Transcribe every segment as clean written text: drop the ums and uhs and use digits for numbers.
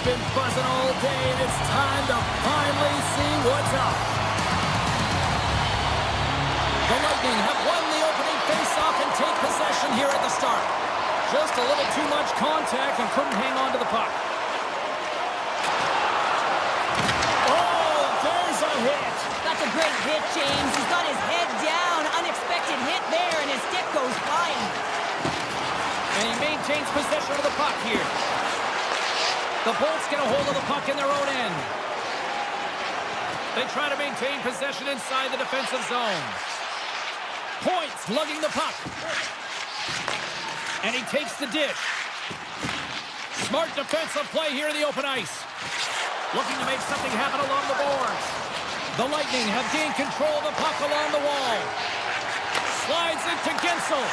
been buzzing all day, and it's time to finally see what's up. The Lightning have won the opening face-off and take possession here at the start. Just a little too much contact and couldn't hang on to the puck. Oh, there's a hit. That's a great hit, James. He's got his head down. Unexpected hit there, and his stick goes flying. And he maintains possession of the puck here. The Bolts get a hold of the puck in their own end. They try to maintain possession inside the defensive zone. Points lugging the puck. And he takes the dish. Smart defensive play here in the open ice. Looking to make something happen along the boards. The Lightning have gained control of the puck along the wall. Slides into Gensel.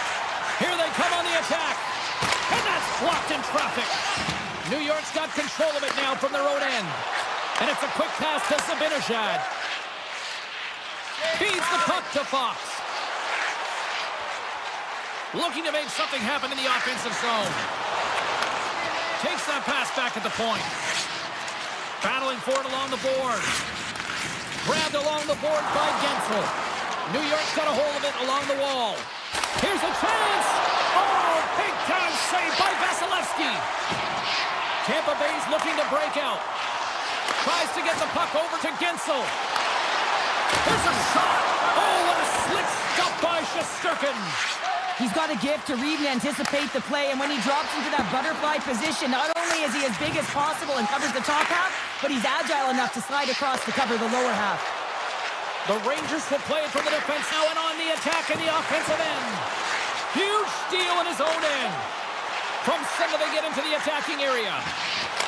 Here they come on the attack. And that's blocked in traffic. New York's got control of it now from their own end. And it's a quick pass to Zibanejad. Feeds the puck to Fox. Looking to make something happen in the offensive zone. Takes that pass back at the point. Battling for it along the board. Grabbed along the board by Gensel. New York's got a hold of it along the wall. Here's a chance. Oh, big time save by Vasilevsky. Tampa Bay's looking to break out. Tries to get the puck over to Gensel. There's a shot. Oh, what a slick stop by Shesterkin. He's got a gift to read and anticipate the play, and when he drops into that butterfly position, not only is he as big as possible and covers the top half, but he's agile enough to slide across to cover the lower half. The Rangers will play it from the defense now and on the attack in the offensive end. Huge steal in his own end. From center they get into the attacking area.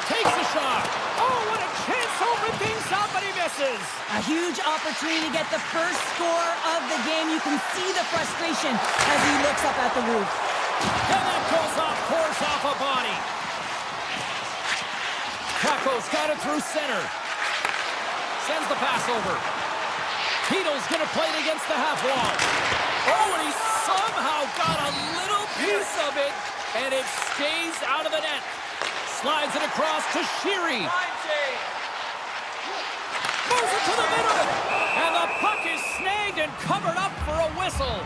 Takes a shot. Oh, what a chance to open things up, but he misses. A huge opportunity to get the first score of the game. You can see the frustration as he looks up at the roof. And that goes off, pours off a body. Kakko's got it through center. Sends the pass over. Tito's going to play it against the half wall. Oh, and he somehow got a little piece of it, and it stays out of the net. Slides it across to Sheary. Moves it to the middle. And the puck is snagged and covered up for a whistle.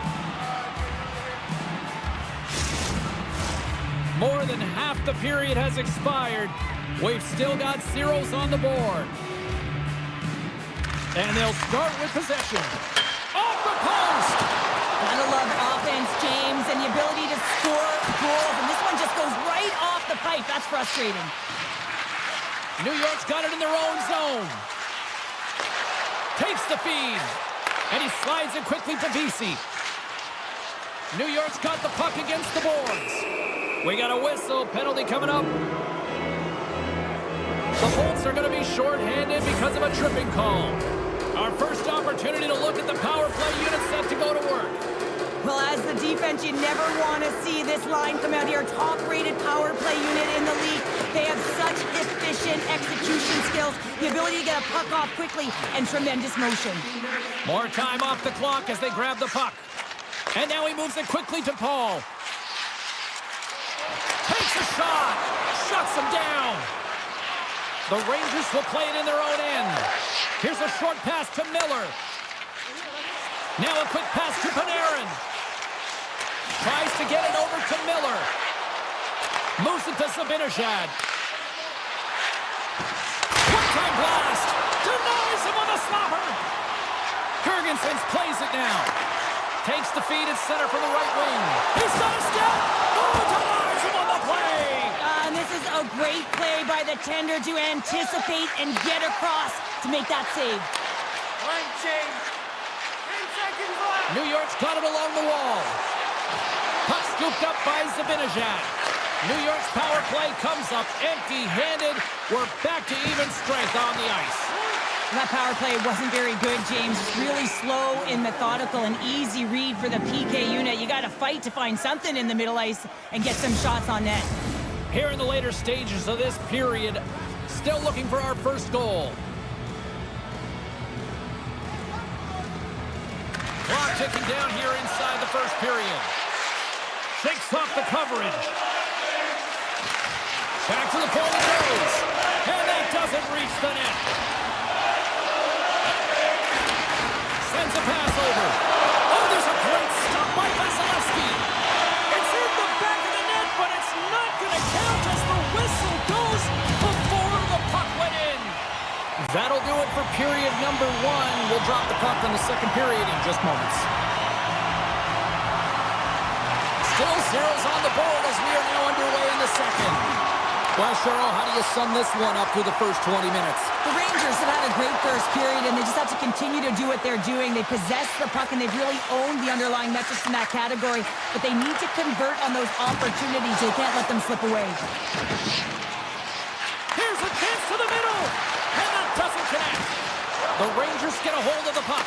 More than half the period has expired. We've still got zeros on the board. And they'll start with possession. Off the post! Gotta love offense, James, and the ability to score goals. And this one just goes right off the pipe. That's frustrating. New York's got it in their own zone. Takes the feed. And he slides it quickly to Vesey. New York's got the puck against the boards. We got a whistle. Penalty coming up. The Bolts are going to be shorthanded because of a tripping call. Our first opportunity to look at the power play unit set to go to work. Well, as the defense, you never want to see this line come out here. Top-rated power play unit in the league. They have such efficient execution skills, the ability to get a puck off quickly, and tremendous motion. More time off the clock as they grab the puck. And now he moves it quickly to Paul. Takes a shot. Shuts him down. The Rangers will play it in their own end. Here's a short pass to Miller. Now a quick pass to Panarin. Tries to get it over to Miller. Moves it to Zibanejad. One-time blast. Denies him on the slobber. Jurgensen plays it now. Takes the feed at center from the right wing. He's got a step. Oh, denies him on the play. And this is a great play by the tender to anticipate and get across to make that save. One change. 10 seconds left. New York's got it along the wall. Puck scooped up by Zibanejad. New York's power play comes up empty-handed. We're back to even strength on the ice. That power play wasn't very good, James. Really slow and methodical, and easy read for the PK unit. You got to fight to find something in the middle ice and get some shots on net. Here in the later stages of this period, still looking for our first goal. Clock ticking down here inside the first period. Shakes off the coverage. Back to the point it goes. doesn't reach the net. Sends a pass over. Oh, there's a great stop by Vasilevsky. It's in the back of the net, but it's not going to count as the whistle goes before the puck went in. That'll do it for period number 1. We'll drop the puck in the second period in just moments. Still zeros on the board as we are now underway in the second. Well, Cheryl, how do you sum this one up through the first 20 minutes? The Rangers have had a great first period, and they just have to continue to do what they're doing. They possess the puck, and they've really owned the underlying metrics in that category, but they need to convert on those opportunities. They can't let them slip away. Here's a chance to the middle, and that doesn't connect. The Rangers get a hold of the puck.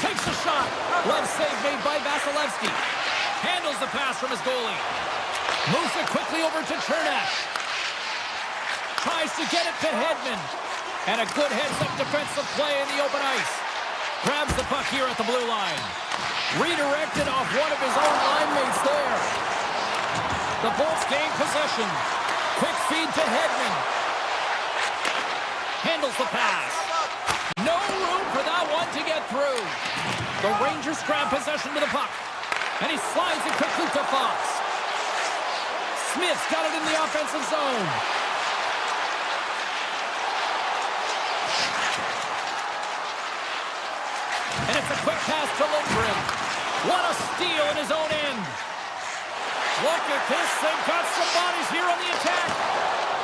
Takes a shot. Glove save made by Vasilevsky. Handles the pass from his goalie. Moves it quickly over to Chernak. Tries to get it to Hedman. And a good heads-up defensive play in the open ice. Grabs the puck here at the blue line. Redirected off one of his own line mates there. The Bolts gain possession. Quick feed to Hedman. Handles the pass. No room for that one to get through. The Rangers grab possession to the puck. And he slides it quickly to Fox. Smith's got it in the offensive zone. And it's a quick pass to Lindgren. What a steal in his own end. Look at this. They've got some bodies here on the attack.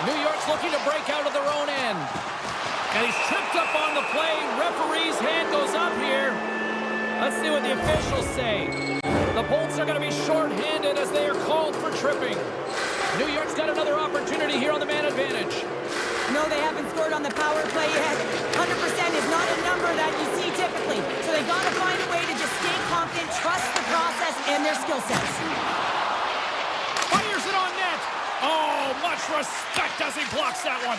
New York's looking to break out of their own end. And he's tripped up on the play. Referee's hand goes up here. Let's see what the officials say. The Bolts are going to be short-handed as they are called for tripping. New York's got another opportunity here on the man advantage. No, they haven't scored on the power play yet. 100% is not a number that you see typically. So they've got to find a way to just stay confident, trust the process and their skill sets. Fires it on net. Oh, much respect as he blocks that one.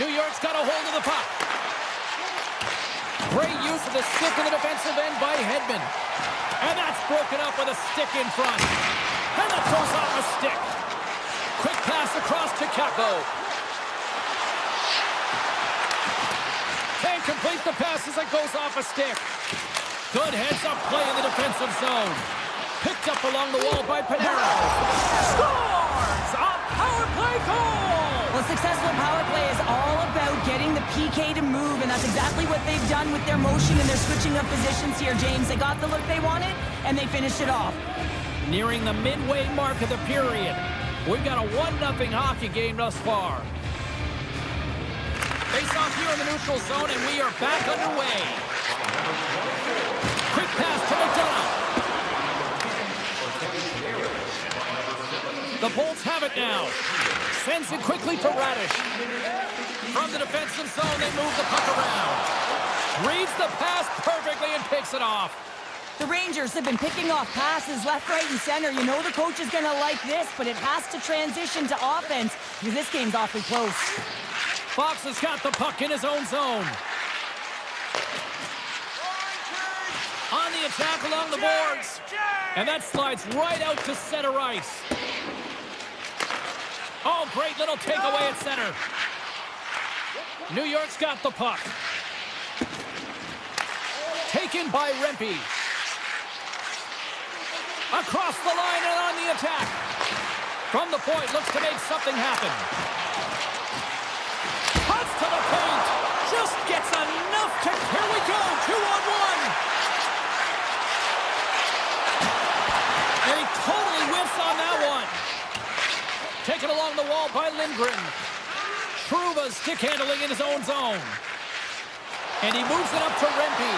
New York's got a hold of the puck. Great use of the stick in the defensive end by Hedman. And that's broken up with a stick in front. And that goes off a stick. Quick pass across to Kako. Can't complete the pass as it goes off a stick. Good heads-up play in the defensive zone. Picked up along the wall by Panero. Scores! A power play goal! Well, successful power play is all about getting the PK to move, and that's exactly what they've done with their motion and their switching of positions here, James. They got the look they wanted, and they finished it off. Nearing the midway mark of the period. We've got a 1-0 hockey game thus far. Face off here in the neutral zone, and we are back underway. Quick pass to McDonough. The Bolts have it now. Sends it quickly to Radish. From the defensive zone, they move the puck around. Reads the pass perfectly and takes it off. The Rangers have been picking off passes left, right, and center. You know the coach is going to like this, but it has to transition to offense because this game's awfully close. Fox has got the puck in his own zone. On the attack along the boards. And that slides right out to center ice. Oh, great little takeaway at center. New York's got the puck. Taken by Rempe. Across the line and on the attack. From the point, looks to make something happen. Cuts to the paint. Just gets enough to... Here we go, 2-on-1. And he totally whiffs on that one. Taken along the wall by Lindgren. Trouba stick handling in his own zone. And he moves it up to Rempe.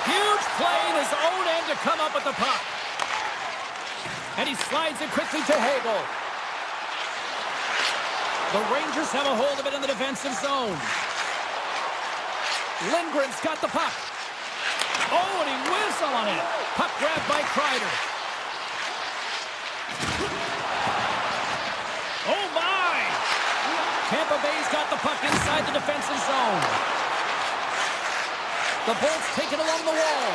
Huge play in his own end to come up with the puck. And he slides it quickly to Hagel. The Rangers have a hold of it in the defensive zone. Lindgren's got the puck. Oh, and he whiffs on it. Puck grabbed by Kreider. Oh, my! Tampa Bay's got the puck inside the defensive zone. The Bolts take it along the wall.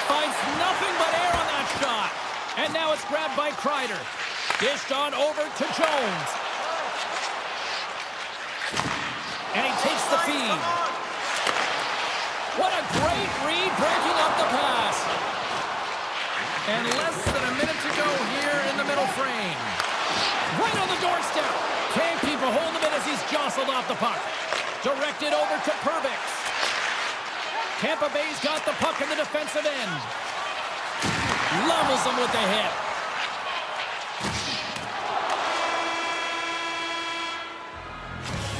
Finds nothing but air on that shot. And now it's grabbed by Kreider. Dished on over to Jones. And he takes the feed. What a great read, breaking up the pass. And less than a minute to go here in the middle frame. Right on the doorstep. Can't keep a hold of it as he's jostled off the puck. Directed over to Purvix. Tampa Bay's got the puck in the defensive end. Levels him with the hit.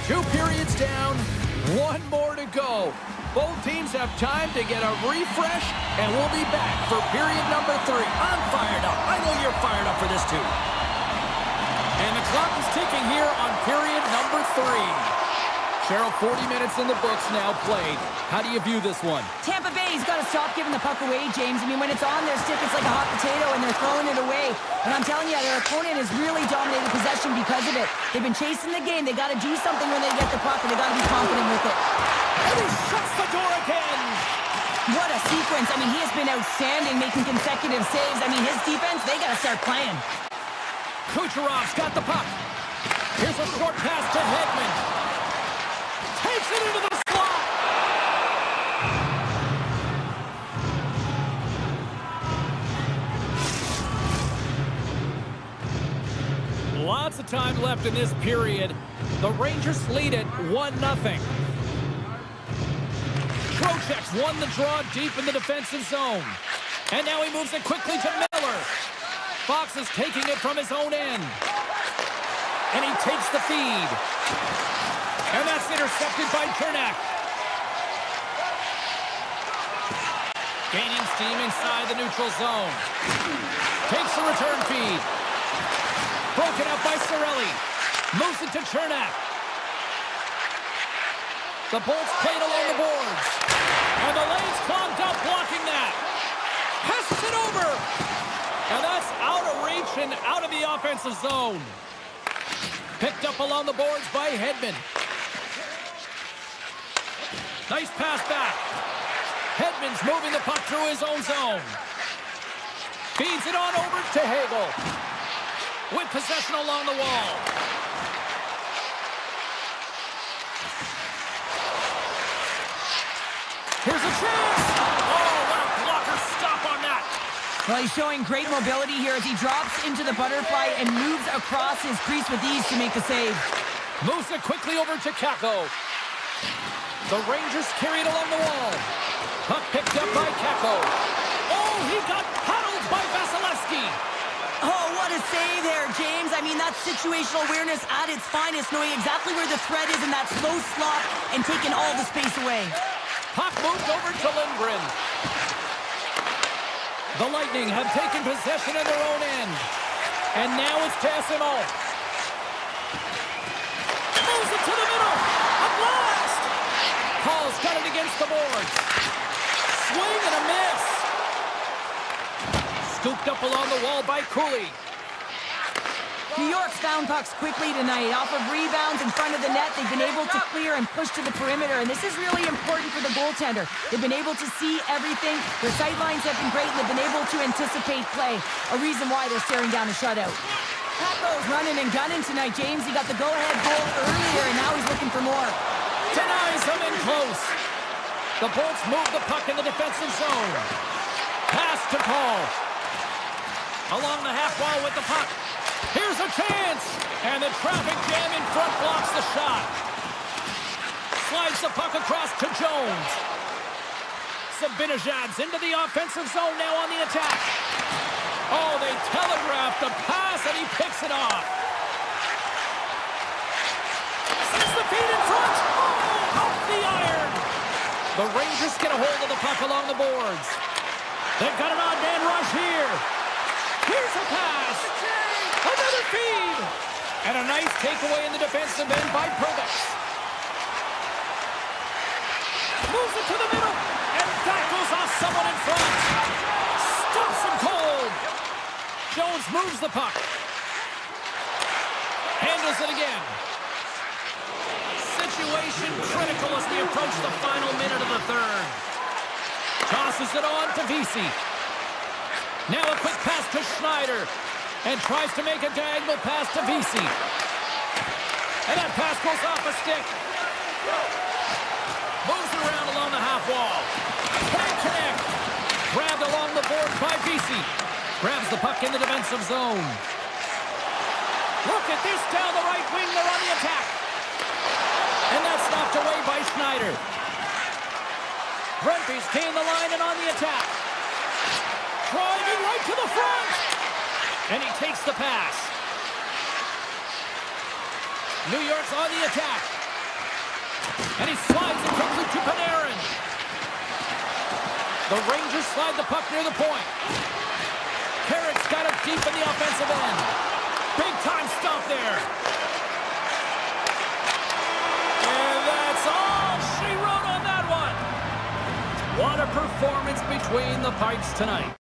Two periods down, one more to go. Both teams have time to get a refresh, and we'll be back for period number 3. I'm fired up. I know you're fired up for this too. And the clock is ticking here on period number 3. Cheryl, 40 minutes in the books now played. How do you view this one? Tampa Bay's got to stop giving the puck away, James. I mean, when it's on their stick, it's like a hot potato, and they're throwing it away. And I'm telling you, their opponent has really dominated possession because of it. They've been chasing the game. They got to do something when they get the puck, and they got to be confident with it. And he shuts the door again. What a sequence. I mean, he has been outstanding, making consecutive saves. I mean, his defense, they got to start playing. Kucherov's got the puck. Here's a short pass to Hedman. Takes it into the slot. Lots of time left in this period. The Rangers lead it 1-0. Trocheck's won the draw deep in the defensive zone. And now he moves it quickly to Miller. Fox is taking it from his own end. And he takes the feed. And that's intercepted by Chernak. Gaining steam inside the neutral zone. Takes the return feed. Broken up by Cirelli. Moves it to Chernak. The Bolts played along the boards. And the lane's clogged up blocking that. Passes it over. And that's out of reach and out of the offensive zone. Picked up along the boards by Hedman. Nice pass back. Hedman's moving the puck through his own zone. Feeds it on over to Hagel. With possession along the wall. Here's a chance. Oh, what a blocker stop on that. Well, he's showing great mobility here as he drops into the butterfly and moves across his crease with ease to make the save. Moves it quickly over to Kakko. The Rangers carry it along the wall. Puck picked up by Kakko. Oh, he got paddled by Vasilevsky. Oh, what a save there, James. I mean, that's situational awareness at its finest, knowing exactly where the threat is in that slow slot and taking all the space away. Puck moved over to Lindgren. The Lightning have taken possession of their own end. And now it's Tassimo. Moves it to the middle. A blast! Paul's got it against the boards. Swing and a miss. Scooped up along the wall by Cooley. New York's found pucks quickly tonight. Off of rebounds in front of the net, they've been able to clear and push to the perimeter, and this is really important for the goaltender. They've been able to see everything. Their sight lines have been great, and they've been able to anticipate play, a reason why they're staring down a shutout. Kakko's running and gunning tonight, James. He got the go-ahead goal earlier, and now he's looking for more. Denies him in close. The Bolts move the puck in the defensive zone. Pass to Paul. Along the half wall with the puck. Here's a chance. And the traffic jam in front blocks the shot. Slides the puck across to Jones. Sabinajad's into the offensive zone now on the attack. Oh, they telegraphed the pass and he picks it off. Sends the feed in front. Oh, off the iron. The Rangers get a hold of the puck along the boards. They've got an odd man rush here. Here's a pass. Another feed. And a nice takeaway in the defensive end by Purvix. Moves it to the middle. And that goes off someone in front. Stops him cold. Jones moves the puck. Handles it again. Situation critical as we approach the final minute of the third. Tosses it on to Vesey. Now a quick pass to Schneider. And tries to make a diagonal pass to VC. And that pass goes off a stick. Moves around along the half wall. Can't connect. Grabbed along the boards by VC. Grabs the puck in the defensive zone. Look at this down the right wing. They're on the attack. And that's knocked away by Schneider. Brempy's gained the line and on the attack. Driving right to the front. And he takes the pass. New York's on the attack. And he slides it quickly to Panarin. The Rangers slide the puck near the point. Carrick's got it deep in the offensive end. Big time stop there. And that's all she wrote on that one. What a performance between the pipes tonight.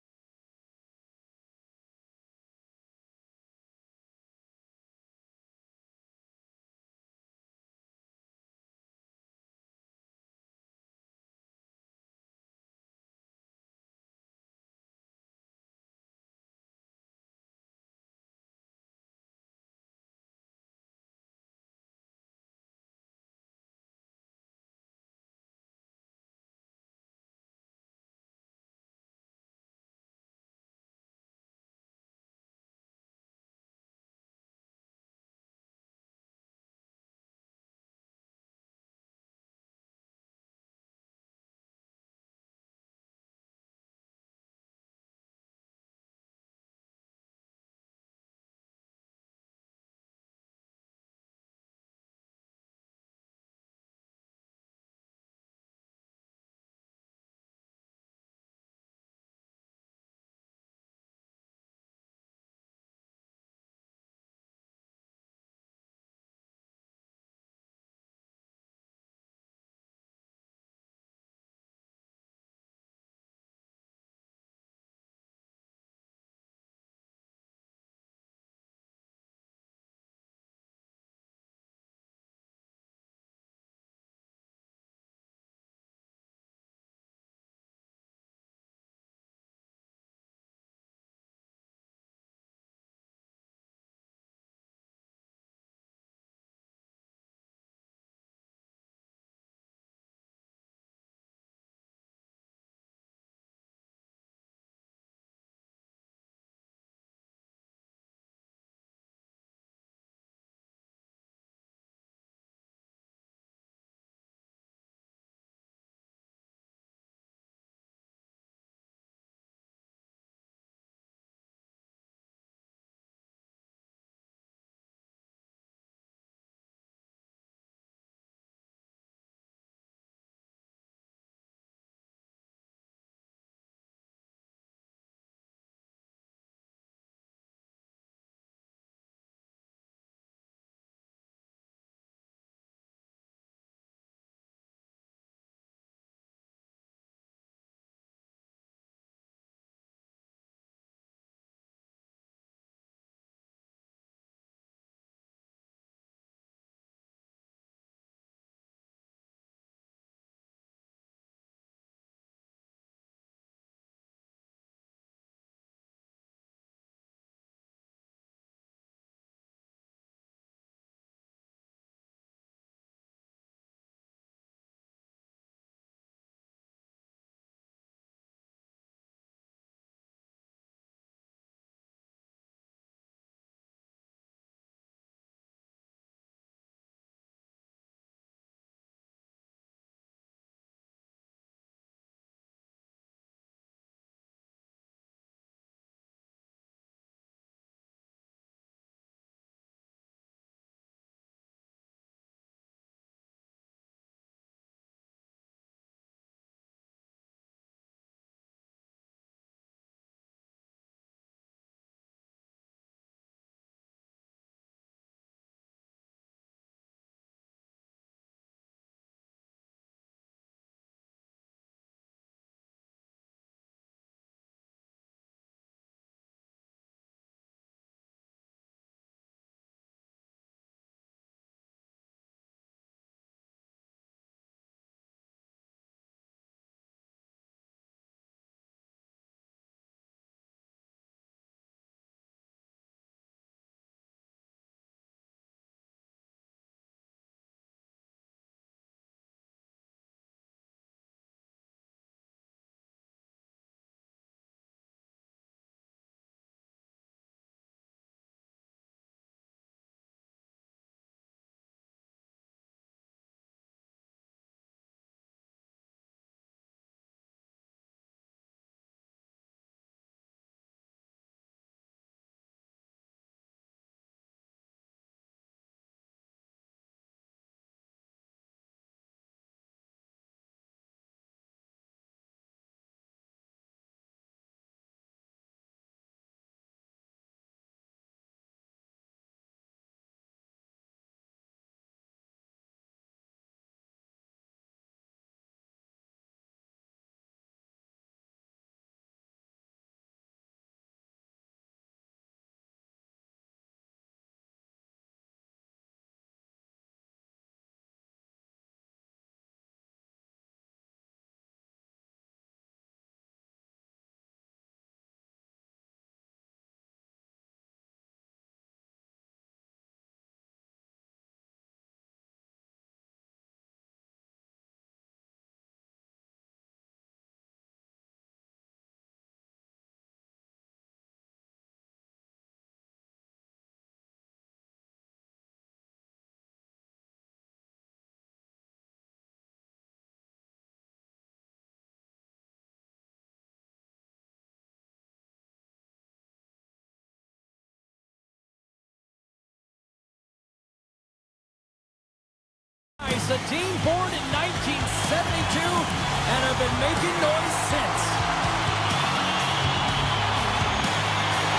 Sedin born in 1972 and have been making noise since.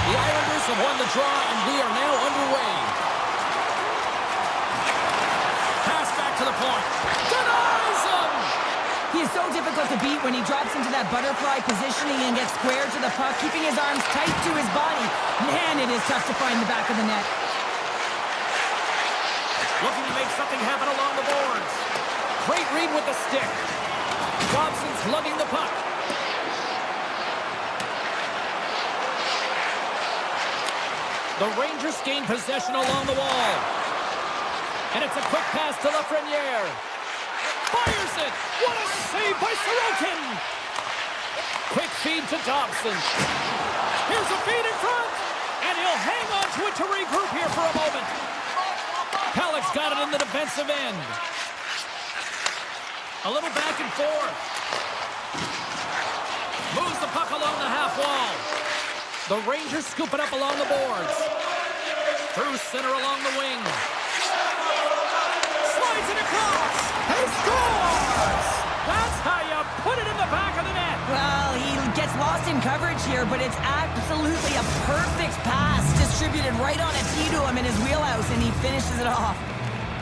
The Islanders have won the draw, and we are now underway. Pass back to the point. Denies him! He is so difficult to beat when he drops into that butterfly positioning and gets square to the puck, keeping his arms tight to his body. Man, it is tough to find the back of the net. Looking to make something happen along the boards. Great read with the stick. Dobson's lugging the puck. The Rangers gain possession along the wall. And it's a quick pass to Lafreniere. Fires it! What a save by Sorokin! Quick feed to Dobson. Here's a feed in front! And he'll hang on to it to regroup here for a moment. Halleck's got it in the defensive end. A little back and forth. Moves the puck along the half wall. The Rangers scoop it up along the boards. Through center along the wing. Slides it across. He scores! That's how you put it in the back of the net. Well, he gets lost in coverage here, but it's absolutely a perfect pass distributed right on a tee to him in his wheelhouse, and he finishes it off.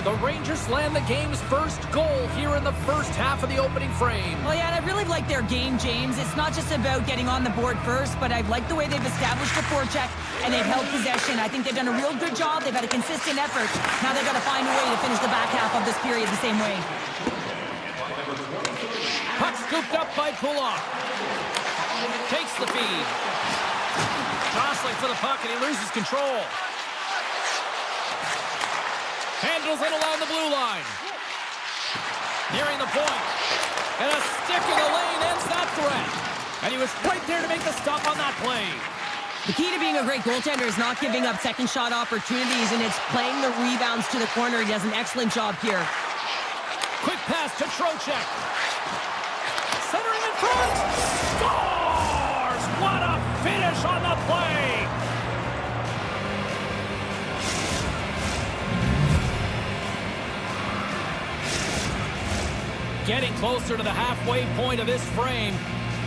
The Rangers land the game's first goal here in the first half of the opening frame. Well, yeah, and I really like their game, James. It's not just about getting on the board first, but I like the way they've established a forecheck and they've held possession. I think they've done a real good job. They've had a consistent effort. Now they've got to find a way to finish the back half of this period the same way. Puck scooped up by Kulak. Takes the feed. Jostling for the puck, and he loses control. Handles it along the blue line. Nearing the point. And a stick in the lane ends that threat. And he was right there to make the stop on that play. The key to being a great goaltender is not giving up second shot opportunities, and it's playing the rebounds to the corner. He does an excellent job here. Quick pass to Trocheck. Centering in front. Scores! What a finish on the play! Getting closer to the halfway point of this frame,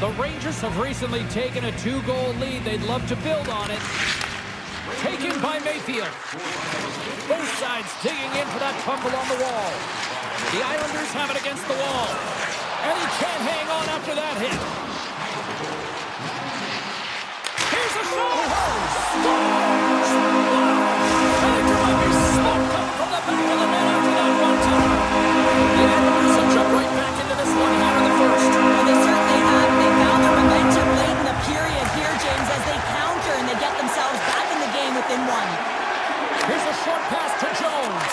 the Rangers have recently taken a 2-goal lead. They'd love to build on it. Taken by Mayfield. Both sides digging in for that pump along the wall. The Islanders have it against the wall. And he can't hang on after that hit. Here's a shot! Scores! I think there might be smoke coming from the back of the net after that one-time. The Islanders have jumped right back into this one here in the first. Well, they certainly have. They found their momentum late in the period here, James, as they counter and they get themselves back in the game within one. Here's a short pass to Jones.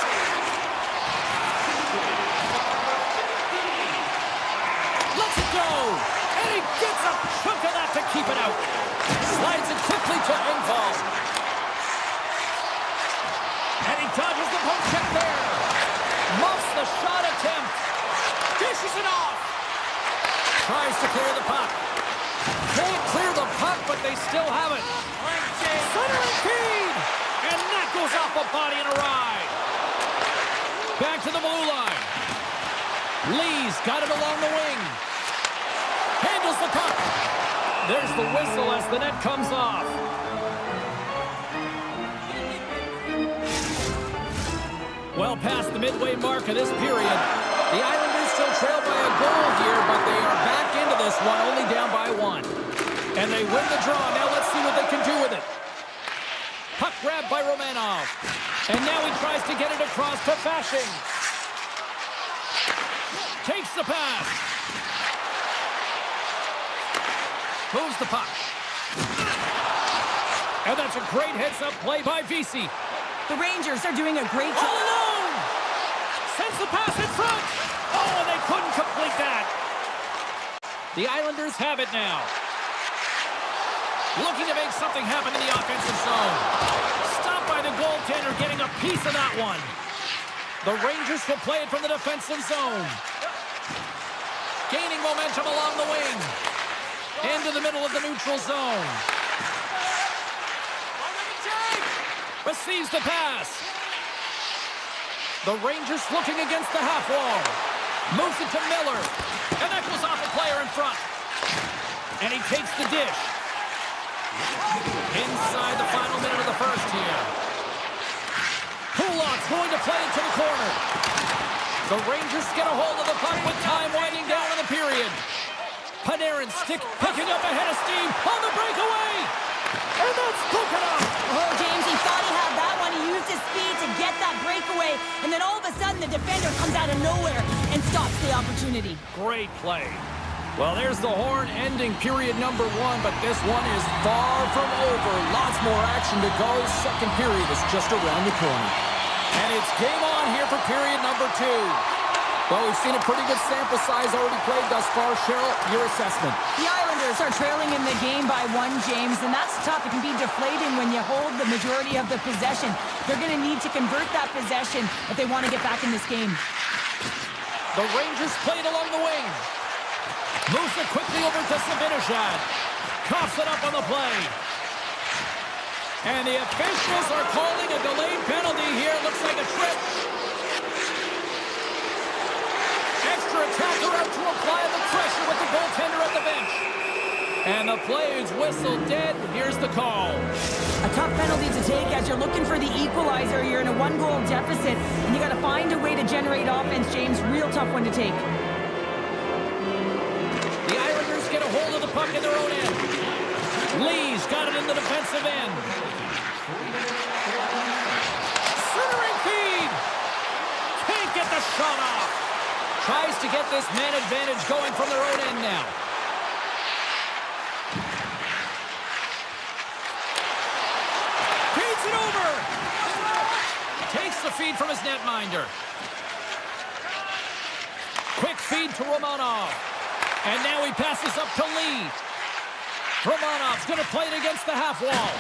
Lets it go. And he gets a chunk of that to keep it out. Slides it quickly to Engvall. And he dodges the poke check there. Muffs the shot attempt. Dishes it off. Tries to clear the puck. Can't clear the puck, but they still have it. Centering feed. And that goes off a body and a ride. Back to the blue line. Lee's got it along the wing. Handles the puck. There's the whistle as the net comes off. Well past the midway mark of this period, the Islanders still trail by a goal here, but they are back into this one, only down by 1. And they win the draw. Now let's see what they can do with it. Puck grabbed by Romanov. And now he tries to get it across to Fasching. Takes the pass. Moves the puck. And that's a great heads-up play by Vesey. The Rangers are doing a great All job. alone! Sends the pass in front! Oh, and they couldn't complete that! The Islanders have it now. Looking to make something happen in the offensive zone. Stopped by the goaltender, getting a piece of that one. The Rangers will play it from the defensive zone. Gaining momentum along the wing. Into the middle of the neutral zone. Receives the pass. The Rangers looking against the half wall. Moves it to Miller. And that goes off a player in front. And he takes the dish. Inside the final minute of the first here. Kulak's going to play it to the corner. The Rangers get a hold of the puck with time winding down in the period. Panarin's stick picking up a head of steam on the breakaway. And that's broken up. Oh, James, he thought he had that one. He used his speed to get that breakaway. And then all of a sudden, the defender comes out of nowhere and stops the opportunity. Great play. Well, there's the horn ending period number 1, but this one is far from over. Lots more action to go. Second period is just around the corner. And it's game on here for period number 2. Well, we've seen a pretty good sample size already played thus far. Cheryl, your assessment. The Islanders are trailing in the game by 1, James, and that's tough. It can be deflating when you hold the majority of the possession. They're going to need to convert that possession if they want to get back in this game. The Rangers played along the wing. Moves it quickly over to Sabinishad. Coughs it up on the play. And the officials are calling a delayed penalty here. Looks like a trip. Extra attacker out to apply the pressure with the goaltender at the bench. And the play is whistled dead. Here's the call. A tough penalty to take as you're looking for the equalizer. You're in a 1-goal deficit, and you got to find a way to generate offense, James. Real tough one to take. The Islanders get a hold of the puck in their own end. Lee's got it in the defensive end. Centering feed. Can't get the shot off. Tries to get this man advantage going from their own end now. Feeds it over. Takes the feed from his netminder. Quick feed to Romanov. And now he passes up to Lee. Romanov's going to play it against the half wall.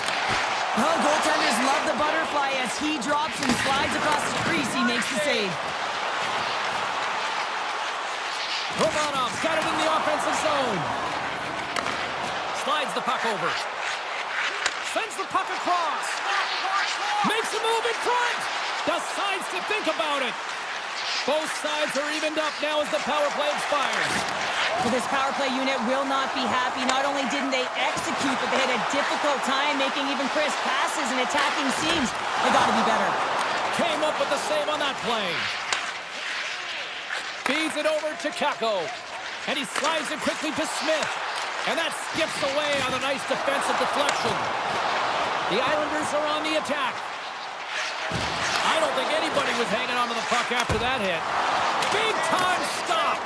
Oh, goaltenders love the butterfly as he drops and slides across the crease. He makes the save. Romanov's got it in the offensive zone. Slides the puck over. Sends the puck across. Makes a move in front. Decides to think about it. Both sides are evened up now as the power play expires. Well, this power play unit will not be happy. Not only didn't they execute, but they had a difficult time making even crisp passes and attacking seams. They got to be better. Came up with the save on that play. Feeds it over to Kako. And he slides it quickly to Smith. And that skips away on a nice defensive deflection. The Islanders are on the attack. I don't think anybody was hanging on to the puck after that hit. Big time stop.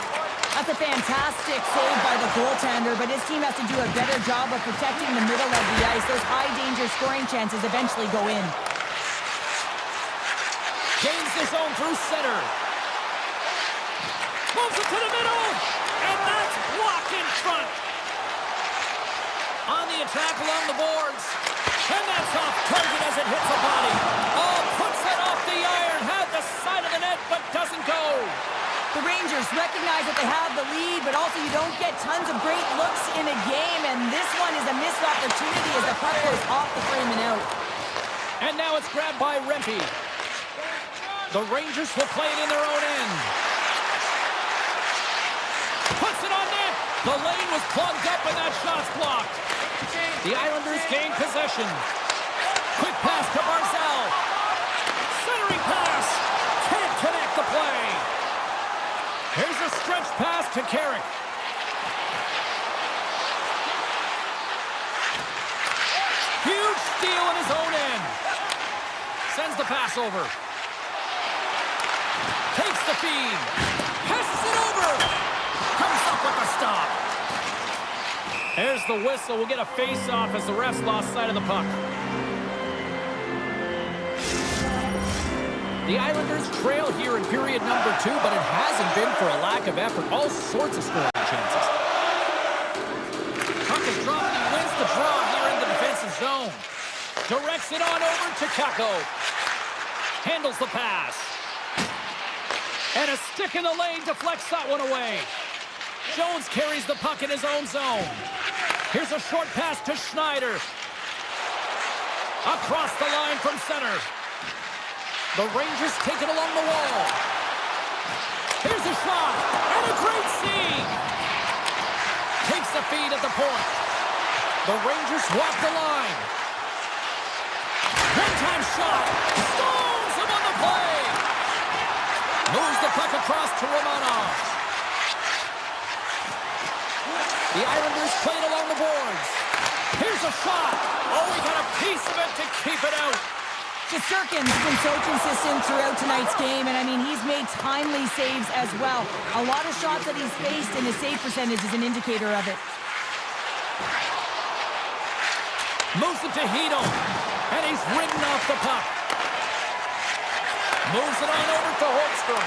That's a fantastic save by the goaltender, but his team has to do a better job of protecting the middle of the ice. Those high-danger scoring chances eventually go in. Gains the zone through center. Moves it to the middle. And that's blocked in front. On the attack along the boards. And that's off target as it hits the body. Oh, puts it off the iron. Had the side of the net, but doesn't go. The Rangers recognize that they have the lead, but also you don't get tons of great looks in a game, and this one is a missed opportunity as the puck goes off the frame and out. And now it's grabbed by Rempe. The Rangers will play it in their own end. Puts it on net. The lane was plugged up and that shot's blocked. The Islanders gain possession. Quick pass to Barzal. Centering pass. Can't connect the play. Here's a stretch pass to Carrick. Huge steal in his own end. Sends the pass over. Takes the feed. Passes it over. Comes up with the stop. There's the whistle. We'll get a face-off as the refs lost sight of the puck. The Islanders trail here in period number 2, but it hasn't been for a lack of effort. All sorts of scoring chances. Puck is dropped and he wins the draw here in the defensive zone. Directs it on over to Kako. Handles the pass. And a stick in the lane deflects that one away. Jones carries the puck in his own zone. Here's a short pass to Schneider. Across the line from center. The Rangers take it along the wall. Here's a shot, and a great save. Takes the feed at the point. The Rangers walk the line. One-time shot. Stones him on the play. Moves the puck across to Romanov. The Islanders play it along the boards. Here's a shot. Oh, he got a piece of it to keep it out. Shesterkin's been so consistent throughout tonight's game, and I mean, he's made timely saves as well. A lot of shots that he's faced, and his save percentage is an indicator of it. Moves it to Hito, and he's ridden off the puck. Moves it on over to Holmstrom.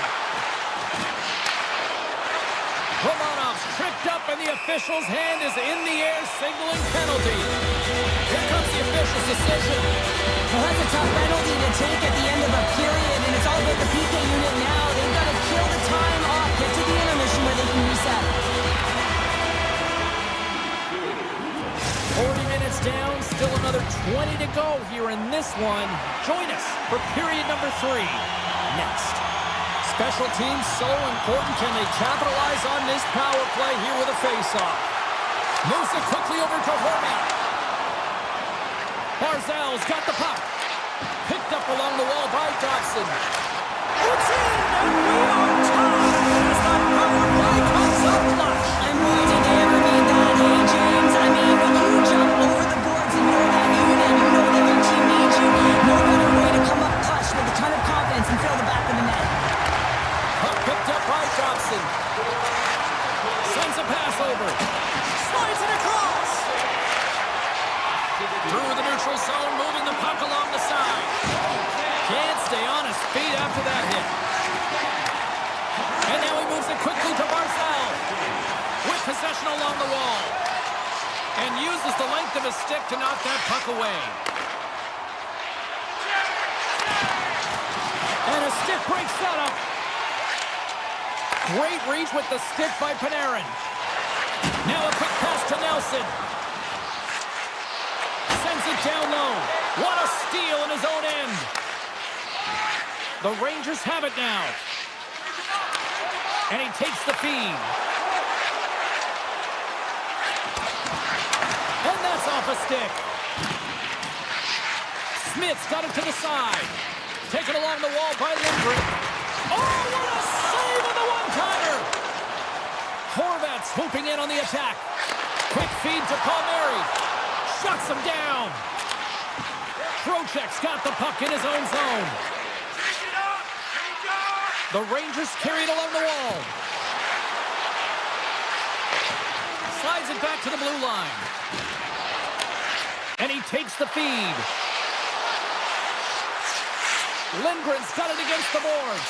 Romanov's tripped up, and the official's hand is in the air, signaling penalty. Here comes the official's decision. Well, that's a tough penalty to take at the end of a period, and it's all about the PK unit now. They've got to kill the time off, get to the intermission where they can reset. 40 minutes down, still another 20 to go here in this one. Join us for period number 3. Next. Special teams so important. Can they capitalize on this power play here with a face-off? Moves it quickly over to Horvat. Barzal's got the puck. Picked up along the wall by Dobson. It's in, and we are tied as the power play comes up clutch. And boy, did they ever need that, hey, James? I mean, when you jump over the boards and you're that unit, you know that your team needs you. No better way to come up clutch with a ton of confidence and fill the back of the net. Puck picked up by Dobson. Sends a pass over. Slides it across. Through the neutral zone, moving the puck along the side. Can't stay on his feet after that hit. And now he moves it quickly to Barzal. With possession along the wall. And uses the length of his stick to knock that puck away. And a stick breaks that up. Great reach with the stick by Panarin. Now a quick pass to Nelson. Sends it down low. What a steal in his own end. The Rangers have it now. And he takes the feed. And that's off a stick. Smith's got it to the side. Taken along the wall by Lindgren. Oh, what a save on the one-timer! Horvat swooping in on the attack. Quick feed to Palmieri. Shuts him down. Trocheck's got the puck in his own zone. The Rangers carry it along the wall. Slides it back to the blue line. And he takes the feed. Lindgren's got it against the boards.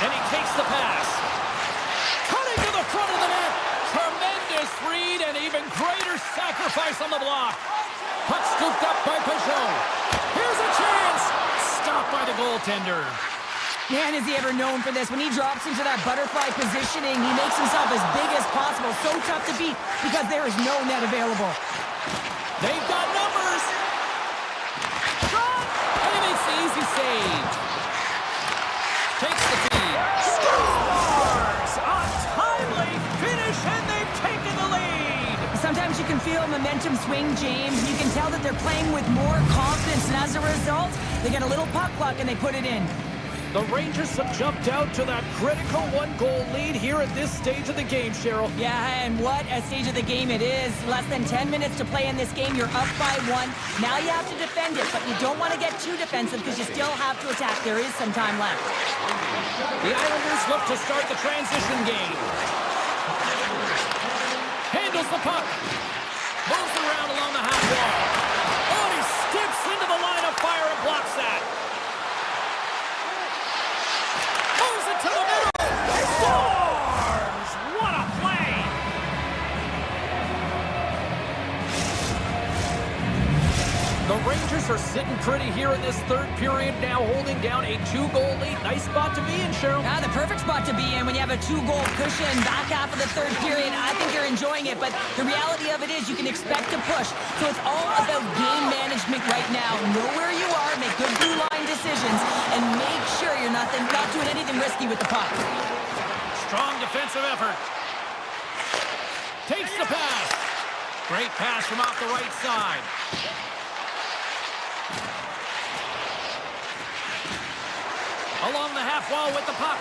And he takes the pass. Cutting to the front of the net. Tremendous read and even greater sacrifice on the block. Puck scooped up by Peugeot. Here's a chance. Stopped by the goaltender. Man, is he ever known for this. When he drops into that butterfly positioning, he makes himself as big as possible. So tough to beat because there is no net available. They've got numbers. Shot. And he makes the easy save. Takes the feed. Scores! A timely finish, and they've taken the lead. Sometimes you can feel momentum swing, James. You can tell that they're playing with more confidence, and as a result, they get a little puck luck and they put it in. The Rangers have jumped out to that critical one-goal lead here at this stage of the game, Cheryl. Yeah, and what a stage of the game it is. Less than 10 minutes to play in this game. You're up by 1. Now you have to defend it, but you don't want to get too defensive because you still have to attack. There is some time left. The Islanders look to start the transition game. Handles the puck. Moves around along the half wall. Oh, and he skips into the line of fire and blocks that. Moves it to the middle. Scores! What a play! The Rangers are sitting pretty here in this third period, now holding down a 2-goal lead. Nice spot to be in, Cheryl. The perfect spot to be in when you have a 2-goal cushion back half of the third period. I think you're enjoying it, but the reality of it is you can expect to push. So it's all about game management right now. Know where you are, make good blue line decisions, and make sure you're not doing anything risky with the puck. Strong defensive effort. Takes the pass. Great pass from off the right side. Along the half wall with the puck.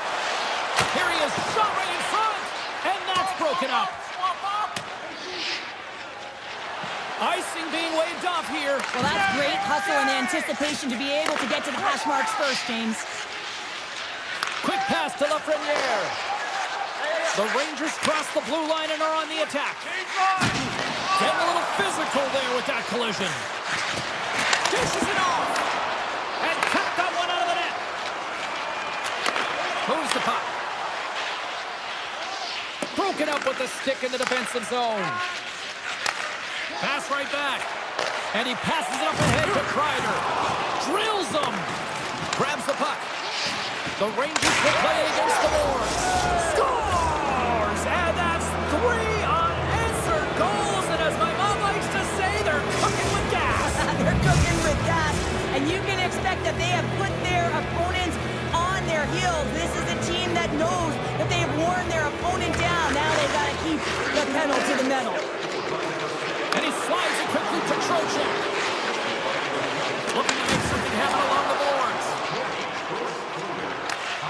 Here he is, shot right in front, and that's broken up. Icing being waved off here. Well, that's great hustle and anticipation to be able to get to the hash marks first, James. Quick pass to Lafreniere. The Rangers cross the blue line and are on the attack. Getting a little physical there with that collision. Dishes it off. And kept that one out of the net. Moves the puck. Broken up with the stick in the defensive zone. Pass right back. And he passes it up ahead to Kreider. Drills them. Grabs the puck. The Rangers will play against the boards. Scores! And that's 3 unanswered goals. And as my mom likes to say, they're cooking with gas. They're cooking with gas. And you can expect that they have put their opponents on their heels. This is a team that knows that they have worn their opponent down. Now they've got to keep the pedal to the metal. And he slides it quickly to Trocheck. Looking to make something happen along the boards.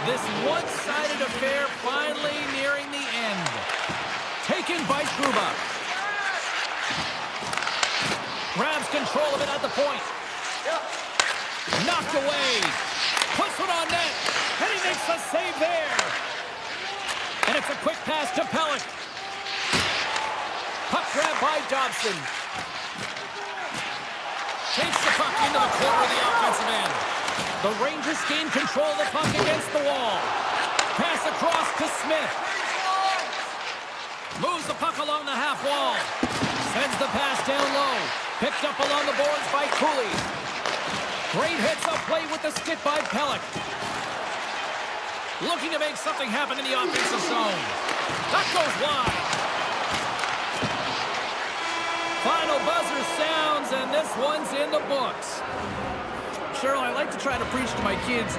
This one-sided affair finally nearing the end. Taken by Truba. Grabs control of it at the point. Knocked away. Puts it on net. And he makes a save there. And it's a quick pass to Pellick. Puck grab by Dobson. Takes the puck into the corner of the offensive end. The Rangers gain control of the puck against the wall. Pass across to Smith. Moves the puck along the half wall. Sends the pass down low. Picked up along the boards by Cooley. Great heads-up play with the stick by Pellick. Looking to make something happen in the offensive zone. That goes wide. Final buzzer sounds, and this one's in the books. Cheryl, I like to try to preach to my kids.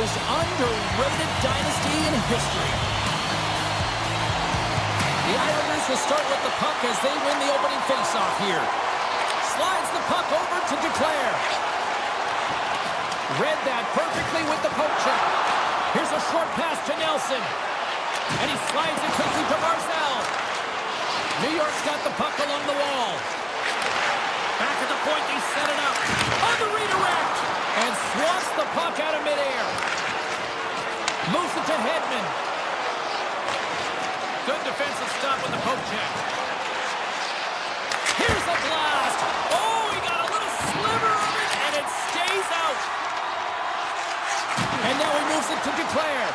most underrated dynasty in history. The Islanders will start with the puck as they win the opening faceoff here. Slides the puck over to Declare. Read that perfectly with the poke check. Here's a short pass to Nelson. And he slides it quickly to Barzal. New York's got the puck along the wall. Back at the point, they set it up. On the redirect. And swats the puck out of midair. Moves it to Hedman. Good defensive stop with the poke check. Here's a blast. Oh, he got a little sliver of it, and it stays out. And now he moves it to Declare.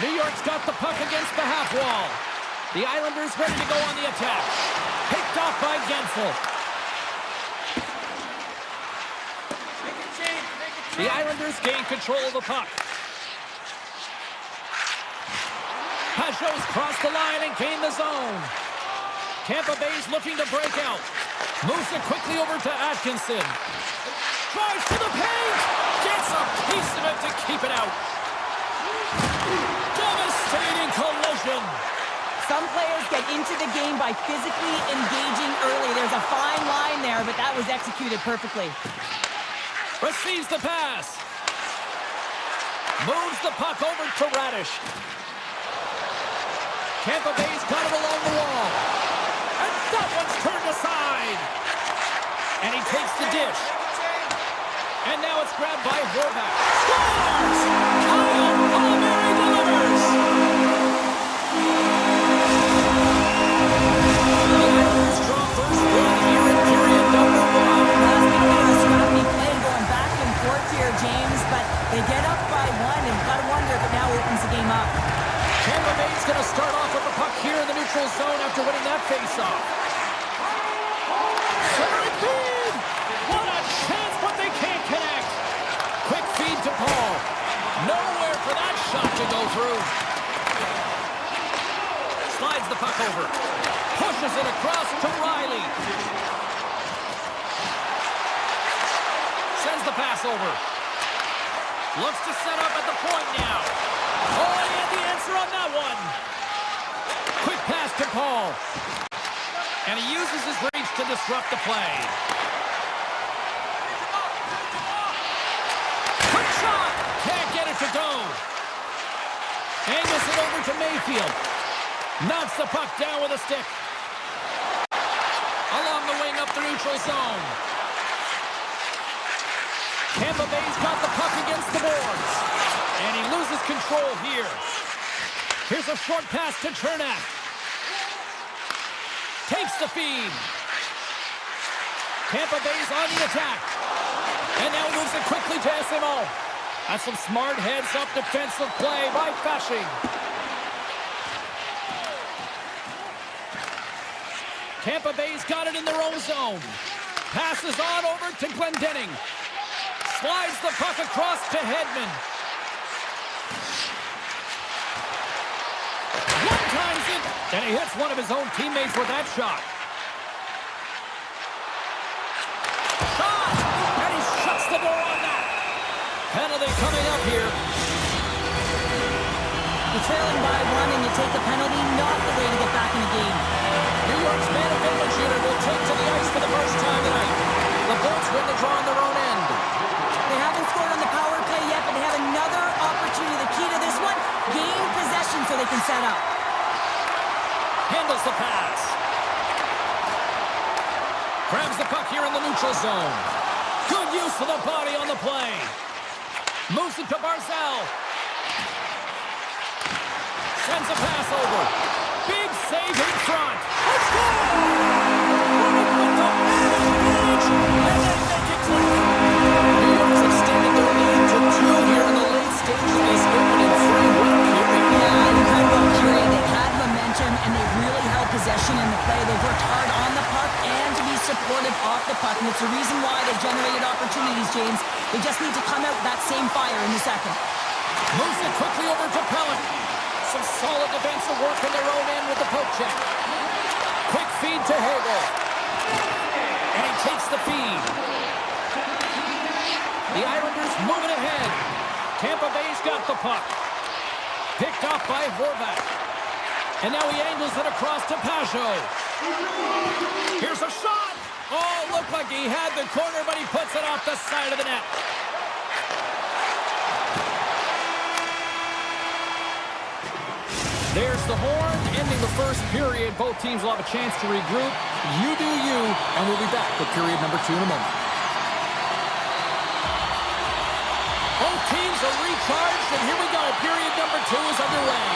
New York's got the puck against the half wall. The Islanders ready to go on the attack. Picked off by Gensel. The Islanders gain control of the puck. Pajot's crossed the line and gained the zone. Tampa Bay's looking to break out. Moves it quickly over to Atkinson. Drives to the paint. Gets a piece of it to keep it out. Devastating collision. Some players get into the game by physically engaging early. There's a fine line there, but that was executed perfectly. Receives the pass. Moves the puck over to Radish. Tampa Bay's got it along the wall. And that one's turned aside. And he takes the dish. And now it's grabbed by Horvath. Scores! Kyle Palmieri delivers! The Islanders draw first blood here in period number 1. Last bit of a scrappy play going back and forth here, James, but they get up by 1, and gotta wonder if it now opens the game up. Tampa Bay's going to start off with the puck here in the neutral zone after winning that faceoff. Centering feed! What a chance, but they can't connect. Quick feed to Paul. Nowhere for that shot to go through. Slides the puck over. Pushes it across to Riley. Sends the pass over. Looks to set up at the point now. Oh, and he had the answer on that one. Quick pass to Paul. And he uses his reach to disrupt the play. Quick shot. Can't get it to go. Angles it over to Mayfield. Knocks the puck down with a stick. Along the wing up the neutral zone. Tampa Bay's got the puck against the boards. And he loses control here. Here's a short pass to Chernak. Takes the feed. Tampa Bay's on the attack. And now moves it quickly to SMO. That's some smart heads-up defensive play by Fasching. Tampa Bay's got it in their own zone. Passes on over to Glendening. Slides the puck across to Hedman. One-times it, and he hits one of his own teammates with that shot. Shot! And he shuts the door on that. Penalty coming up here. You're trailing by 1 and you take the penalty, not the way to get back in the game. New York's man advantage unit will take to the ice for the first time tonight. The Bolts win the draw on their own end. They haven't scored on the power play yet, but they have another opportunity. The key to this one, gain possession so they can set up. Handles the pass. Grabs the puck here in the neutral zone. Good use of the body on the play. Moves it to Barzal. Sends a pass over. Big save in front. Let's go! With the advantage, and they make it click. New York's extended their lead to 2 here in the late stages of this opening free. What a period. Yeah, incredible period. They had momentum, and they really held possession in the play. They've worked hard on the puck and to be supportive off the puck, and it's the reason why they've generated opportunities, James. They just need to come out with that same fire in the second. Moves it quickly over to Pellick. Some solid defensive work in their own end with the poke check. Quick feed to Hagel. And he takes the feed. The Islanders moving ahead. Tampa Bay's got the puck. Picked up by Horvat. And now he angles it across to Pajot. Here's a shot. Oh, looked like he had the corner, but he puts it off the side of the net. There's the horn, ending the first period. Both teams will have a chance to regroup. You do you, and we'll be back with period number 2 in a moment. Both teams are recharged, and here we go. Period number 2 is underway.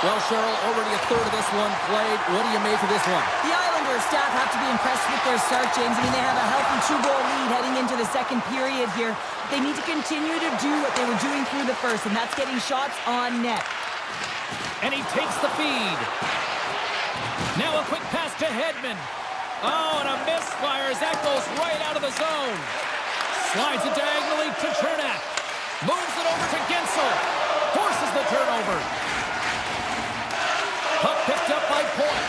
Well, Cheryl, already a third of this one played. What do you make of this one? The Islanders staff have to be impressed with their start, James. I mean, they have a healthy 2-goal lead heading into the second period here. They need to continue to do what they were doing through the first, and that's getting shots on net. And he takes the feed. Now a quick pass to Hedman. Oh, and a misfire as that goes right out of the zone. Slides it diagonally to Chernak. Moves it over to Gensel. Forces the turnover. Puck picked up by Point.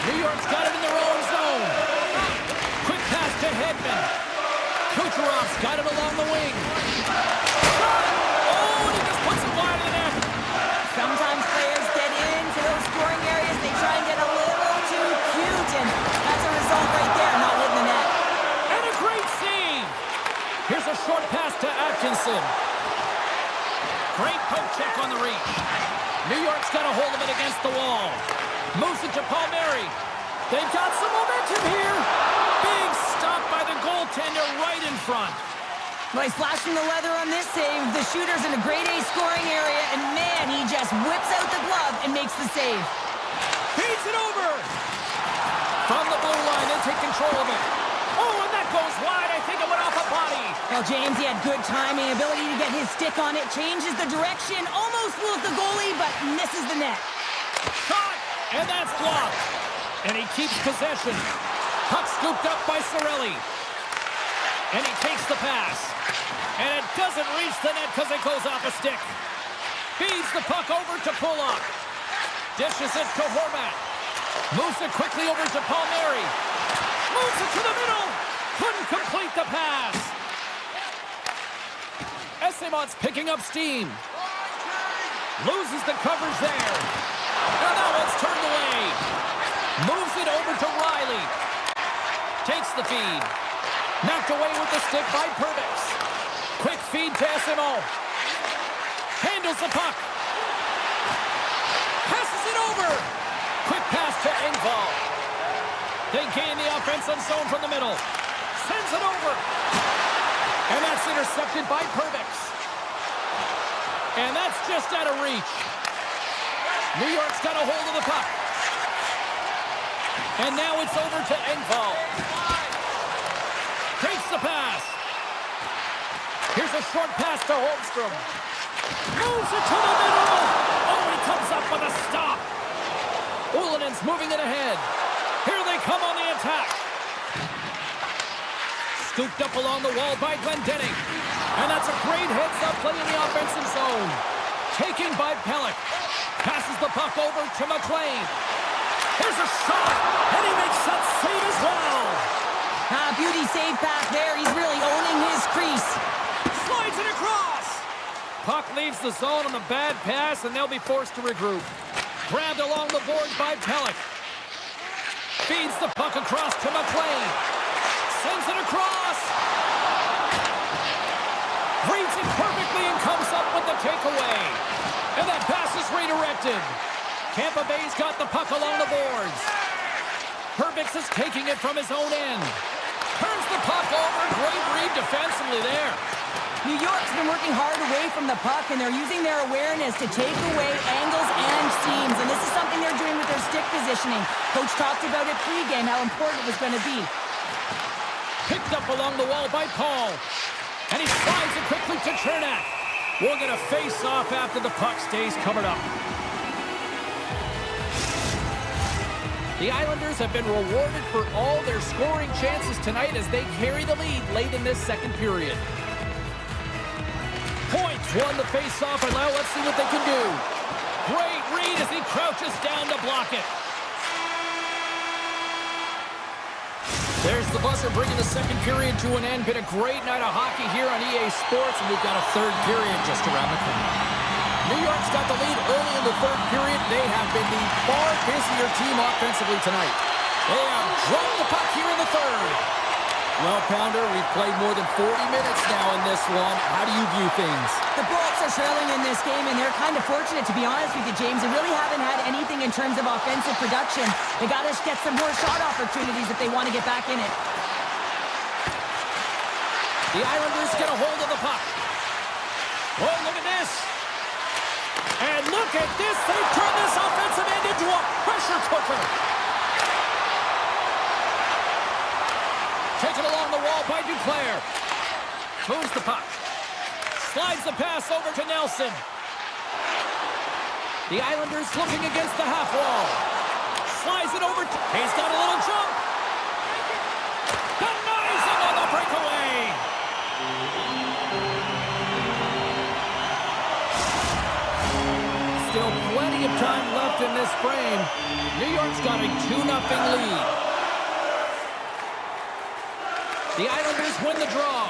New York's got it in their own zone. Quick pass to Hedman. Kucherov's got it along the wing. Shot! Oh, and he just puts it wide of the net. Sometimes players get into those scoring areas. They try and get a little too cute, and that's a result right there, not hitting the net. And a great save. Here's a short pass to Atkinson. Great poke check on the reach. New York's got a hold of it against the wall. Moves it to Palmieri. They've got some momentum here. Big stop by the goaltender right in front. Well, he's flashing the leather on this save. The shooter's in a grade A scoring area, and man, he just whips out the glove and makes the save. Feeds it over. From the blue line, they take control of it. Oh, and that goes wide. I think it went off a body. Well, James, he had good timing, ability to get his stick on it, changes the direction, almost fools the goalie, but misses the net. Shot, and that's blocked. And he keeps possession. Puck scooped up by Cirelli. And he takes the pass. And it doesn't reach the net because it goes off a stick. Feeds the puck over to Pulock. Dishes it to Horvat. Moves it quickly over to Palmieri. Moves it to the middle. Couldn't complete the pass. Esemont's picking up steam. Loses the coverage there. And that one's turned away. Moves it over to Riley. Takes the feed. Knocked away with the stick by Perbix. Quick feed to Esemont. Handles the puck. Passes it over. Quick pass to Engvall. They gain the offensive zone from the middle. Sends it over. And that's intercepted by Perbix. And that's just out of reach. New York's got a hold of the puck. And now it's over to Engvall. Takes the pass. Here's a short pass to Holmstrom. Moves it to the middle. Oh, he comes up with a stop. Ulanen's moving it ahead. Here they come on the attack. Scooped up along the wall by Glendening. And that's a great heads-up play in the offensive zone. Taken by Pellick. Passes the puck over to McLean. Here's a shot. And he makes that save as well. Beauty save pass there. He's really owning his crease. Slides it across. Puck leaves the zone on the bad pass, and they'll be forced to regroup. Grabbed along the boards by Pellick. Feeds the puck across to McLean. Sends it across. Reads it perfectly and comes up with the takeaway. And that pass is redirected. Tampa Bay's got the puck along the boards. Perbix is taking it from his own end. Turns the puck over. Great read defensively there. New York's been working hard away from the puck, and they're using their awareness to take away angles and seams. And this is something they're doing with their stick positioning. Coach talked about it pregame, how important it was going to be. Picked up along the wall by Paul. And he slides it quickly to Chernak. We're going to face off after the puck stays covered up. The Islanders have been rewarded for all their scoring chances tonight as they carry the lead late in this second period. Points won the face-off, and now let's see what they can do. Great read as he crouches down to block it. There's the buzzer bringing the second period to an end. Been a great night of hockey here on EA Sports, and we've got a third period just around the corner. New York's got the lead early in the third period. They have been the far busier team offensively tonight. They have dropped the puck here in the third. Well, Pounder, we've played more than 40 minutes now in this one. How do you view things? The Bolts are trailing in this game, and they're kind of fortunate, to be honest with you, James. They really haven't had anything in terms of offensive production. They got to get some more shot opportunities if they want to get back in it. The Islanders get a hold of the puck. Oh, look at this. And look at this. They've turned this offensive end into a pressure cooker. Taken along the wall by Duclair. Moves the puck. Slides the pass over to Nelson. The Islanders looking against the half wall. Slides it over. He's got a little jump. Denies him on the breakaway. Still plenty of time left in this frame. New York's got a 2-0 lead. The Islanders win the draw.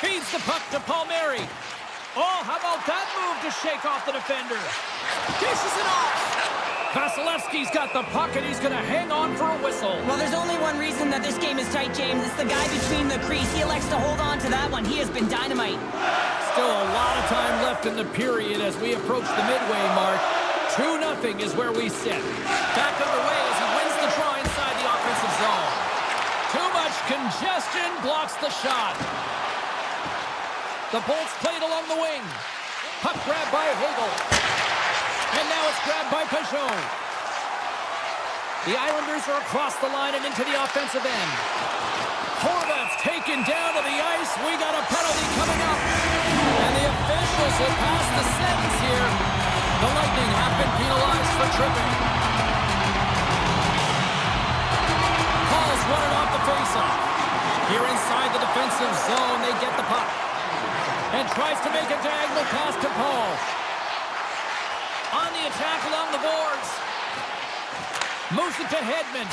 Feeds the puck to Palmieri. Oh, how about that move to shake off the defender? Dishes it off. Vasilevsky's got the puck, and he's going to hang on for a whistle. Well, there's only one reason that this game is tight, James. It's the guy between the crease. He elects to hold on to that one. He has been dynamite. Still a lot of time left in the period as we approach the midway mark. 2-0 is where we sit. Back underway as he wins the draw inside the offensive zone. Too much congestion blocks the shot. The Bolts played along the wing. Puck grabbed by Hagel. And now it's grabbed by Peugeot. The Islanders are across the line and into the offensive end. Horvat's taken down to the ice. We got a penalty coming up. And the officials will pass the sentence here. The Lightning have been penalized for tripping. Paul's running off the faceoff. Here inside the defensive zone, they get the puck. And tries to make a diagonal pass to Paul. On the attack along the boards. Moves it to Hedman.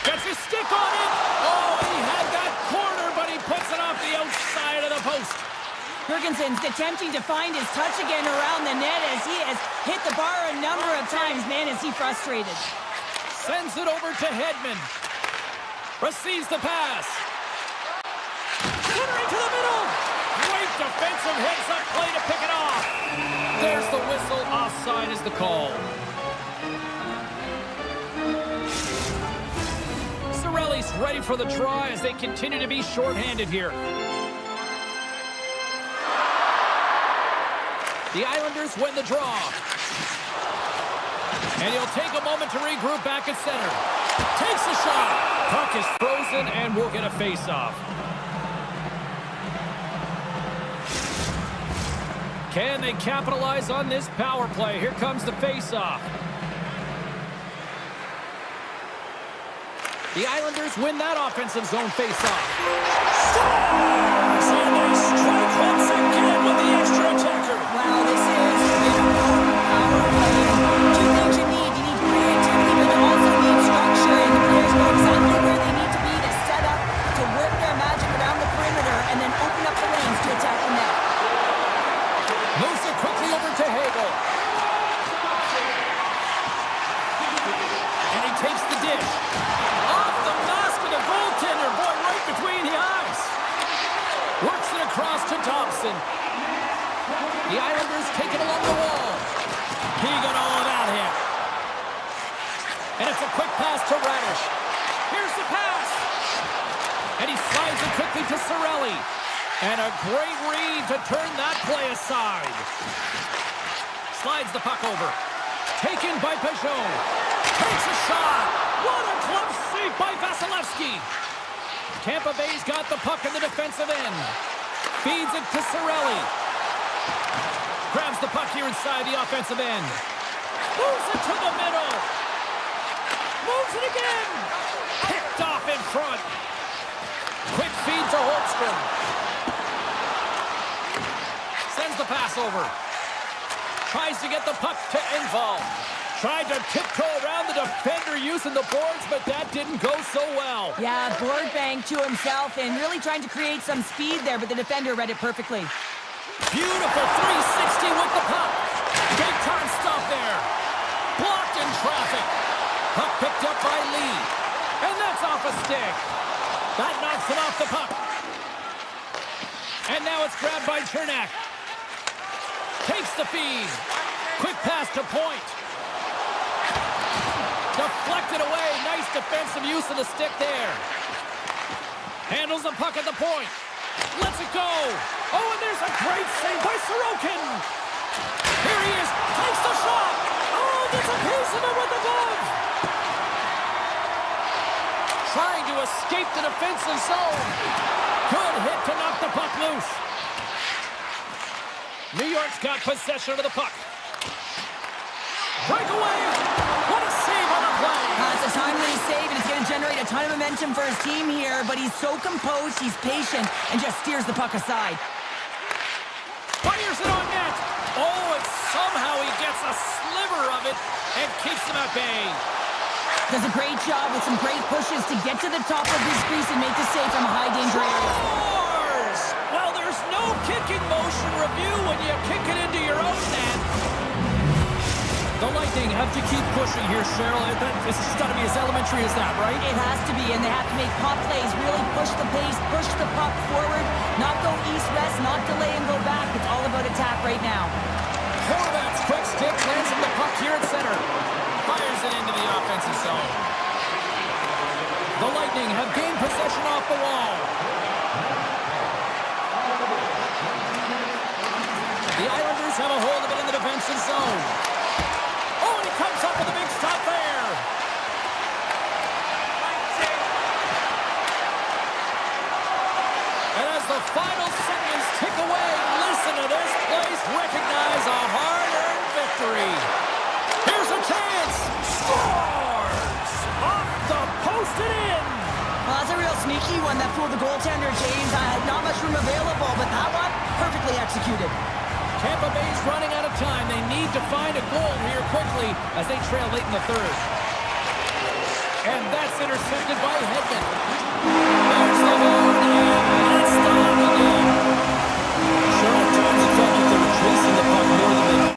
Gets his stick on it. Oh, he had that corner, but he puts it off the outside of the post. Jurgensen's attempting to find his touch again around the net as he has hit the bar a number of times. Man, is he frustrated. Sends it over to Hedman. Receives the pass. Put her into the middle. Great defensive heads-up play to pick it off. There's the whistle. Offside is the call. Cirelli's ready for the draw as they continue to be shorthanded here. The Islanders win the draw. And he'll take a moment to regroup back at center. Takes a shot. Puck is frozen and we'll get a face-off. Can they capitalize on this power play? Here comes the face-off. The Islanders win that offensive zone face-off. And they strike once again with the extra attacker. Wow, this is important power play. Two things you need. You need creativity, but you also need structure. And the players know exactly where they need to be to set up, to work their magic around the perimeter, and then open up the lanes to attack the net. Moves it quickly over to Hagel. And he takes the dish. Off the mask of the goaltender. Boy, right between the eyes. Works it across to Thompson. The Islanders take it along the wall. He got all of that hit. And it's a quick pass to Radish. Here's the pass. And he slides it quickly to Cirelli. And a great read to turn that play aside. Slides the puck over. Taken by Peugeot. Takes a shot. What a glove save by Vasilevsky. Tampa Bay's got the puck in the defensive end. Feeds it to Cirelli. Grabs the puck here inside the offensive end. Moves it to the middle. Moves it again. Picked off in front. Quick feed to Holmstrom. Sends the pass over. Tries to get the puck to Engvall. Tried to tiptoe around the defender using the boards, but that didn't go so well. Yeah, board bank to himself and really trying to create some speed there, but the defender read it perfectly. Beautiful 360 with the puck. Big time stop there. Blocked in traffic. Puck picked up by Lee. And that's off a stick. That knocks him off the puck. And now it's grabbed by Chernak. Takes the feed. Quick pass to point. Deflected away. Nice defensive use of the stick there. Handles the puck at the point. Lets it go. Oh, and there's a great save by Sorokin. Here he is. Takes the shot. Oh, gets a piece of it with the glove. Trying to escape the defensive zone. Good hit to knock the puck loose. New York's got possession of the puck. Breakaway. What a save on the play. It's a timely save, and it's going to generate a ton of momentum for his team here, but he's so composed, he's patient, and just steers the puck aside. Fires it on net. Oh, and somehow he gets a sliver of it and keeps him at bay. Does a great job with some great pushes to get to the top of his crease and make the save from a high-danger area. Scores! Well, there's no kicking motion review when you kick it into your own net. The Lightning have to keep pushing here, Cheryl. This has got to be as elementary as that, right? It has to be, and they have to make pop plays, really push the pace, push the puck forward, not go east-west, not delay and go back. It's all about attack right now. Horvat's quick stick lands him the puck here at center. Fires it into the offensive zone. The Lightning have gained possession off the wall. The Islanders have a hold of it in the defensive zone. Oh, and he comes up with a big stop there. And as the final seconds tick away, listen to this place recognize a hard-earned victory. Here's a chance. Scores! Off the post and in. Well, that's a real sneaky one that fooled the goaltender, James. Not much room available, but that one, perfectly executed. Tampa Bay's running out of time. They need to find a goal here quickly as they trail late in the third. And that's intercepted by Hedman. There's the horn, and it's stopped again. Sure, at times it felt like they were chasing the puck more than they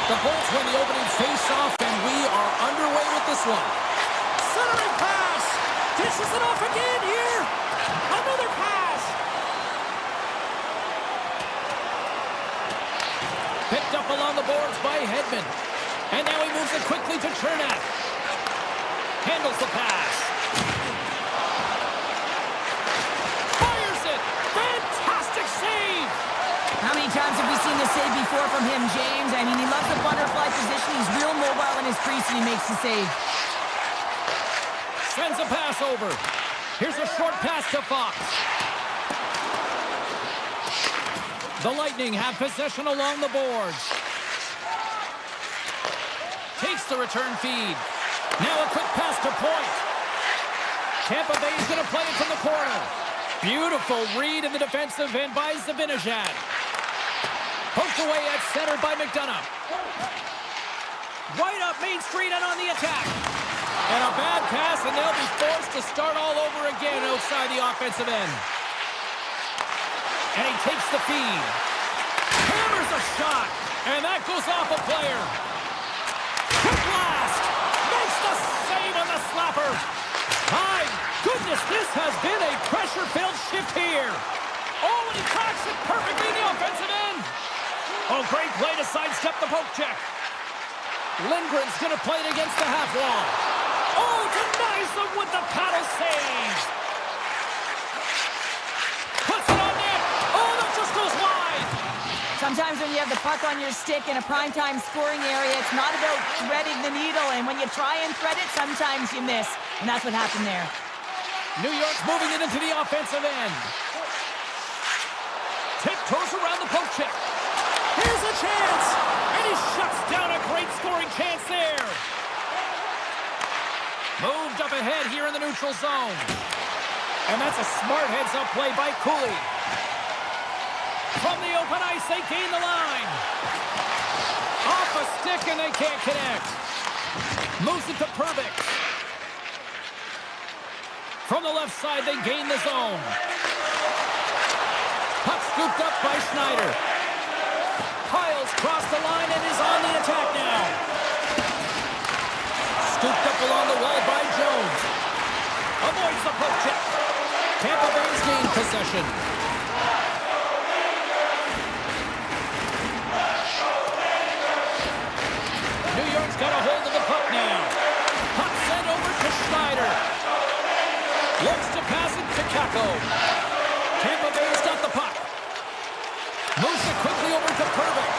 The Bolts win the opening face-off, and we are underway with this one. Centering pass. Dishes it off again here. Another pass. Picked up along the boards by Hedman. And now he moves it quickly to Chernak. Handles the pass. Fires it. Fantastic save. How many times have we seen this save before from him, James? I mean, he loves the butterfly position. He's real mobile in his crease, and he makes the save. Sends a pass over. Here's a short pass to Fox. The Lightning have possession along the boards. Takes the return feed. Now a quick pass to point. Tampa Bay's going to play it from the corner. Beautiful read in the defensive end by Zibanejad. Poked away at center by McDonough. Right up Main Street and on the attack. And a bad pass, and they'll be forced to start all over again outside the offensive end. And he takes the feed. Hammers a shot. And that goes off a player. Quick blast. Makes the save on the slapper. My goodness, this has been a pressure-filled shift here. Oh, and he cocks it perfectly in the offensive end. Oh, great play to sidestep the poke check. Lindgren's going to play it against the half wall. Oh, denies them with the paddle save. Puts it on net. Oh, that just goes wide. Sometimes when you have the puck on your stick in a primetime scoring area, it's not about threading the needle. And when you try and thread it, sometimes you miss. And that's what happened there. New York's moving it into the offensive end. Tiptoes around the poke check. Here's a chance. And he shuts down a great scoring chance there. Moved up ahead here in the neutral zone. And that's a smart heads-up play by Cooley. From the open ice, they gain the line. Off a stick, and they can't connect. Moves it to Perbix. From the left side, they gain the zone. Puck scooped up by Schneider. Piles crossed the line and is on the attack now. Scooped up along the wall by Jones. Avoids the poke check. Tampa Bay's gained possession. New York's got a hold of the puck now. Puck sent over to Schneider. Looks to pass it to Kako. Tampa Bay's got the puck. Moves it quickly over to Perbix.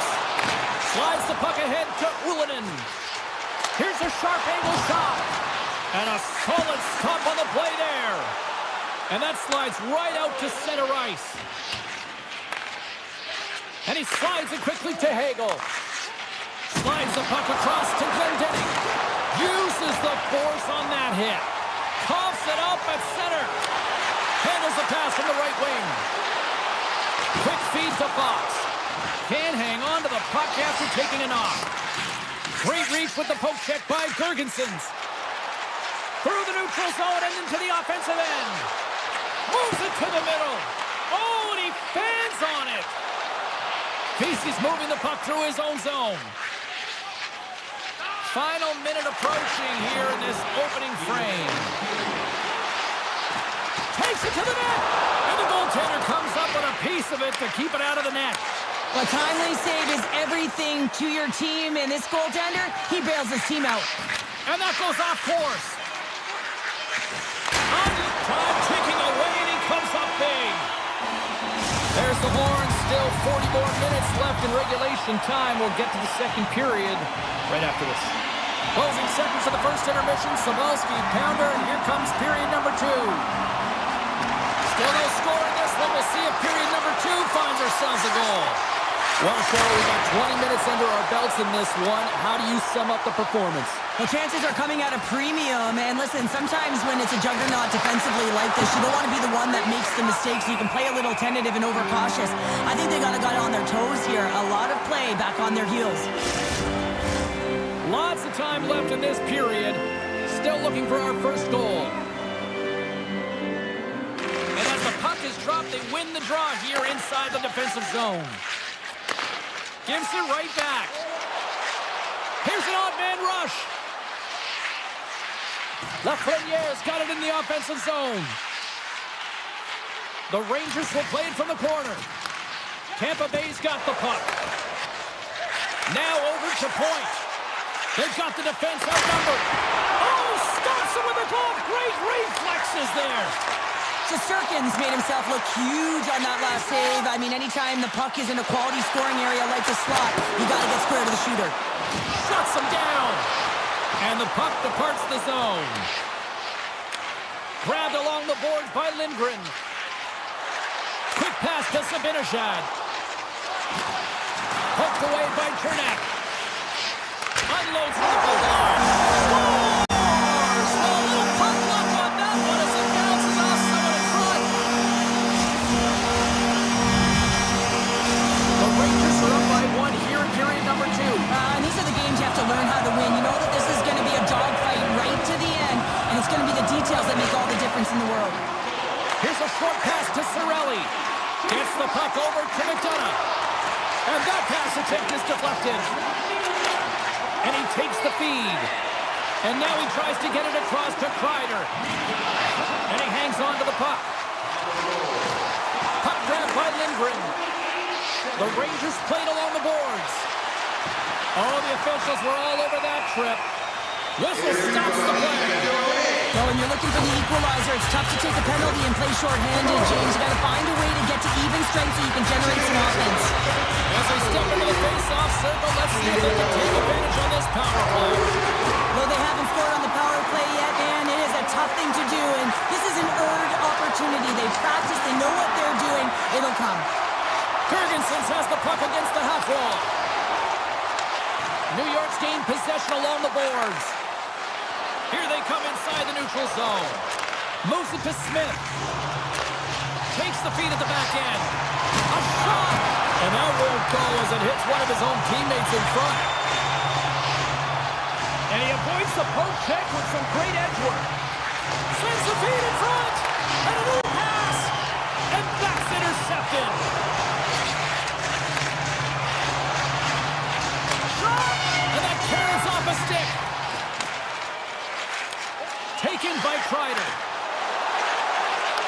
Slides the puck ahead to Ullinen. Here's a sharp angle shot. And a solid stop on the play there. And that slides right out to center ice. And he slides it quickly to Hagel. Slides the puck across to Glendening. Uses the force on that hit. Coughs it up at center. Handles the pass from the right wing. Quick feed to Fox. Can't hang on to the puck after taking a knock. Great reach with the poke check by Girgensons. Through the neutral zone and into the offensive end. Moves it to the middle. Oh, and he fans on it. Vesey's moving the puck through his own zone. Final minute approaching here in this opening frame. Takes it to the net. And the goaltender comes up with a piece of it to keep it out of the net. A timely save is everything to your team, and this goaltender, he bails his team out. And that goes off course. On time ticking away, and he comes up big. There's the horn. Still 40 more minutes left in regulation time. We'll get to the second period right after this. Closing seconds of the first intermission. Sabalski, pounder, and here comes period number 2. Still no score in this one. We'll see if period number 2 finds ourselves a goal. Well, Cheryl, we've got 20 minutes under our belts in this one. How do you sum up the performance? Well, chances are coming at a premium, and listen, sometimes when it's a juggernaut defensively like this, you don't want to be the one that makes the mistakes. You can play a little tentative and overcautious. I think they got on their toes here. A lot of play back on their heels. Lots of time left in this period. Still looking for our first goal. And as the puck is dropped, they win the draw here inside the defensive zone. Gives it right back. man rush. Lafreniere's got it in the offensive zone. The Rangers will play it from the corner. Tampa Bay's got the puck. Now over to point. They've got the defense outnumbered. Oh, stops him with a glove. Great reflexes there. Shesterkin's made himself look huge on that last save. I mean, anytime the puck is in a quality scoring area like the slot, you got to get square to the shooter. Shuts him down. And the puck departs the zone. Grabbed along the boards by Lindgren. Quick pass to Sabinishad. Poked away by Chernak. Unloads from the goal line. Scores! A little puck luck on that one as it bounces off someone in front. The Rangers are up by one here in period number 2. And these are the games you have to learn how to win. You know that this is going to be a dogfight right to the end, and it's going to be the details that make all the difference in the world. Here's a short pass to Cirelli. Gets the puck over to McDonough. And that pass attempt is deflected. And he takes the feed. And now he tries to get it across to Kreider. And he hangs on to the puck. Puck grabbed by Lindgren. The Rangers played along the boards. Oh, the officials were all over that trip. Whistle stops the play. So when you're looking for the equalizer, it's tough to take a penalty and play shorthanded, James. You got to find a way to get to even strength so you can generate some offense. As they step into the face-off circle, let's see if they can take advantage on this power play. Though they haven't scored on the power play yet, man, it is a tough thing to do, and this is an earned opportunity. They practice, they know what they're doing. It'll come. Jurgensen has the puck against the half wall. New York's gained possession along the boards. Here they come inside the neutral zone. Moves it to Smith. Takes the feed at the back end. A shot! And that won't go as it hits one of his own teammates in front. And he avoids the poke check with some great edge work. Sends the feed in front. And a new pass. And that's intercepted. Shot! And that carries off a stick. Taken by Kreider.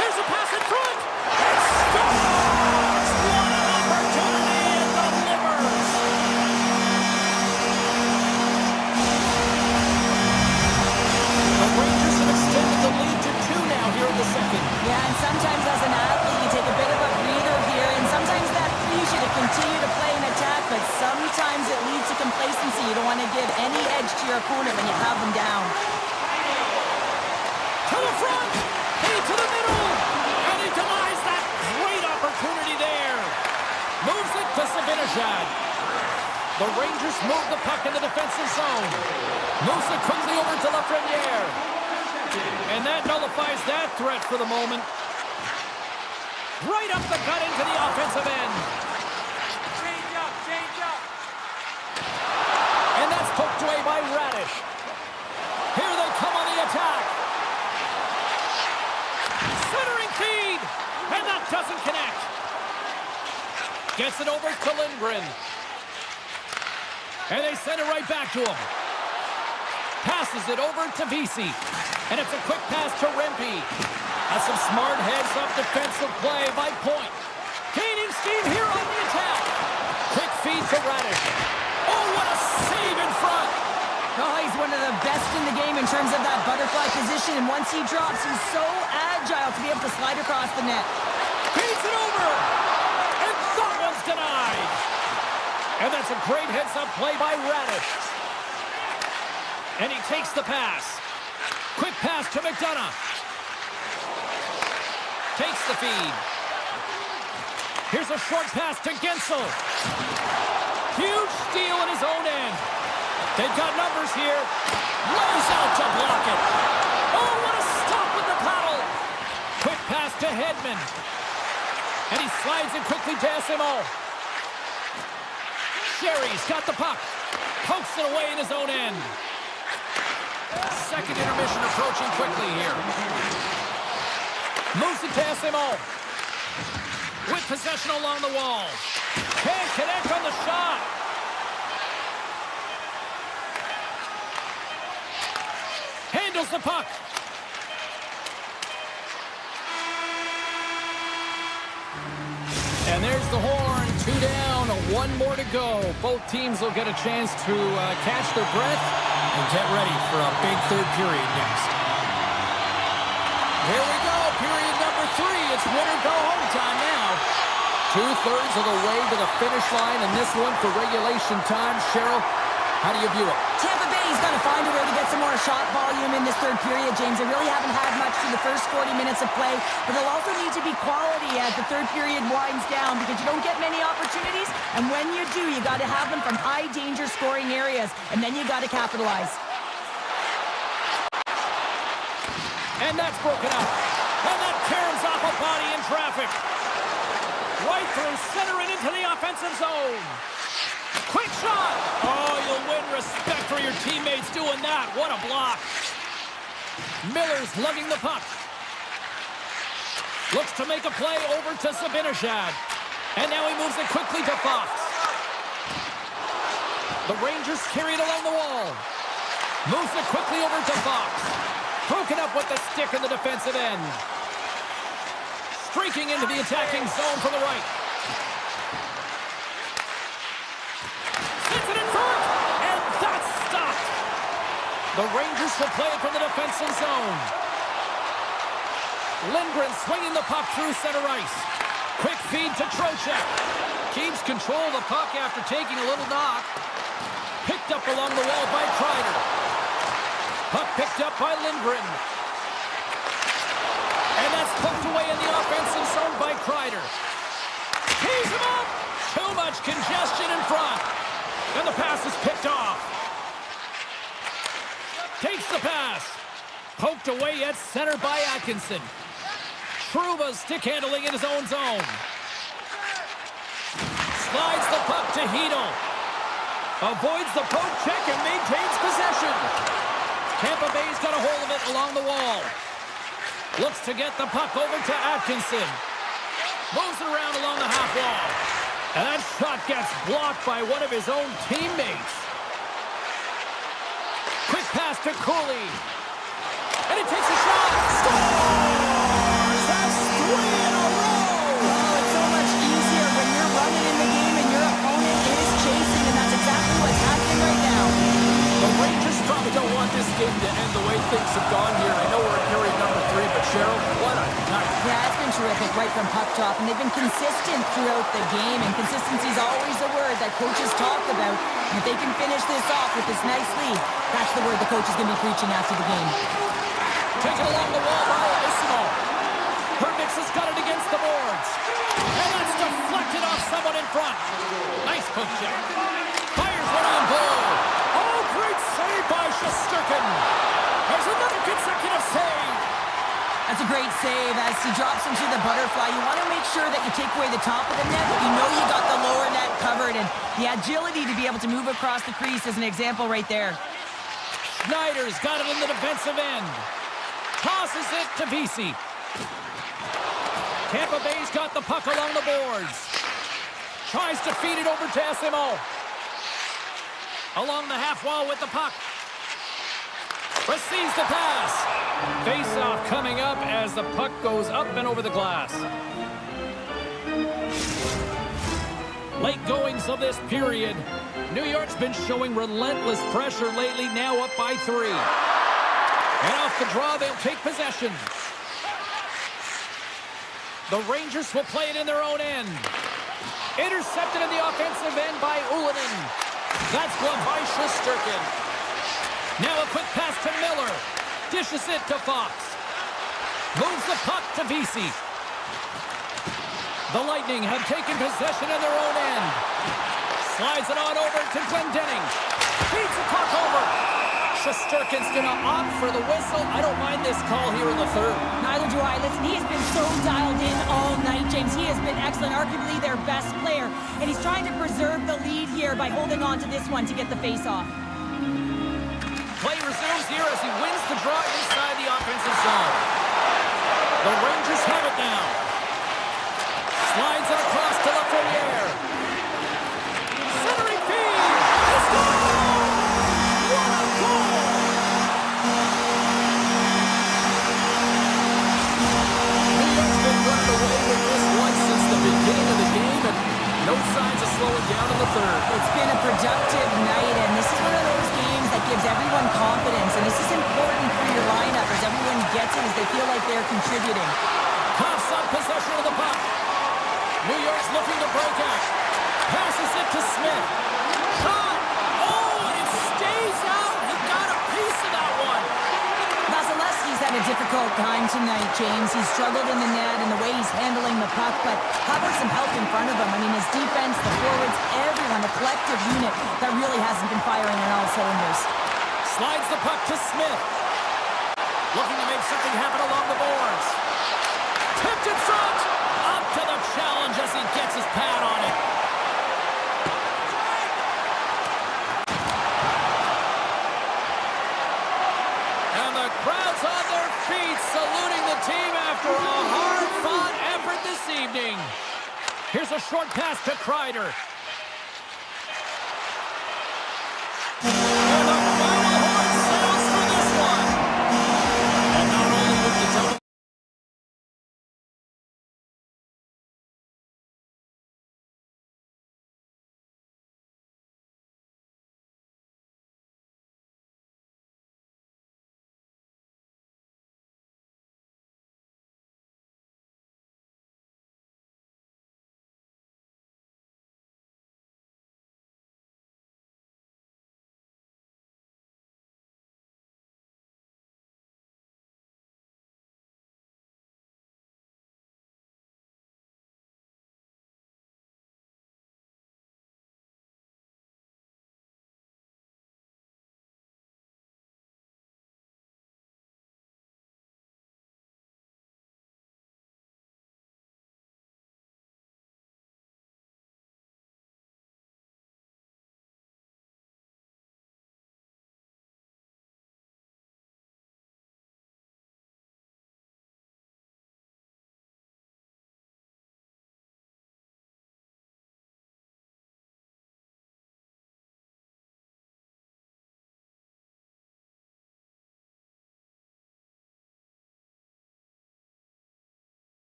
Here's a pass in front. And scores! What an opportunity in the livers. The Rangers have extended the lead to 2 now here in the second. Yeah, and sometimes as an athlete, you take a bit of a breather here, and sometimes that frees you to continue to play and attack, but sometimes it leads to complacency. You don't want to give any edge to your opponent when you have them down. To the front, he to the middle, and he denies that great opportunity there. Moves it to Sabinishad. The Rangers move the puck in the defensive zone. Moves it quickly over to Lafreniere. And that nullifies that threat for the moment. Right up the gut into the offensive end. Change up. And that's poked away by Radish. Here they come on the attack. Centering feed, and that doesn't connect. Gets it over to Lindgren. And they send it right back to him. Passes it over to Vesey. And it's a quick pass to Rempe. That's some smart heads-up defensive play by Point. Gaining steam here on the attack. Quick feed to Radish. Oh, what a save in front. Oh, he's one of the best in the game in terms of that butterfly position, and once he drops, he's so agile to be able to slide across the net. Feeds it over, and that one's denied. And that's a great heads-up play by Radish. And he takes the pass. Quick pass to McDonough. Takes the feed. Here's a short pass to Gensel. Huge steal in his own end. They've got numbers here. Lays out to block it. Oh, what a stop with the paddle. Quick pass to Hedman. And he slides it quickly to SMO. Sherry's got the puck. Pokes it away in his own end. Second intermission approaching quickly here. Moves it to SMO. With possession along the wall. Can't connect on the shot. Handles the puck. And there's the horn. 2 down, 1 more to go. Both teams will get a chance to catch their breath and get ready for a big third period next. Here we go, period number 3. It's win or go home time now. 2/3 of the way to the finish line in this one for regulation time. Cheryl, how do you view it? Tampa Bay's got to find a way to get some more shot volume in this third period, James. They really haven't had much through the first 40 minutes of play, but they'll also need to be quality as the third period winds down because you don't get many opportunities, and when you do, you got to have them from high-danger scoring areas, and then you got to capitalize. And that's broken up. And that tears off a body in traffic. Right through center and into the offensive zone. Quick shot! Oh, you'll win respect for your teammates doing that. What a block. Miller's lugging the puck. Looks to make a play over to Zibanejad. And now he moves it quickly to Fox. The Rangers carry it along the wall. Moves it quickly over to Fox. Broken up with the stick in the defensive end. Streaking into the attacking zone from the right. Sits it in front, and that's stopped. The Rangers will play it from the defensive zone. Lindgren swinging the puck through center ice. Quick feed to Trocheck. Keeps control of the puck after taking a little knock. Picked up along the wall by Kreider. Puck picked up by Lindgren. And that's poked away in the offensive zone by Kreider. Tees him up! Too much congestion in front. And the pass is picked off. Takes the pass. Poked away at center by Atkinson. Trouba stick handling in his own zone. Slides the puck to Hedel. Avoids the poke check and maintains possession. Tampa Bay's got a hold of it along the wall. Looks to get the puck over to Atkinson. Moves it around along the half wall. And that shot gets blocked by one of his own teammates. Quick pass to Cooley. And it takes a shot. Scores! That's 3 in a row! Oh, it's so much easier when you're running in the game and your opponent is chasing, and that's exactly what's happening right now. The Rangers probably don't want this game to end the way things have gone here. I know we're in period number 3, but Cheryl, what a night. Yeah, it's been terrific right from puck drop, and they've been consistent throughout the game, and consistency is always a word that coaches talk about. And if they can finish this off with this nice lead, that's the word the coach is going to be preaching after the game. Taken along the wall by Ismo. Hermix has got it against the boards. And that's deflected off someone in front. Nice poke check. Fires one on goal. Oh, great save by Shesterkin. There's another consecutive save. That's a great save as he drops into the butterfly. You want to make sure that you take away the top of the net, but you know you got the lower net covered, and the agility to be able to move across the crease is an example right there. Schneider's got it in the defensive end. Tosses it to Vesey. Tampa Bay's got the puck along the boards. Tries to feed it over to SMO. Along the half wall with the puck. Receives the pass. Face-off coming up as the puck goes up and over the glass. Late goings of this period. New York's been showing relentless pressure lately, now up by 3. And off the draw, they'll take possession. The Rangers will play it in their own end. Intercepted in the offensive end by Ullinen. That's gloved by Shesterkin. Now a quick pass to Miller. Dishes it to Fox. Moves the puck to Vesey. The Lightning have taken possession in their own end. Slides it on over to Glendening. Feeds the puck over. Shesterkin's going to opt for the whistle. I don't mind this call here in the third. Neither do I. Listen, he has been so dialed in all night, James. He has been excellent, arguably their best player. And he's trying to preserve the lead here by holding on to this one to get the face-off. Play resumes here as he wins the draw inside the offensive zone. The Rangers have it now. Slides it across to Lafreniere. Centering feed. It's going home. What a goal! they feel like they're contributing. Coughs on possession of the puck. New York's looking to break out. Passes it to Smith. Shot! Oh, and it stays out. He got a piece of that one. Vasilevsky's had a difficult time tonight, James. He's struggled in the net and the way he's handling the puck, but how about some help in front of him? I mean, his defense, the forwards, everyone, a collective unit that really hasn't been firing on all cylinders. Slides the puck to Smith. Looking to make something happen along the boards. Tipped in front. Up to the challenge as he gets his pad on it. And the crowd's on their feet, saluting the team after a hard-fought effort this evening. Here's a short pass to Kreider.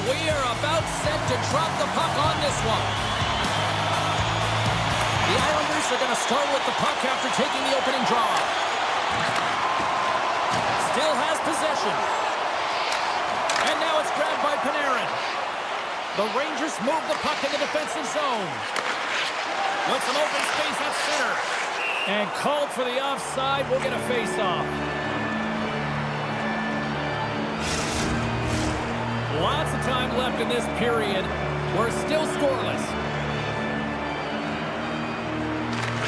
And we are about set to drop the puck on this one. The Islanders are going to start with the puck after taking the opening draw. Still has possession. And now it's grabbed by Panarin. The Rangers move the puck in the defensive zone. With some open space at center. And called for the offside. We'll get a face-off. Lots of time left in this period. We're still scoreless.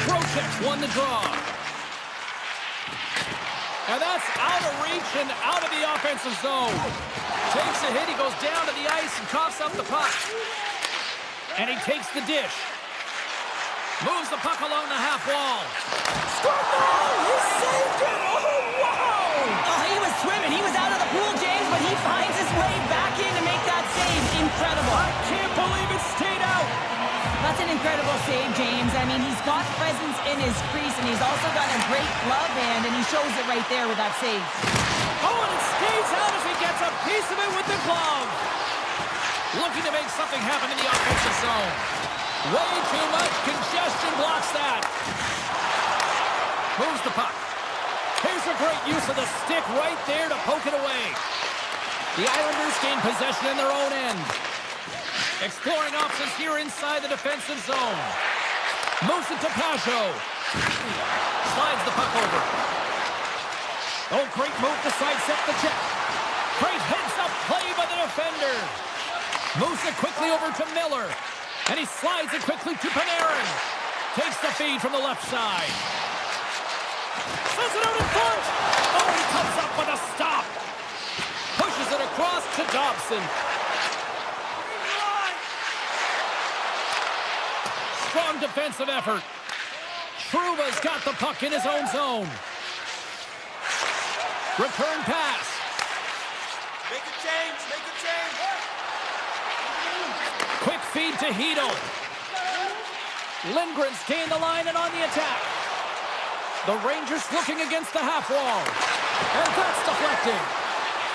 Trocheck's won the draw. And that's out of reach and out of the offensive zone. Takes a hit, he goes down to the ice and coughs up the puck. And he takes the dish. Moves the puck along the half wall. Scored goal! He saved it! Oh, wow! Oh, he was swimming. He was out of the pool, James, but he finds his way back in to make that save. Incredible. I can't believe it stayed out. That's an incredible save, James. I mean, he's got presence in his crease, and he's also got a great glove hand, and he shows it right there with that save. Oh, and it stays out as he gets a piece of it with the glove. Looking to make something happen in the offensive zone. Way too much congestion blocks that. Moves the puck. Here's a great use of the stick right there to poke it away. The Islanders gain possession in their own end. Exploring options here inside the defensive zone. Moves it to Pajot. Slides the puck over. Oh, great move to sidestep the check. Great heads-up play by the defender. Moves it quickly over to Miller. And he slides it quickly to Panarin. Takes the feed from the left side. Sends it out in front. Oh, he comes up with a stop. Pushes it across to Dobson. Strong defensive effort. Trouba's got the puck in his own zone. Return pass. Make a change, make a change. Quick feed to Hedl. Lindgren's gained the line and on the attack. The Rangers looking against the half wall. And that's deflected.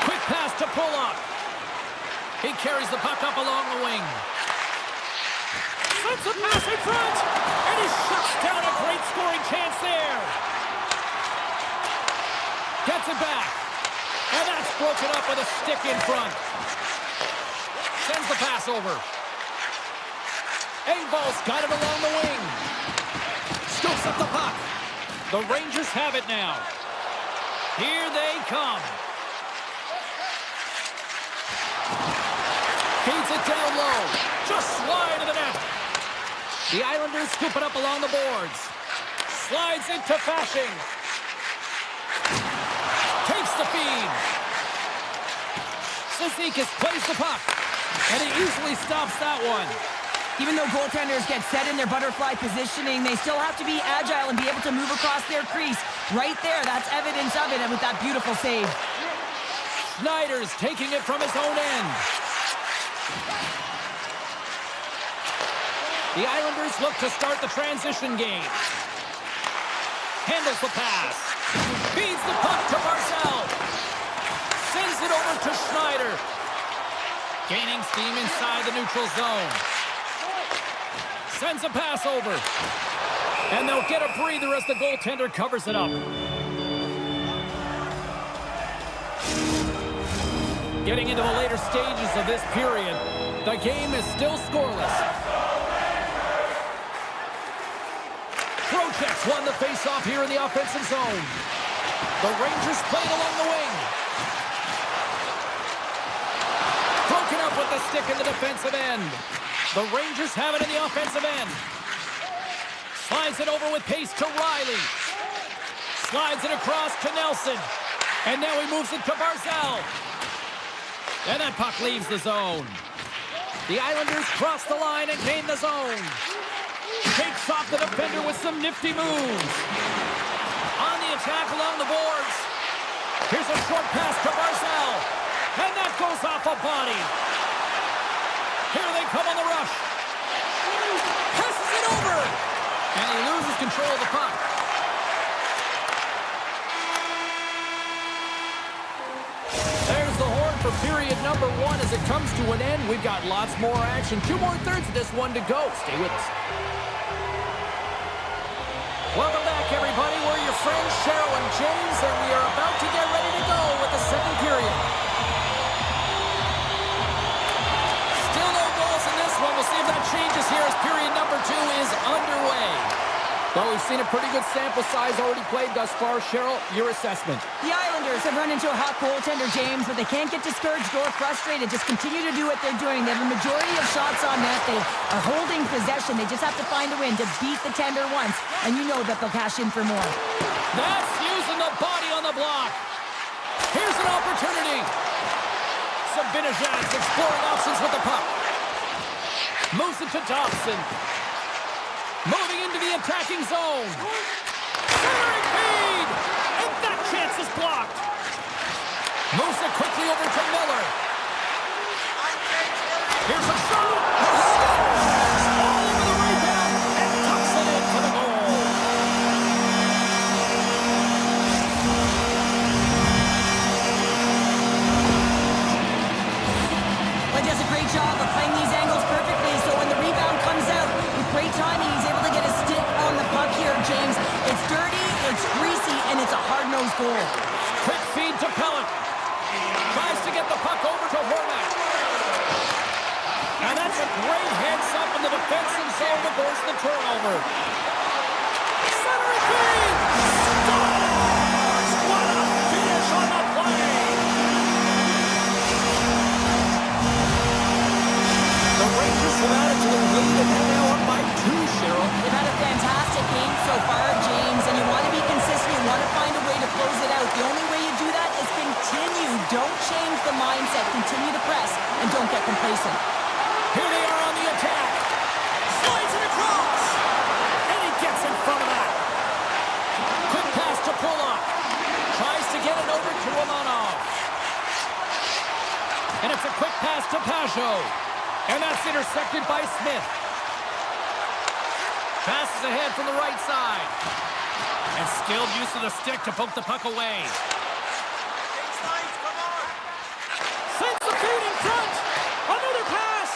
Quick pass to Pulock. He carries the puck up along the wing. Sends a pass in front. And he shuts down a great scoring chance there. Gets it back. And that's broken up with a stick in front. Sends the pass over. Engvall's got it along the wing. Scoops up the puck. The Rangers have it now. Here they come. Feeds it down low. Just wide of the net. The Islanders scoop it up along the boards. Slides into Fasching. Takes the feed. Cizikas plays the puck. And he easily stops that one. Even though goaltenders get set in their butterfly positioning, they still have to be agile and be able to move across their crease. Right there, that's evidence of it, and with that beautiful save. Schneider's taking it from his own end. The Islanders look to start the transition game. Handles the pass. Feeds the puck to Barzal. Sends it over to Schneider. Gaining steam inside the neutral zone. Sends a pass over. And they'll get a breather as the goaltender covers it up. Getting into the later stages of this period, the game is still scoreless. Trocheck's won the faceoff here in the offensive zone. The Rangers playing along the wing. Broken up with the stick in the defensive end. The Rangers have it in the offensive end. Slides it over with pace to Riley. Slides it across to Nelson. And now he moves it to Barzal. And that puck leaves the zone. The Islanders cross the line and gain the zone. Takes off the defender with some nifty moves. On the attack along the boards. Here's a short pass to Barzal. And that goes off a body. Here they come on the rush. Passes it over. And he loses control of the puck. There's the horn for for period number 1 as it comes to an end. We've got lots more action. 2 more thirds of this one to go. Stay with us. Welcome back, everybody. We're your friends, Cheryl and James, and we are about to get ready to go with the second period. Still no goals in this one. We'll see if that changes here as period number 2 is underway. Well, we've seen a pretty good sample size already played thus far. Cheryl, your assessment. The Islanders have run into a hot goaltender, James, but they can't get discouraged or frustrated. Just continue to do what they're doing. They have a majority of shots on net. They are holding possession. They just have to find a win to beat the tender once, and you know that they'll cash in for more. That's using the body on the block. Here's an opportunity. Sabinajad's exploring options with the puck. Moves it to Dobson. Moving into the attacking zone. Centering feed! And that chance is blocked. Moves it quickly over to Miller. Here's a shot. Scores! All over the rebound and tucks it in for the goal. But does a great job of playing these angles perfectly, so when the rebound comes out, with great timing, he's able to get a stick on the puck here, James. It's dirty, it's greasy, and it's a hard-nosed goal. Quick feed to Pellick. Tries to get the puck over to Horvath. And that's a great heads-up in the defensive zone to force the turnover. Centering feed! Scores! What a finish on the play! The Rangers have added to the lead and they're now up by 2, Cheryl. They've had a fantastic game so far, James, and you want to be consistent. You want to find a way to close it out. The only way you do that is continue. Don't change the mindset. Continue to press, and don't get complacent. Here they are on the attack. Slides it across. And he gets in front of that. Quick pass to Pulock. Tries to get it over to Romanov. And it's a quick pass to Pajot. And that's intercepted by Smith. Passes ahead from the right side. And skilled use of the stick to poke the puck away. Baselines, come on! Sends the feed in front. Another pass.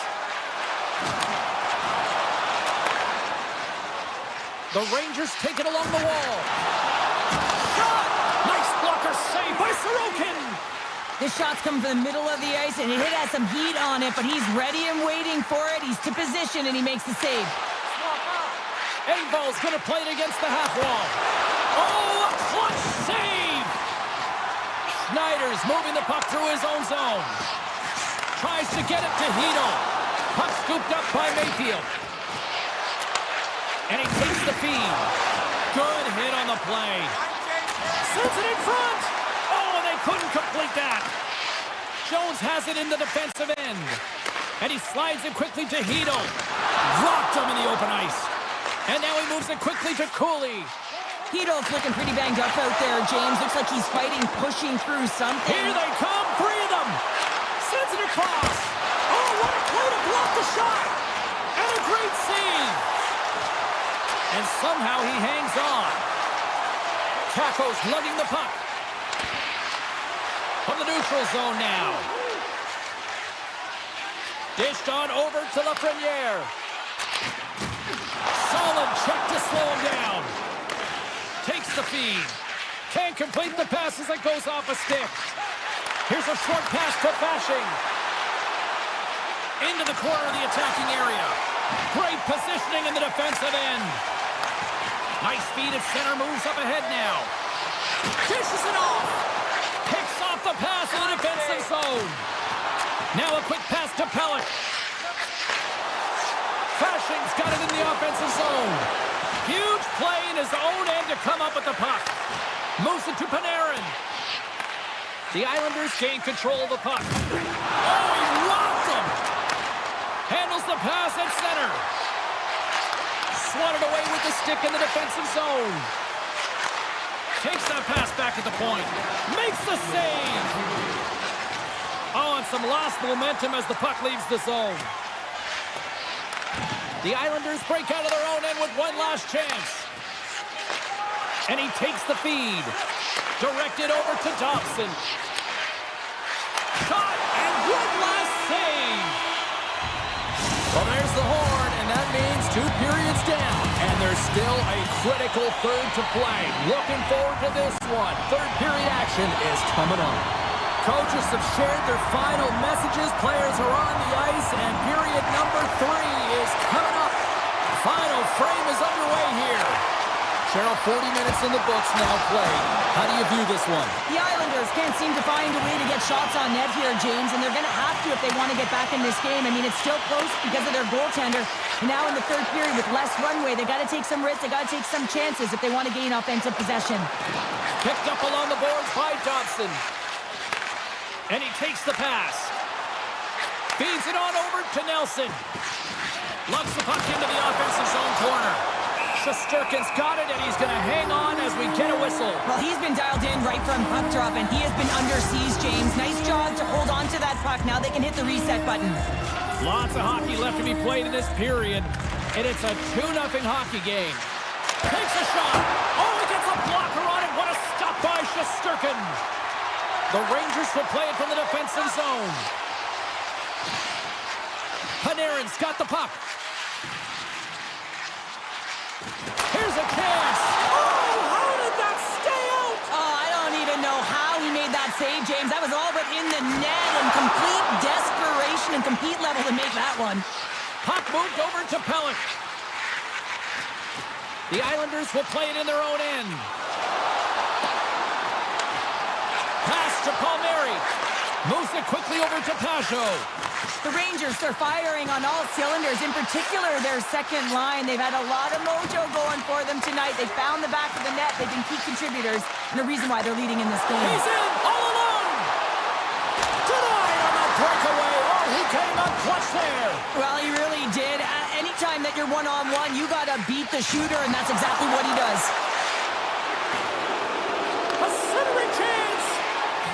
The Rangers take it along the wall. Shot! Nice blocker save by Sorokin. This shot's come from the middle of the ice, and it has some heat on it, but he's ready and waiting for it. He's to position, and he makes the save. Engvall's going to play it against the half wall. Oh, a clutch save! Schneider's moving the puck through his own zone. Tries to get it to Hito. Puck scooped up by Mayfield. And he takes the feed. Good hit on the play. Sends it in front. Oh, they couldn't complete that. Jones has it in the defensive end. And he slides it quickly to Hito. Rocked him in the open ice. And now he moves it quickly to Cooley. Hito's looking pretty banged up out there, James. Looks like he's fighting, pushing through something. Here they come, 3 of them. Sends it across. Oh, what a play to block the shot. And a great save. And somehow he hangs on. Taco's lugging the puck. From the neutral zone now. Dished on over to Lafreniere. Solid check to slow him down. Takes the feed. Can't complete the pass as it goes off a stick. Here's a short pass to Bashing. Into the corner of the attacking area. Great positioning in the defensive end. Nice feed at center, moves up ahead now. Dishes it off. Picks off the pass in the defensive zone. Now a quick pass to Pellick. Bashing's got it in the offensive zone. Huge play in his own end to come up with the puck. Moves it to Panarin. The Islanders gain control of the puck. Oh, he rocked him! Handles the pass at center. Swatted away with the stick in the defensive zone. Takes that pass back at the point. Makes the save! Oh, and some lost momentum as the puck leaves the zone. The Islanders break out of their own end with one last chance. And he takes the feed. Directed over to Dobson. Shot! 2 periods down, and there's still a critical third to play. Looking forward to this one. Third period action is coming up. Coaches have shared their final messages. Players are on the ice, and period number 3 is coming up. Final frame is underway here. Cheryl, 40 minutes in the books now played. How do you view this one? The Islanders can't seem to find a way to get shots on net here, James, and they're going to have to if they want to get back in this game. I mean, it's still close because of their goaltender. Now in the third period with less runway, they got to take some risks, they got to take some chances if they want to gain offensive possession. Picked up along the boards by Dobson. And he takes the pass. Feeds it on over to Nelson. Lugs the puck into the offensive zone corner. Shesterkin's got it, and he's going to hang on as we get a whistle. Well, he's been dialed in right from puck drop, and he has been under siege, James. Nice job to hold on to that puck. Now they can hit the reset button. Lots of hockey left to be played in this period, and it's a 2-0 hockey game. Takes a shot. Oh, he gets a blocker on it. What a stop by Shesterkin. The Rangers will play it from the defensive zone. Panarin's got the puck. Here's a chance. Oh, how did that stay out? Oh, I don't even know how he made that save, James. That was all but in the net and complete desperation and compete level to make that one. Puck moved over to Pellick. The Islanders will play it in their own end. Pass to Palmieri. Moves it quickly over to Pajot. The Rangers are firing on all cylinders, in particular their second line. They've had a lot of mojo going for them tonight. They found the back of the net. They've been key contributors and a reason why they're leading in this game. He's in, all alone! Denied on the breakaway. Oh, he came up clutch there. Well, he really did. Anytime that you're one-on-one, you got to beat the shooter, and that's exactly what he does. A centering chance.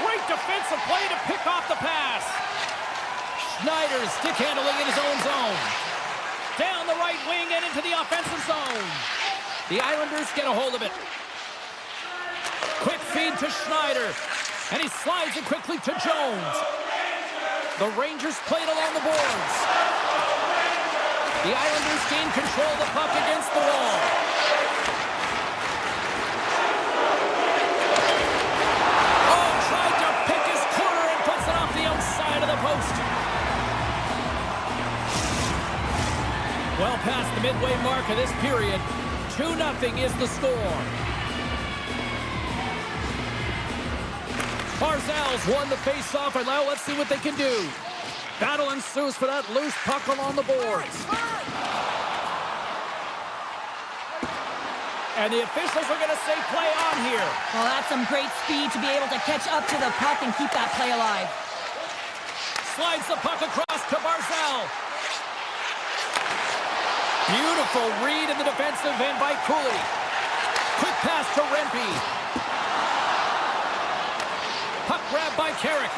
Great defensive play to pick off the pass. Schneider stick handling in his own zone. Down the right wing and into the offensive zone. The Islanders get a hold of it. Quick feed to Schneider. And he slides it quickly to Jones. The Rangers played along the boards. The Islanders gain control of the puck against the wall. Oh, tried to pick his corner and puts it off the outside of the post. Well past the midway mark of this period, 2-0 is the score. Barzal's won the face-off, and now let's see what they can do. Battle ensues for that loose puck along the boards. And the officials are going to say play on here. Well, that's some great speed to be able to catch up to the puck and keep that play alive. Slides the puck across to Barzal. Beautiful read in the defensive end by Cooley. Quick pass to Rempe. Puck grab by Carrick.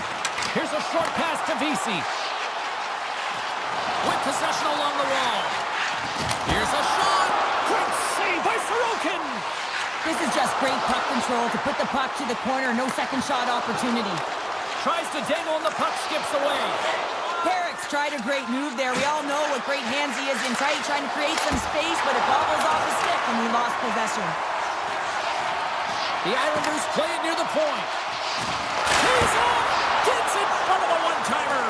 Here's a short pass to Vesey. With possession along the wall. Here's a shot. Great save by Sorokin. This is just great puck control to put the puck to the corner. No second shot opportunity. Tries to dangle and the puck skips away. Carrick's tried a great move there. We all know what great hands he is in tight, trying to create some space, but it bobbles off his stick and we lost possession. The Islanders play it near the point. He's up! Gets it! Front of a one-timer.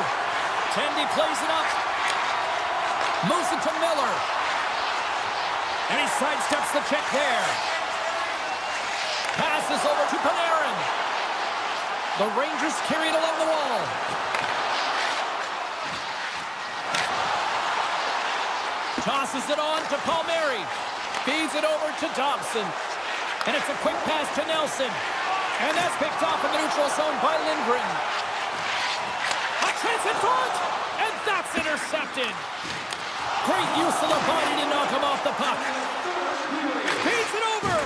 Tendy plays it up. Moves it to Miller. And he sidesteps the check there. Passes over to Panarin. The Rangers carry it along the wall. Tosses it on to Palmieri. Feeds it over to Dobson. And it's a quick pass to Nelson. And that's picked off in the neutral zone by Lindgren. A chance in front! And that's intercepted. Great use of the body to knock him off the puck. Feeds it over.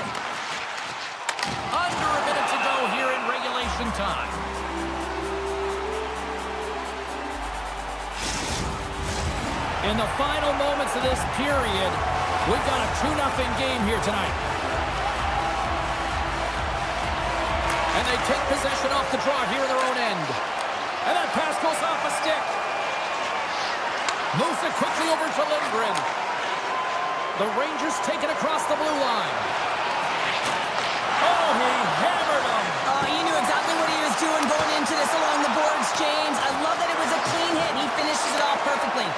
Under a minute to go here in regulation time. In the final moments of this period, we've got a 2-0 game here tonight. And they take possession off the draw here in their own end. And that pass goes off a stick. Moves it quickly over to Lindgren. The Rangers take it across the blue line. Oh, he hammered him. Oh, he knew exactly what he was doing going into this along the boards, James. I love that it was a clean hit. He finishes it off perfectly.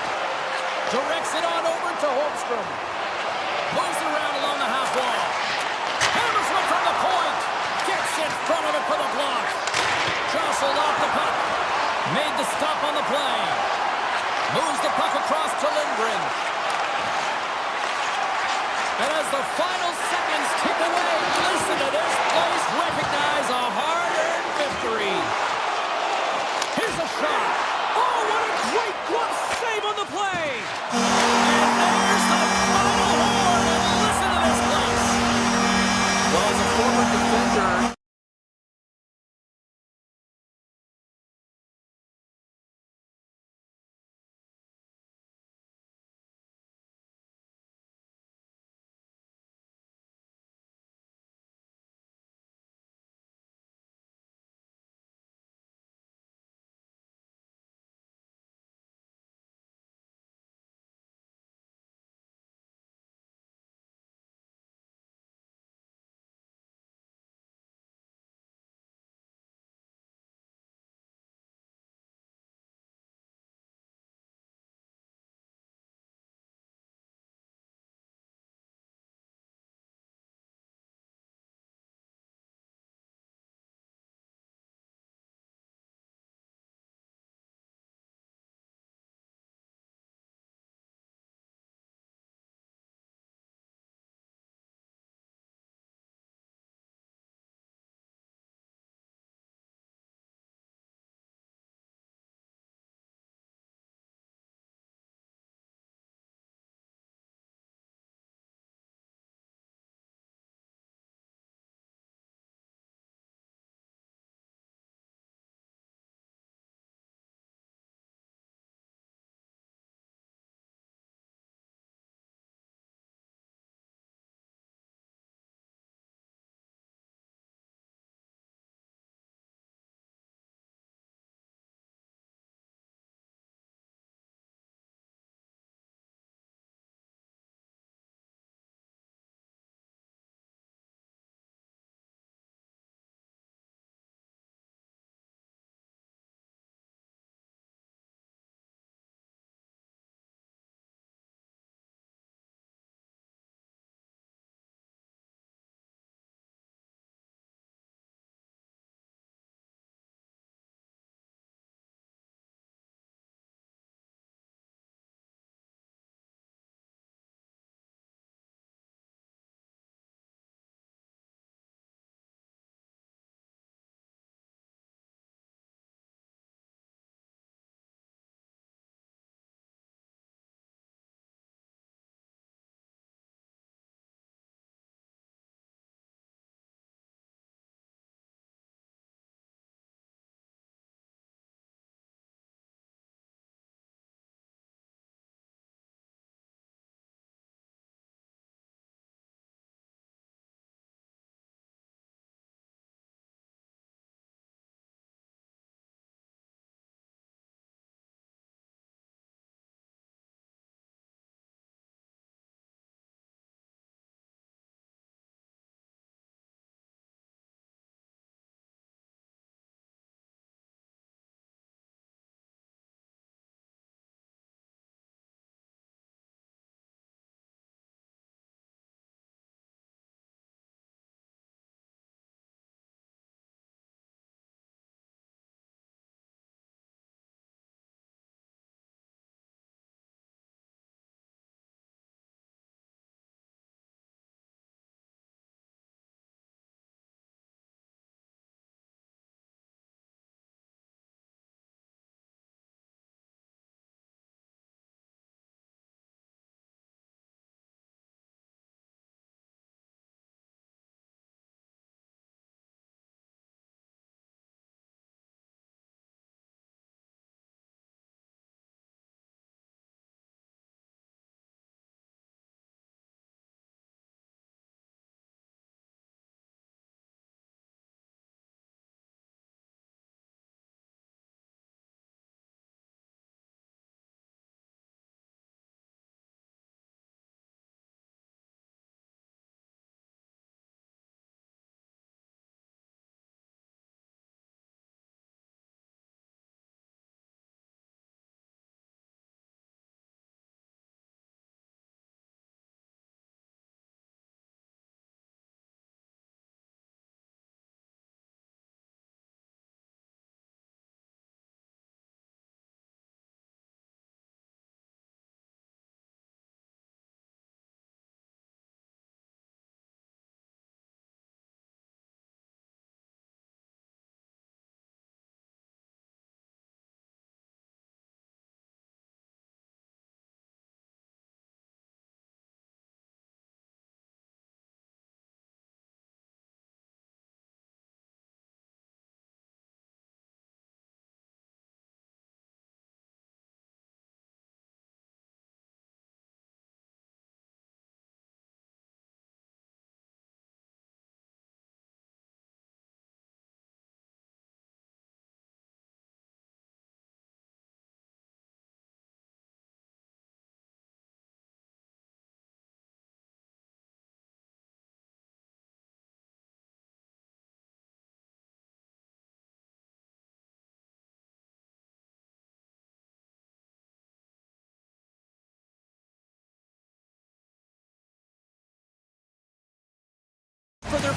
Directs it on over to Holmstrom. Moves it around along the half wall. Hammers one from the point. Gets in front of it for the block. Jostled off the puck. Made the stop on the play. Moves the puck across to Lindgren. And as the final seconds tick away, listen to this place recognize a hard-earned victory. Here's a shot. Oh, what a great glove save on the play! And there's the final horn. And listen to this place. Well, as a former defender,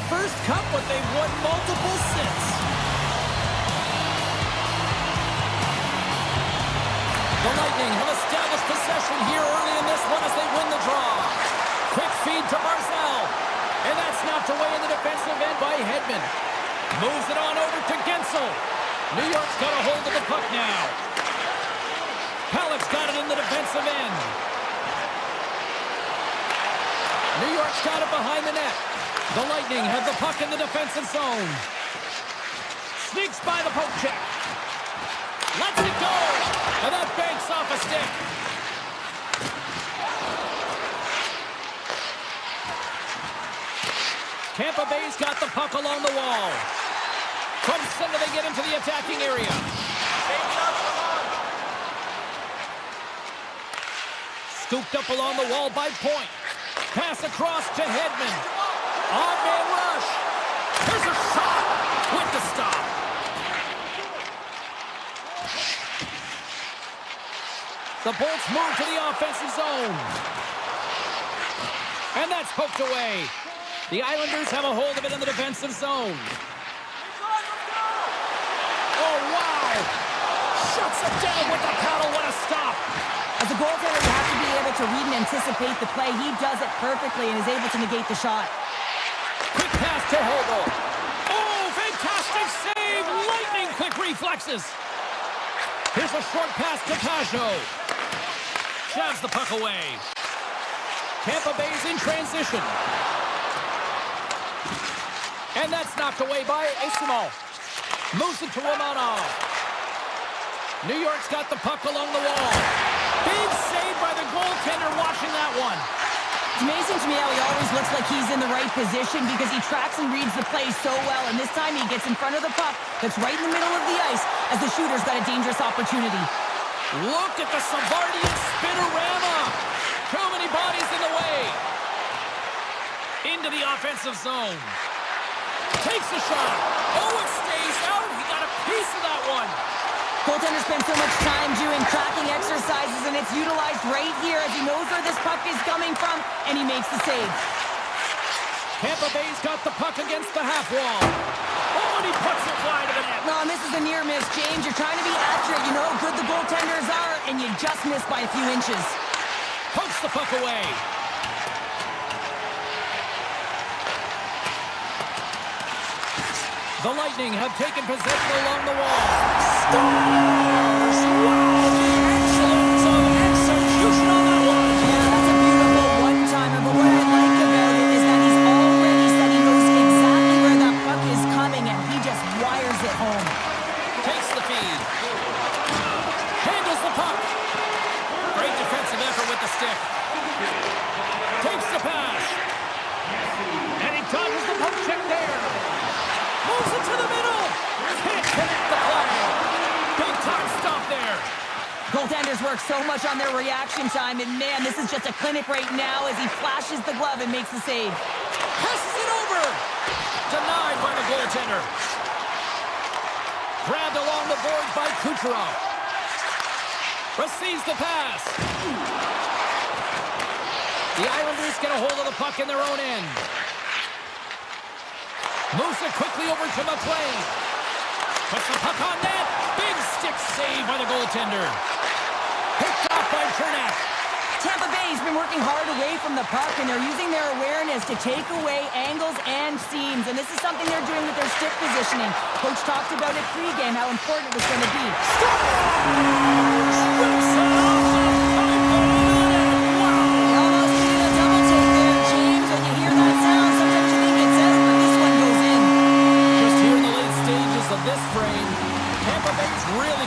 first cup, but they've won multiple since. The Lightning have established possession here early in this one as they win the draw. Quick feed to Barzal. And that's knocked away in the defensive end by Hedman. Moves it on over to Gensel. New York's got a hold of the puck now. Halleck's got it in the defensive end. New York's got it behind the net. The Lightning have the puck in the defensive zone. Sneaks by the poke check. Lets it go. And that banks off a stick. Tampa Bay's got the puck along the wall. From center they get into the attacking area. Scooped up along the wall by Point. Pass across to Hedman. On-man rush. Here's a shot with the stop. The Bolts move to the offensive zone. And that's poked away. The Islanders have a hold of it in the defensive zone. Oh, wow! Shuts it down with the paddle. What a stop! As a goaltender, you have to be able to read and anticipate the play. He does it perfectly and is able to negate the shot. Quick pass to Hobo. Oh, fantastic save! Lightning quick reflexes. Here's a short pass to Pajot. Shoves the puck away. Tampa Bay's in transition. And that's knocked away by Esimov. Moves it to Romanov. New York's got the puck along the wall. Big save by the goaltender watching that one. It's amazing to me how he always looks like he's in the right position because he tracks and reads the play so well. And this time he gets in front of the puck that's right in the middle of the ice as the shooter's got a dangerous opportunity. Look at the Savardian spinorama. Too many bodies in the way. Into the offensive zone. Takes a shot. Oh, it stays out. He got a piece of that one. Goaltender spends so much time doing tracking exercises, and it's utilized right here as he knows where this puck is coming from, and he makes the save. Tampa Bay's got the puck against the half wall. Oh, and he puts it wide of the net. No, and this is a near miss, James. You're trying to be accurate. You know how good the goaltenders are, and you just miss by a few inches. Pokes the puck away. The Lightning have taken possession along the wall. Stars! Wow! Excellent execution on that one. Yeah, that's a beautiful one-timer, but what I like about it is that he's already said he knows exactly where that puck is coming, and he just wires it home. Takes the feed. Handles the puck. Great defensive effort with the stick. Takes the pass. And he dodges the poke check there. Moves it to the middle. Can't connect the play. Big time stop there. Goaltenders work so much on their reaction time, and man, this is just a clinic right now as he flashes the glove and makes the save. Passes it over. Denied by the goaltender. Grabbed along the boards by Kucherov. Receives the pass. The Islanders get a hold of the puck in their own end. Moves it quickly over to McLean. Puts the puck on net. Big stick save by the goaltender. Picked off by Chernak. Tampa Bay's been working hard away from the puck, and they're using their awareness to take away angles and seams. And this is something they're doing with their stick positioning. Coach talked about it pregame, how important it was going to be.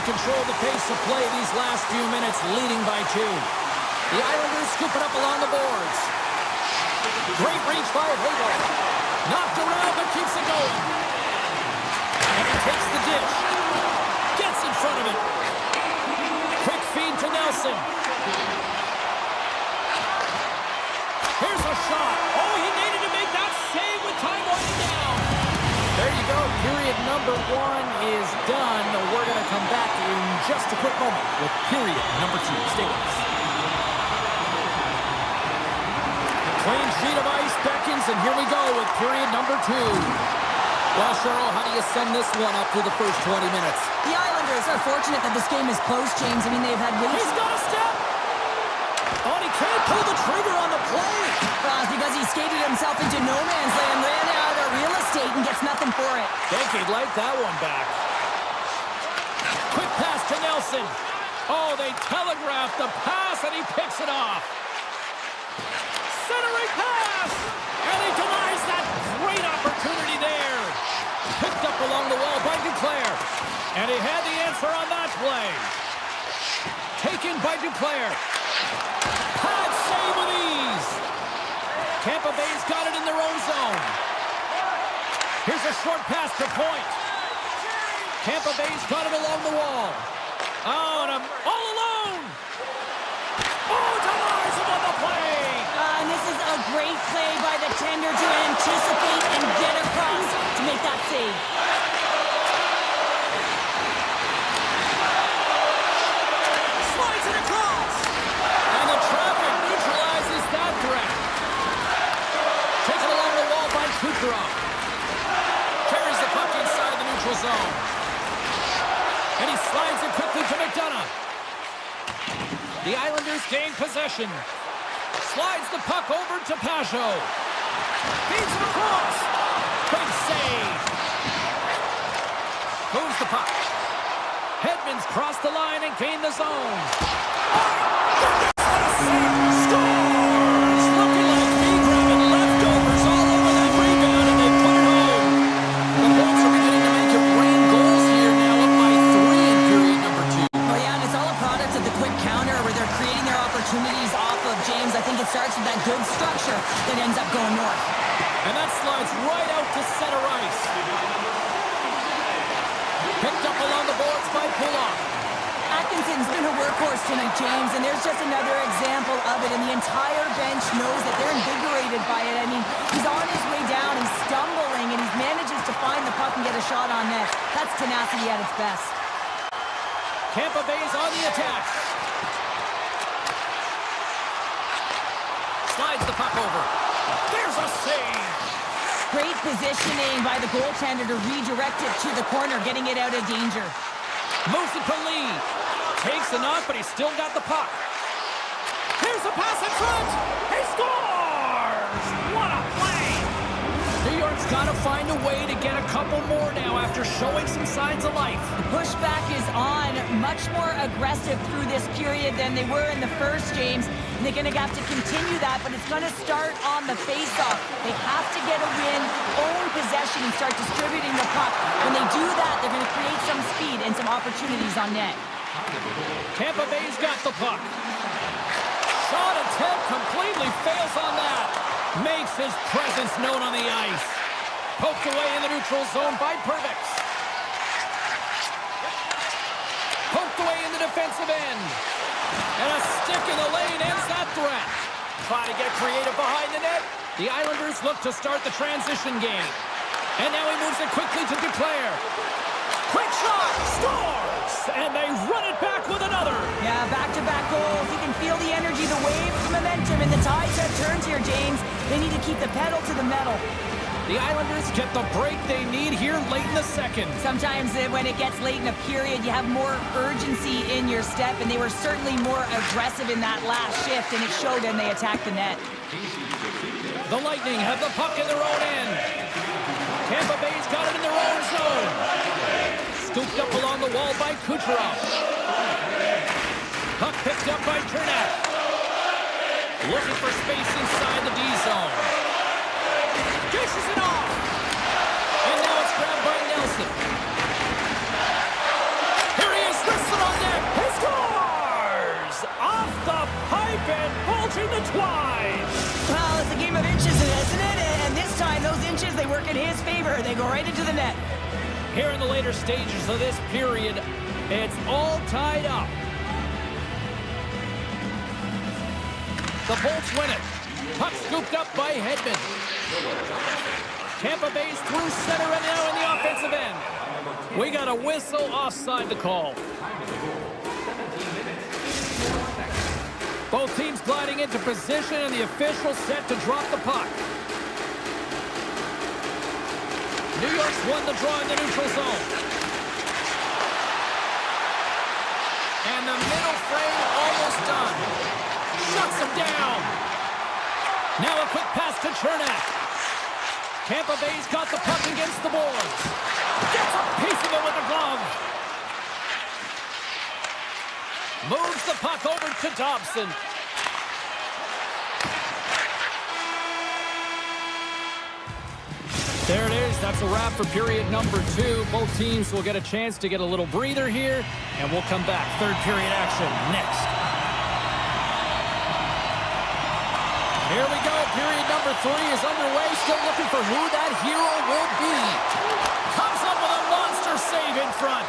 Control the pace of play these last few minutes, leading by 2. The Islanders scoop it up along the boards. Great reach by Hagel. Knocked around, but keeps it going. And he takes the dish. Gets in front of it. Quick feed to Nelson. Here's a shot. Oh, he needed to make that save with time winding down. There you go. Period number 1 is done. We're going to come back in just a quick moment with period number 2. Stay with us. Clean sheet of ice beckons, and here we go with period number 2. Well, Cheryl, how do you sum this one up through the first 20 minutes? The Islanders are fortunate that this game is close, James. I mean, they've had way He's got a step! Oh, and he can't pull the trigger on the play! because he skated himself into no man's land, ran out of real estate, and gets nothing for it. Think he'd like that one back. Quick pass to Nelson. Oh, they telegraphed the pass, and he picks it off. Centering pass! And he denies that great opportunity there. Picked up along the wall by Duclair. And he had the answer on that play. Taken by Duclair. Pad save with ease. Tampa Bay's got it in their own zone. Here's a short pass to point. Tampa Bay's got it along the wall. Oh, and all alone. Oh, denies him on the play. And this is a great play by the tender to anticipate and get across to make that save. Slides it across. And the traffic neutralizes that threat. Taken along the wall by Kucherov. Carries the puck inside the neutral zone. And he slides it quickly to McDonough. The Islanders gain possession. Slides the puck over to Pajot. Feeds it across. Big save. Moves the puck. Hedman's crossed the line and gained the zone. Scores! Looking like me grabbing leftovers all over that rebound, and they put it home. The Bolts are beginning to make it rain goals here now, up by 3 in period number 2. Oh, yeah, and it's all a product of the quick counter where they're creating their opportunities off of James. I think it starts with that good structure that ends up going north. And that slides right out to center ice. Picked up along the boards by Pullock. Atkinson's been a workhorse tonight, James, and there's just another example of it, and the entire bench knows that they're invigorated by it. I mean, he's on his way down, he's stumbling, and he manages to find the puck and get a shot on net. That's tenacity at its best. Tampa Bay's on the attack. Slides the puck over. There's a save. Great positioning by the goaltender to redirect it to the corner, getting it out of danger. Moves it to Lee. Takes enough, but he's still got the puck. Here's a pass in front. He scores! What a play! New York's got to find a way to get a couple more now after showing some signs of life. The pushback is on, much more aggressive through this period than they were in the first, James. And they're going to have to continue that, but it's going to start on the face-off. They have to get a win, own possession, and start distributing the puck. When they do that, they're going to create some speed and some opportunities on net. Tampa Bay's got the puck. Shot attempt completely fails on that. Makes his presence known on the ice. Poked away in the neutral zone by Pervix. Poked away in the defensive end. And a stick in the lane ends that threat. Trying to get creative behind the net. The Islanders look to start the transition game. And now he moves it quickly to Duclair. Quick shot! Scores! And they run it back with another. Yeah, back-to-back goals. You can feel the energy, the wave, the momentum, and the tides have turned here, James. They need to keep the pedal to the metal. The Islanders get the break they need here late in the second. Sometimes when it gets late in a period, you have more urgency in your step, and they were certainly more aggressive in that last shift, and it showed when they attacked the net. The Lightning have the puck in their own end. Tampa Bay's got it in their own zone. Scooped up along the wall by Kucherov. Puck picked up by Turnak. Looking for space inside the D zone. Dishes it off. And now it's grabbed by Nelson. Here he is, wrestling on net. He scores! Off the pipe and bulging the twine. Well, it's a game of inches, isn't it? And this time, those inches, they work in his favor. They go right into the net. Here in the later stages of this period, it's all tied up. The Bolts win it. Puck scooped up by Hedman. Tampa Bay's through center and now in the offensive end. We got a whistle offside to call. Both teams gliding into position, and the official set to drop the puck. New York's won the draw in the neutral zone. And the middle frame almost done. Shuts him down. Now a quick pass to Chernak. Tampa Bay's got the puck against the boards. Gets a piece of it with a glove. Moves the puck over to Dobson. There it is. That's a wrap for period number 2. Both teams will get a chance to get a little breather here, and we'll come back. Third period action next. Here we go. Period number 3 is underway. Still looking for who that hero will be. Comes up with a monster save in front.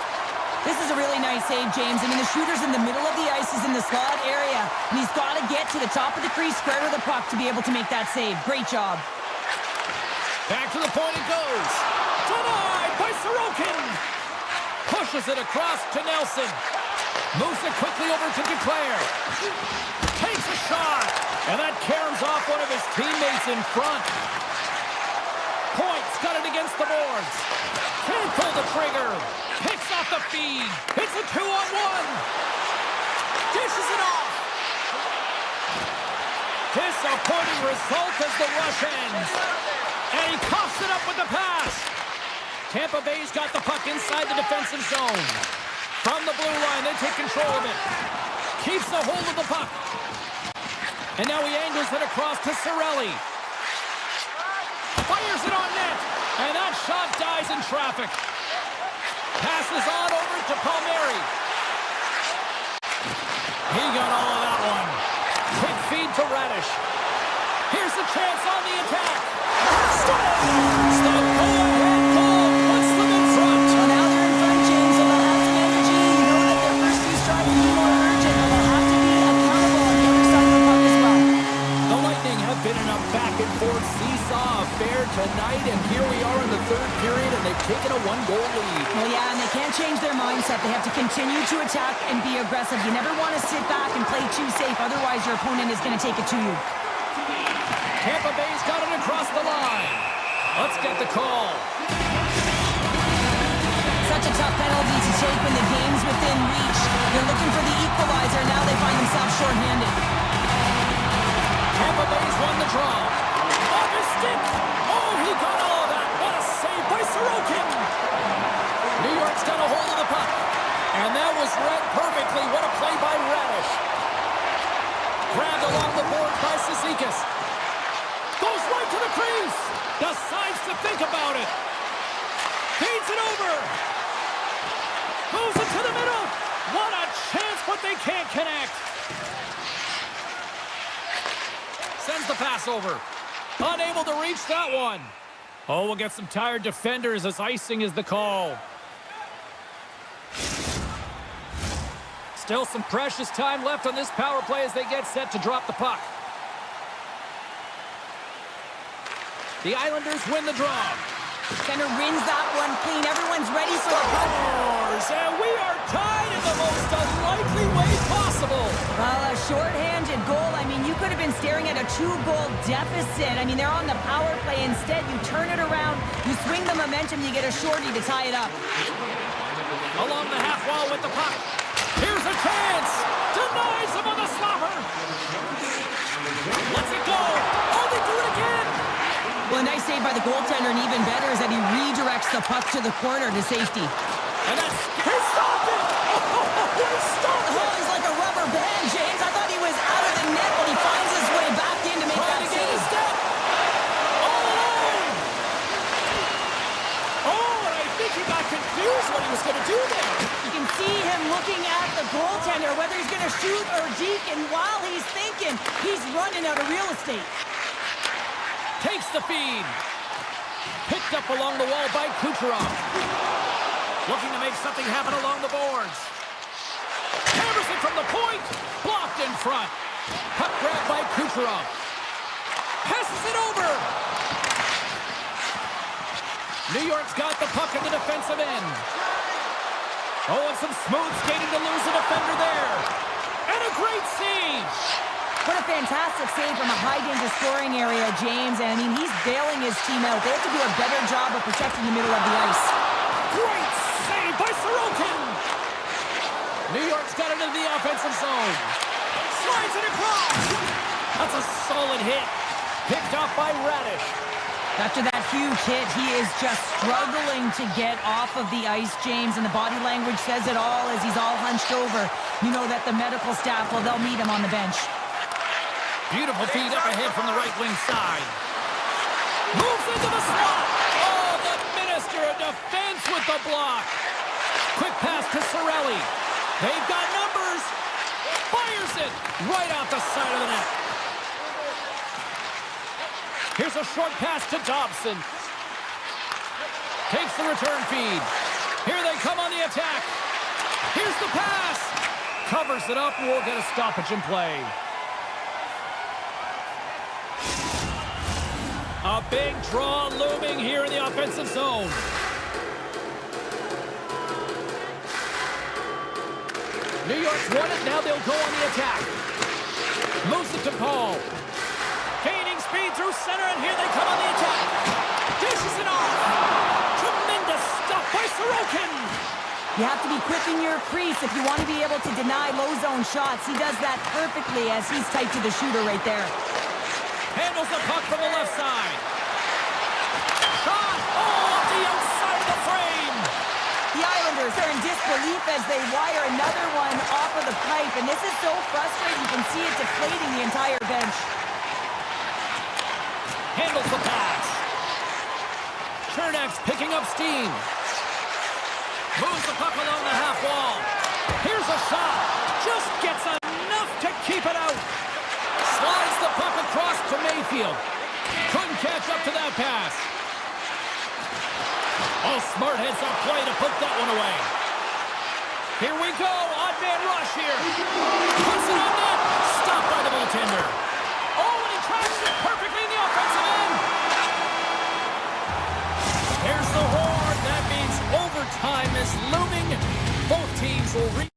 This is a really nice save, James. I mean, the shooter's in the middle of the ice. He's in the slot area, and he's got to get to the top of the crease, square to the puck to be able to make that save. Great job. Back to the point it goes. Denied by Sorokin. Pushes it across to Nelson. Moves it quickly over to Duclair. Takes a shot. And that caroms off one of his teammates in front. Point's got it against the boards. Can't pull the trigger. Picks off the feed. It's a 2-on-1. Dishes it off. Disappointing result as the rush ends. And he coughs it up with the pass. Tampa Bay's got the puck inside the defensive zone. From the blue line, they take control of it. Keeps a hold of the puck. And now he angles it across to Cirelli. Fires it on net. And that shot dies in traffic. Passes on over to Palmieri. He got all of that one. Quick feed to Radish. Here's a chance on the attack. Scores! The go-ahead goal puts them in front. Well, now they're in front, James, and they'll have some energy. You know that their first few strikes will be more urgent, and they'll have to be accountable on the other side of the puck as well. The Lightning have been in a back-and-forth seesaw affair tonight, and here we are in the third period, and they've taken a one-goal lead. Well, yeah, and they can't change their mindset. They have to continue to attack and be aggressive. You never want to sit back and play too safe. Otherwise, your opponent is going to take it to you. Tampa Bay's got it across the line. Let's get the call. Such a tough penalty to take when the game's within reach. They're looking for the equalizer. Now they find themselves shorthanded. Tampa Bay's won the draw. Off his stick. Oh, he got all of that. What a save by Sorokin. New York's got a hold of the puck. And that was read perfectly. What a play by Radish. Grabbed along the board by Cizikas. Goes right to the crease. Decides to think about it. Feeds it over. Moves it to the middle. What a chance, but they can't connect. Sends the pass over. Unable to reach that one. Oh, we'll get some tired defenders as icing is the call. Still some precious time left on this power play as they get set to drop the puck. The Islanders win the draw. Center wins that one clean. Everyone's ready for the puck. And we are tied in the most unlikely way possible. Well, a shorthanded goal. I mean, you could have been staring at a 2-goal deficit. I mean, they're on the power play. Instead, you turn it around, you swing the momentum, you get a shorty to tie it up. Along the half wall with the puck. Here's a chance. Denies him on the slapper. Lets it go. Oh, they do it again. Well, a nice save by the goaltender, and even better is that he redirects the puck to the corner to safety. And that's... He stopped it! Oh, he stopped it! Oh, he's like a rubber band, James. I thought he was out of the net, but he finds his way back in to make that Trying to get save. a step. All alone! Oh, and I think he got confused what he was going to do there. You can see him looking at the goaltender, whether he's going to shoot or deke, and while he's thinking, he's running out of real estate. Takes the feed. Picked up along the wall by Kucherov. Looking to make something happen along the boards. Hammers it from the point. Blocked in front. Puck grabbed by Kucherov. Passes it over. New York's got the puck in the defensive end. Oh, and some smooth skating to lose a defender there. And a great save. What a fantastic save from a high-danger scoring area, James. And, I mean, he's bailing his team out. They have to do a better job of protecting the middle of the ice. Great save by Sorokin. New York's got it into the offensive zone. Slides it across. That's a solid hit. Picked off by Radish. After that huge hit, he is just struggling to get off of the ice, James, and the body language says it all as he's all hunched over. You know that the medical staff, well, they'll meet him on the bench. Beautiful feed up ahead from the right wing side. Moves into the slot. Oh, the Minister of Defense with the block. Quick pass to Sorelli. They've got numbers. Fires it right off the side of the net. Here's a short pass to Dobson. Takes the return feed. Here they come on the attack. Here's the pass. Covers it up. We'll get a stoppage in play. A big draw looming here in the offensive zone. New York's won it. Now they'll go on the attack. Moves it to Paul. Gaining speed through center, and here they come on the attack. Dishes it off. Tremendous stop by Sorokin. You have to be quick in your crease if you want to be able to deny low-zone shots. He does that perfectly as he's tight to the shooter right there. Handles the puck from the left side. Shot! Oh, off the outside of the frame! The Islanders are in disbelief as they wire another one off of the pipe, and this is so frustrating. You can see it deflating the entire bench. Handles the pass. Chernak's picking up steam. Moves the puck along the half wall. Here's a shot. Just gets enough to keep it out. Slides the puck across to Mayfield. Couldn't catch up to that pass. Oh, smart heads up play to put that one away. Here we go. Odd man rush here. Puts it on net. Stopped by the goaltender. Oh, and he tracks it perfectly in the offensive end. There's the horn. That means overtime is looming. Both teams will reach.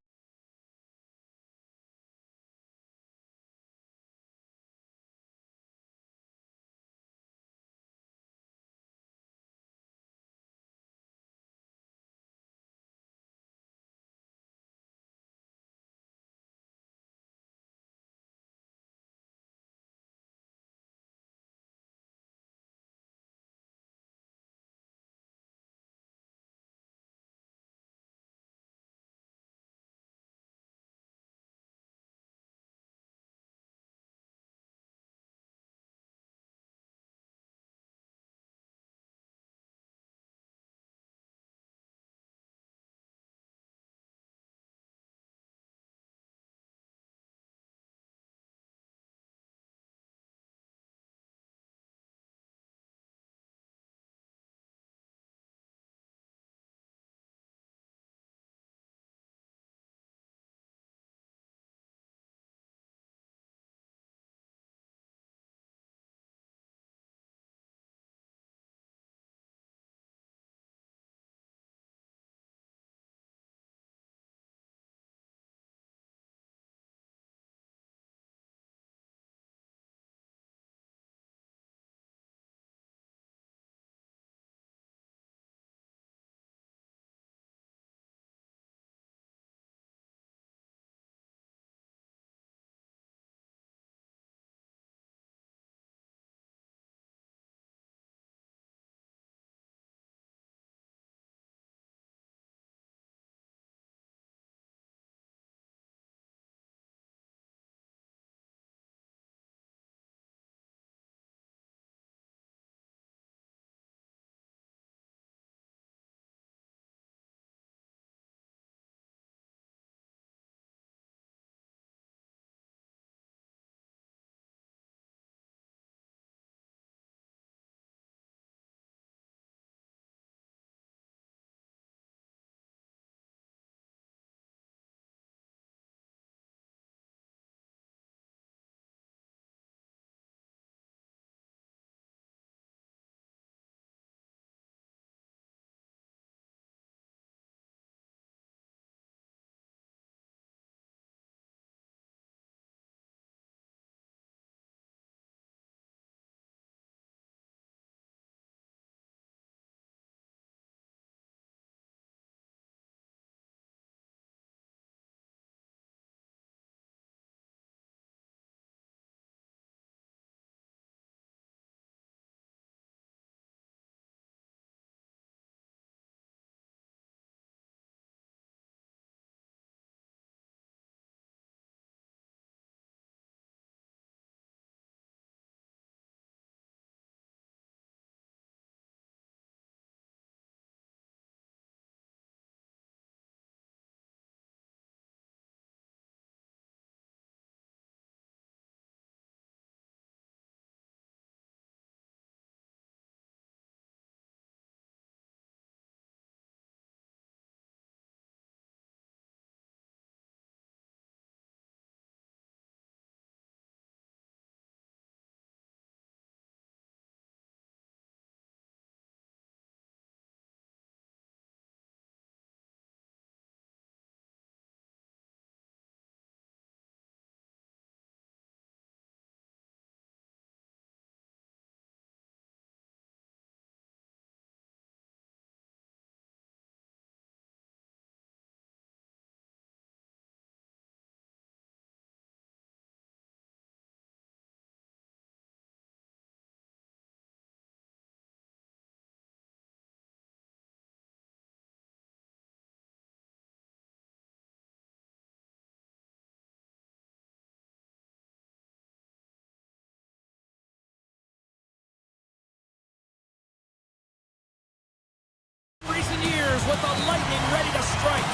with the lightning ready to strike.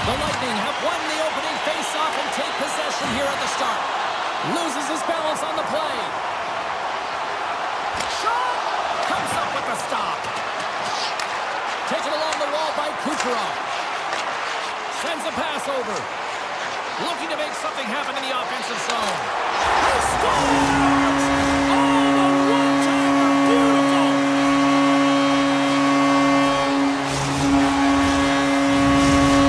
The Lightning have won the opening face-off and take possession here at the start. Loses his balance on the play. Shot! Comes up with the stop. Taken along the wall by Kucherov. Sends a pass over. Looking to make something happen in the offensive zone. He scores! Oh, the one-timer! Beautiful!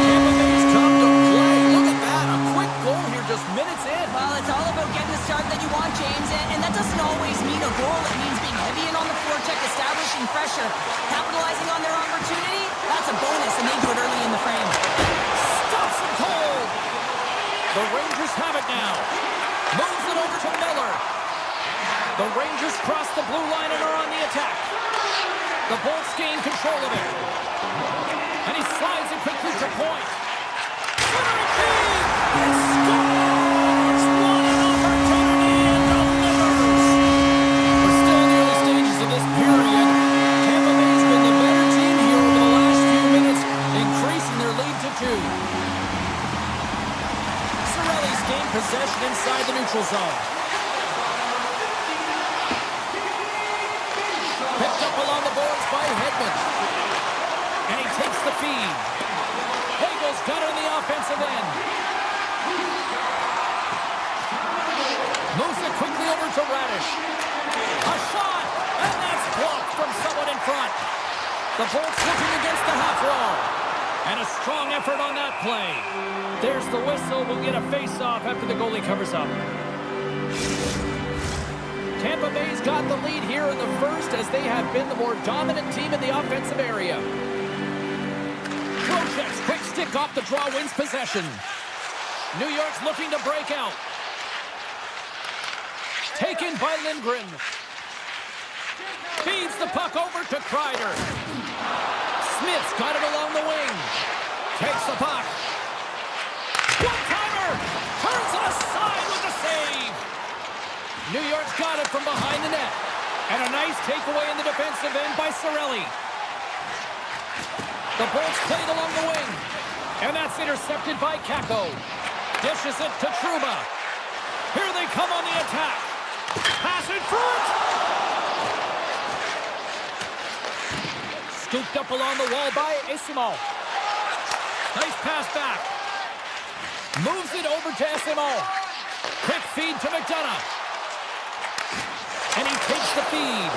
Tampa Bay's come to play. Look at that. A quick goal here just minutes in. Well, it's all about getting the start that you want, James, and that doesn't always mean a goal. It means being heavy in on the forecheck, establishing pressure, capitalizing on their opportunity. That's a bonus, and they do it early in the frame. Stops it cold. The Rangers have it now. Moves it over to Miller. The Rangers cross the blue line and are on the attack. The Bolts gain control of it. And he slides it quickly to point. Centering feed! He scores! What an opportunity and delivers! We're still in the early stages of this period. Tampa Bay's been the better team here over the last few minutes, increasing their lead to 2. Gain possession inside the neutral zone. Picked up along the boards by Hedman. And he takes the feed. Hagel's got it on the offensive end. Moves it quickly over to Radish. A shot! And that's blocked from someone in front. The Bolts looking against the half wall. And a strong effort on that play. There's the whistle. We'll get a face-off after the goalie covers up. Tampa Bay's got the lead here in the first as they have been the more dominant team in the offensive area. Trocheck's quick stick off the draw wins possession. New York's looking to break out. Taken by Lindgren. Feeds the puck over to Kreider. Smith's got it along the wing. Takes the puck. One-timer! Turns it aside with the save! New York's got it from behind the net. And a nice takeaway in the defensive end by Cirelli. The Bolts played along the wing. And that's intercepted by Kakko. Dishes it to Trouba. Here they come on the attack. Pass in front! Scooped up along the wall by Esimo. Nice pass back. Moves it over to Esimo. Quick feed to McDonough. And he takes the feed.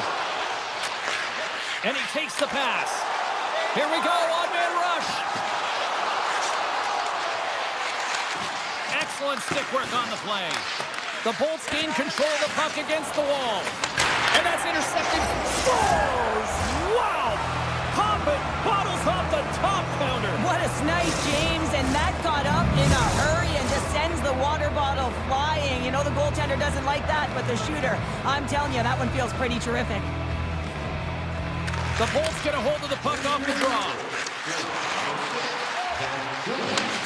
And he takes the pass. Here we go, on-man rush. Excellent stick work on the play. The Bolts gain control of the puck against the wall. And that's intercepted. Scores! Wow! Poppin' bottles off the top counter. What a snipe, James, and that got up in a hurry and just sends the water bottle flying. You know the goaltender doesn't like that, but the shooter, I'm telling you, that one feels pretty terrific. The Bolts get a hold of the puck off the draw.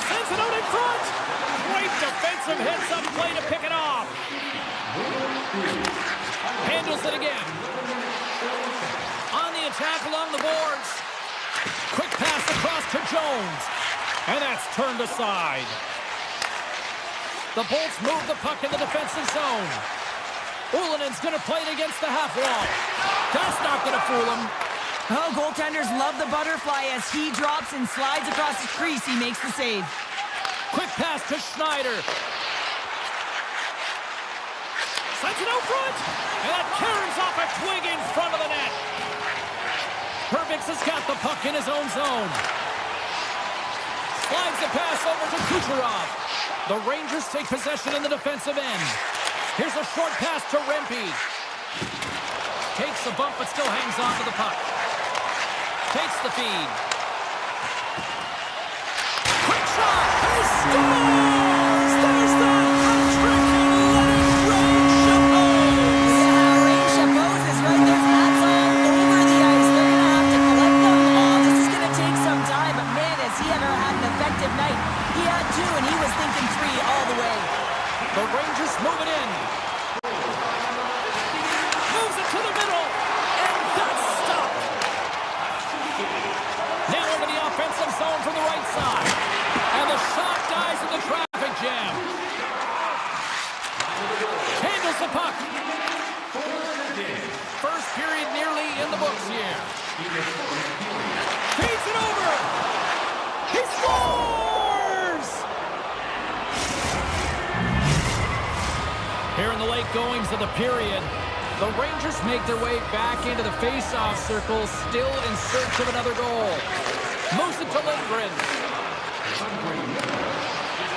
Sends it out in front. Great defensive heads-up play to pick it off. Handles it again. On the attack along the boards. Quick pass across to Jones. And that's turned aside. The Bolts move the puck in the defensive zone. Ulanen's going to play it against the half wall. That's not going to fool him. Oh, goaltenders love the butterfly as he drops and slides across the crease. He makes the save. Quick pass to Schneider. Sends it out front. And that carries off a twig in front of the net. Herbix has got the puck in his own zone. Slides the pass over to Kucherov. The Rangers take possession in the defensive end. Here's a short pass to Rempe. Takes the bump but still hangs on to the puck. Takes the feed. Quick shot! He scores! There's the hat-trick and let it rain Chapeaus! Yeah, rain Chapeaus is right. There's hats all over the ice. They're going to have to collect them all. This is going to take some time, but man, has he ever had an effective night. He had 2, and he was thinking 3 all the way. The Rangers move it in. Moves it to the middle. And that's stopped. Feeds it over. He scores! Here in the late goings of the period, the Rangers make their way back into the face-off circle, still in search of another goal. Moves it to Lindgren.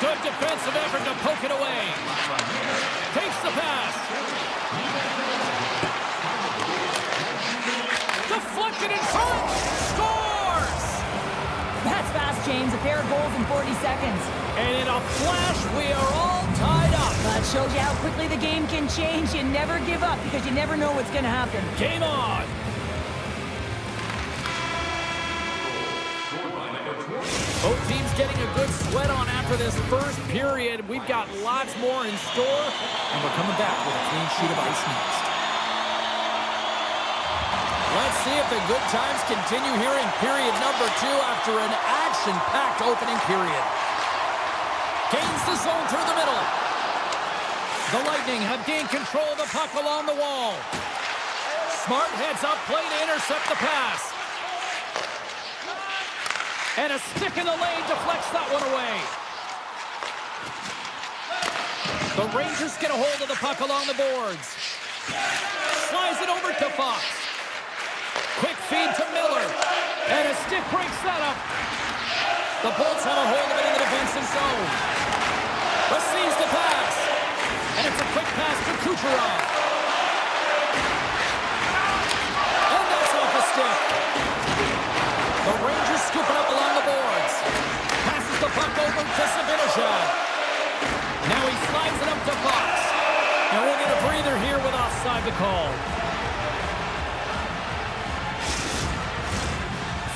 Good defensive effort to poke it away. Takes the pass. Deflected in front. Scores! That's fast, James. A pair of goals in 40 seconds. And in a flash, we are all tied up. That shows you how quickly the game can change. You never give up because you never know what's going to happen. Game on. Both teams getting a good sweat on after this first period. We've got lots more in store, and we're coming back with a clean sheet of ice next. Let's see if the good times continue here in period number 2 after an action-packed opening period. Gains the zone through the middle. The Lightning have gained control of the puck along the wall. Smart heads up play to intercept the pass. And a stick in the lane deflects that one away. The Rangers get a hold of the puck along the boards. Slides it over to Fox. Quick feed to Miller. And a stick breaks that up. The Bolts have a hold of it in the defensive zone. Receives the pass. And it's a quick pass to Kucherov. And that's off a stick. The Rangers scoop it up along the boards. Passes the puck over to Sabinishad. Now he slides it up to Fox. And we'll get a breather here with offside to call.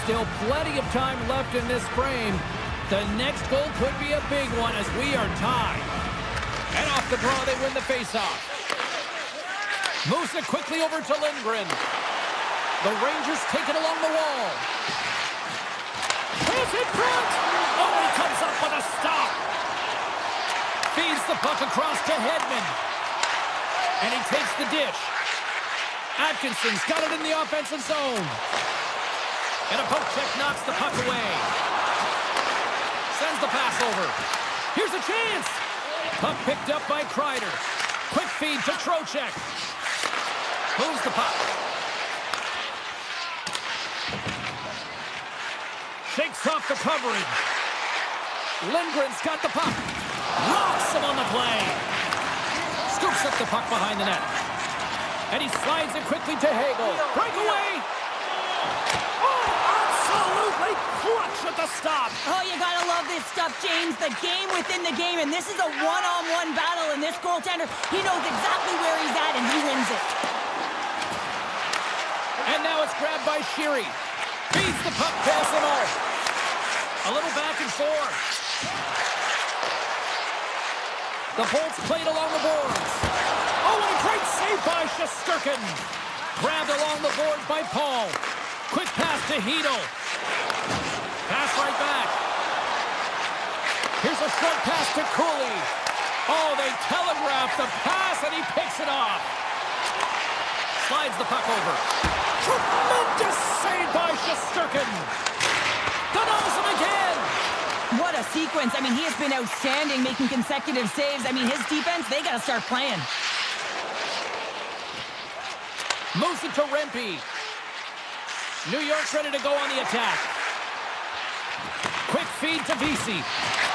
Still plenty of time left in this frame. The next goal could be a big one as we are tied. And off the draw, they win the faceoff. Moves it quickly over to Lindgren. The Rangers take it along the wall. He's in front! Oh, he comes up with a stop. Feeds the puck across to Hedman. And he takes the dish. Atkinson's got it in the offensive zone. And a poke check knocks the puck away. Sends the pass over. Here's a chance. Puck picked up by Kreider. Quick feed to Trocheck. Moves the puck. Shakes off the coverage. Lindgren's got the puck. Rocks him on the play. Scoops up the puck behind the net. And he slides it quickly to Hagel. Breakaway. Oh, absolutely clutch at the stop. Oh, you gotta love this stuff, James. The game within the game, and this is a one-on-one battle, and this goaltender, he knows exactly where he's at, and he wins it. And now it's grabbed by Sheary. Feeds the puck past them all. A little back and forth. The Bolts played along the boards. Oh, and a great save by Shesterkin. Grabbed along the boards by Paul. Quick pass to Hedel. Pass right back. Here's a short pass to Cooley. Oh, they telegraph the pass, and he picks it off. Slides the puck over. Tremendous save by Shesterkin. Denies him again. What a sequence. I mean, he has been outstanding, making consecutive saves. I mean, his defense, they got to start playing. Moves it to Rempe. New York's ready to go on the attack. Quick feed to Vesey.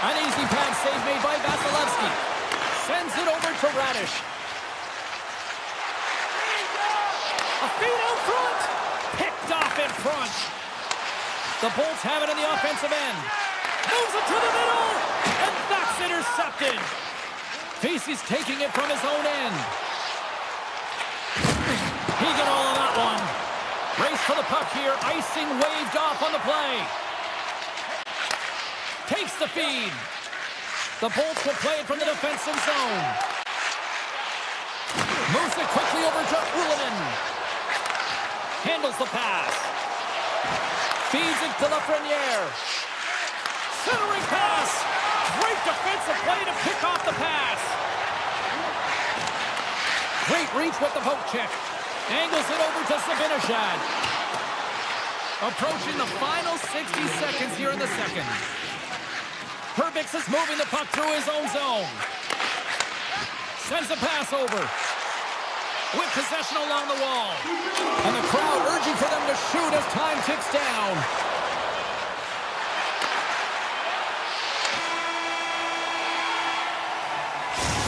An easy pad save made by Vasilevsky. Sends it over to Radish. A feed out front. Picked off in front. The Bolts have it in the offensive end. Moves it to the middle. And that's intercepted. Vesey's taking it from his own end. He got all of that one. Race for the puck here. Icing waved off on the play. Takes the feed. The Bolts will play it from the defensive zone. Moves it quickly over to Ullinen. Handles the pass. Feeds it to Lafreniere. Centering pass. Great defensive play to pick off the pass. Great reach with the poke check. Angles it over to Sabinishad. Approaching the final 60 seconds here in the second. Herbix is moving the puck through his own zone. Sends a pass over. With possession along the wall. And the crowd urging for them to shoot as time ticks down.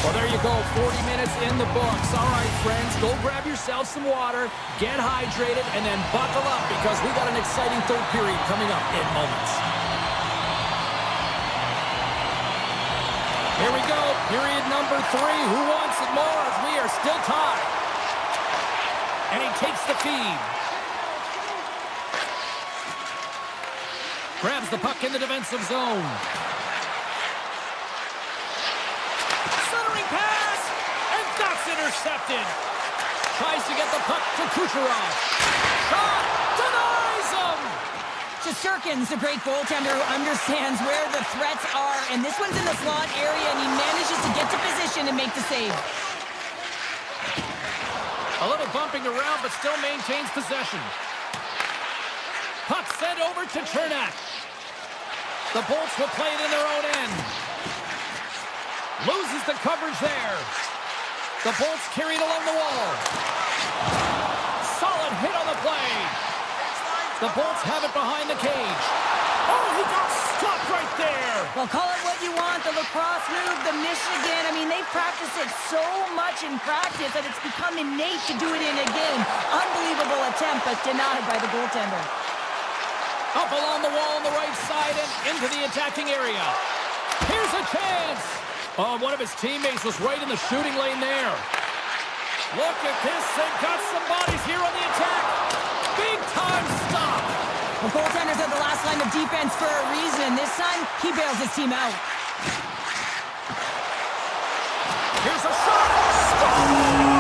Well, there you go, 40 minutes in the books. All right, friends, go grab yourself some water, get hydrated, and then buckle up because we got an exciting third period coming up in moments. Here we go, period number 3. Who wants it more as we are still tied? And he takes the feed. Grabs the puck in the defensive zone. Pass, and that's intercepted. Tries to get the puck to Kucherov. Shot, denies him. Shesterkin's a great goaltender who understands where the threats are, and this one's in the slot area, and he manages to get to position and make the save. A little bumping around, but still maintains possession. Puck sent over to Chernak. The Bolts will play it in their own end. Loses the coverage there. The Bolts carried along the wall. Solid hit on the play. The Bolts have it behind the cage. Oh, he got stopped right there. Well, call it what you want, the lacrosse move, the Michigan. I mean, they practice it so much in practice that it's become innate to do it in a game. Unbelievable attempt, but denied by the goaltender. Up along the wall on the right side and into the attacking area. Here's a chance. Oh, one of his teammates was right in the shooting lane there. Look at this. They've got some bodies here on the attack. Big time stop. The goaltender's at the last line of defense for a reason. This time, he bails his team out. Here's a shot. Scores!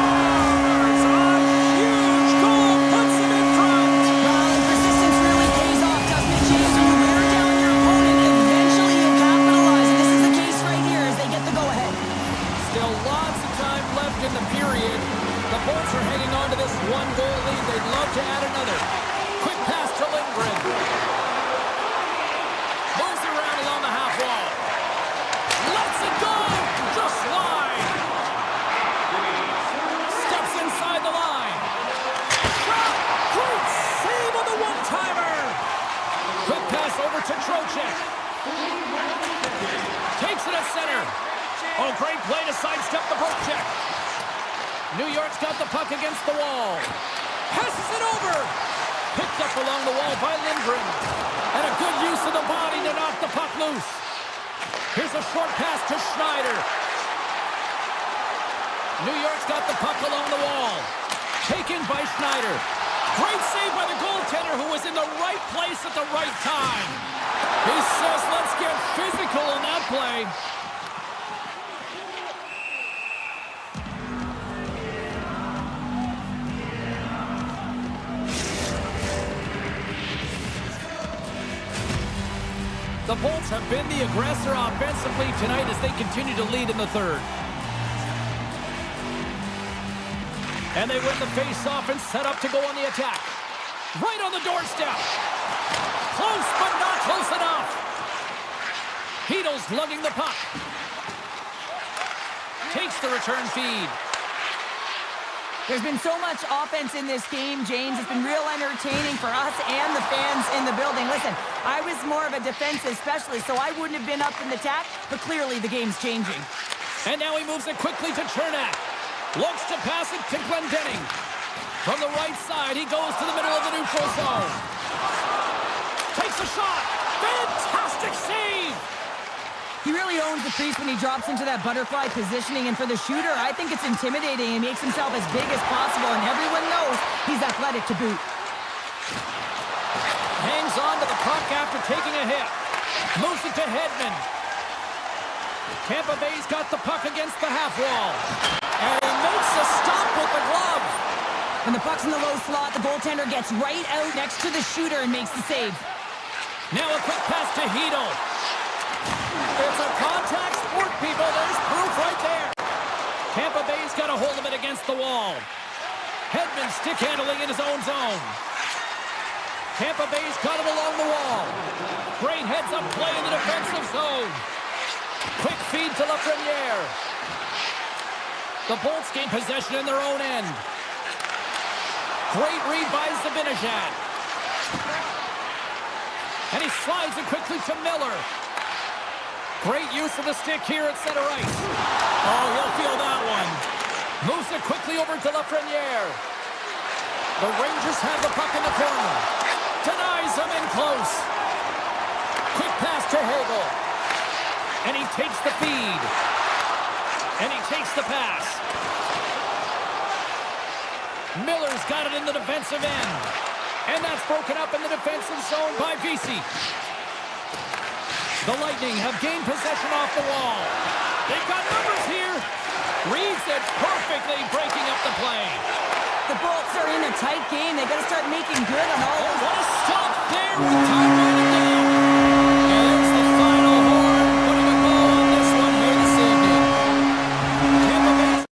A huge goal puts him in front. Well, and persistence really pays off, doesn't it, James? When you wear down your opponent, eventually you'll capitalize. And this is the case right here as they get the go-ahead. Still lots of time left in the period. The Bolts are hanging on to this one-goal lead. They'd love to add another. Quick pass to Lindgren. Moves around along the half wall. Lets it go! Just wide. Steps inside the line. Shot! Great save on the one-timer! Quick pass over to Trocheck. Takes it at center. Oh, great play to sidestep the poke check. New York's got the puck against the wall. Passes it over. Picked up along the wall by Lindgren. And a good use of the body to knock the puck loose. Here's a short pass to Schneider. New York's got the puck along the wall. Taken by Schneider. Great save by the goaltender who was in the right place at the right time. He says, let's get physical on that play. The Bolts have been the aggressor offensively tonight as they continue to lead in the third. And they win the face-off and set up to go on the attack. Right on the doorstep. Close, but not close enough. Heedle's lugging the puck. Takes the return feed. There's been so much offense in this game, James. It's been real entertaining for us and the fans in the building. Listen, I was more of a defensive specialist, so I wouldn't have been up in the attack, but clearly the game's changing. And now he moves it quickly to Chernak. Looks to pass it to Glendening. From the right side, he goes to the middle of the neutral zone. Takes a shot. Fantastic save. He really owns the crease when he drops into that butterfly positioning, and for the shooter, I think it's intimidating. He makes himself as big as possible, and everyone knows he's athletic to boot. Hangs on to the puck after taking a hit. Moves it to Hedman. Tampa Bay's got the puck against the half wall. And he makes a stop with the glove. When the puck's in the low slot, the goaltender gets right out next to the shooter and makes the save. Now a quick pass to Heedle. It's a contact sport, people. There's proof right there. Tampa Bay's got a hold of it against the wall. Hedman stick handling in his own zone. Tampa Bay's got it along the wall. Great heads-up play in the defensive zone. Quick feed to Lafreniere. The Bolts gain possession in their own end. Great read by Zibanejad. And he slides it quickly to Miller. Great use of the stick here at center ice. Oh, he'll feel that one. Moves it quickly over to Lafreniere. The Rangers have the puck in the corner. Denies them in close. Quick pass to Hagel. And he takes the feed. And he takes the pass. Miller's got it in the defensive end. And that's broken up in the defensive zone by Vesey. The Lightning have gained possession off the wall. They've got numbers here. Reads it perfectly, breaking up the play. The Bolts are in a tight game. They got to start making good on all Oh, those. what a stop there with time running down. And there's the final horn, putting a bow on this one here this evening. Tampa Bay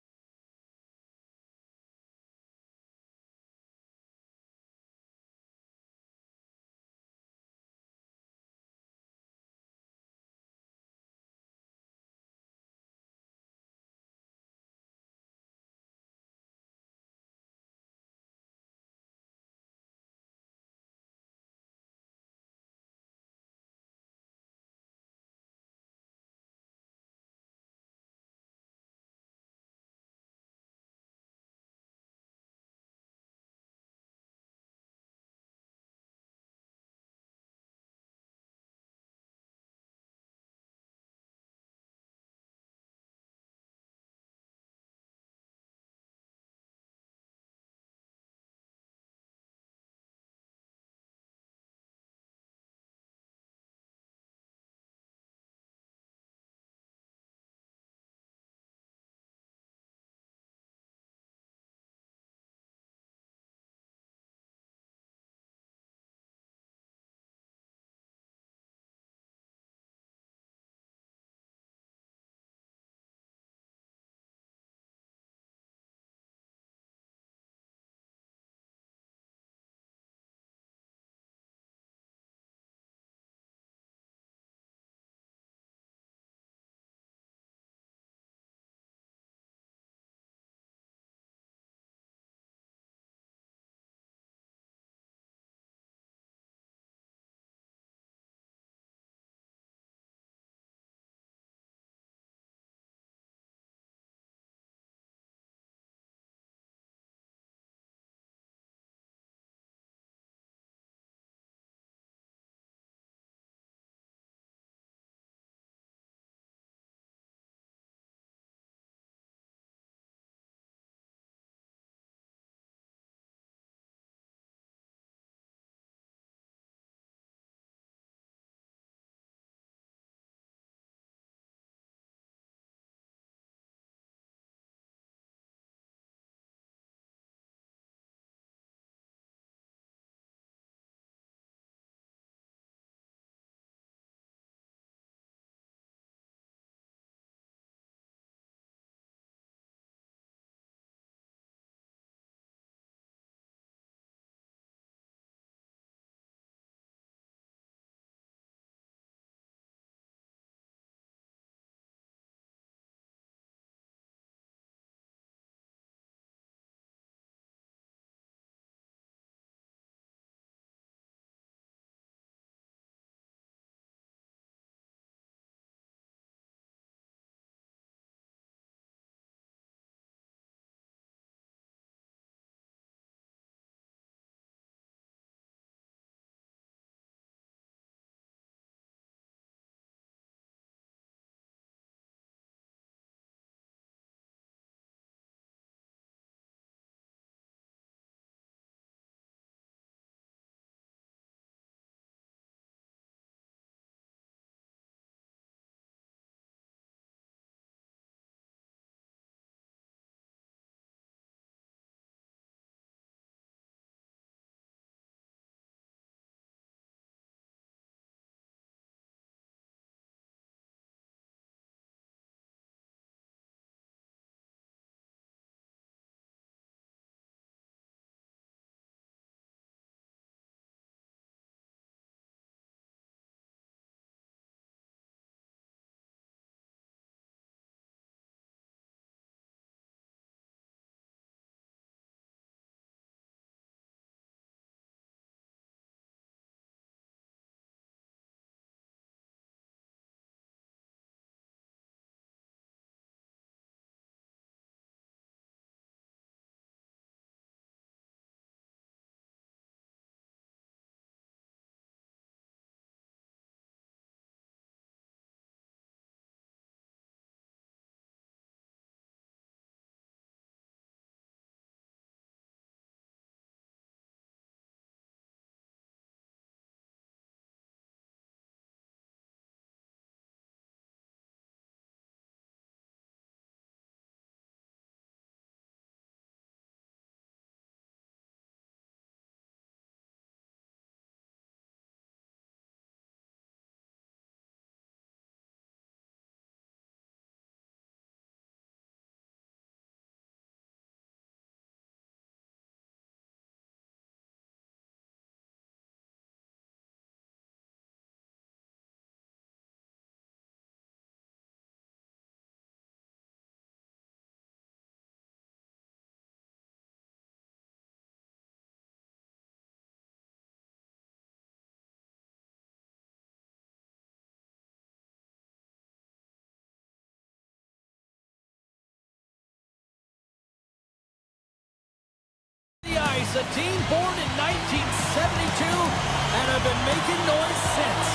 a team born in 1972 and have been making noise since.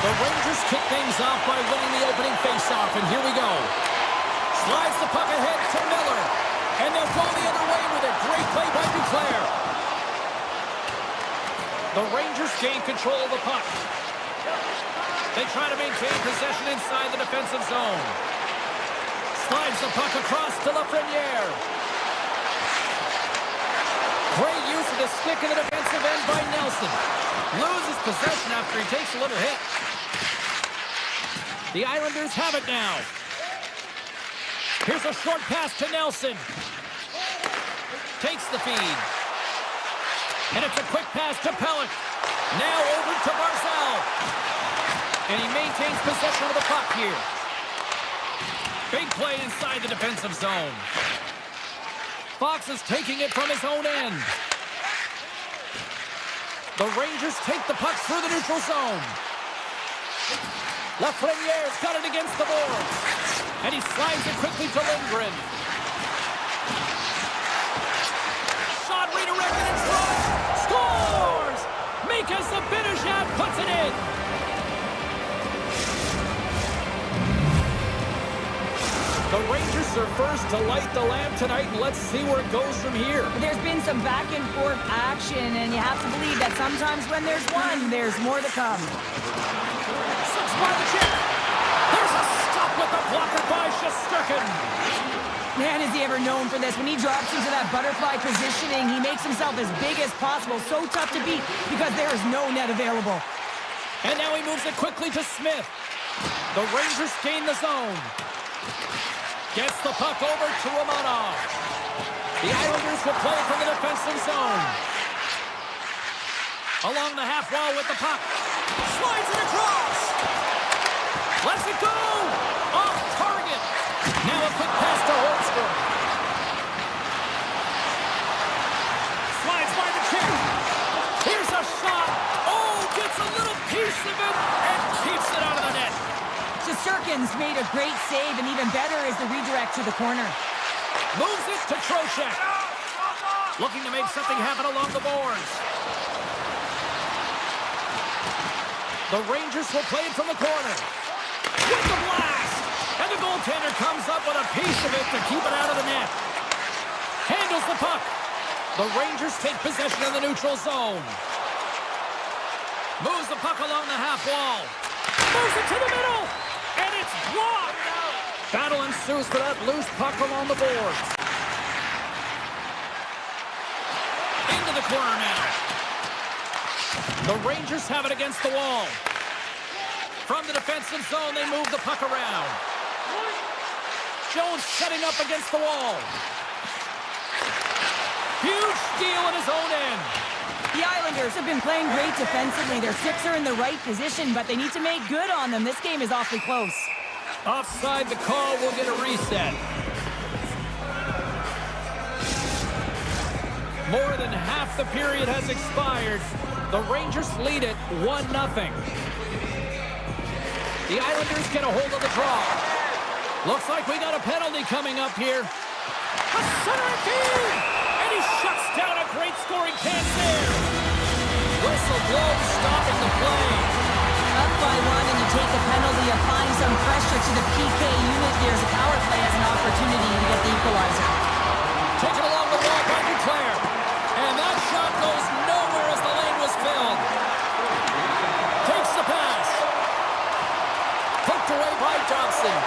The Rangers kick things off by winning the opening faceoff, and here we go. Slides the puck ahead to Miller, and they'll go the other way with a great play by Duclair. The Rangers gain control of the puck. They try to maintain possession inside the defensive zone. Slides the puck across to Lafreniere. Great use of the stick in the defensive end by Nelson. Loses possession after he takes a little hit. The Islanders have it now. Here's a short pass to Nelson. Takes the feed. And it's a quick pass to Pelech. Now over to Barzal. And he maintains possession of the puck here. Big play inside the defensive zone. Fox is taking it from his own end. The Rangers take the puck through the neutral zone. Lafreniere's got it against the boards. And he slides it quickly to Lindgren. Shot redirected in front. Scores! Mika Zibanejad puts it in. The Rangers are first to light the lamp tonight, and let's see where it goes from here. There's been some back and forth action, and you have to believe that sometimes when there's one, there's more to come. Six by the chip. There's a stop with the blocker by Shesterkin. Man, is he ever known for this. When he drops into that butterfly positioning, he makes himself as big as possible. So tough to beat because there is no net available. And now he moves it quickly to Smith. The Rangers gain the zone. Gets the puck over to Romanov. The Islanders will play from the defensive zone. Along the half wall with the puck. Slides it across. Lets it go. Off target. Now a quick pass to Holmstrom. Slides by the chip. Here's a shot. Oh, gets a little piece of it and keeps it out of the net. Shesterkin's made a great save, and even better is the redirect to the corner. Moves it to Trocheck. Looking to make something happen along the boards. The Rangers will play it from the corner. With the blast! And the goaltender comes up with a piece of it to keep it out of the net. Handles the puck. The Rangers take possession of the neutral zone. Moves the puck along the half wall. Moves it to the middle. And it's blocked. Battle ensues for that loose puck along the boards. Into the corner now. The Rangers have it against the wall. From the defensive zone, they move the puck around. Jones setting up against the wall. Huge steal in his own end. The Islanders have been playing great defensively. Their sticks are in the right position, but they need to make good on them. This game is awfully close. Offside the call, will get a reset. More than half the period has expired. The Rangers lead it 1-0. The Islanders get a hold of the draw. Looks like we got a penalty coming up here. A center feed! And he shuts down a great scoring chance there. Whistle blows, stopping the play. Up by one, and you take the penalty, applying some pressure to the PK unit. There's a power play as an opportunity to get the equalizer. Taken along the wall by Duclair. And that shot goes nowhere as the lane was filled. Takes the pass. Poked away by Johnson.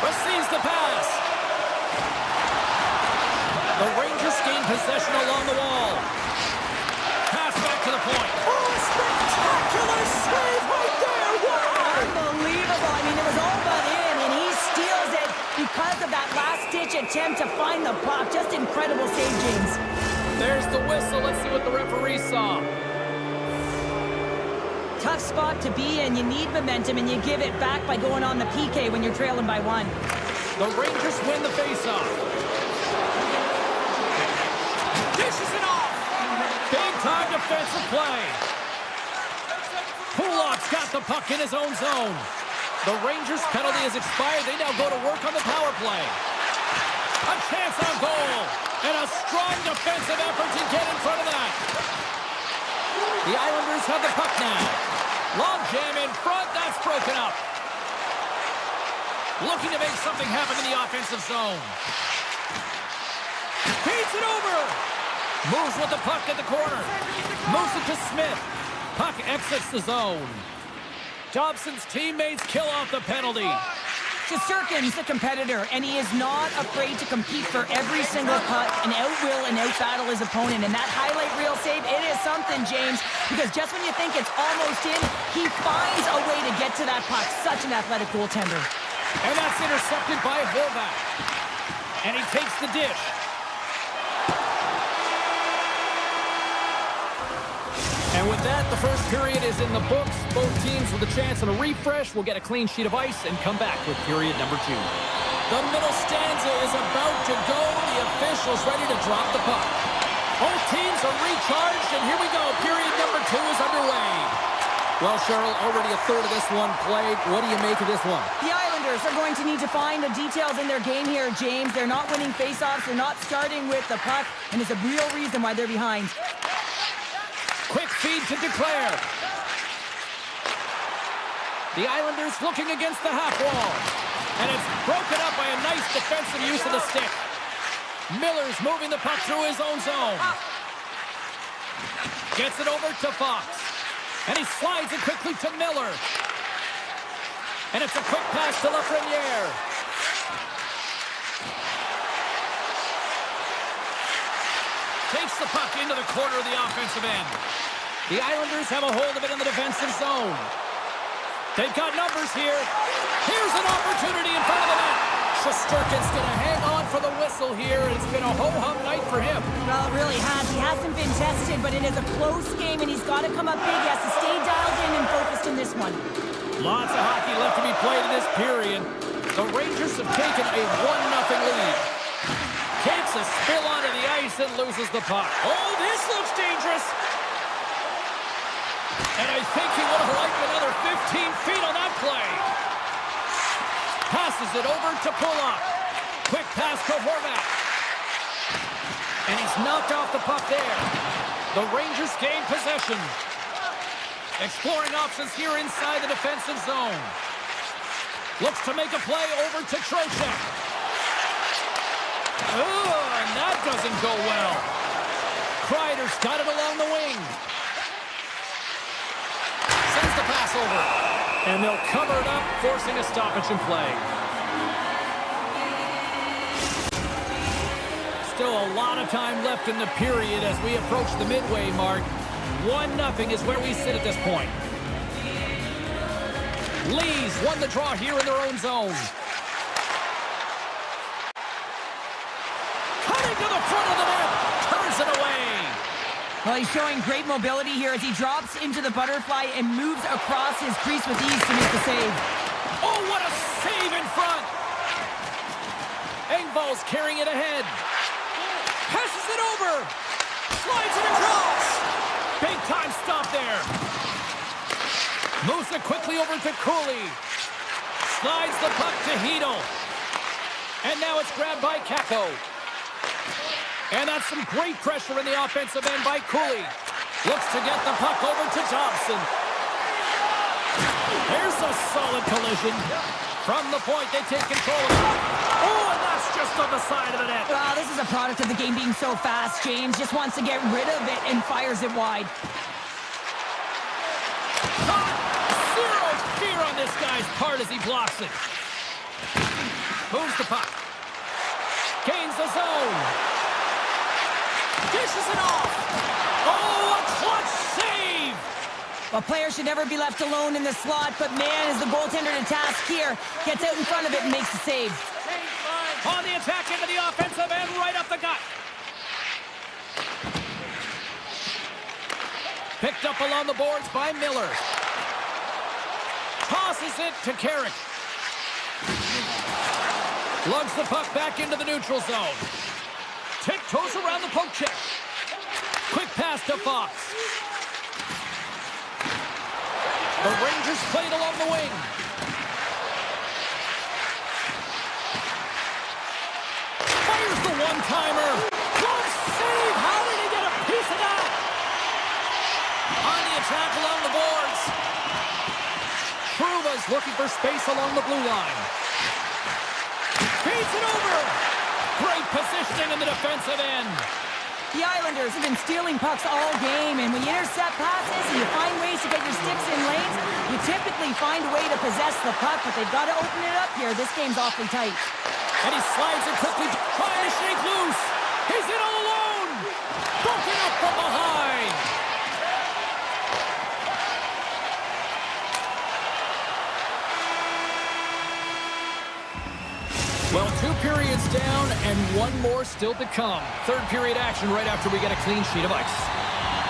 Receives the pass. The Rangers gain possession along the wall. Pass back to the point. Oh, a spectacular save right there! Wow! Unbelievable. I mean, it was all but in, and he steals it because of that last-ditch attempt to find the puck. Just incredible save, James. There's the whistle. Let's see what the referee saw. Tough spot to be in. You need momentum, and you give it back by going on the PK when you're trailing by one. The Rangers win the faceoff. Dishes it off! Big-time defensive play. Kulak's got the puck in his own zone. The Rangers' penalty has expired. They now go to work on the power play. A chance on goal. And a strong defensive effort to get in front of that. The Islanders have the puck now. Long jam in front. That's broken up. Looking to make something happen in the offensive zone. Feeds it over. Moves with the puck at the corner. Moves it to Smith. Puck exits the zone. Dobson's teammates kill off the penalty. Shesterkin's a competitor, and he is not afraid to compete for every single puck and outwill and outbattle his opponent. And that highlight reel save, it is something, James, because just when you think it's almost in, he finds a way to get to that puck. Such an athletic goaltender. And that's intercepted by Horvath. And he takes the dish. And with that, the first period is in the books. Both teams with a chance and a refresh will get a clean sheet of ice and come back with period number 2. The middle stanza is about to go. The officials ready to drop the puck. Both teams are recharged, and here we go. Period number 2 is underway. Well, Cheryl, already a third of this one played. What do you make of this one? The Islanders are going to need to find the details in their game here, James. They're not winning faceoffs. They're not starting with the puck, and it's a real reason why they're behind. Quick feed to Declare. The Islanders looking against the half wall. And it's broken up by a nice defensive use of the stick. Miller's moving the puck through his own zone. Gets it over to Fox. And he slides it quickly to Miller. And it's a quick pass to Lafreniere. Takes the puck into the corner of the offensive end. The Islanders have a hold of it in the defensive zone. They've got numbers here. Here's an opportunity in front of the net. Shesterkin's going to hang on for the whistle here. It's been a ho-hum night for him. Well, it really has. He hasn't been tested, but it is a close game, and he's got to come up big. He has to stay dialed in and focused in this one. Lots of hockey left to be played in this period. The Rangers have taken a 1-0 lead. Takes a spill onto the ice and loses the puck. Oh, this looks dangerous. And I think he would have liked another 15 feet on that play. Passes it over to Pulock. Quick pass to Horvath. And he's knocked off the puck there. The Rangers gain possession. Exploring options here inside the defensive zone. Looks to make a play over to Trocheck. Oh, and that doesn't go well. Kreider's got it along the wing. Sends the pass over. And they'll cover it up, forcing a stoppage in play. Still a lot of time left in the period as we approach the midway mark. 1-0 is where we sit at this point. Lee's won the draw here in their own zone. Cutting to the front of the net. Turns it away. Well, he's showing great mobility here as he drops into the butterfly and moves across his crease with ease to make the save. Oh, what a save in front. Engvall's carrying it ahead. Passes it over. Slides it across. Big time stop there. Moves it quickly over to Cooley. Slides the puck to Hedel. And now it's grabbed by Kakko. And that's some great pressure in the offensive end by Cooley. Looks to get the puck over to Thompson. There's a solid collision. From the point, they take control of it. Oh, and that's just on the side of the net. Wow, this is a product of the game being so fast. James just wants to get rid of it and fires it wide. Zero fear on this guy's part as he blocks it. Moves the puck. Gains the zone. Dishes it off. Oh, a clutch save. Well, players should never be left alone in the slot, but man, is the goaltender to task here. Gets out in front of it and makes the save. On the attack into the offensive end, right up the gut. Picked up along the boards by Miller. Tosses it to Carrick. Lugs the puck back into the neutral zone. Tiptoes around the poke check. Quick pass to Fox. The Rangers played along the wing. one-timer. Good save! How did he get a piece of that? On the attack along the boards. Truba's looking for space along the blue line. Feeds it over. Great positioning in the defensive end. The Islanders have been stealing pucks all game, and when you intercept passes and you find ways to get your sticks in lanes, you typically find a way to possess the puck, but they've got to open it up here. This game's awfully tight. And he slides it quickly, trying to shake loose. He's in all alone. Broken up from behind. Well, 2 periods down and 1 more still to come. Third period action right after we get a clean sheet of ice.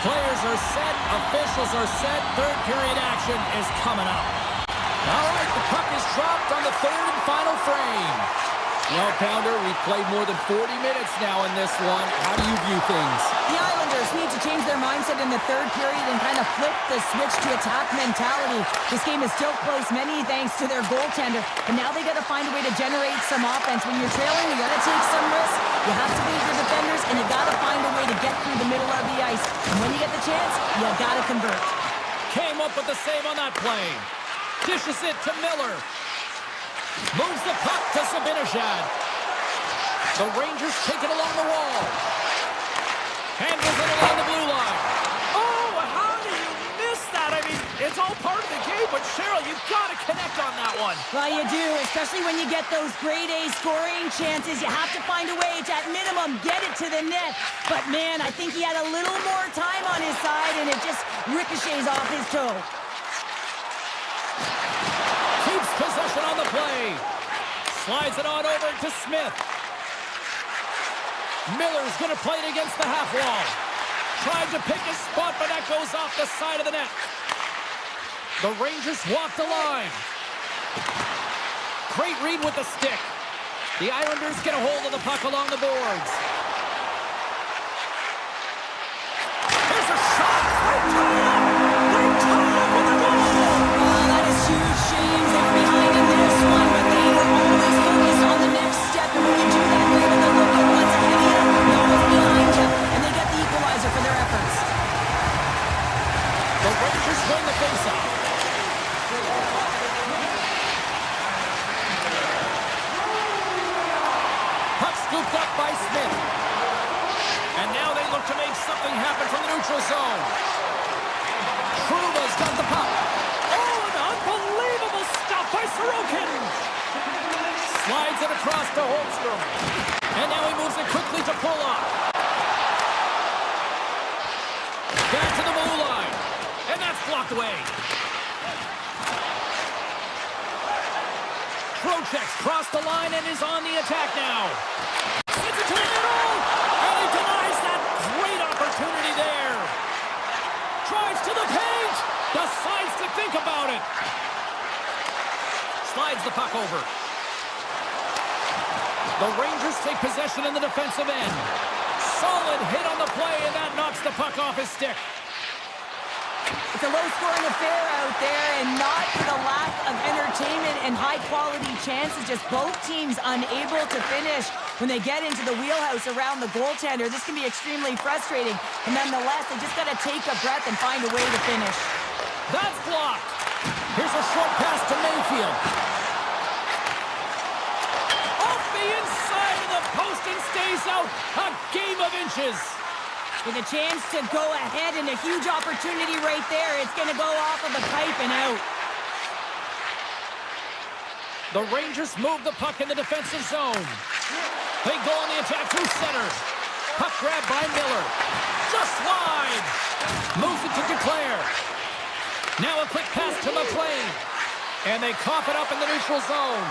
Players are set, officials are set, third period action is coming up. All right, the puck is dropped on the third and final frame. Well, Pounder, we've played more than 40 minutes now in this one. How do you view things? The Islanders need to change their mindset in the third period and kind of flip the switch to attack mentality. This game is still close, many thanks to their goaltender, but now they got to find a way to generate some offense. When you're trailing, you got to take some risks. You have to leave your defenders, and you got to find a way to get through the middle of the ice. And when you get the chance, you got to convert. Came up with the save on that play. Dishes it to Miller. Moves the puck to Zibanejad. The Rangers take it along the wall. Handles it along the blue line. Oh, how do you miss that? I mean, it's all part of the game, but Cheryl, you've got to connect on that one. Well, you do, especially when you get those grade A scoring chances. You have to find a way to, at minimum, get it to the net. But, man, I think he had a little more time on his side, and it just ricochets off his toe. Keeps possession on the play. Slides it on over to Smith. Miller's going to play it against the half wall. Tried to pick his spot, but that goes off the side of the net. The Rangers walk the line. Great read with the stick. The Islanders get a hold of the puck along the boards. Here's a shot. They're tied up with the goal! That is huge. Shame they were behind in this one, but they were always focused on the next step. And when you do that, you're able to look at what's ahead of you, know what's behind you, and they get the equalizer for their efforts. The Rangers win the faceoff. Puck scooped up by Smith. And now they look to make something happen from the neutral zone. Truba's got the puck. Oh, an unbelievable stop by Sorokin! Slides it across to Holmstrom. And now he moves it quickly to Pulock. Back to the blue line. And that's blocked away. Trocheck's crossed the line and is on the attack now. Sends it to the middle. And he denies that great opportunity there. Drives to the paint. Decides to think about it. Slides the puck over. The Rangers take possession in the defensive end. Solid hit on the play, and that knocks the puck off his stick. It's a low-scoring affair out there, and not for the lack of entertainment and high-quality chances. Just both teams unable to finish when they get into the wheelhouse around the goaltender. This can be extremely frustrating, and nonetheless, they just got to take a breath and find a way to finish. That's blocked. Here's a short pass to Mayfield. Off the inside of the post and stays out. A game of inches. With a chance to go ahead and a huge opportunity right there. It's going to go off of the pipe and out. The Rangers move the puck in the defensive zone. They go on the attack through center. Puck grab by Miller. Just wide. Moves it to Duclair. Now a quick pass to McLean. And they cough it up in the neutral zone.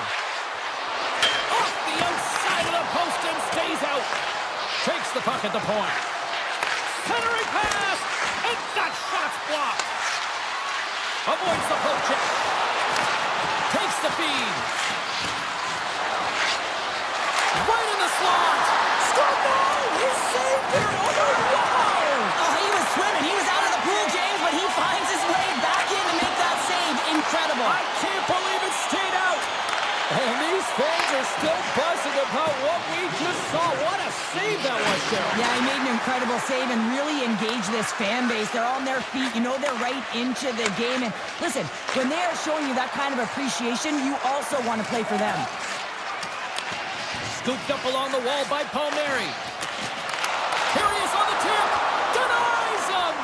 Off the outside of the post and stays out. Takes the puck at the point. Centering pass, and that shot's blocked. Avoids the poke check. Takes the feed. Right in the slot. Score goal! He saved it! Oh, wow! Oh, he was swimming. He was out of the pool, James, but he finds his way back in to make that save. Incredible. I can't believe it stayed out. And these fans are still buzzing about what we just saw. What a there. Yeah, he made an incredible save and really engaged this fan base. They're on their feet. You know they're right into the game. And listen, when they are showing you that kind of appreciation, you also want to play for them. Scooped up along the wall by Palmieri. Here he is on the tip. Denies him.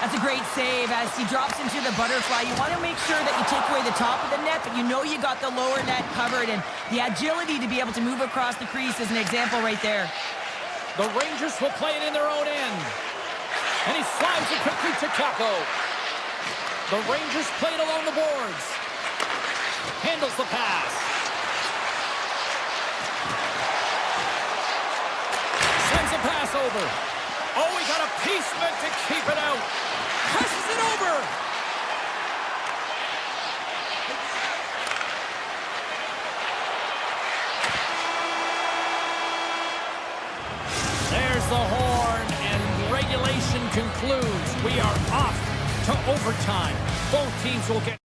That's a great save as he drops into the butterfly. You want to make sure that you take away the top of the net, but you know you got the lower net covered. And the agility to be able to move across the crease is an example right there. The Rangers will play it in their own end. And he slides it quickly to Kako. The Rangers play it along the boards. Handles the pass. Sends a pass over. Oh, he got a piece meant to keep it out. Passes it over. There's the horn, and regulation concludes. We are off to overtime. Both teams will get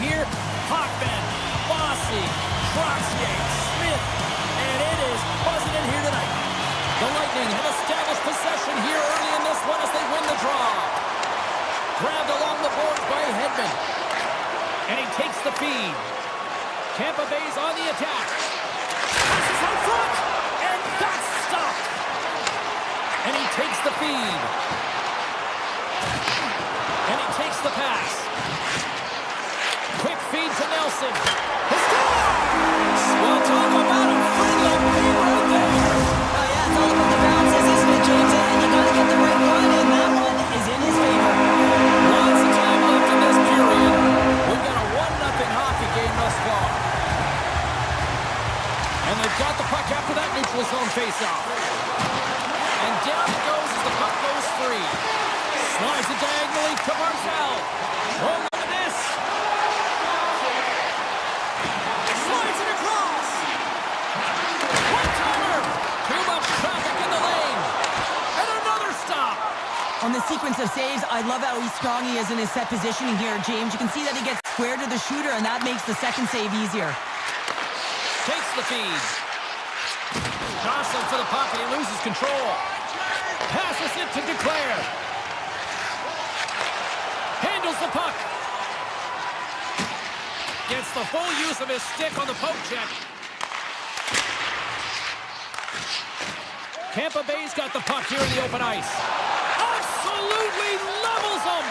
here. Hockman, Bossy, Trotsky, Smith, and it is buzzing in here tonight. The Lightning have established possession here early in this one as they win the draw. Grabbed along the boards by Hedman. And he takes the feed. Tampa Bay's on the attack. Passes out front, and that's stopped. And he takes the feed. And he takes the pass. Quick feed to Nelson. He scores! Well, talk about a friendly feed right there. Oh yeah, it's all about the bounces, isn't it, James? And you gotta get the right one, and that one is in his favor. Lots of time left in this period. We've got a 1-0 hockey game thus far. And they've got the puck after that neutral zone faceoff. And down it goes as the puck goes free. Slides it diagonally to Barzal. Oh, look at this. Slides it across. One-timer. Too much traffic in the lane. And another stop. On the sequence of saves, I love how strong he is in his set positioning here, James. You can see that he gets square to the shooter, and that makes the second save easier. Takes the feed. Jostling for the puck, and he loses control. Passes it to Duclair. Handles the puck. Gets the full use of his stick on the poke check. Tampa Bay's got the puck here in the open ice. Absolutely levels them.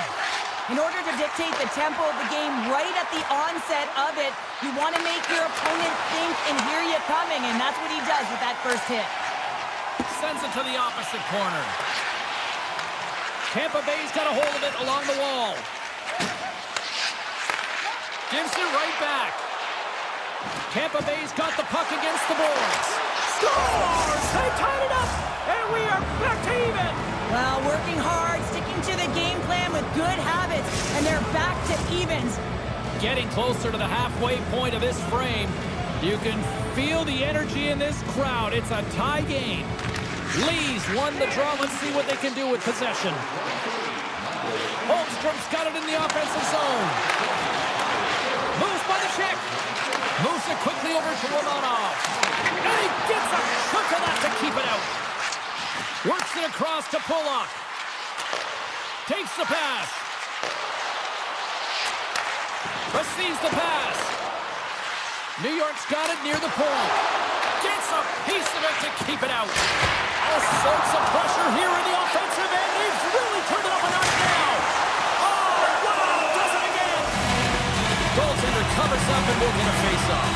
In order to dictate the tempo of the game right at the onset of it, you want to make your opponent think and hear you coming, and that's what he does with that first hit. Sends it to the opposite corner. Tampa Bay's got a hold of it along the wall. Gives it right back. Tampa Bay's got the puck against the boards. Scores! They tied it up, and we are back to even. Well, working hard, sticking to the game plan with good habits, and they're back to evens. Getting closer to the halfway point of this frame. You can feel the energy in this crowd. It's a tie game. Lee's won the draw. Let's see what they can do with possession. Holmstrom's got it in the offensive zone. Moves by the check. Moves it quickly over to Romanov. And he gets a chunk of that to keep it out. Works it across to Pollock. Takes the pass. Receives the pass. New York's got it near the point. Gets a piece of it to keep it out. All sorts of pressure here in the offensive end. They've really turned it up a notch now. Oh, wow, does it again. Goaltender covers up and will get a face-off.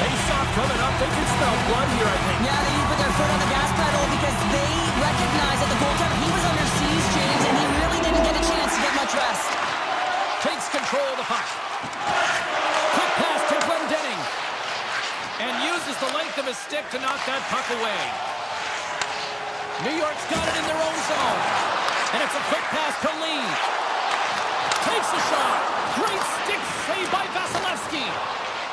Face-off coming up. They can smell blood here, I think. Yeah, they need to put their foot on the gas pedal because they recognize that the goaltender, he was under siege, James, and he really didn't get a chance to get much rest. Takes control of the puck. Quick pass to Glendening. And uses the length of his stick to knock that puck away. New York's got it in their own zone. And it's a quick pass to Lee. Takes a shot. Great stick save by Vasilevsky.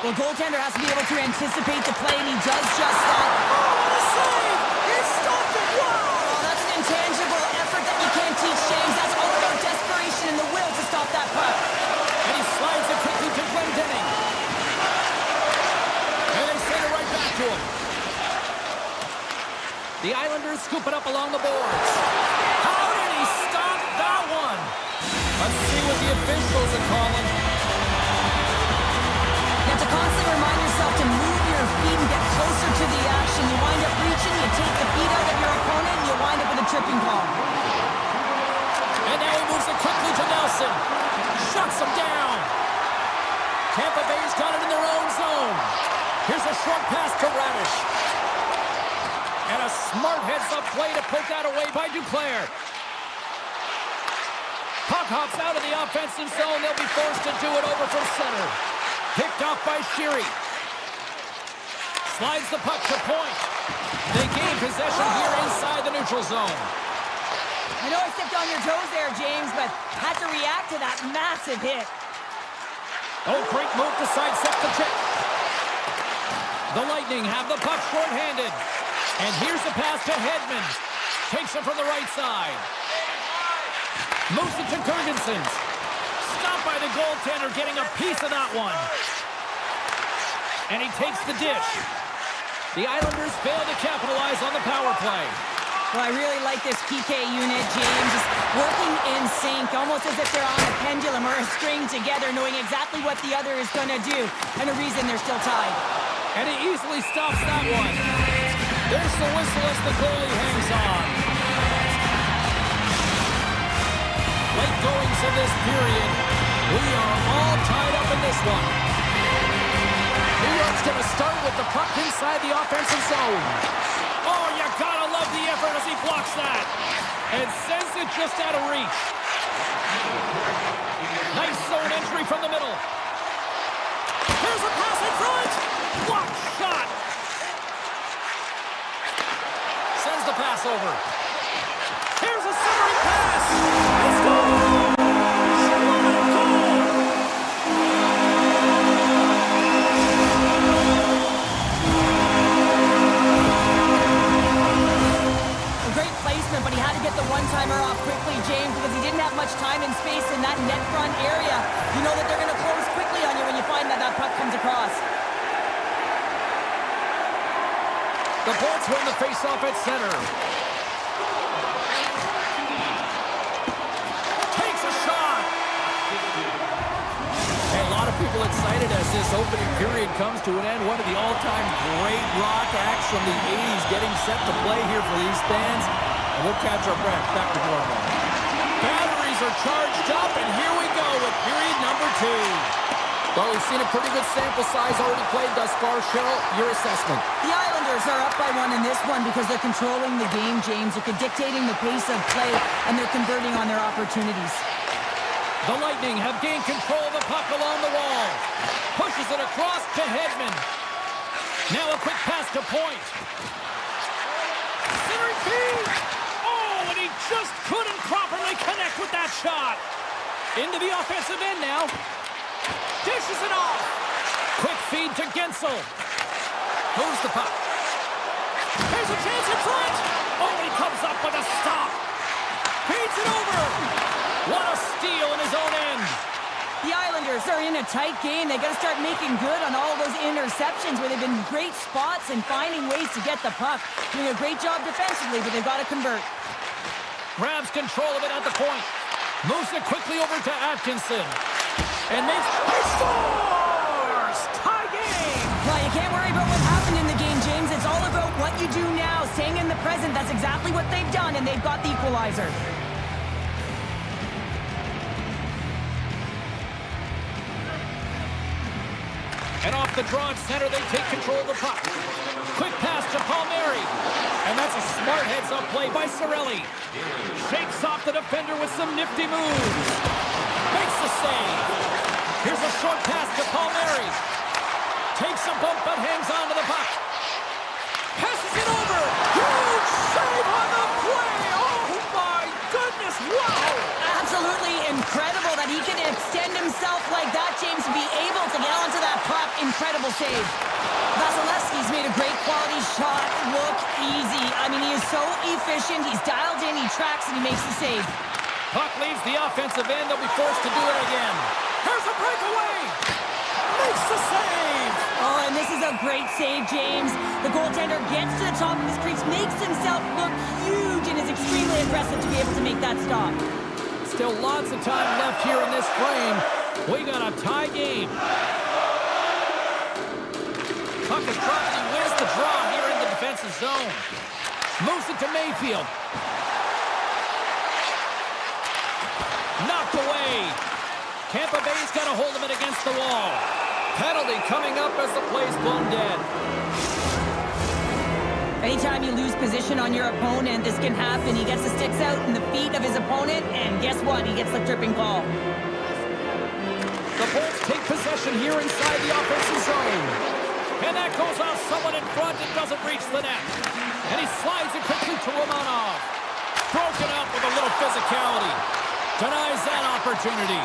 Well, goaltender has to be able to anticipate the play, and he does just that. Oh, what a save! He stopped it! Wow! Oh, that's an intangible effort that you can't teach, James. That's all about desperation and the will to stop that puck. And he slides it quickly to Glendening. And they send it right back to him. The Islanders scoop it up along the boards. How did he stop that one? Let's see what the officials are calling. You have to constantly remind yourself to move your feet and get closer to the action. You wind up reaching, you take the feet out of your opponent, and you wind up with a tripping call. And now he moves it quickly to Nelson. Shuts him down. Tampa Bay's got it in their own zone. Here's a short pass to Radish. And a smart heads-up play to poke that away by Duclair. Puck hops out of the offensive zone. They'll be forced to do it over from center. Picked off by Sheary. Slides the puck to point. They gain possession here inside the neutral zone. I know I stepped on your toes there, James, but had to react to that massive hit. Oh, great move to sidestep the check. The Lightning have the puck short-handed. And here's the pass to Hedman. Takes it from the right side. Moves it to Gergensen. Stopped by the goaltender, getting a piece of that one. And he takes the dish. The Islanders fail to capitalize on the power play. Well, I really like this PK unit, James. Just working in sync, almost as if they're on a pendulum or a string together, knowing exactly what the other is going to do, and a reason they're still tied. And he easily stops that one. There's the whistle as the goalie hangs on. Late goings of this period. We are all tied up in this one. New York's going to start with the puck inside the offensive zone. Oh, you gotta love the effort as he blocks that. And sends it just out of reach. Nice zone entry from the middle. Here's a pass in front. Blocked shot. Sends the pass over. Here's a centering pass. It's goal. What a goal. Great placement, but he had to get the one-timer off quickly, James, because he didn't have much time and space in that net front area. You know that they're going to close quickly on you when you find that that puck comes across. The Bolts win the face-off at center. Takes a shot. Hey, a lot of people excited as this opening period comes to an end. One of the all-time great rock acts from the 80s getting set to play here for these fans. And we'll catch our breath. Back to normal. Batteries are charged up, and here we go with period number 2. Well, we've seen a pretty good sample size already played thus far. Cheryl, your assessment. The Islanders are up by 1 in this one because they're controlling the game, James. They're dictating the pace of play, and they're converting on their opportunities. The Lightning have gained control of the puck along the wall. Pushes it across to Hedman. Now a quick pass to Point. Centering feed. Oh, and he just couldn't properly connect with that shot. Into the offensive end now. Dishes it off. Quick feed to Gensel. Moves the puck. Here's a chance in front. Oh, he comes up with a stop. Feeds it over. What a steal in his own end. The Islanders are in a tight game. They got to start making good on all those interceptions where they've been great spots and finding ways to get the puck. Doing a great job defensively, but they've got to convert. Grabs control of it at the point. Moves it quickly over to Atkinson. And makes... He scores! Tie game! Well, you can't worry about what happened in the game, James. It's all about what you do now, staying in the present. That's exactly what they've done, and they've got the equalizer. And off the draw at center, they take control of the puck. Quick pass to Palmieri. And that's a smart heads-up play by Cirelli. Shakes off the defender with some nifty moves. Makes the save. Here's a short pass to Palmieri. Takes a bump but hangs on to the puck. Passes it over. Huge save on the play. Oh my goodness, wow. Absolutely incredible that he can extend himself like that, James, to be able to get onto that puck. Incredible save. Vasilevsky's made a great quality shot look easy. I mean, he is so efficient. He's dialed in, he tracks, and he makes the save. Puck leaves the offensive end. They'll be forced to do it again. Here's a breakaway. Makes the save. Oh, and this is a great save, James. The goaltender gets to the top of his crease, makes himself look huge, and is extremely aggressive to be able to make that stop. Still lots of time left here in this frame. We got a tie game. Puck is dropped and he wins the draw here in the defensive zone. Moves it to Mayfield. Knocked away. Tampa Bay's got a hold of it against the wall. Penalty coming up as the play's blown dead. Anytime you lose position on your opponent, this can happen. He gets the sticks out in the feet of his opponent, and guess what? He gets the tripping call. The Bolts take possession here inside the offensive zone. And that goes off someone in front and doesn't reach the net. And he slides it quickly to Romanov. Broken up with a little physicality. Denies that opportunity.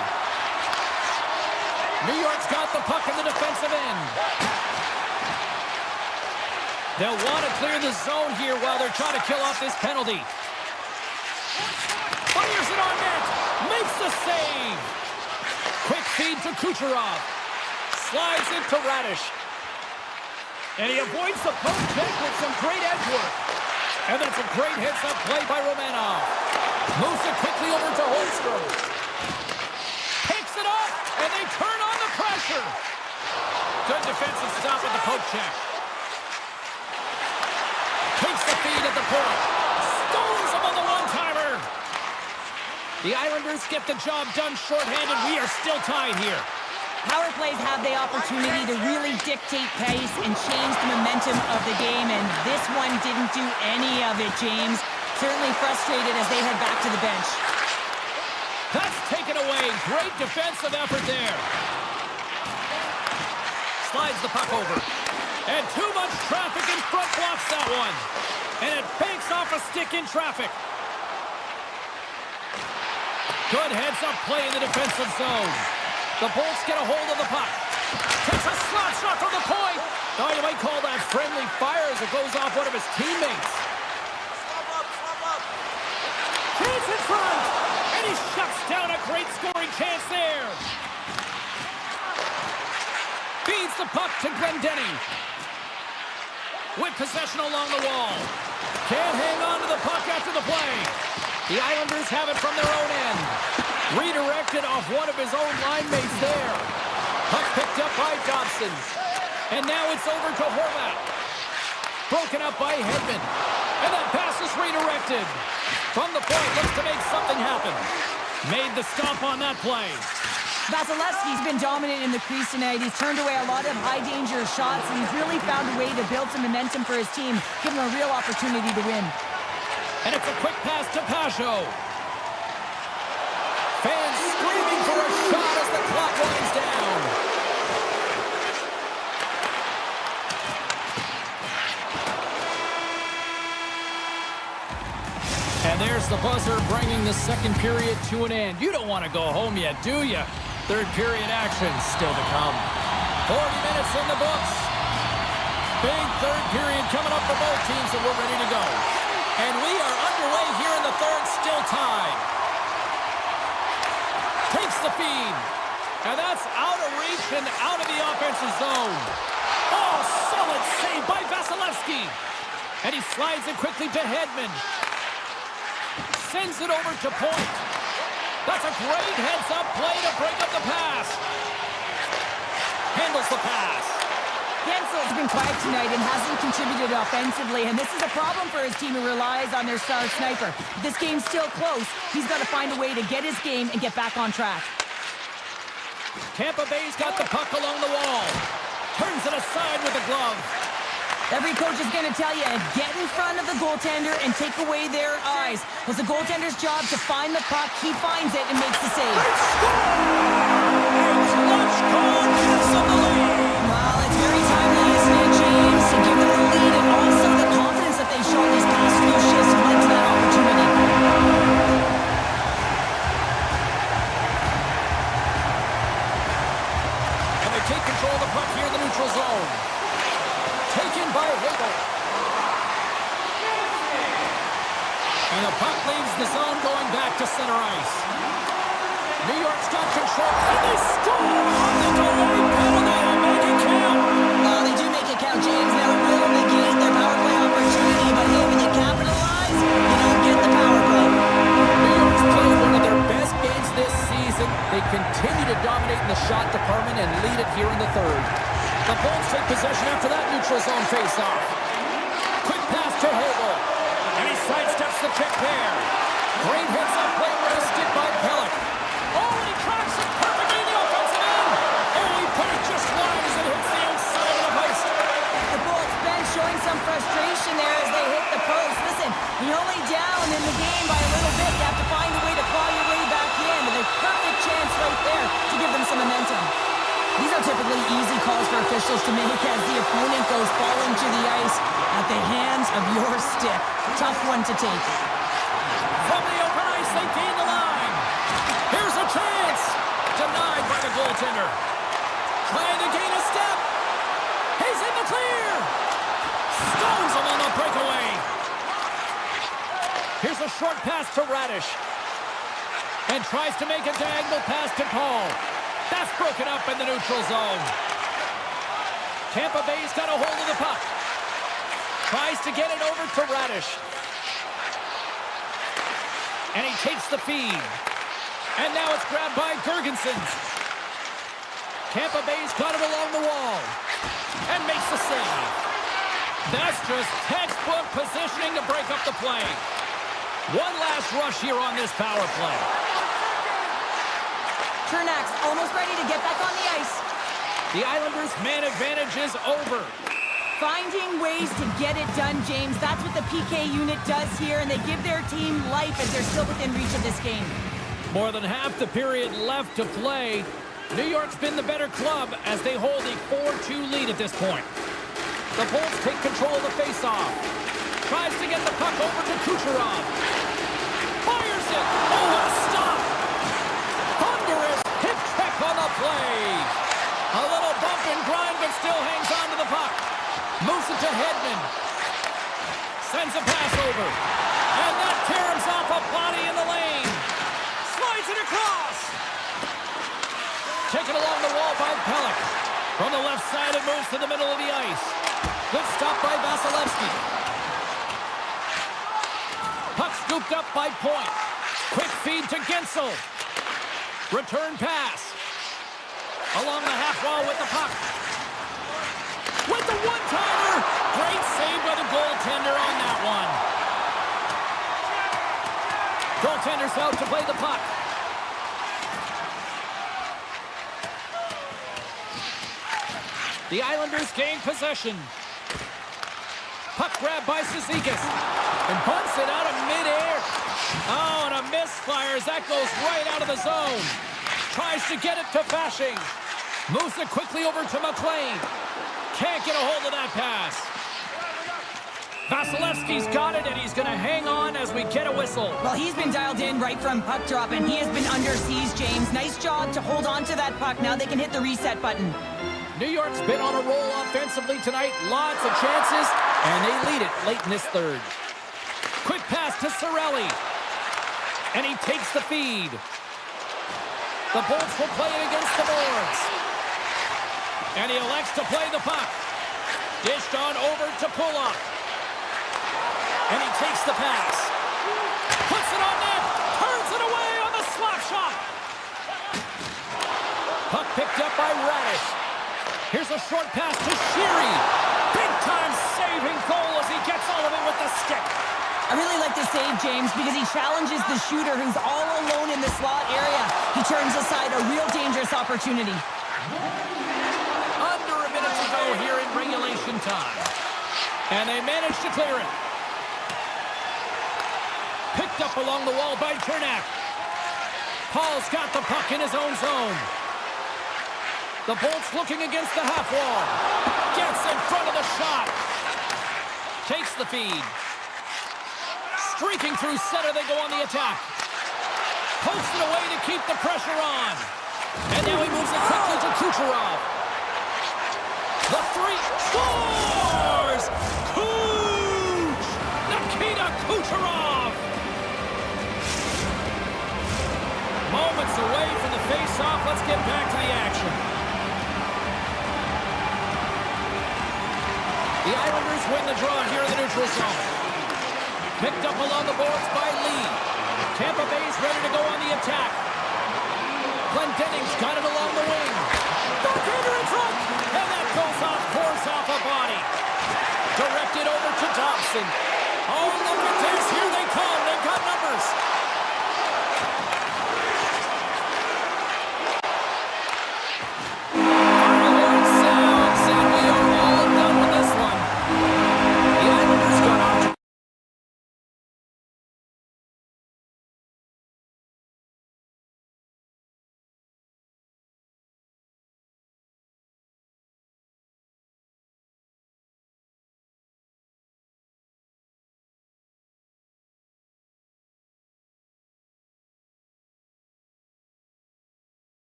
New York's got the puck in the defensive end. They'll want to clear the zone here while they're trying to kill off this penalty. Fires it on net. Makes the save. feed to Kucherov. Slides into Radish. And he avoids the poke check with some great edge work. And that's a great heads-up play by Romanov. Moves it quickly over to Holmstrom. Picks it up, and they turn on the pressure. Good defensive stop with the poke check. Takes the feed at the point. Stones him on the one-timer. The Islanders get the job done shorthanded. We are still tied here. Power plays have the opportunity to really dictate pace and change the momentum of the game, and this one didn't do any of it, James. Certainly frustrated as they head back to the bench. That's taken away. Great defensive effort there. Slides the puck over. And too much traffic in front blocks that one. And it banks off a stick in traffic. Good heads-up play in the defensive zone. The Bolts get a hold of the puck. Takes a slap shot from the point. Now you might call that friendly fire as it goes off one of his teammates. Swap up. Chance in front. And he shuts down a great scoring chance there. Feeds the puck to Glendenning. With possession along the wall. Can't hang on to the puck after the play. The Islanders have it from their own end. Redirected off one of his own line mates there. Puck picked up by Dobson. And now it's over to Horvat. Broken up by Hedman. And that pass is redirected. From the point, looks to make something happen. Made the stop on that play. Vasilevsky's been dominant in the crease tonight. He's turned away a lot of high-danger shots, and he's really found a way to build some momentum for his team, give him a real opportunity to win. And it's a quick pass to Pajot. Fans screaming for a shot as the clock winds down. And there's the buzzer bringing the second period to an end. You don't want to go home yet, do you? Third period action still to come. 40 minutes in the books. Big third period coming up for both teams, and we're ready to go. And we are underway here in the third, still tied. Takes the feed. And that's out of reach and out of the offensive zone. Oh, solid save by Vasilevsky. And he slides it quickly to Hedman. Sends it over to point. That's a great heads-up play to break up the pass. Handles the pass. Gensel's been quiet tonight and hasn't contributed offensively, and this is a problem for his team who relies on their star sniper. If this game's still close, he's got to find a way to get his game and get back on track. Tampa Bay's got the puck along the wall. Turns it aside with a glove. Every coach is going to tell you, get in front of the goaltender and take away their eyes. It's the goaltender's job to find the puck. He finds it and makes the save. Clutch goal gives them the lead. Well, it's very timely, isn't it, James? To give them the lead and also the confidence that they've shown these past few shifts led to that opportunity. And they take control of the puck here in the neutral zone. Taken by Hagel. And the puck leaves the zone going back to center ice. New York's got control, and they score on the delay penalty and make it count. Well, they do make it count, James. Now it will negate their power play opportunity, but hey, when you capitalize, you don't get the power play. New York's played one of their best games this season. They continue to dominate in the shot department and lead it here in the third. The Bolts take possession after that neutral zone face-off. Quick pass to Hagel. And he sidesteps the check there. Great heads-up play wrested by Pellick. Oh, and he cracks it perfectly in the offensive end. Oh, he put it just wide as it hits the outside of the post. The Bolts bench showing some frustration there as they hit the post. Listen, you're only down in the game by a little bit. You have to find a way to claw your way back in. And a perfect chance right there to give them some momentum. These are typically easy calls for officials to make as the opponent goes falling to the ice at the hands of your stick. Tough one to take. From the open ice, they gain the line. Here's a chance. Denied by the goaltender. Trying to gain a step. He's in the clear. Stones him on the breakaway. Here's a short pass to Radish. And tries to make a diagonal pass to Paul. That's broken up in the neutral zone. Tampa Bay's got a hold of the puck. Tries to get it over to Radish. And he takes the feed. And now it's grabbed by Gergensen. Tampa Bay's got it along the wall. And makes the save. That's just textbook positioning to break up the play. One last rush here on this power play. Chernak's almost ready to get back on the ice. The Islanders' man advantage is over. Finding ways to get it done, James. That's what the PK unit does here, and they give their team life as they're still within reach of this game. More than half the period left to play. New York's been the better club as they hold a 4-2 lead at this point. The Bulls take control of the faceoff. Tries to get the puck over to Kucherov. Fires it! Oh, what a stop! Thunderous hip check on the play. A little bump and grind, but still hangs on to the puck. Moves it to Hedman. Sends a pass over. And that tears off a body in the lane. Slides it across. Taken along the wall by Pelech. From the left side, it moves to the middle of the ice. Good stop by Vasilevsky. Puck scooped up by Point. Quick feed to Gensel. Return pass. Along the half wall with the puck. With the one-timer. Great save by the goaltender on that one. Goaltender's out to play the puck. The Islanders gain possession. Puck grabbed by Cizikas. And bunts it out of midair. Oh, and a misfire as that goes right out of the zone. Tries to get it to Fasching. Moves it quickly over to McLean. Can't get a hold of that pass. Vasilevsky's got it, and he's going to hang on as we get a whistle. Well, he's been dialed in right from puck drop, and he has been under siege, James. Nice job to hold on to that puck. Now they can hit the reset button. New York's been on a roll offensively tonight. Lots of chances, and they lead it late in this third. Quick pass to Cirelli. And he takes the feed. The Bolts will play it against the boards. And he elects to play the puck. Dished on over to Pulock. And he takes the pass. Puts it on net. Turns it away on the slap shot. Puck picked up by Radish. Here's a short pass to Sheary. Big-time saving goal as he gets all of it with the stick. I really like this save, James, because he challenges the shooter who's all alone in the slot area. He turns aside a real dangerous opportunity. Under a minute to go here in regulation time. And they manage to clear it. Picked up along the wall by Chernak. Paul's got the puck in his own zone. The Bolts looking against the half wall. Gets in front of the shot. Takes the feed. Streaking through center, they go on the attack. Posts it away to keep the pressure on. And now he moves it quickly to Kucherov. The three scores! Kuch! Nikita Kucherov! Moments away from the face-off. Let's get back to the action. The Islanders win the draw here in the neutral zone. Picked up along the boards by Lee. Tampa Bay's ready to go on the attack. Glendenning's got it along the wing. Backhander in front! And that goes off, pours off a body. Directed over to Dobson. Oh, look at this. Here they come. They've got numbers.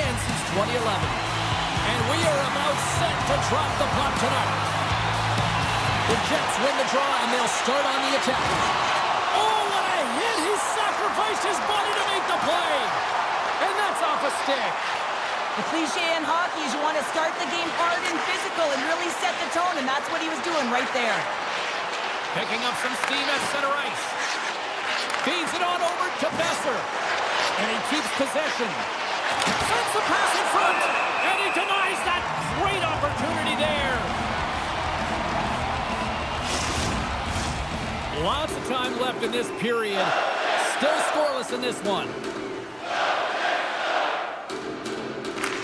again since 2011. And we are about set to drop the puck tonight. The Jets win the draw, and they'll start on the attack. Oh, what a hit! He sacrificed his body to make the play. And that's off a stick. The cliche in hockey is you want to start the game hard and physical and really set the tone, and that's what he was doing right there. Picking up some steam at center ice. Feeds it on over to Besser. And he keeps possession. Sends the pass in front. And he denies that great opportunity there. Lots of time left in this period. Still scoreless in this one.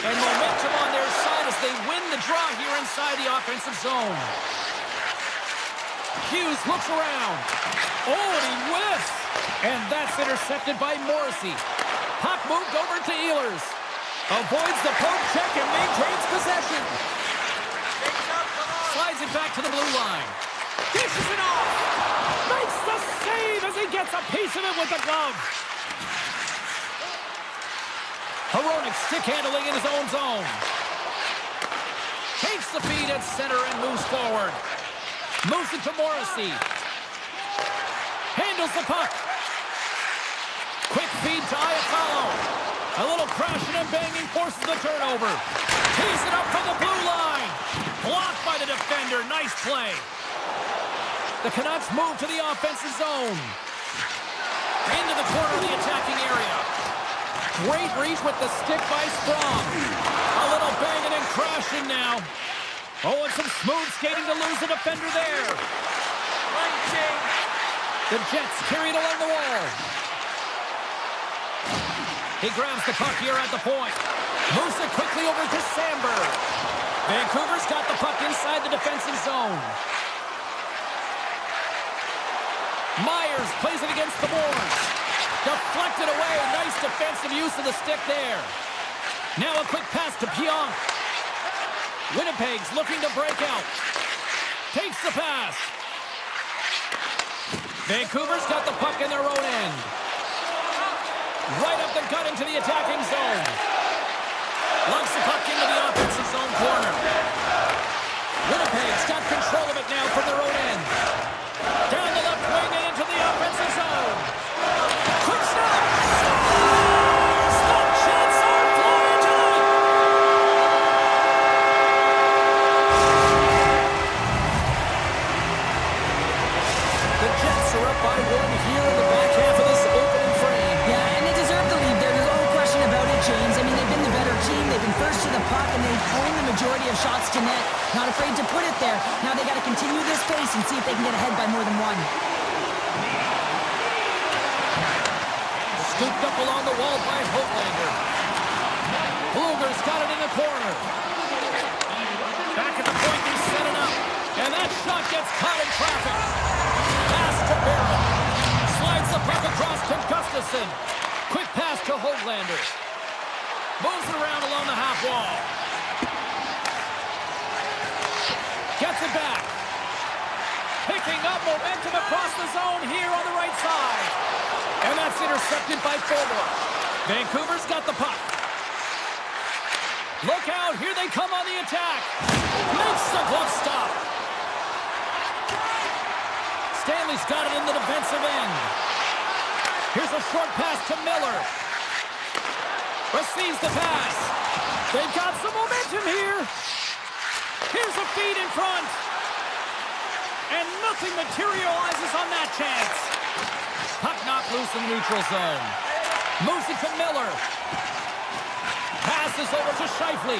And momentum on their side as they win the draw here inside the offensive zone. Hughes looks around. Oh, and he whiffs. And that's intercepted by Morrissey. Puck moved over to Ehlers. Avoids the poke check and maintains possession. Slides it back to the blue line. Dishes it off. Makes the save as he gets a piece of it with the glove. Hronek stick handling in his own zone. Takes the feed at center and moves forward. Moves it to Morrissey. Handles the puck. Quick feed to Iafallo. A little crashing and banging forces the turnover. Tees it up from the blue line. Blocked by the defender. Nice play. The Canucks move to the offensive zone. Into the corner of the attacking area. Great reach with the stick by Sprong. A little banging and crashing now. Oh, and some smooth skating to lose the defender there. The Jets carry it along the wall. He grabs the puck here at the point. Moves it quickly over to Sandberg. Vancouver's got the puck inside the defensive zone. Myers plays it against the boards. Deflected away. Nice defensive use of the stick there. Now a quick pass to Pionk. Winnipeg's looking to break out. Takes the pass. Vancouver's got the puck in their own end. Right up the gut into the attacking zone. Lugs the puck into the offensive zone corner. Winnipeg's got control of it now from their own end. Down the left wing and into the offensive zone. Quick snap! Scores! The Jets are flying tonight! The Jets are up by one here in the back half of this opening frame. Yeah, and they deserve the lead there. There's no question about it, James. I mean, they've been the better team. They've been first to the puck, and they've owned the majority of shots to net. Not afraid to put it there. Now they got to continue this pace and see if they can get ahead by more than one. Scooped up along the wall by Hoglander. Bluger's got it in the corner. Back at the point, he's setting up. And that shot gets caught in traffic. Pass to Barrett. Slides the puck across to Gustafsson. Quick pass to Hoglander. Moves it around along the half wall. Gets it back. Picking up momentum across the zone here on the right side. And that's intercepted by Forbort. Vancouver's got the puck. Look out, here they come on the attack. Makes the glove stop. Stanley's got it in the defensive end. Here's a short pass to Miller. Receives the pass. They've got some momentum here. Here's a feed in front. And nothing materializes on that chance. Puck knocked loose in the neutral zone. Moves it to Miller. Passes over to Scheifele.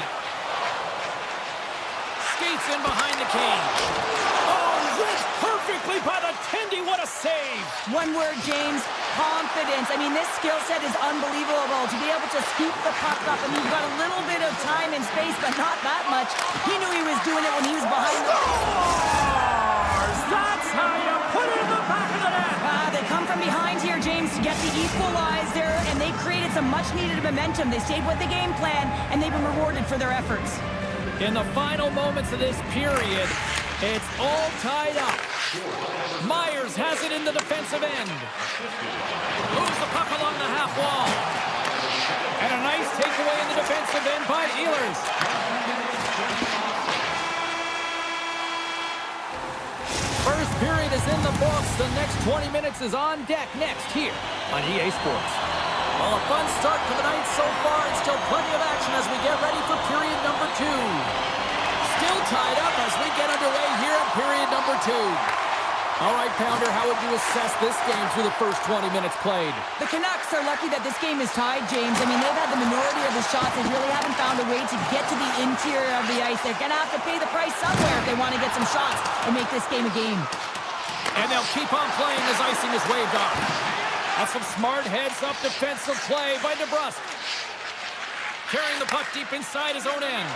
Skates in behind the cage. Oh, read perfectly by the Tendy. What a save. One word, James. Confidence. I mean, this skill set is unbelievable. To be able to scoop the puck up, and you've got a little bit of time and space, but not that much. He knew he was doing it when he was behind the... That's how you put it in the back of the net. They come from behind here, James, to get the equalizer, and they created some much-needed momentum. They stayed with the game plan, and they've been rewarded for their efforts. In the final moments of this period, it's all tied up. Myers has it in the defensive end. Moves the puck along the half wall. And a nice take breakaway in the defensive end by Ehlers. First period is in the books. The next 20 minutes is on deck next here on EA Sports. Well, a fun start to the night so far, and still plenty of action as we get ready for period number 2. Still tied up as we get underway here in period number 2. All right, Pounder, how would you assess this game through the first 20 minutes played? The Canucks are lucky that this game is tied, James. I mean, they've had the minority of the shots. They really haven't found a way to get to the interior of the ice. They're going to have to pay the price somewhere if they want to get some shots and make this game a game. And they'll keep on playing as icing is waved off. That's some smart heads-up defensive play by DeBrusque. Carrying the puck deep inside his own end.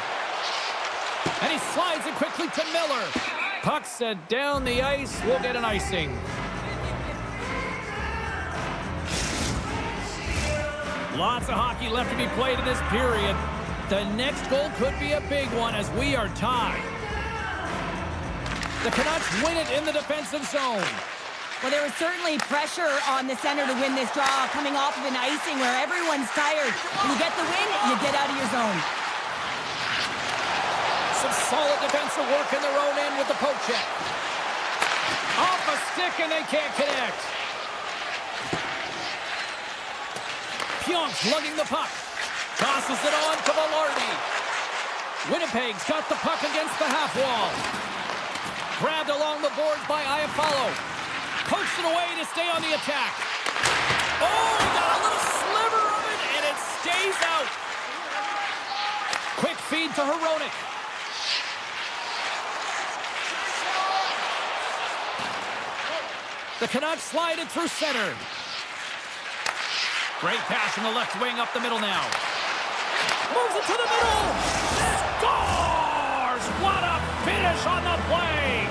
And he slides it quickly to Miller. Puck set down the ice. We'll get an icing. Lots of hockey left to be played in this period. The next goal could be a big one as we are tied. The Canucks win it in the defensive zone. Well, there was certainly pressure on the center to win this draw, coming off of an icing where everyone's tired. When you get the win, you get out of your zone. Some solid defensive work in their own end with the poke check. Off a stick and they can't connect. Pionk's lugging the puck. Tosses it on to Velarde. Winnipeg's got the puck against the half wall. Grabbed along the boards by Iafallo. Pokes it away to stay on the attack. Oh, he got a little sliver of it and it stays out. Quick feed to Hronek. The Canucks slide it through center. Great pass from the left wing up the middle now. Moves it to the middle. Scores! What a finish on the play!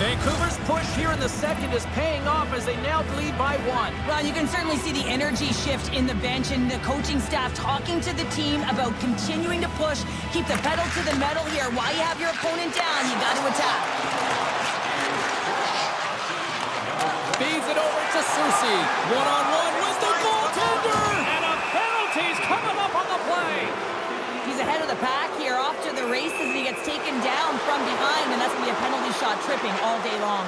Vancouver's push here in the second is paying off as they now lead by 1. Well, you can certainly see the energy shift in the bench and the coaching staff talking to the team about continuing to push, keep the pedal to the metal here. While you have your opponent down, you got to attack. Feeds it over to Susi. One-on-one with the goaltender! And a penalty's coming up on the play! He's ahead of the pack here, off to the races, and he gets taken down from behind, and that's going to be a penalty shot tripping all day long.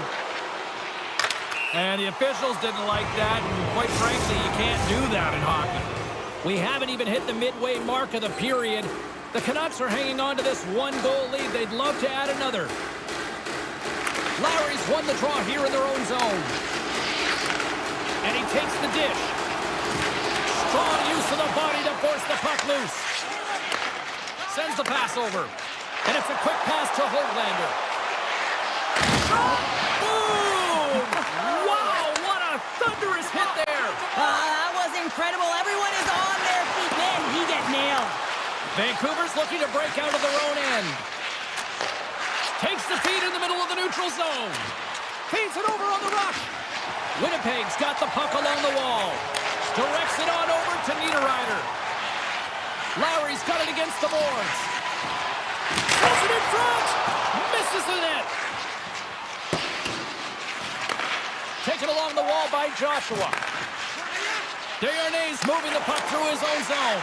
And the officials didn't like that, and quite frankly, you can't do that in hockey. We haven't even hit the midway mark of the period. The Canucks are hanging on to this one-goal lead. They'd love to add another. Lowry's won the draw here in their own zone. And he takes the dish. Strong use of the body to force the puck loose. Sends the pass over. And it's a quick pass to Höglander. Boom! Wow, what a thunderous hit there. That was incredible. Everyone is on their feet. Man, he get nailed. Vancouver's looking to break out of their own end. Takes the feed in the middle of the neutral zone. Feeds it over on the rush. Winnipeg's got the puck along the wall. Directs it on over to Niederreiter. Lowry's got it against the boards. Throws it in front. Misses the net. Taken along the wall by Joshua. Desharnais moving the puck through his own zone.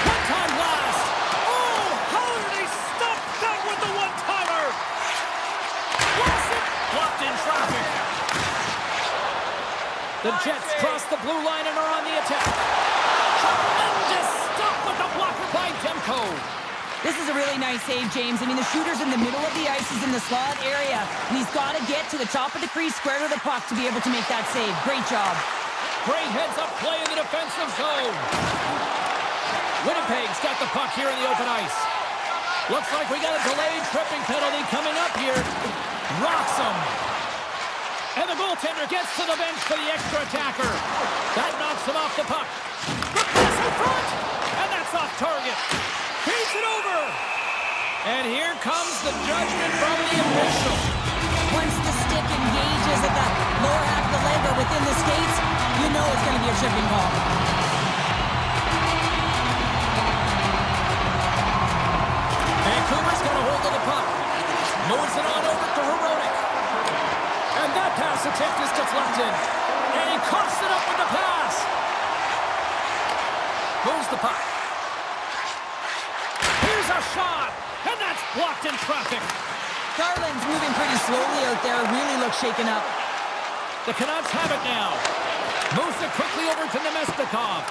One-time blast. Oh, how did they stop that with the one-timer? Blast it. Blocked in traffic. The Jets cross the blue line and are on the attack. Tremendous stop with the blocker by Demko. This is a really nice save, James. I mean, the shooter's in the middle of the ice. He's in the slot area. And he's got to get to the top of the crease, square to the puck to be able to make that save. Great job. Great heads-up play in the defensive zone. Winnipeg's got the puck here in the open ice. Looks like we got a delayed tripping penalty coming up here. Rocks him. And the goaltender gets to the bench for the extra attacker. That knocks him off the puck. The pass in front, and that's off target. Feeds it over. And here comes the judgment from the official. Once the stick engages at the lower half of the leg or within the skates, you know it's going to be a tripping call. Vancouver's got a hold of the puck. Moves it on over to Hronek. And tip is deflected. And he coughs it up with the pass. Moves the puck. Here's a shot, and that's blocked in traffic. Garland's moving pretty slowly out there, really looks shaken up. The Canucks have it now. Moves it quickly over to Nemestikov.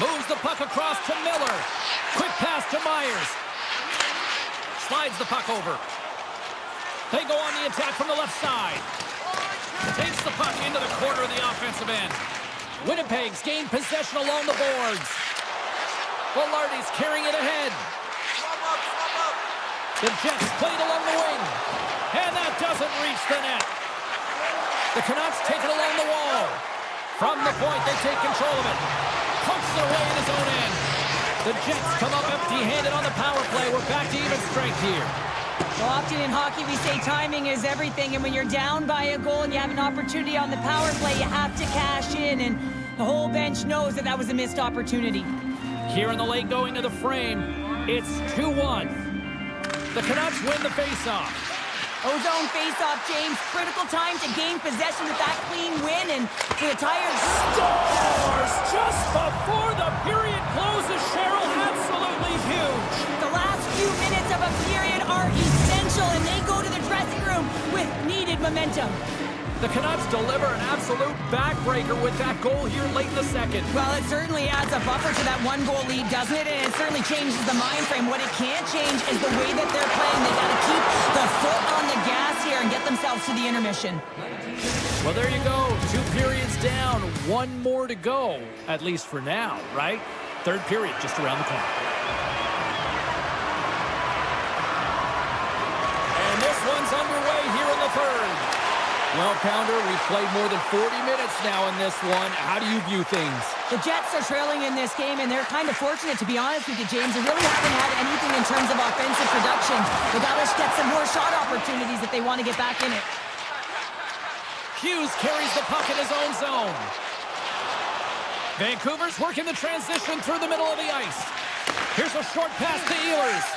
Moves the puck across to Miller. Quick pass to Myers. Slides the puck over. They go on the attack from the left side. Takes the puck into the corner of the offensive end. Winnipeg's gained possession along the boards. Velarde's carrying it ahead. Swap up, swap up. The Jets played along the wing. And that doesn't reach the net. The Canucks take it along the wall. From the point, they take control of it. Pumps it away in his own end. The Jets come up empty-handed on the power play. We're back to even strength here. Well, often in hockey, we say timing is everything, and when you're down by a goal and you have an opportunity on the power play, you have to cash in, and the whole bench knows that that was a missed opportunity. Here in the late going to the frame, it's 2-1. The Canucks win the faceoff. Ozone face-off, James. Critical time to gain possession with that clean win, and for the Tigers... Scores just before the period closes, Cheryl. Absolutely huge. The last few minutes of a period are essential, and they go to the dressing room with needed momentum. The Canucks deliver an absolute backbreaker with that goal here late in the second. Well, it certainly adds a buffer to that one-goal lead, doesn't it? And it certainly changes the mind frame. What it can't change is the way that they're playing. They got to keep the foot on the gas here and get themselves to the intermission. Well, there you go. 2 periods down, 1 more to go, at least for now, right? Third period just around the corner. And this one's underway here in the third. Well, Pounder, we've played more than 40 minutes now in this one. How do you view things? The Jets are trailing in this game, and they're kind of fortunate, to be honest with you, James. They really haven't had anything in terms of offensive production. They got to get some more shot opportunities if they want to get back in it. Hughes carries the puck in his own zone. Vancouver's working the transition through the middle of the ice. Here's a short pass to Ehlers.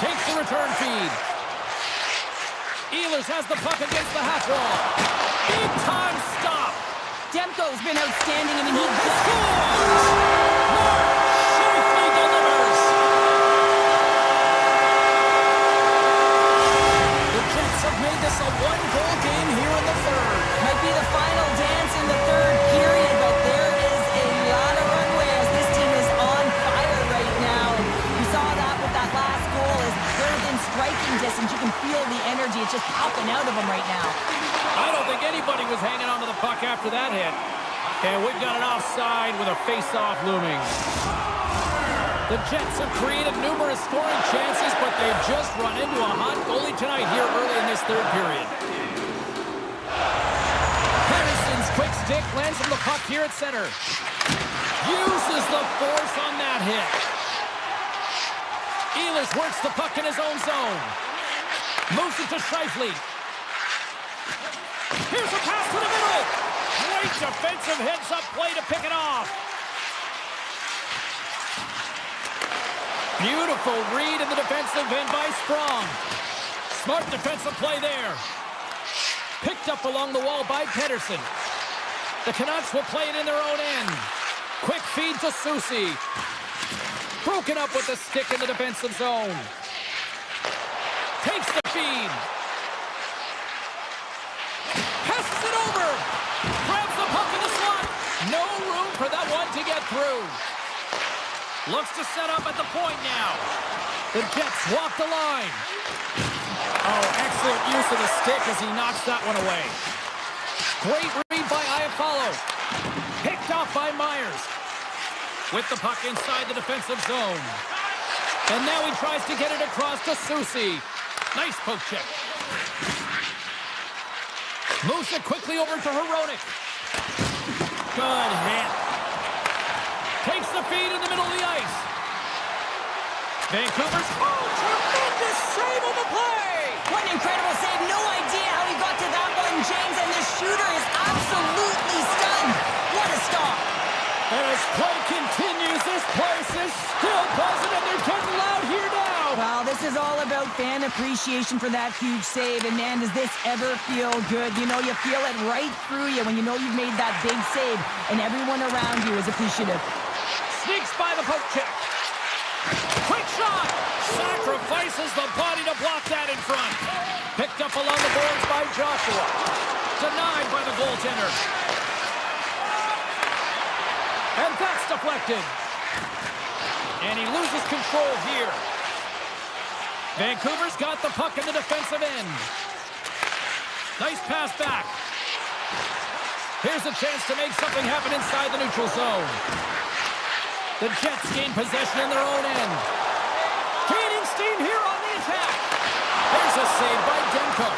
Takes the return feed. Ehlers has the puck against the half wall. Big time stop. Demko's been outstanding. I mean, he Scores! Safely delivers. The Jets have made this a 1-goal game here in the third. might be the final dance in the third period, but there is a lot of runway as this team is on fire right now. We saw that with that last goal as they're within striking distance. You can feel the energy. It's just popping out of them right now. I don't think anybody was hanging onto the puck after that hit. And we've got an offside with a face-off looming. The Jets have created numerous scoring chances, but they've just run into a hot goalie tonight here early in this third period. Henderson's quick stick lands on the puck here at center. Uses the force on that hit. Ehlers works the puck in his own zone. Moves it to Scheifele. Here's a pass to the middle. Great defensive heads-up play to pick it off. Beautiful read in the defensive end by Sprong. Smart defensive play there. Picked up along the wall by Pedersen. The Canucks will play it in their own end. Quick feed to Susi. Broken up with the stick in the defensive zone. Takes the feed. Passes it over. Grabs the puck in the slot. No room for that one to get through. Looks to set up at the point now. The Jets walk the line. Oh, excellent use of the stick as he knocks that one away. Great read by Iafallo. Picked off by Myers. With the puck inside the defensive zone. And now he tries to get it across to Susi. Nice poke check. Moves it quickly over to Hronek. Good hit. Takes the feed in the middle of the ice. Vancouver's... Oh, tremendous save on the play! What an incredible save. No idea how he got to that one, James, and the shooter is absolutely stunned. What a stop. And as play continues, this place is still buzzing, and they're getting loud here now. Well, this This is all about fan appreciation for that huge save. And man, does this ever feel good. You know, you feel it right through you when you know you've made that big save and everyone around you is appreciative. Sneaks by the poke check. Quick shot! Sacrifices the body to block that in front. Picked up along the boards by Joshua. Denied by the goaltender. And that's deflected. And he loses control here. Vancouver's got the puck in the defensive end. Nice pass back. Here's a chance to make something happen inside the neutral zone. The Jets gain possession in their own end. Gaining steam here on the attack. There's a save by Demko.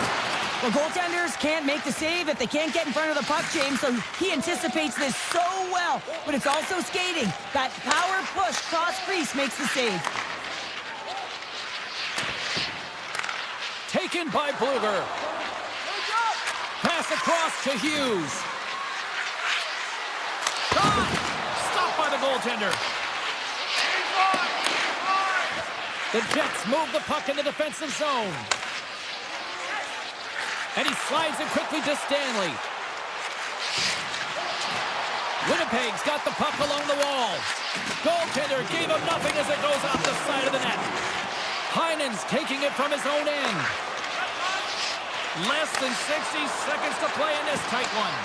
Well, goaltenders can't make the save if they can't get in front of the puck, James, so he anticipates this so well. But it's also skating. That power push cross crease makes the save. Taken by Bluger. Pass across to Hughes. Shot! Stopped by the goaltender. The Jets move the puck in the defensive zone. And he slides it quickly to Stanley. Winnipeg's got the puck along the wall. Goaltender gave him nothing as it goes off the side of the net. Heinen's taking it from his own end. Less than 60 seconds to play in this tight one.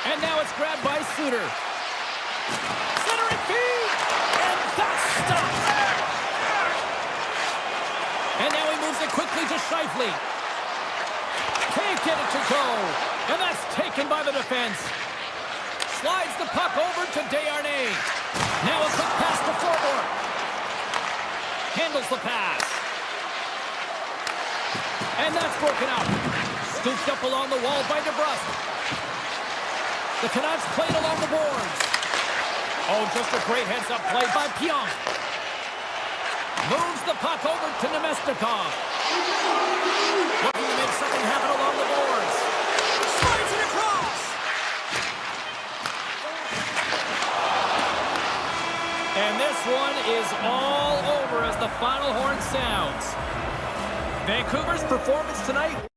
And now it's grabbed by Suter. Centering feed! And that's stopped! And now he moves it quickly to Scheifele. Can't get it to go. And that's taken by the defense. Slides the puck over to Desharnais. Now a quick pass to Forbort. Handles the pass. And that's broken out. Scooped up along the wall by DeBrusque. The Canucks played along the boards. Oh, just a great heads-up play by Pionk. Moves the puck over to Nemestikov. Looking to make something happen along the boards. Slides it across. And this one is all over as the final horn sounds. Vancouver's performance tonight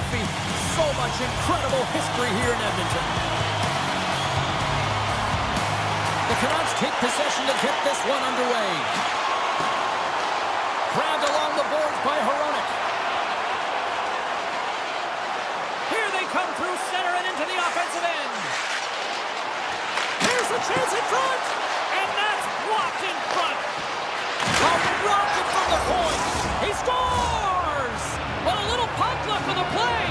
trophy. So much incredible history here in Edmonton. The Canucks take possession to get this one underway. Grabbed along the boards by Hronek. Here they come through center and into the offensive end. Here's a chance in front, and that's blocked in front. A rocket from the point. He scores! But a little puck left on the play.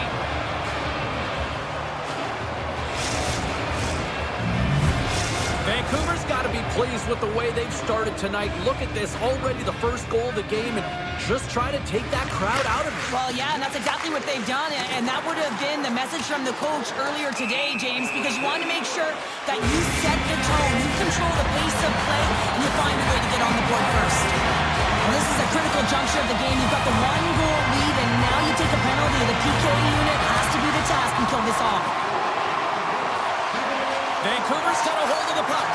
Vancouver's got to be pleased with the way they've started tonight. Look at this, already the first goal of the game, and just try to take that crowd out of it. Well, yeah, and that's exactly what they've done, and that would have been the message from the coach earlier today, James, because you want to make sure that you set the tone, you control the pace of play, and you find a way to get on the board first. Well, this is a critical juncture of the game. You've got the one-goal lead, and now you take a penalty. The PK unit has to do the task and kill this off. Vancouver's got a hold of the puck.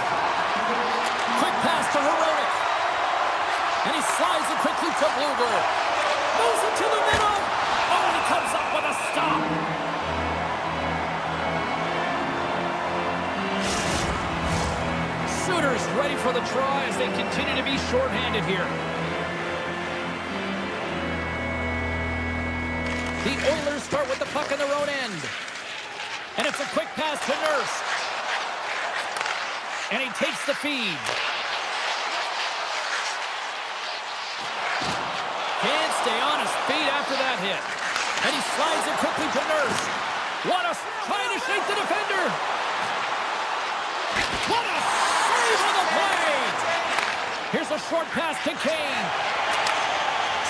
Quick pass to Hronek. And he slides it quickly to Blueger. Moves it to the middle. Oh, and he comes up with a stop. Suitors ready for the try as they continue to be shorthanded here. The Oilers start with the puck in their own end. And it's a quick pass to Nurse. And he takes the feed. Can't stay on his feet after that hit. And he slides it quickly to Nurse. Trying to shake the defender. What a save on the play! Here's a short pass to Kane.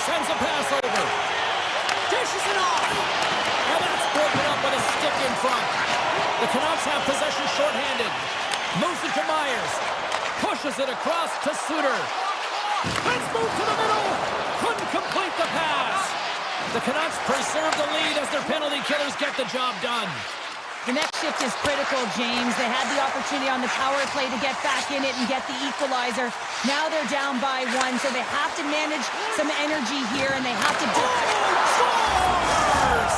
Sends a pass over. Dishes it off. And that's broken up with a stick in front. The Canucks have possession shorthanded. Moves it to Myers. Pushes it across to Suter. Let's move to the middle. Couldn't complete the pass. The Canucks preserve the lead as their penalty killers get the job done. The next shift is critical, James. They had the opportunity on the power play to get back in it and get the equalizer. Now they're down by one, so they have to manage some energy here, and they have to... Scores!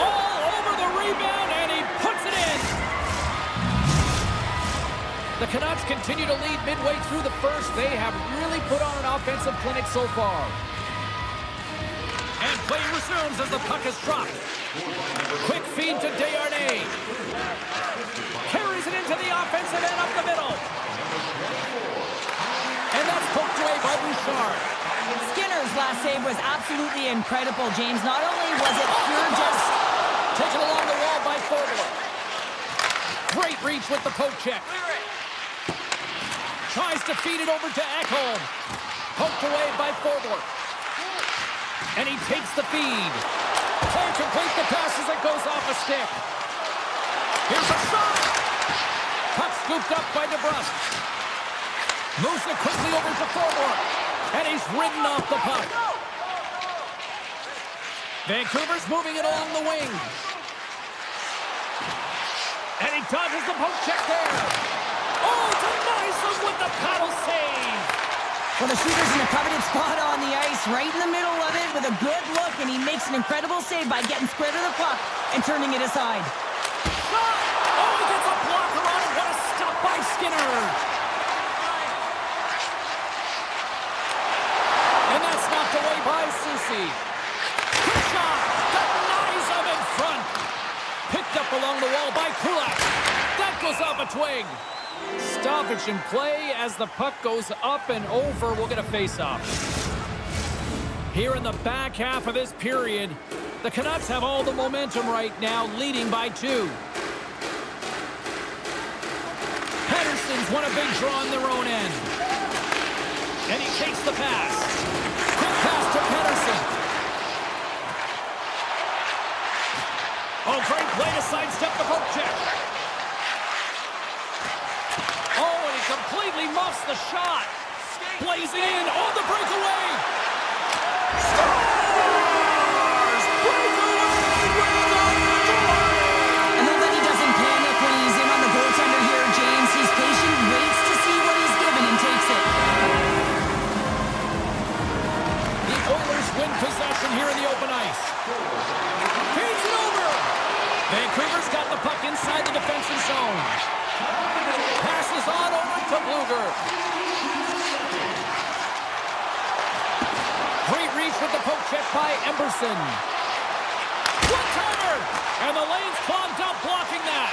All over the rebound, and he puts it in. The Canucks continue to lead midway through the first. They have really put on an offensive clinic so far. And play resumes as the puck is dropped. Quick feed to Desharnais. Carries it into the offensive end up the middle. And that's poked away by Bouchard. Skinner's last save was absolutely incredible, James. Not only was it pure just... Taken along the wall by Forbler. Great reach with the poke check. Tries to feed it over to Ekholm. Poked away by Forbler. And he takes the feed. Can't complete the pass as it goes off a stick. Here's a shot. Puck scooped up by DeBrusque. Moves it quickly over to Forbler. And he's ridden off the puck. Vancouver's moving it along the wing. And he dodges the poke check there. Oh, denies him with the paddle save. Well, the shooter's in a coveted spot on the ice, right in the middle of it with a good look, and he makes an incredible save by getting square to the puck and turning it aside. Shot! Oh, he gets a blocker on it. What a stop by Skinner. And that's knocked away by Soucy. Good shot! Denies him in front. Picked up along the wall by Kulak. That goes off a twig. Stoppage in play as the puck goes up and over. We'll get a face-off. Here in the back half of this period, the Canucks have all the momentum right now, leading by 2. Pettersson's won a big draw on their own end. And he takes the pass. Quick pass to Pettersson. Oh, great play to sidestep the poke check. Oh, and he completely muffs the shot. Blazing in on the breakaway. Scores! Breakaway with the I know that he doesn't panic when he's in on the goaltender here, James. He's patient, waits to see what he's given, and takes it. The Oilers win possession here in the open ice. Feeds it got the puck inside the defensive zone. Passes on over to Bluger. Great reach with the poke check by Emberson. One-timer! And the lane's clogged up blocking that.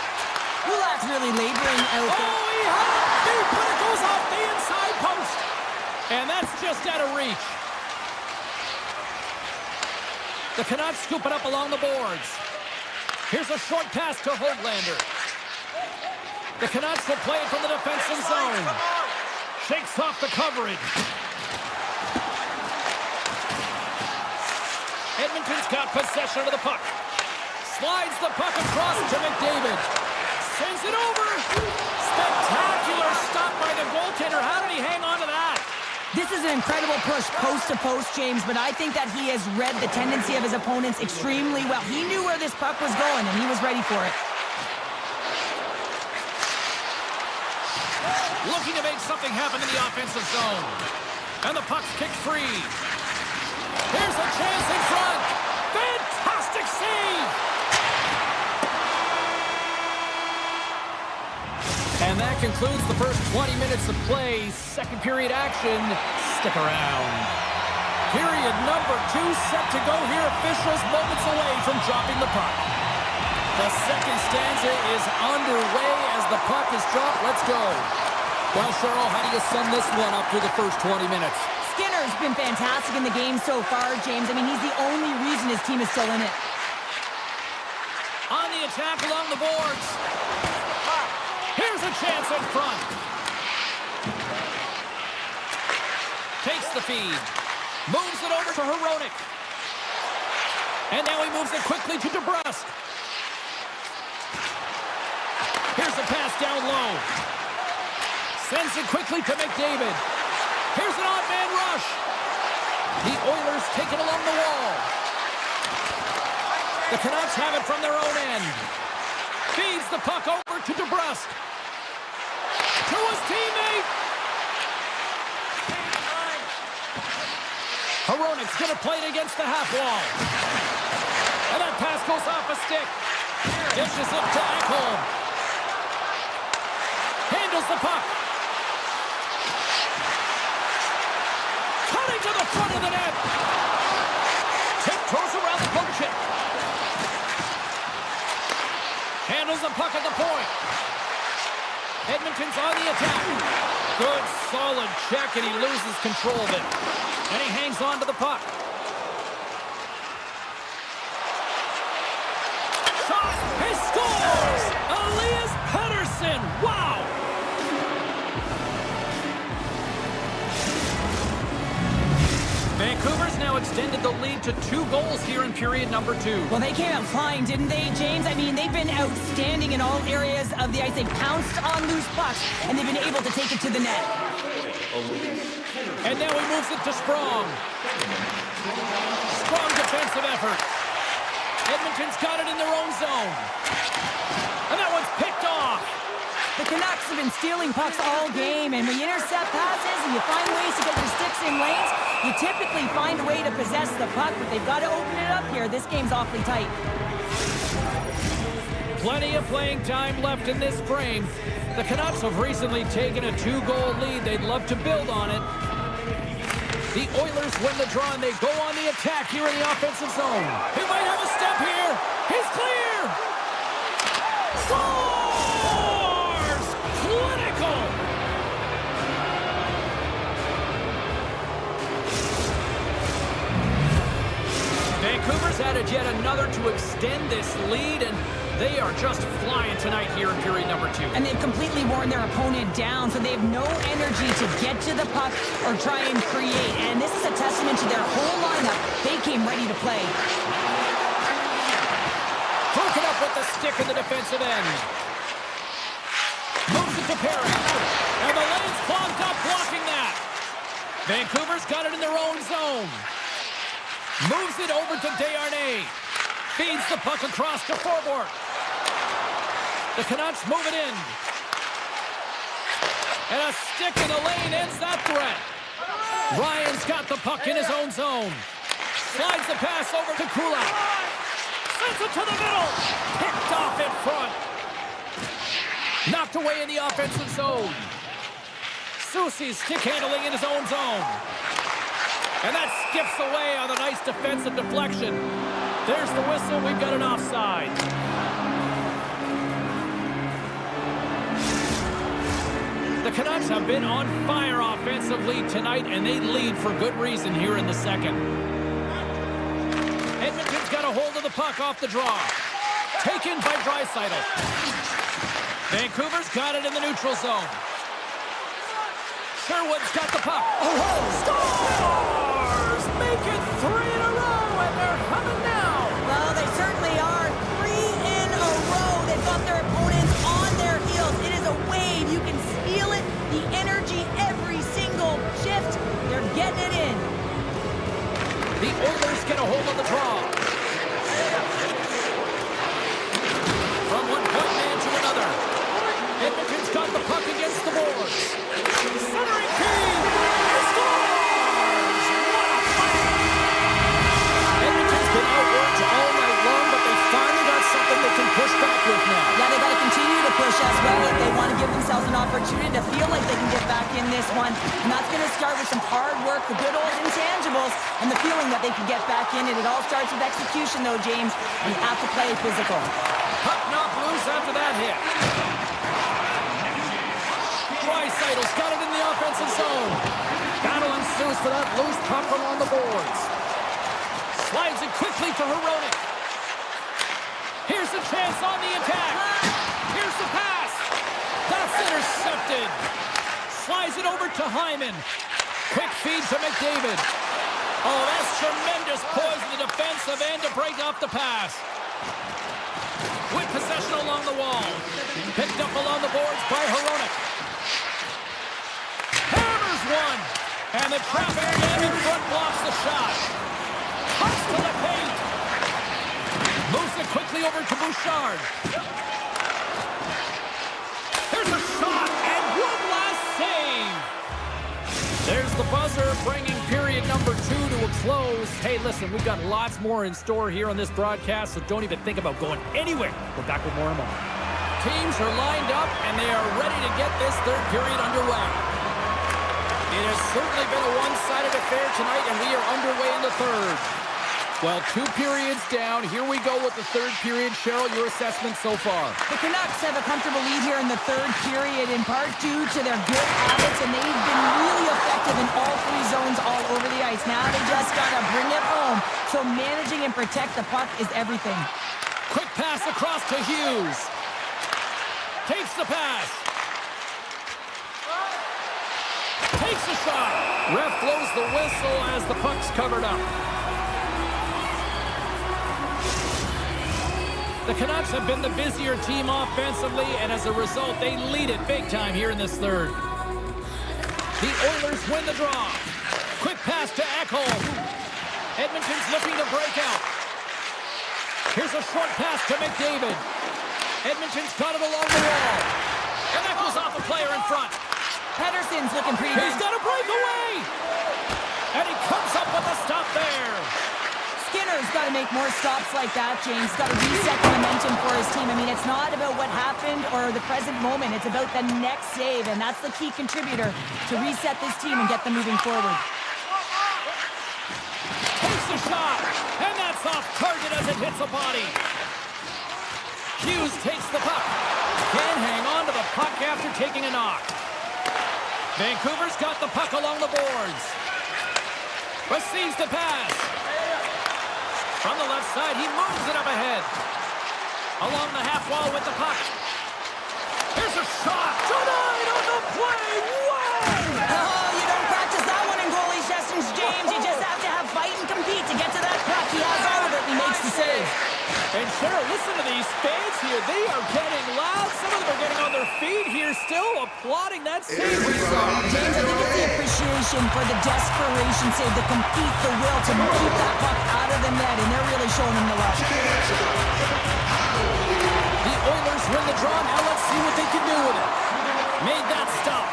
Kulak's really laboring out there. Oh, he had it deep, but it goes off the inside post. And that's just out of reach. The Canucks scoop it up along the boards. Here's a short pass to Höglander. The Canucks will play it from the defensive zone. Shakes off the coverage. Edmonton's got possession of the puck. Slides the puck across to McDavid. Sends it over. Spectacular stop by the goaltender. How did he hang on to that? This is an incredible push post to post, James, but I think that he has read the tendency of his opponents extremely well. He knew where this puck was going, and he was ready for it. Looking to make something happen in the offensive zone. And the puck's kicked free. Here's a chance in front. Fantastic save. And that concludes the first 20 minutes of play. Second period action. Stick around. Period number 2 set to go here. Officials moments away from dropping the puck. The second stanza is underway as the puck is dropped. Let's go. Well, Cheryl, how do you sum this one up through the first 20 minutes? Skinner's been fantastic in the game so far, James. I mean, he's the only reason his team is still in it. On the attack along the boards. Here's a chance in front. Takes the feed. Moves it over to Hronek. And now he moves it quickly to DeBrusque. Here's a pass down low. Sends it quickly to McDavid. Here's an odd-man rush. The Oilers take it along the wall. The Canucks have it from their own end. Feeds the puck over to DeBrusque. To his teammate. Hronek's going to play it against the half wall. And that pass goes off a stick. Dishes it to Ekholm. Handles the puck. Cutting to the front of the net. Tiptoes around the poke check. Handles the puck at the point. Edmonton's on the attack. Good, solid check, and he loses control of it. And he hangs on to the puck. Shot! He scores! Elias Pettersson! Wow! Vancouver's now extended the lead to 2 goals here in period number 2. Well, they came out flying, didn't they, James? I mean, they've been outstanding in all areas of the ice. They've pounced on loose pucks, and they've been able to take it to the net. And now he moves it to Sprong. Strong defensive effort. Edmonton's got it in their own zone. And that one's picked off. The Canucks have been stealing pucks all game, and when you intercept passes and you find ways to get your sticks in lanes, you typically find a way to possess the puck, but they've got to open it up here. This game's awfully tight. Plenty of playing time left in this frame. The Canucks have recently taken a 2-goal lead. They'd love to build on it. The Oilers win the draw, and they go on the attack here in the offensive zone. He might have a step here. He's clear. Scores! Clinical! Vancouver's added yet another to extend this lead, and they are just flying tonight here in period number 2. And they've completely worn their opponent down, so they have no energy to get to the puck or try and create. And this is a testament to their whole lineup. They came ready to play. Broken up with the stick in the defensive end. Moves it to Perry. And the lane's clogged up blocking that. Vancouver's got it in their own zone. Moves it over to Desharnais. Feeds the puck across to Forbort. The Canucks move it in. And a stick in the lane ends that threat. Ryan's got the puck in his own zone. Slides the pass over to Kulak. Sends it to the middle. Picked off in front. Knocked away in the offensive zone. Soucy's stick handling in his own zone. And that skips away on a nice defensive deflection. There's the whistle. We've got an offside. The Canucks have been on fire offensively tonight, and they lead for good reason here in the second. Edmonton's got a hold of the puck off the draw. Taken by Draisaitl. Vancouver's got it in the neutral zone. Sherwood's got the puck. Scores! Make it 3 in a row, and they're coming now. Well, they certainly are. 3 in a row. They've got their opponents on their heels. It is a wave. You can feel it. The energy every single shift. They're getting it in. The Oilers get a hold of the draw. From one point man to another. Edmonton's got the puck against the boards. Centering feed. Scores! What a play! Edmonton's been outworked all night long, but they finally got something they can push back with now. Yeah, they got to continue to push as well if they want to give themselves an opportunity to feel like they can get back in this one. And that's going to start with some hard work, the good old intangibles, and the feeling that they can get back in. And it all starts with execution, though, James. And you have to play physical. Puck knocked loose after that hit. Draisaitl's got it in the offensive zone. Battle ensues for that loose puck along the boards. Slides it quickly to Hronek. Here's a chance on the attack. Here's the pass. That's intercepted. Slides it over to Hyman. Quick feed to McDavid. Oh, that's tremendous poise in the defensive end to break off the pass. With possession along the wall. Picked up along the boards by Hronek. Hammers one. And the traffic man in front blocks the shot. Cuts to the paint. Moves it quickly over to Bouchard. There's a shot and one last save. There's the buzzer bringing period number 2 to a close. Hey, listen, we've got lots more in store here on this broadcast, so don't even think about going anywhere. We're back with more in a moment. Teams are lined up, and they are ready to get this third period underway. It has certainly been a one-sided affair tonight, and we are underway in the third. Well, 2 periods down. Here we go with the third period. Cheryl, your assessment so far? The Canucks have a comfortable lead here in the third period, in part due to their good habits, and they've been really effective in all 3 zones all over the ice. Now they just got to bring it home. So managing and protect the puck is everything. Quick pass across to Hughes. Takes the pass. Takes a shot. Ref blows the whistle as the puck's covered up. The Canucks have been the busier team offensively, and as a result, they lead it big time here in this third. The Oilers win the draw. Quick pass to Ekholm. Edmonton's looking to break out. Here's a short pass to McDavid. Edmonton's got it along the wall. And that goes off a player in front. Pettersson's looking pretty good. He's got a breakaway! And he comes up with a stop there. Skinner's got to make more stops like that, James. Got to reset the momentum for his team. I mean, it's not about what happened or the present moment. It's about the next save, and that's the key contributor to reset this team and get them moving forward. Takes the shot, and that's off target as it hits a body. Hughes takes the puck. Can't hang on to the puck after taking a knock. Vancouver's got the puck along the boards. Receives the pass. From the left side, he moves it up ahead. Along the half wall with the puck. Here's a shot. Denied on the play. Wow! Oh, you don't practice that one in goalie sessions, James. You just have to have fight and compete to get to that puck. He has all of it. He makes the save. And Cheryl, listen to these fans here. They are getting loud. Some of them are getting on their feet here, still applauding that save we saw. James, I think it's the appreciation for the desperation save, the compete, the will to keep that puck out of the net, and they're really showing them the love. The Oilers win the draw. Now let's see what they can do with it. Made that stop.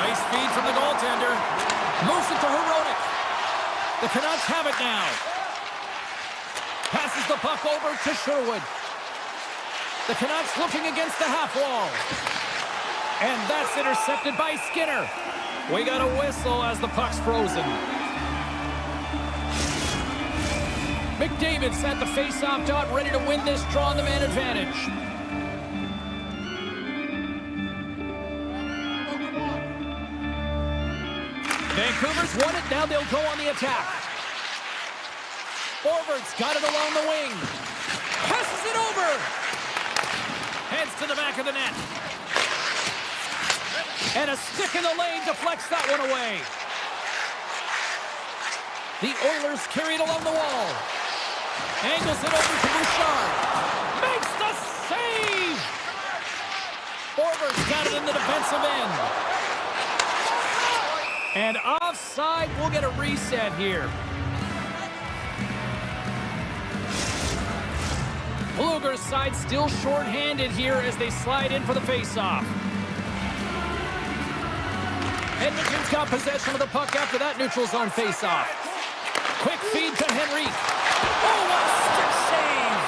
Nice feed from the goaltender. Moves it to Hronek. The Canucks have it now. Pass Passes the puck over to Sherwood. The Canucks looking against the half wall. And that's intercepted by Skinner. We got a whistle as the puck's frozen. McDavid's at the face-off dot, ready to win this draw on the man advantage. Vancouver's won it, now they'll go on the attack. Forward's got it along the wing. Passes it over. Heads to the back of the net. And a stick in the lane deflects that one away. The Oilers carry it along the wall. Angles it over to Bouchard. Makes the save! Forward's got it in the defensive end. And offside, we'll get a reset here. Blueger's side still short-handed here as they slide in for the face-off. Edmonton's got possession of the puck after that neutral zone face-off. Quick feed to Henrique. Oh, what a stick save!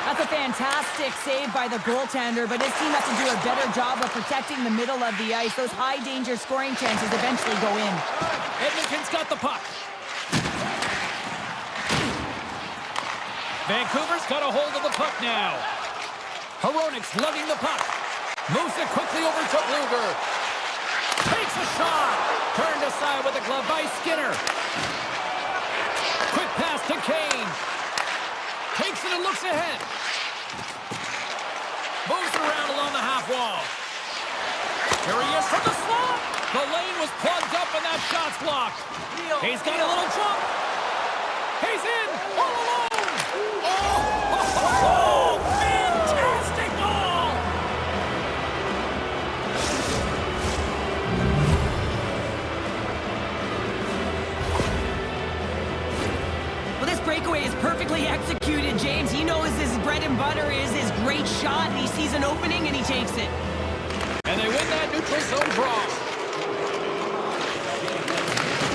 That's a fantastic save by the goaltender, but his team has to do a better job of protecting the middle of the ice. Those high-danger scoring chances eventually go in. Edmonton's got the puck. Vancouver's got a hold of the puck now. Hronik's lugging the puck. Moves it quickly over to Blueger. Takes a shot. Turned aside with a glove by Skinner. Quick pass to Kane. Takes it and looks ahead. Moves around along the half wall. Here he is from the slot. The lane was plugged up and that shot's blocked. He's got a little jump. He's in all alone. Oh, fantastic goal! Well, this breakaway is perfectly executed, James. He knows his bread and butter is his great shot, and he sees an opening, and he takes it. And they win that neutral zone draw.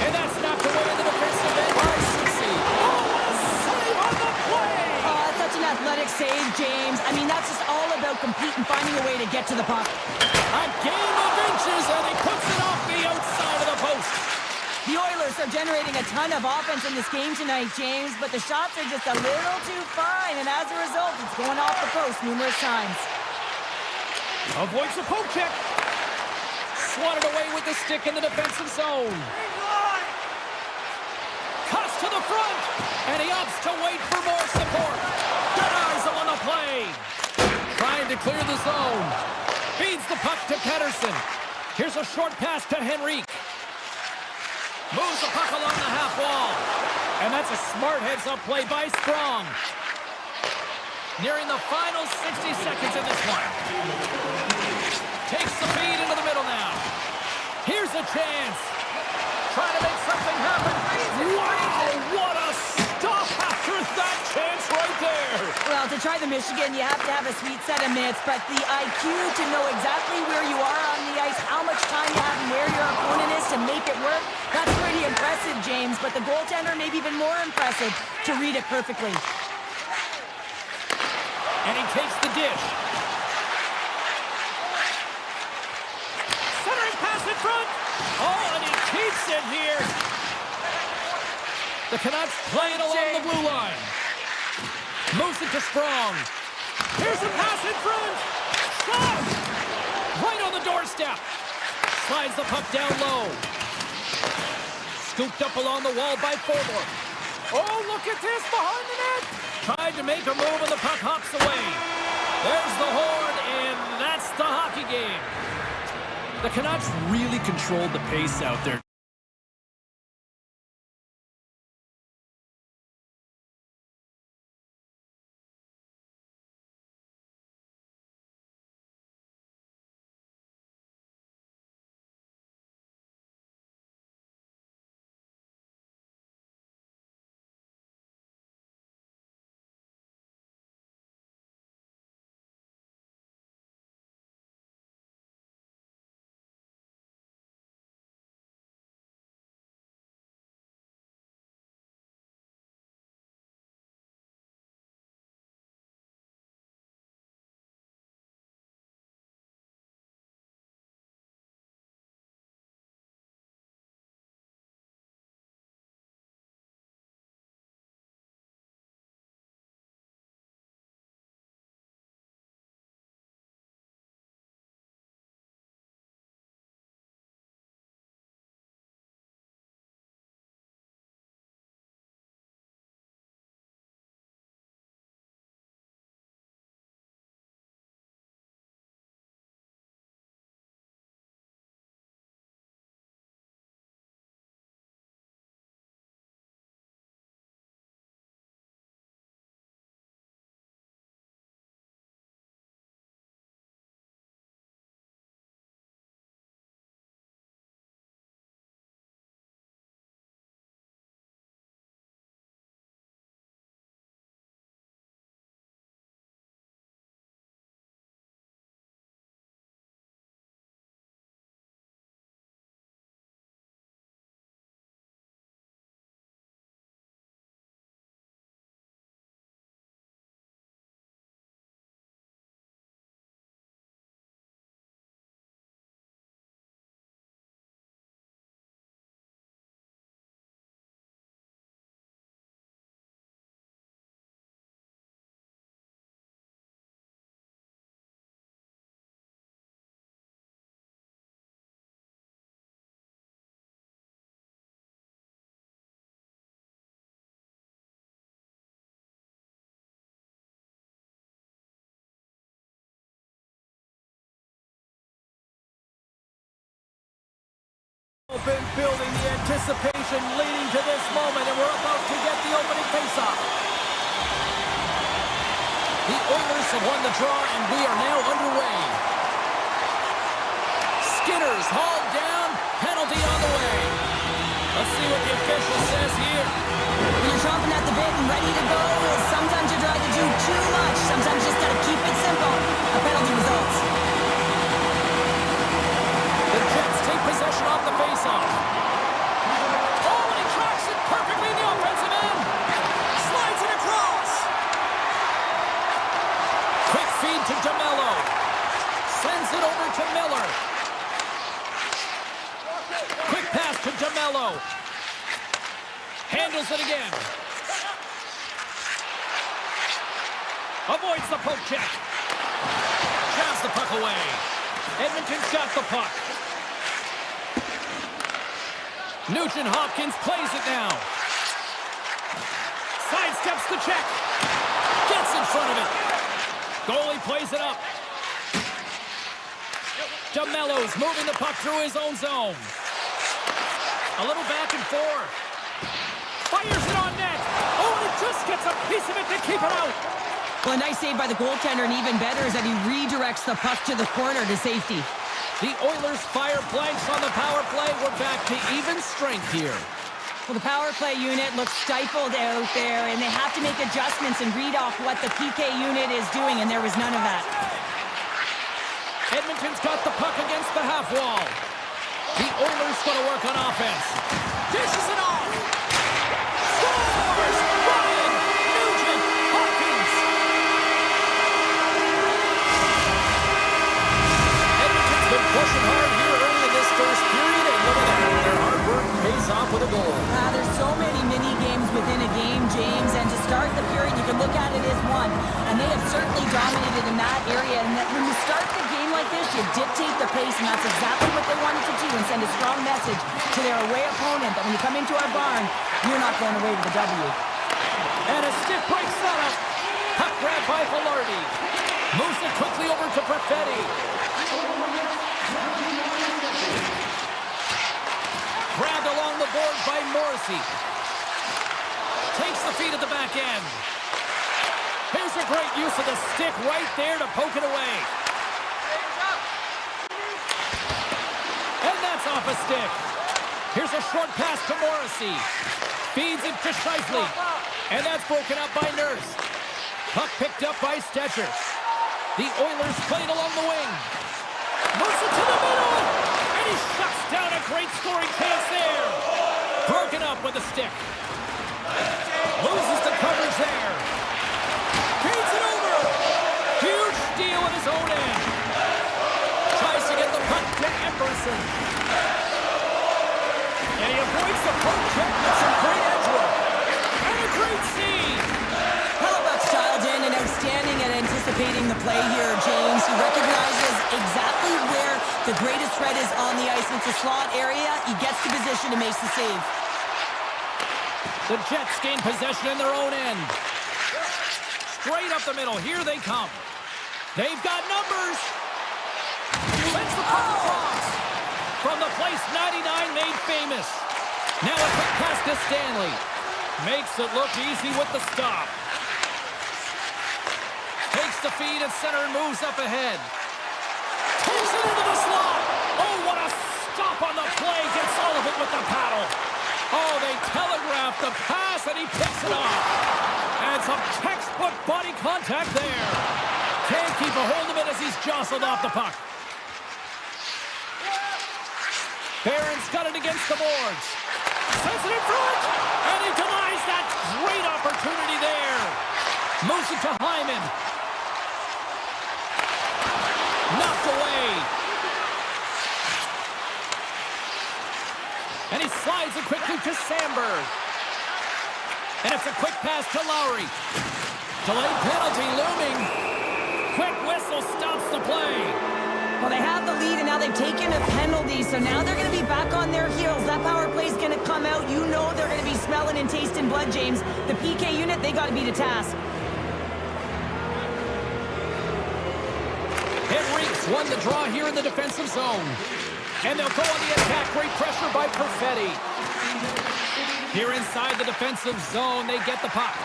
And that's knocked away in the defensive end by Ceci. Oh, what a save on the play! Oh, such an athletic save, James. I mean, that's just all about competing, finding a way to get to the puck. A game of inches, and he puts it off the outside of the post. The Oilers are generating a ton of offense in this game tonight, James, but the shots are just a little too fine, and as a result, it's going off the post numerous times. Avoids a poke check. Swatted away with the stick in the defensive zone. Cuts to the front, and he opts to wait for more support. Denies him on the play. Trying to clear the zone. Feeds the puck to Pettersson. Here's a short pass to Henrique. Moves the puck along the half wall. And that's a smart heads-up play by Strong. Nearing the final 60 seconds of this one. Takes the feed into the middle now. Here's a chance. Trying to make something happen. Wow, what a stop after that chance right there. Well, to try the Michigan, you have to have a sweet set of mitts, but the IQ to know exactly where you are on the ice, how much time you have, and where your opponent is to make it work, that's pretty impressive, James. But the goaltender, maybe even more impressive, to read it perfectly. And he takes the dish. Centering pass in front. Oh, and he keeps it here. The Canucks playing along the blue line. Moves it to Strong. Here's a pass in front. Shot! Right on the doorstep. Slides the puck down low. Scooped up along the wall by Forward. Oh, look at this behind the net. Tried to make a move and the puck hops away. There's the horn, and that's the hockey game. The Canucks really controlled the pace out there. Been building the anticipation leading to this moment, and we're about to get the opening faceoff. The Oilers have won the draw, and we are now underway. Skinner's hauled down, penalty on the way. Let's see what the official says here. When you're chomping at the bit and ready to go, sometimes you try to do too much. Sometimes you just got to keep it simple. A penalty results. The Jets take possession off the faceoff. Oh, and he tracks it perfectly in the offensive end. Slides it across. Quick feed to DeMello. Sends it over to Miller. Quick pass to DeMello. Handles it again. Avoids the poke check. Jabs the puck away. Edmonton's got the puck. Nugent Hopkins plays it now. Sidesteps the check. Gets in front of it. Goalie plays it up. DeMello's moving the puck through his own zone. A little back and forth. Fires it on net. Oh, and it just gets a piece of it to keep it out. Well, a nice save by the goaltender, and even better is that he redirects the puck to the corner to safety. The Oilers fire blanks on the power play. We're back to even strength here. Well, the power play unit looks stifled out there, and they have to make adjustments and read off what the PK unit is doing, and there was none of that. Edmonton's got the puck against the half wall. The Oilers going to work on offense. Dishes it off. Scores! Ryan Nugent Hopkins. Edmonton's been pushing hard here early in this first period, and look at that. Their hard work pays off with a goal. There's so many mini games within a game, James, and to start the period, you can look at it as one, and they have certainly dominated in that area, and that when you start the game like this, you dictate the pace, and that's exactly what they wanted to do, and send a strong message to their away opponent that when you come into our barn, you're not going away with a W. And a stiff break setup. Puck grab by Velarde. Moves it quickly over to Perfetti. Grabbed along the boards by Morrissey. Takes the feed at the back end. Here's a great use of the stick right there to poke it away. And that's off a stick. Here's a short pass to Morrissey. Feeds it to Scheifele. And that's broken up by Nurse. Puck picked up by Stetcher. The Oilers played along the wing. Moves it to the middle. And he shuts down a great scoring chance there. Broken up with a stick. Loses the coverage there. Feeds it over. Huge steal at his own end. Tries to get the puck to Emerson. And he avoids the poke check with some great edge work. And a great seed. Hellebuck's dialed in and outstanding at anticipating the play here, James. He recognizes exactly where the greatest threat is on the ice. It's a slot area. He gets to position and makes the save. The Jets gain possession in their own end. Straight up the middle. Here they come. They've got numbers. Sends the puck across. From the place 99 made famous. Now a quick pass to Stanley. Makes it look easy with the stop. Takes the feed at center and moves up ahead. Takes it into the slot. Oh, what a stop on the play. Gets all of it with the paddle. Oh, they telegraph the pass and he picks it off. And some textbook body contact there. Can't keep a hold of it as he's jostled off the puck. Barron's got it against the boards. Sends it in front. And he denies that great opportunity there. Moves it to Hyman. Knocked away. And he slides it quickly to Sandberg. And it's a quick pass to Lowry. Delayed penalty looming. Quick whistle stops the play. Well, they have the lead, and now they've taken a penalty, so now they're going to be back on their heels. That power play is going to come out. You know they're going to be smelling and tasting blood, James. The PK unit, they got to be to task. Henriques won the draw here in the defensive zone. And they'll go on the attack. Great pressure by Perfetti. Here inside the defensive zone, they get the puck.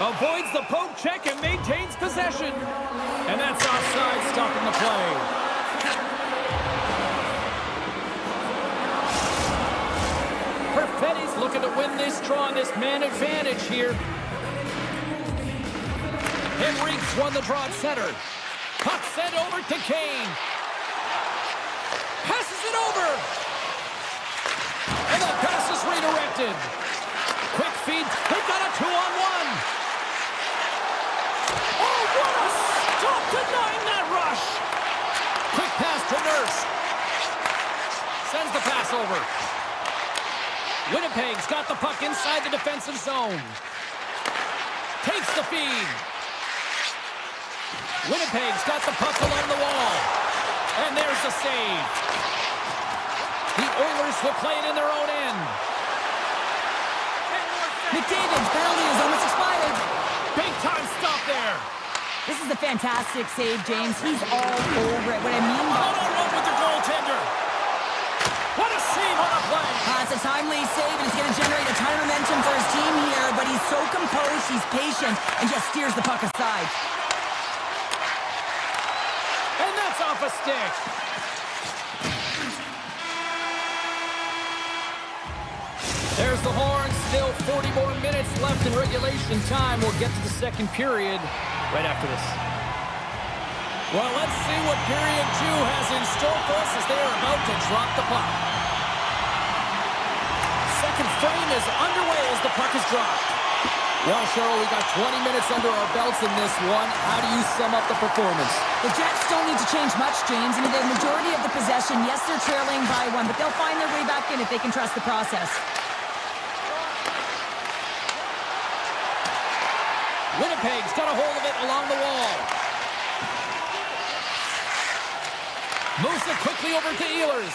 Avoids the poke check and maintains possession. And that's offside, stopping the play. Perfetti's looking to win this draw on this man advantage here. Henrique's won the draw at center. Puck sent over to Kane. Passes it over. And the pass is redirected. Quick feed. They've got a 2-on-1. Oh, what a stop denying that rush. Quick pass to Nurse. Sends the pass over. Winnipeg's got the puck inside the defensive zone. Takes the feed. Winnipeg's got the puck along the wall. And there's the save. The Oilers will play it in their own end. McDavid's penalty is almost expired. Big time stop there. This is a fantastic save, James. He's all over it. What I mean by... One with the goaltender. What a save on the play. It's a timely save, and it's going to generate a ton of momentum for his team here, but he's so composed, he's patient, and just steers the puck aside. And that's off a stick. There's the horn. Still 40 more minutes left in regulation time. We'll get to the second period right after this. Well, let's see what period 2 has in store for us as they are about to drop the puck. Second frame is underway as the puck is dropped. Well, Cheryl, we got 20 minutes under our belts in this one. How do you sum up the performance? The Jets don't need to change much, James. I mean, the majority of the possession, yes, they're trailing by 1, but they'll find their way back in if they can trust the process. Winnipeg's got a hold of it along the wall. Moves it quickly over to Ehlers.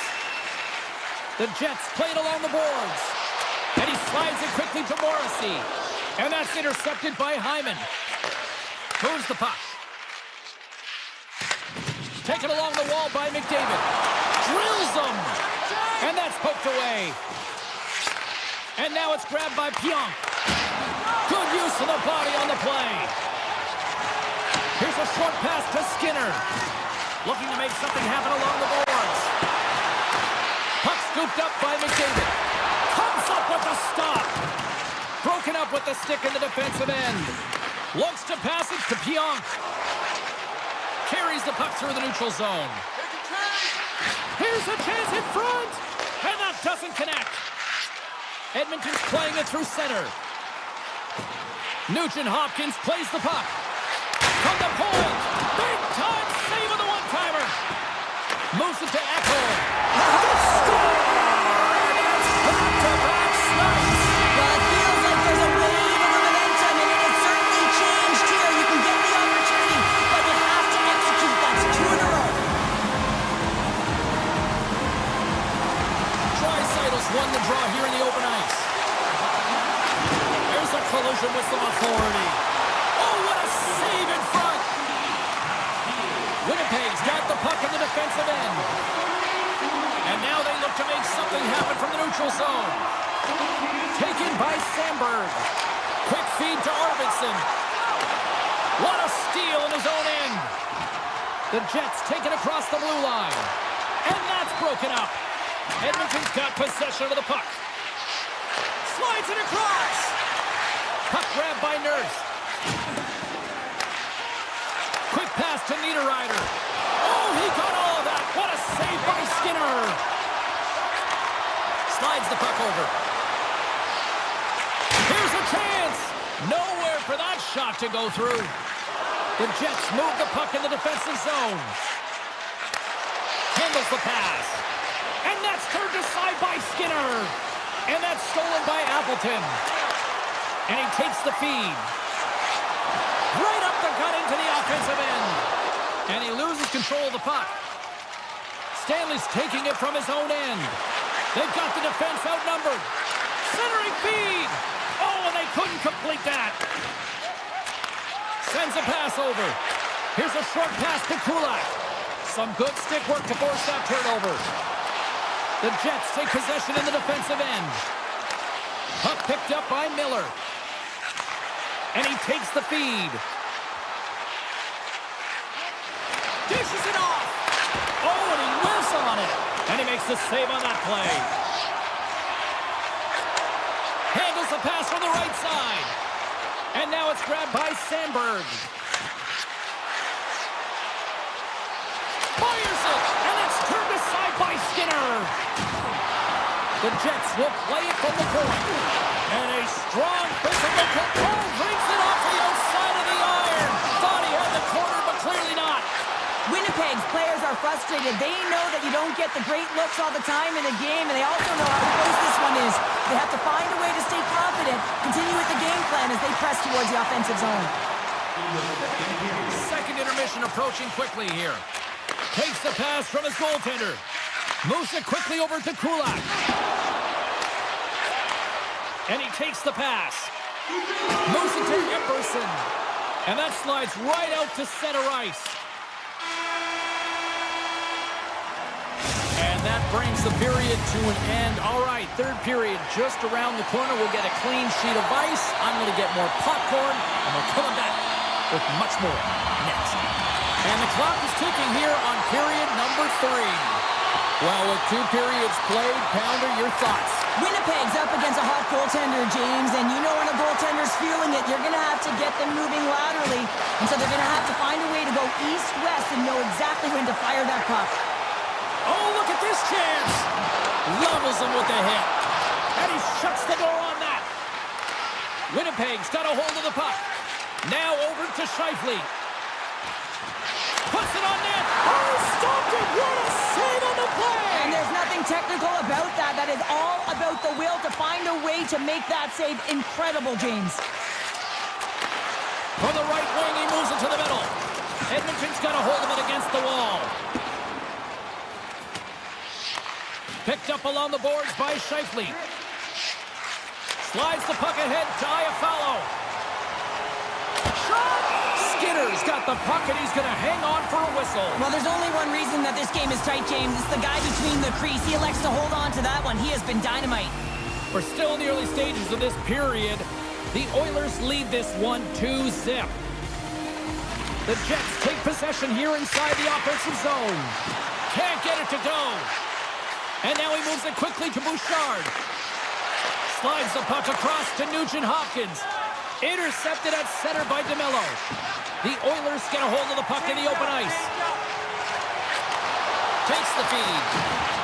The Jets play it along the boards. And he slides it quickly to Morrissey. And that's intercepted by Hyman. Moves the puck. Taken along the wall by McDavid. Drills him. And that's poked away. And now it's grabbed by Pionk. Good use of the body on the play. Here's a short pass to Skinner. Looking to make something happen along the boards. Puck scooped up by McDavid. Comes up with the stop. Broken up with the stick in the defensive end. Looks to pass it to Pionk. Carries the puck through the neutral zone. Here's a chance in front. And that doesn't connect. Edmonton's playing it through center. Nugent-Hopkins plays the puck. From the point. Big time save of the one-timer. Moves it to Echo. Score! Back-to-back snipes. Well, it feels like there's a wave of momentum, and it has certainly changed here. You can get the opportunity, but you have to execute. That's 2 in a row. Draisaitl won the draw here in the open ice. There's a collision with some authority. Oh, what a save in front! Winnipeg's got the puck in the defensive end. And now they look to make something happen from the neutral zone. Taken by Sandberg. Quick feed to Arvidsson. What a steal in his own end. The Jets take it across the blue line. And that's broken up. Edmonton's got possession of the puck. Slides it across. Puck grabbed by Nurse. Quick pass to Niederreiter. Oh, he got all of that. What a save by Skinner. Slides the puck over. Here's a chance. Nowhere for that shot to go through. The Jets move the puck in the defensive zone. Handles the pass. And that's turned aside by Skinner. And that's stolen by Appleton. And he takes the feed. Right up the gut into the offensive end. And he loses control of the puck. Stanley's taking it from his own end. They've got the defense outnumbered. Centering feed. Oh, and they couldn't complete that. Sends a pass over. Here's a short pass to Kulak. Some good stick work to force that turnover. The Jets take possession in the defensive end. Puck picked up by Miller. And he takes the feed. Dishes it off. Oh, and he whiffs on it. And he makes the save on that play. Handles the pass from the right side. And now it's grabbed by Sandberg. Fires it. And it's turned aside by Skinner. The Jets will play it from the point. And a strong physical control brings it off the outside of the iron. Thought he had the corner, but clearly not. Winnipeg's players are frustrated. They know that you don't get the great looks all the time in a game, and they also know how close this one is. They have to find a way to stay confident, continue with the game plan as they press towards the offensive zone. Second intermission approaching quickly here. Takes the pass from his goaltender. Moves it quickly over to Kulak. And he takes the pass. Moves it to Epperson. And that slides right out to center ice. And that brings the period to an end. All right, third period just around the corner. We'll get a clean sheet of ice. I'm going to get more popcorn, and we're coming back with much more next. And the clock is ticking here on period number 3. Well, with 2 periods played, Pounder, your thoughts? Winnipeg's up against a hot goaltender, James, and you know when a goaltender's feeling it, you're going to have to get them moving laterally. And so they're going to have to find a way to go east-west and know exactly when to fire that puck. Oh, look at this chance! Levels him with the hit. And he shuts the door on that. Winnipeg's got a hold of the puck. Now over to Scheifele. Puts it on net. Oh, stopped it! What a save on the play! And there's nothing technical about that. That is all about the will to find a way to make that save incredible, James. From the right wing, he moves it to the middle. Edmonton's got a hold of it against the wall. Picked up along the boards by Scheifele. Slides the puck ahead to Iafallo. Shot! Skinner's got the puck and he's going to hang on for a whistle. Well, there's only one reason that this game is tight, James. It's the guy between the crease. He elects to hold on to that one. He has been dynamite. We're still in the early stages of this period. The Oilers lead this one 2-0. The Jets take possession here inside the offensive zone. Can't get it to go. And now he moves it quickly to Bouchard. Slides the puck across to Nugent-Hopkins. Intercepted at center by DeMello. The Oilers get a hold of the puck in the open ice. Takes the feed.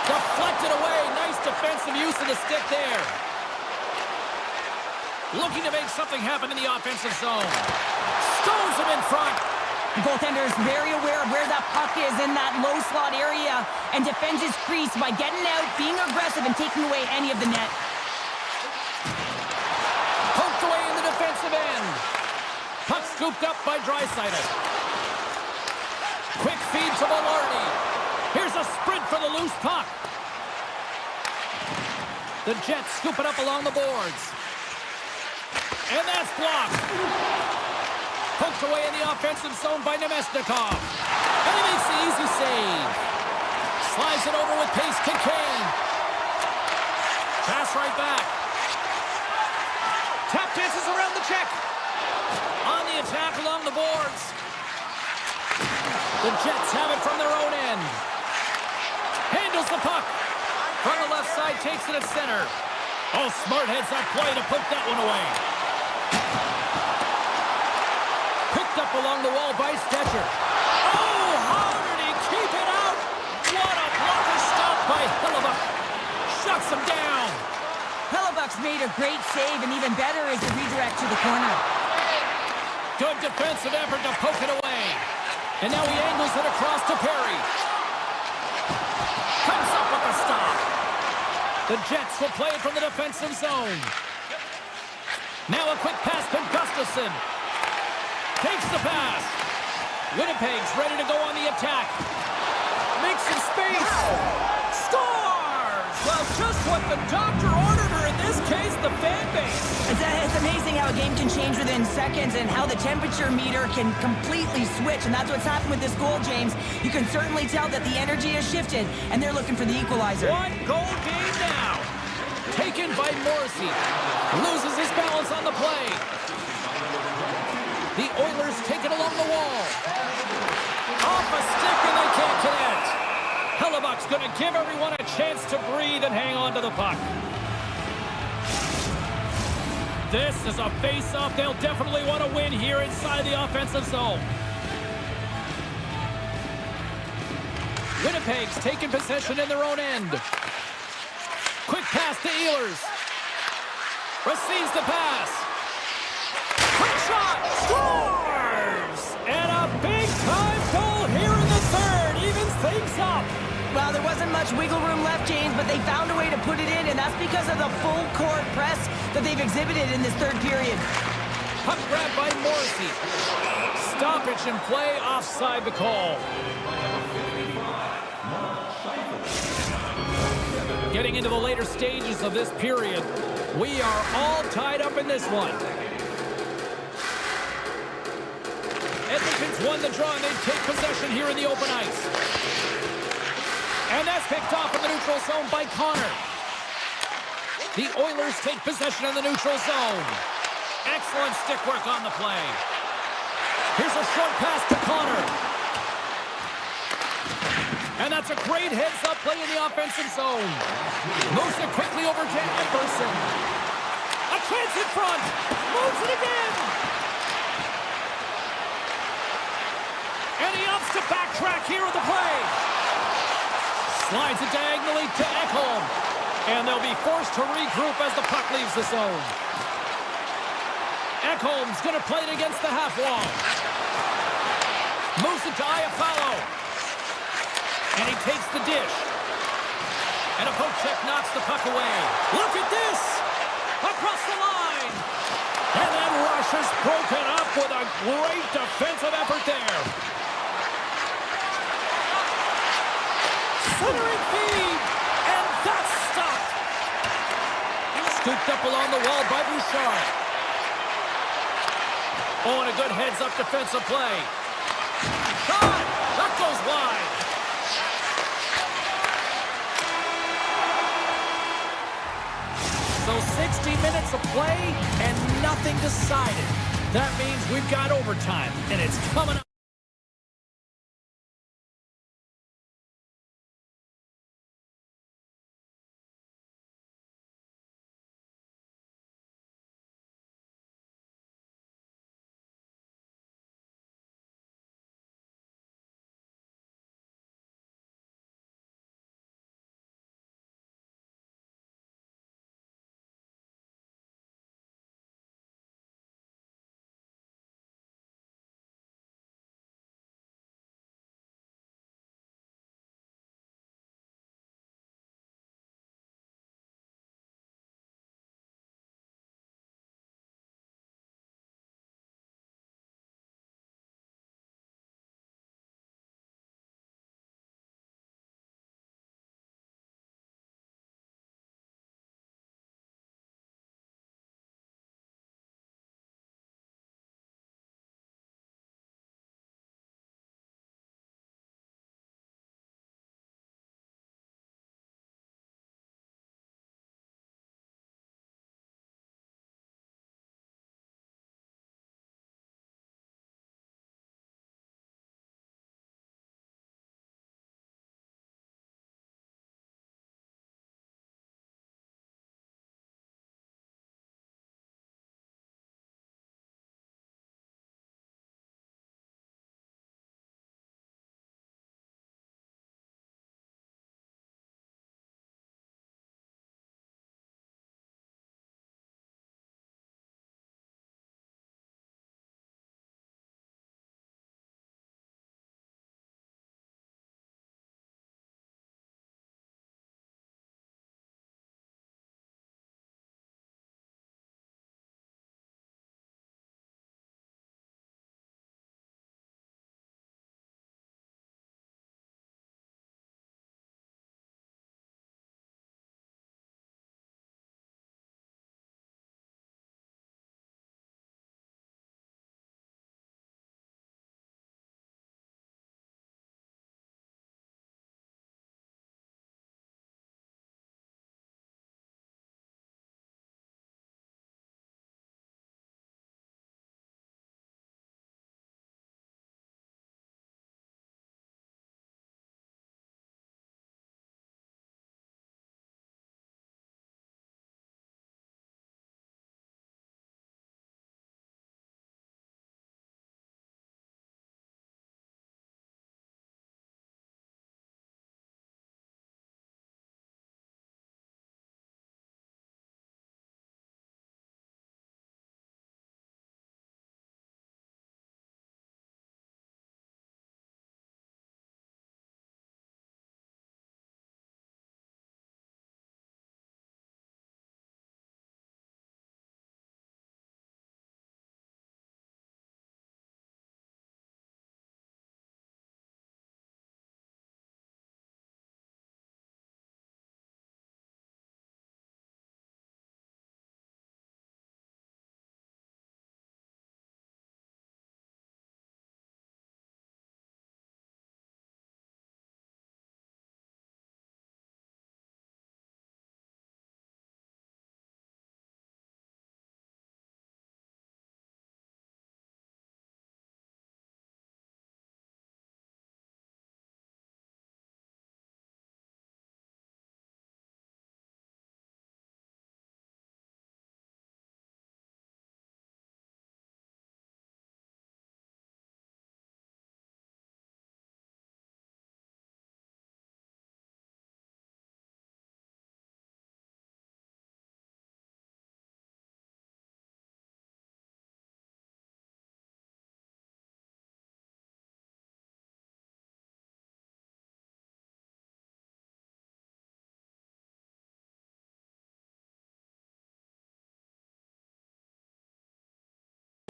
Deflected away. Nice defensive use of the stick there. Looking to make something happen in the offensive zone. Stones him in front. The goaltender is very aware of where that puck is in that low slot area and defends his crease by getting out, being aggressive, and taking away any of the net. Poked away in the defensive end. Puck scooped up by Draisaitl. Quick feed to Velarde. Here's a sprint for the loose puck. The Jets scoop it up along the boards. And that's blocked. Poked away in the offensive zone by Nemesnikov. And he makes the easy save. Slides it over with pace to Kane. Pass right back. Tap dances around the check. On the attack along the boards. The Jets have it from their own end. Handles the puck. From the left side, takes it at center. Oh, smart heads that play to put that one away. Picked up along the wall by Stetcher. Oh, how did he keep it out? What a blocker stop by Hellebuyck. Shuts him down. Hellebuyck's made a great save, and even better is the redirect to the corner. Good defensive effort to poke it away. And now he angles it across to Perry. Comes up with the stop. The Jets will play it from the defensive zone. Now a quick pass to Gustafsson. Takes the pass. Winnipeg's ready to go on the attack. Makes some space. Scores! Well, just what the doctor ordered, or in this case, the fan base. It's It's amazing how a game can change within seconds and how the temperature meter can completely switch. And that's what's happened with this goal, James. You can certainly tell that the energy has shifted, and they're looking for the equalizer. One goal game now. Taken by Morrissey. Loses his balance on the play. The Oilers take it along the wall. Off a stick, and they can't connect. Hellebuck's going to give everyone a chance to breathe and hang on to the puck. This is a face-off they'll definitely want to win here inside the offensive zone. Winnipeg's taking possession in their own end. Quick pass to Ehlers. Receives the pass. Quick shot. Scores! And a big-time goal here in the third. Evens things up. Well, there wasn't much wiggle room left, James, but they found a way to put it in, and that's because of the full court press that they've exhibited in this third period. Puck grab by Morrissey. Stoppage in play, offside the call. Getting into the later stages of this period, we are all tied up in this one. Edmonton's won the draw, and they take possession here in the open ice. And that's picked off in the neutral zone by Connor. The Oilers take possession in the neutral zone. Excellent stick work on the play. Here's a short pass to Connor. And that's a great heads-up play in the offensive zone. Moves it quickly over to Anderson. A chance in front. Moves it again. And he opts to backtrack here with the play. Slides it diagonally to Ekholm. And they'll be forced to regroup as the puck leaves the zone. Ekholm's going to play it against the half wall. Moves it to Iafallo. And he takes the dish. And a poke check knocks the puck away. Look at this! Across the line! And that rush is broken up with a great defensive effort there. Centering feed! And that's stopped! Scooped up along the wall by Bouchard. Oh, and a good heads-up defensive play. Shot! That goes wide. So 60 minutes of play and nothing decided. That means we've got overtime, and it's coming up.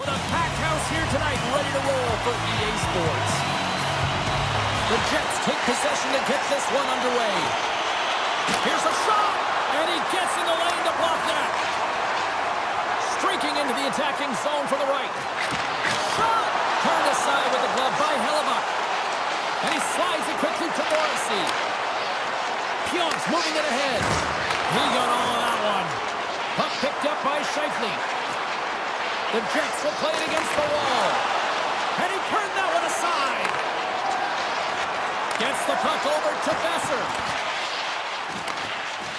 With a packed house here tonight, ready to roll for EA Sports. The Jets take possession to get this one underway. Here's a shot, and he gets in the lane to block that. Streaking into the attacking zone for the right. Shot! Turned aside with the glove by Hellebuck. And he slides it quickly to Morrissey. Pionk's moving it ahead. He got all of that one. Puck picked up by Scheifele. The Jets will play it against the wall. And he turned that one aside. Gets the puck over to Besser.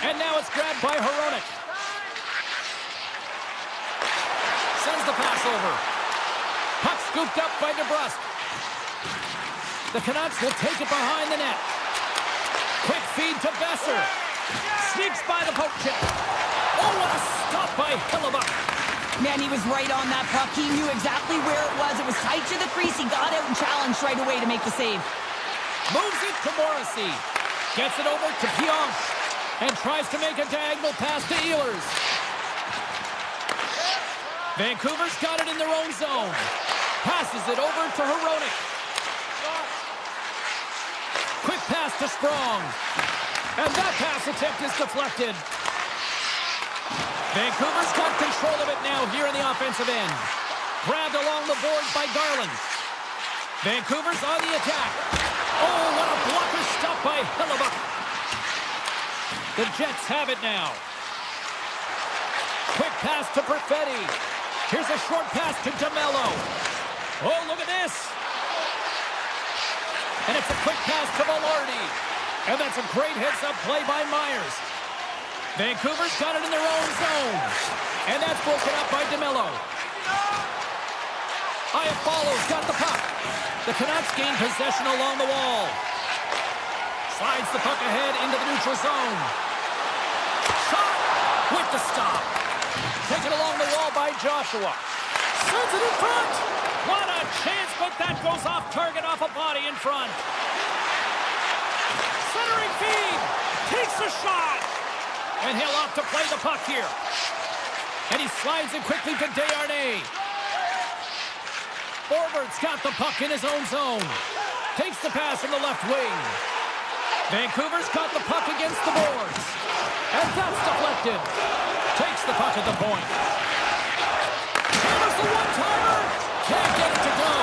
And now it's grabbed by Hronek. Sends the pass over. Puck scooped up by DeBrusque. The Canucks will take it behind the net. Quick feed to Besser. Sneaks by the poke check. Oh, what a stop by Hellebuck. Man, he was right on that puck. He knew exactly where it was. It was tight to the crease. He got out and challenged right away to make the save. Moves it to Morrissey. Gets it over to Pionk. And tries to make a diagonal pass to Ehlers. Vancouver's got it in their own zone. Passes it over to Hronek. Quick pass to Sprong. And that pass attempt is deflected. Vancouver's got control of it now here in the offensive end. Grabbed along the boards by Garland. Vancouver's on the attack. Oh, what a blocker stop by Hellebuck. The Jets have it now. Quick pass to Perfetti. Here's a short pass to DeMello. Oh, look at this. And it's a quick pass to Velarde. And that's a great heads-up play by Myers. Vancouver's got it in their own zone. And that's broken up by DeMello. Iafallo's got the puck. The Canucks gain possession along the wall. Slides the puck ahead into the neutral zone. Shot with the stop. Taken along the wall by Joshua. Sends it in front. What a chance, but that goes off target off a body in front. Centering feed. Takes a shot. And he'll opt to play the puck here. And he slides it quickly to Desharnais. Forward's got the puck in his own zone. Takes the pass from the left wing. Vancouver's got the puck against the boards. And that's deflected. Takes the puck at the point. Hammers the one-timer. Can't get it to go.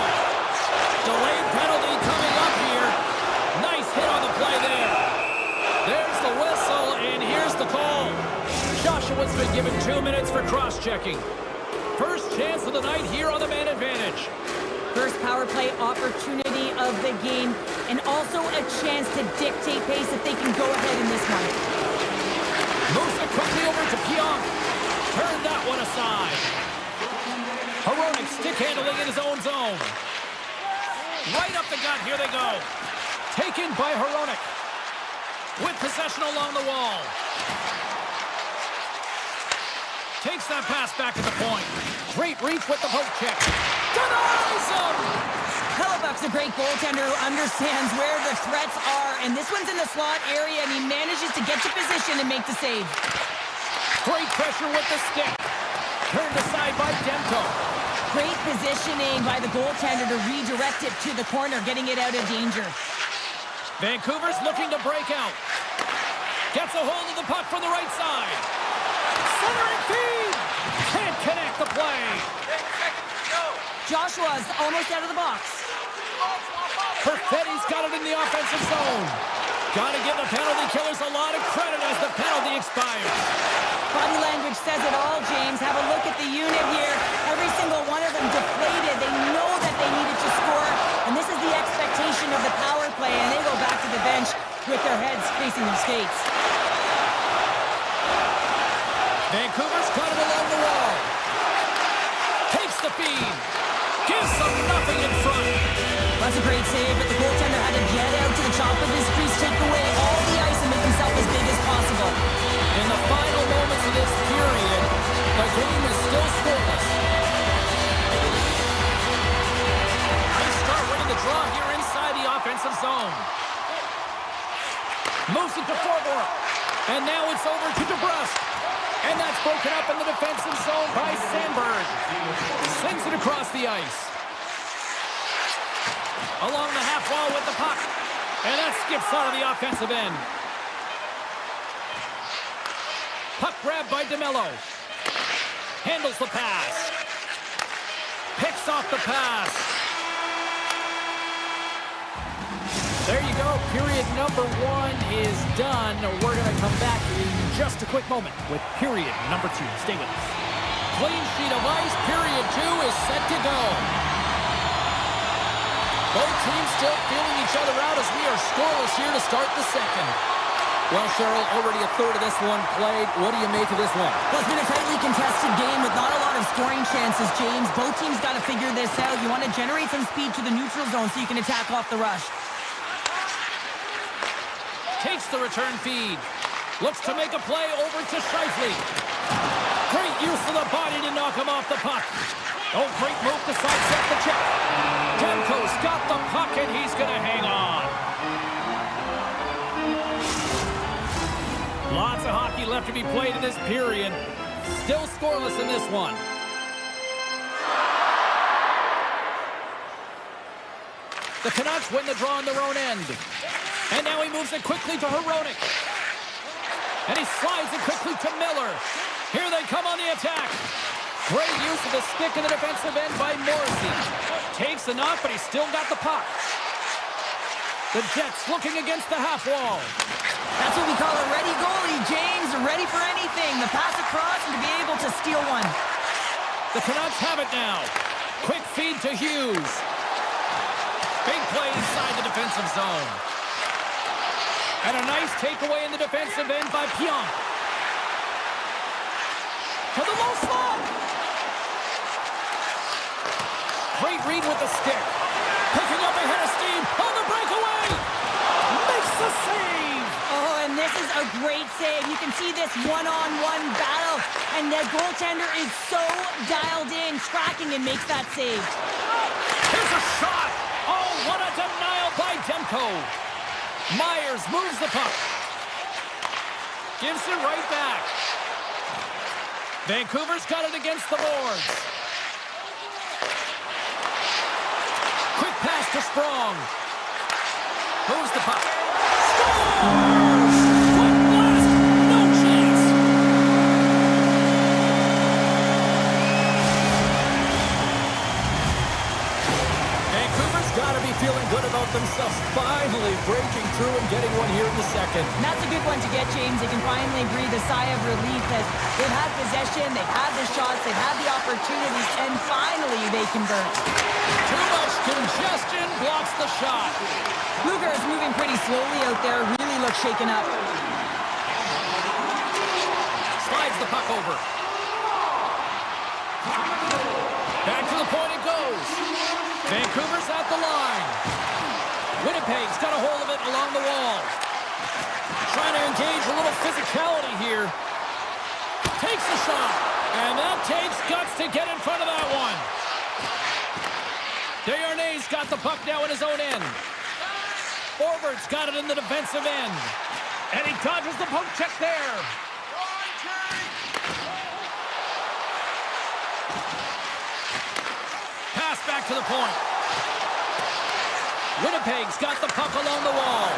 Delayed penalty coming up here. Nice hit on the play there. There's the whistle, and here's the call. Joshua's been given 2 minutes for cross-checking. First chance of the night here on the man advantage. First power play opportunity of the game, and also a chance to dictate pace if they can go ahead in this one. Moves it quickly over to Pionk. Turn that one aside. Hronek stick handling in his own zone. Right up the gut, here they go. Taken by Hronek. With possession along the wall. Takes that pass back at the point. Great reach with the poke check. Denies him! Hellebuck's a great goaltender who understands where the threats are, and this one's in the slot area, and he manages to get to position and make the save. Great pressure with the stick. Turned aside by Demko. Great positioning by the goaltender to redirect it to the corner, getting it out of danger. Vancouver's looking to break out. Gets a hold of the puck from the right side. Centering feed! Can't connect the play. 10 seconds to go. Joshua's almost out of the box. Perfetti's got it in the offensive zone. Gotta give the penalty killers a lot of credit as the penalty expires. Body language says it all, James. Have a look at the unit here. Every single one of them deflated. They know that they needed to score, and this is the expectation of the power play, and they go back to the bench with their heads facing their skates. Vancouver's got it along the wall. Takes the feed. Gives them nothing in front. That's a great save, but the goaltender had to get out to the top of his crease, take away all the ice, and make himself as big as possible. In the final moments of this period, the game is still scoreless. Nice start winning the draw here inside the offensive zone. Moves it to forward. And now it's over to DeBrusque. And that's broken up in the defensive zone by Sandberg. Sends it across the ice. Along the half wall with the puck. And that skips out of the offensive end. Puck grabbed by DeMello. Handles the pass. Picks off the pass. There you go. Period number 1 is done. We're going to come back in just a quick moment with period number 2. Stay with us. Clean sheet of ice. Period 2 is set to go. Both teams still feeling each other out as we are scoreless here to start the second. Well, Cheryl, already a third of this one played. What do you make of this one? Well, it's been a tightly contested game with not a lot of scoring chances, James. Both teams got to figure this out. You want to generate some speed to the neutral zone so you can attack off the rush. Takes the return feed. Looks to make a play over to Scheifele. Great use of the body to knock him off the puck. Oh, great move to sidestep the check. Demko's got the puck and he's going to hang on. Lots of hockey left to be played in this period. Still scoreless in this one. The Canucks win the draw on their own end. And now he moves it quickly to Hronek. And he slides it quickly to Miller. Here they come on the attack. Great use of the stick in the defensive end by Morrissey. Takes enough, but he's still got the puck. The Jets looking against the half wall. That's what we call a ready goalie, James. Ready for anything. The pass across and to be able to steal one. The Canucks have it now. Quick feed to Hughes. Big play inside the defensive zone. And a nice takeaway in the defensive end by Pionk. To the low slot. Great read with the stick. Picking up ahead of steam on the breakaway. Makes the save. Oh, and this is a great save. You can see this one-on-one battle. And the goaltender is so dialed in, tracking and makes that save. Here's a shot. Oh, what a denial by Demko. Myers moves the puck. Gives it right back. Vancouver's got it against the boards. Quick pass to Sprong. Moves the puck. Scores! Quick blast! No chance! Vancouver's got to be feeling good about themselves. Finally breaking through and getting one here in the second. And that's a good one to get, James. They can finally breathe a sigh of relief as they've had possession, they've had the shots, they've had the opportunities, and finally they convert. Too much congestion blocks the shot. Luger is moving pretty slowly out there, really looks shaken up. Slides the puck over. Back to the point it goes. Vancouver's at the line. Winnipeg's got a hold of it along the wall. Trying to engage a little physicality here. Takes a shot. And that takes guts to get in front of that one. Desharnais got the puck now in his own end. Forward's got it in the defensive end. And he dodges the poke check there. Pass back to the point. Winnipeg's got the puck along the wall.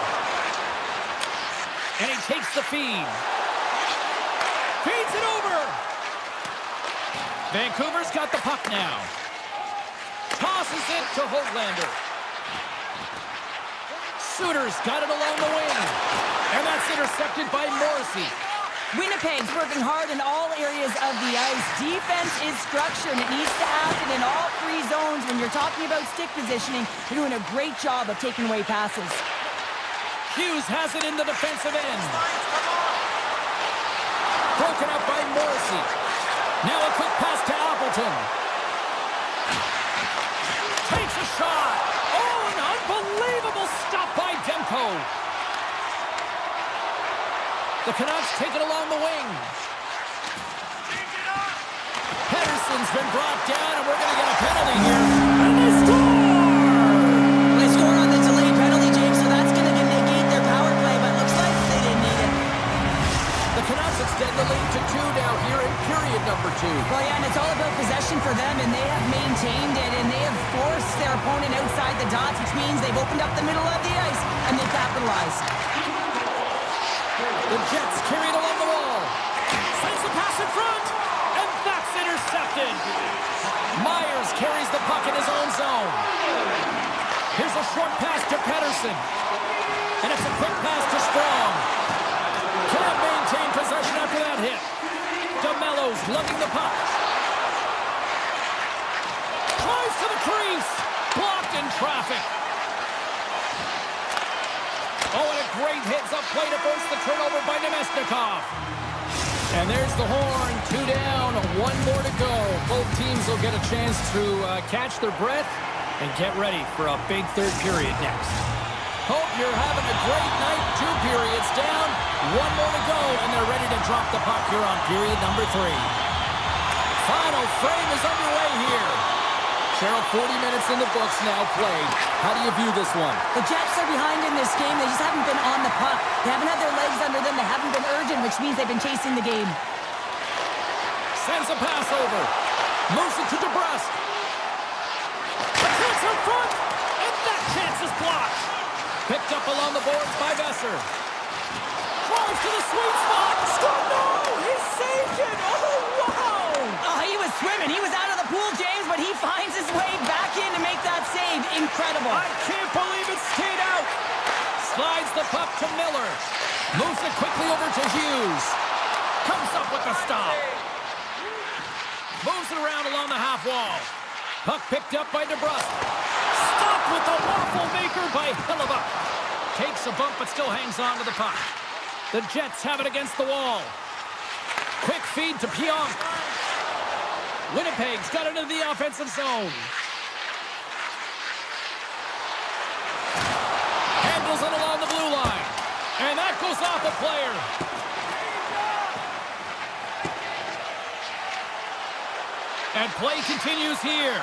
And he takes the feed. Feeds it over. Vancouver's got the puck now. Tosses it to Hoglander. Suter's got it along the wing. And that's intercepted by Morrissey. Winnipeg's working hard in all areas of the ice. Defense is structured, and it needs to happen in all three zones. When you're talking about stick positioning, they're doing a great job of taking away passes. Hughes has it in the defensive end. Broken up by Morrissey. Now a quick pass to Appleton. Takes a shot. Oh, an unbelievable stop by Demko. The Canucks take it along the wing. Pedersen's been brought down, and we're going to get a penalty here. And they score! They score on the delayed penalty, James, so that's going to negate their power play, but looks like they didn't need it. The Canucks extend the lead to 2 now opened up the middle of the ice, and they capitalized. The Jets carried along the wall. Sends the pass in front, and that's intercepted. Myers carries the puck in his own zone. Here's a short pass to Pedersen. And it's a quick pass to Strong. Can't maintain possession after that hit. DeMello's lugging the puck. Tries to the crease. Blocked in traffic. Oh, and a great hits-up play to force the turnover by Nemesnikov. And there's the horn. 2 down, 1 more to go. Both teams will get a chance to catch their breath and get ready for a big third period next. Hope you're having a great night. 2 periods down, 1 more to go, and they're ready to drop the puck here on period number 3. Final frame is underway here. Cheryl, 40 minutes in the books now played. How do you view this one? The Jets are behind in this game. They just haven't been on the puck. They haven't had their legs under them. They haven't been urgent, which means they've been chasing the game. Sends a pass over. Moves it to DeBrusque. A chance in front, and that chance is blocked. Picked up along the boards by Besser. Drives to the sweet spot. Score! No! He saved it! Oh, wow! Oh, he was swimming. He was out of the pool, James, but he finds his way back in to make that save. Incredible. I can't believe it stayed out. Slides the puck to Miller. Moves it quickly over to Hughes. Comes up with the stop. Moves it around along the half wall. Puck picked up by DeBrusque. Stopped with the waffle maker by Hellebuyck. Takes a bump but still hangs on to the puck. The Jets have it against the wall. Quick feed to Pionk. Winnipeg's got it into the offensive zone. Handles it along the blue line. And that goes off a player. And play continues here.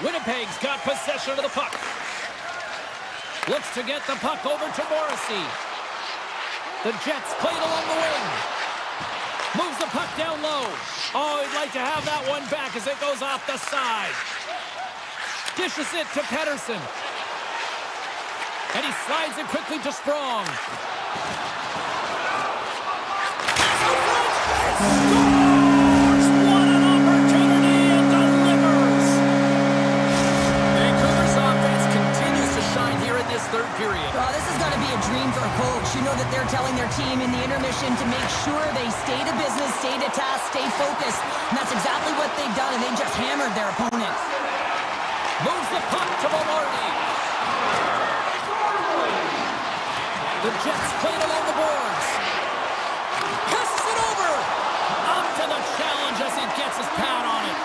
Winnipeg's got possession of the puck. Looks to get the puck over to Morrissey. The Jets play it along the wing. Moves the puck down low. Oh, he'd like to have that one back as it goes off the side. Dishes it to Pedersen. And he slides it quickly to Strong. Scores! What an opportunity and delivers! Vancouver's offense continues to shine here in this third period. Well, this is going to be a dream for a coach. You know that they're telling their team in the intermission to make sure they stay to business, stay to task, stay focused. And that's exactly what they've done, and they just hammered their opponent. Moves the puck to Velarde. The Jets play it along the boards. Passes it over. Up to the challenge as he gets his pad on it.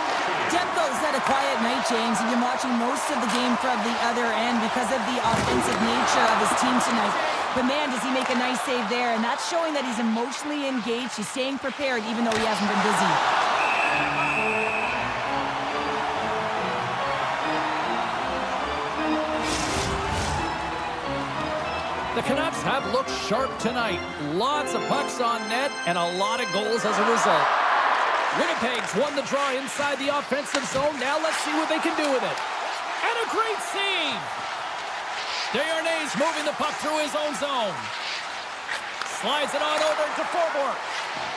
Demko's had a quiet night, James. You've been watching most of the game from the other end because of the offensive nature of his team tonight. But man, does he make a nice save there. And that's showing that he's emotionally engaged. He's staying prepared even though he hasn't been busy. The Canucks have looked sharp tonight. Lots of pucks on net and a lot of goals as a result. Winnipeg's won the draw inside the offensive zone. Now let's see what they can do with it. And a great save! Desharnais moving the puck through his own zone. Slides it on over to Forborg.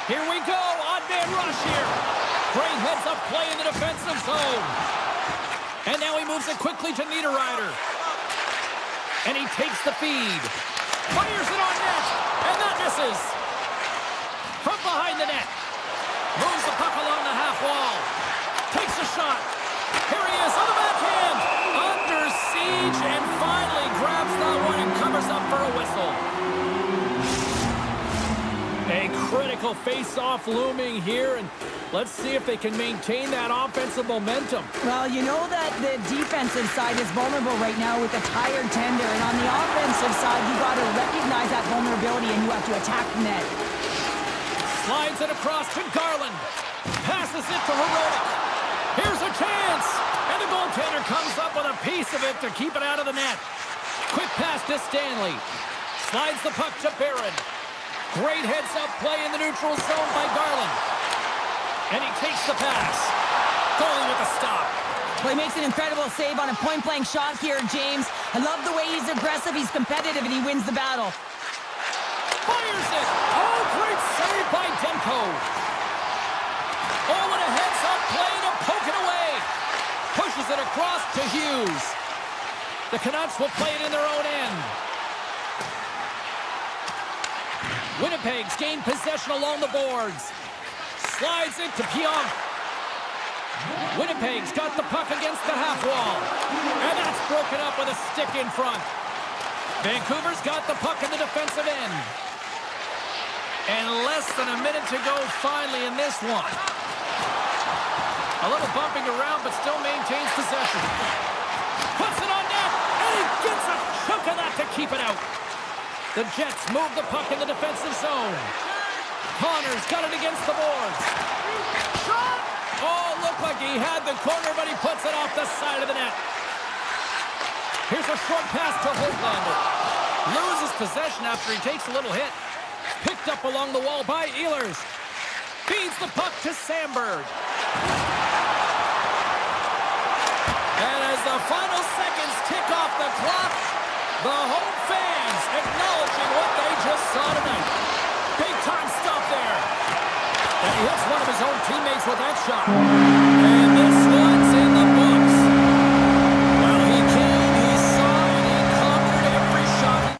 Here we go, odd man rush here. Great heads-up play in the defensive zone. And now he moves it quickly to Niederreiter. And he takes the feed. Fires it on net. And that misses. From behind the net. Moves the puck along the half wall. Takes a shot. Here he is on the backhand. Under siege and finally grabs that one and covers up for a whistle. A critical face-off looming here, and let's see if they can maintain that offensive momentum. Well, you know that the defensive side is vulnerable right now with a tired tender, and on the offensive side, you got to recognize that vulnerability and you have to attack the net. Slides it across to Garland. Passes it to Heroic. Here's a chance, and the goaltender comes up with a piece of it to keep it out of the net. Quick pass to Stanley. Slides the puck to Barron. Great heads-up play in the neutral zone by Garland. And he takes the pass. Goalie with a stop. Well, he makes an incredible save on a point-blank shot here, James. I love the way he's aggressive, he's competitive, and he wins the battle. Fires it! Oh, great save by Demko! Oh, and a heads-up play to poke it away! Pushes it across to Hughes. The Canucks will play it in their own end. Winnipeg's gained possession along the boards. Slides it to Pionk. Winnipeg's got the puck against the half wall. And that's broken up with a stick in front. Vancouver's got the puck in the defensive end. And less than a minute to go finally in this one. A little bumping around, but still maintains possession. Puts it on net, and he gets a chunk of that to keep it out. The Jets move the puck in the defensive zone. Connor's got it against the boards. Oh, looked like he had the corner, but he puts it off the side of the net. Here's a short pass to Holtlander. Loses possession after he takes a little hit. Picked up along the wall by Ehlers. Feeds the puck to Sandberg. And as the final seconds tick off the clock, the home fans acknowledging what they just saw tonight. Big time stop there. And he hits one of his own teammates with that shot. And this one's in the books. Well, he came, he saw, and he conquered every shot.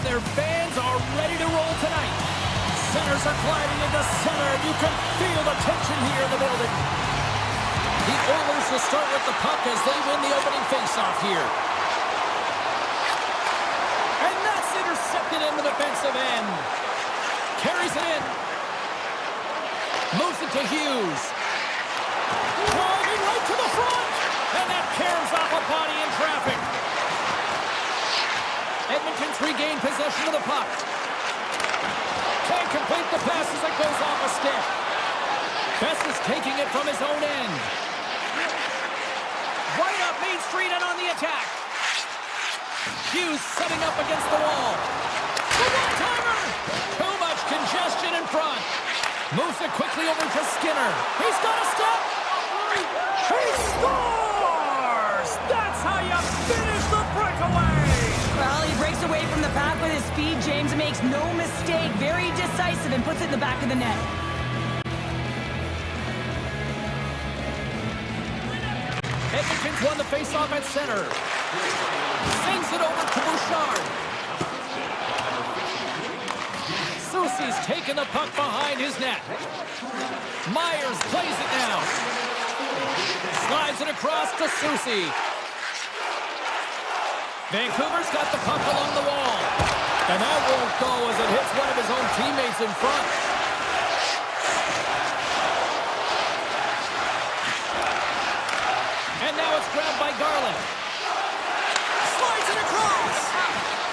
their fans are ready to roll tonight. Centers are gliding into center. You can feel the tension here in the building. The Oilers will start with the puck as they win the opening faceoff here. And that's intercepted in the defensive end. Carries it in. Moves it to Hughes. Driving right to the front. And that caroms off a body in traffic. Edmonton's regained possession of the puck. Can't complete the pass as it goes off a stick. Best is taking it from his own end. Right up Main Street and on the attack. Hughes setting up against the wall. The one-timer! Too much congestion in front. Moves it quickly over to Skinner. He's got a step. He scores! That's how you finish the breakaway! Well, he breaks away from the pack with his speed. James makes no mistake. Very decisive and puts it in the back of the net. Edmonton's won the faceoff at center. Sends it over to Bouchard. Soucy's taken the puck behind his net. Myers plays it now. Slides it across to Soucy. Vancouver's got the puck along the wall. And that won't go as it hits one of his own teammates in front. And now it's grabbed by Garland. Slides it across.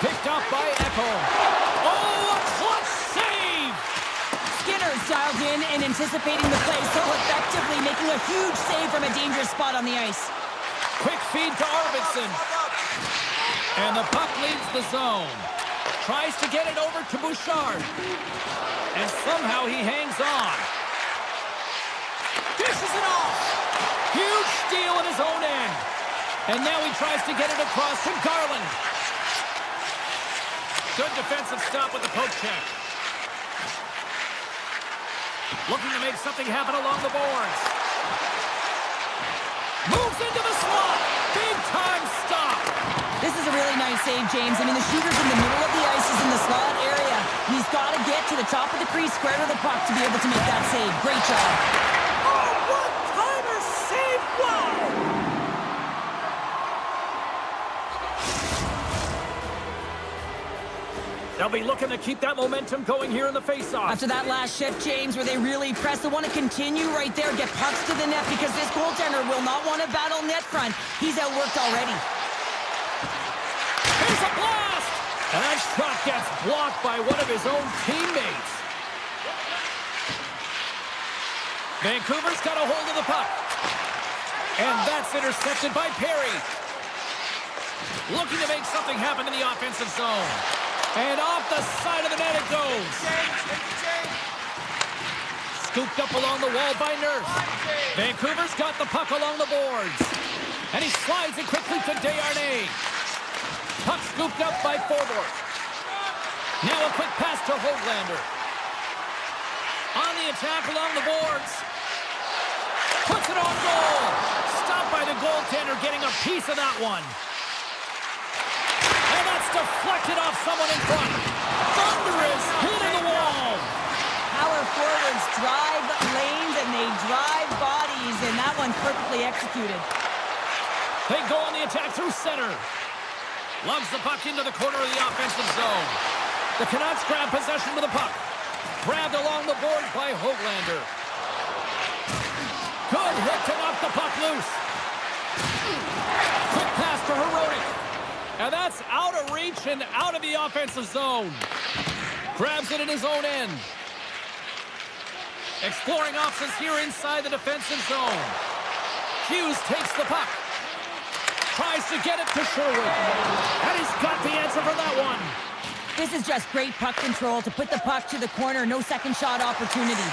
Picked up by Echo. Oh, a clutch save! Skinner's dialed in and anticipating the play so effectively, making a huge save from a dangerous spot on the ice. Quick feed to Arvidsson. And the puck leaves the zone. Tries to get it over to Bouchard. And somehow he hangs on. Dishes it off. Huge steal at his own end. And now he tries to get it across to Garland. Good defensive stop with the poke check. Looking to make something happen along the boards. Moves into the slot. Big time stop. This is a really nice save, James. I mean, the shooter's in the middle of the ice, is in the slot area. And he's got to get to the top of the crease, square to the puck to be able to make that save. Great job. Oh, one-timer save! Wow! They'll be looking to keep that momentum going here in the faceoff. After that last shift, James, where they really press, they want to continue right there, get pucks to the net, because this goaltender will not want to battle net front. He's outworked already. Here's a blast! And that shot gets blocked by one of his own teammates. Vancouver's got a hold of the puck. And that's intercepted by Perry. Looking to make something happen in the offensive zone. And off the side of the net it goes. Scooped up along the wall by Nurse. Vancouver's got the puck along the boards. And he slides it quickly to Desharnais. Puck scooped up by Forbort. Now a quick pass to Hoglander. On the attack along the boards. Puts it on goal. Stopped by the goaltender, getting a piece of that one. And that's deflected off someone in front. Thunderous hitting the wall. Power forwards drive lanes and they drive bodies, and that one's perfectly executed. They go on the attack through center. Loves the puck into the corner of the offensive zone. The Canucks grab possession with the puck. Grabbed along the boards by Hoglander. Good hit to knock the puck loose. Quick pass to Herodic. And that's out of reach and out of the offensive zone. Grabs it in his own end. Exploring options here inside the defensive zone. Hughes takes the puck. Tries to get it to Sherwood. And he's got the answer for that one. This is just great puck control to put the puck to the corner. No second shot opportunity.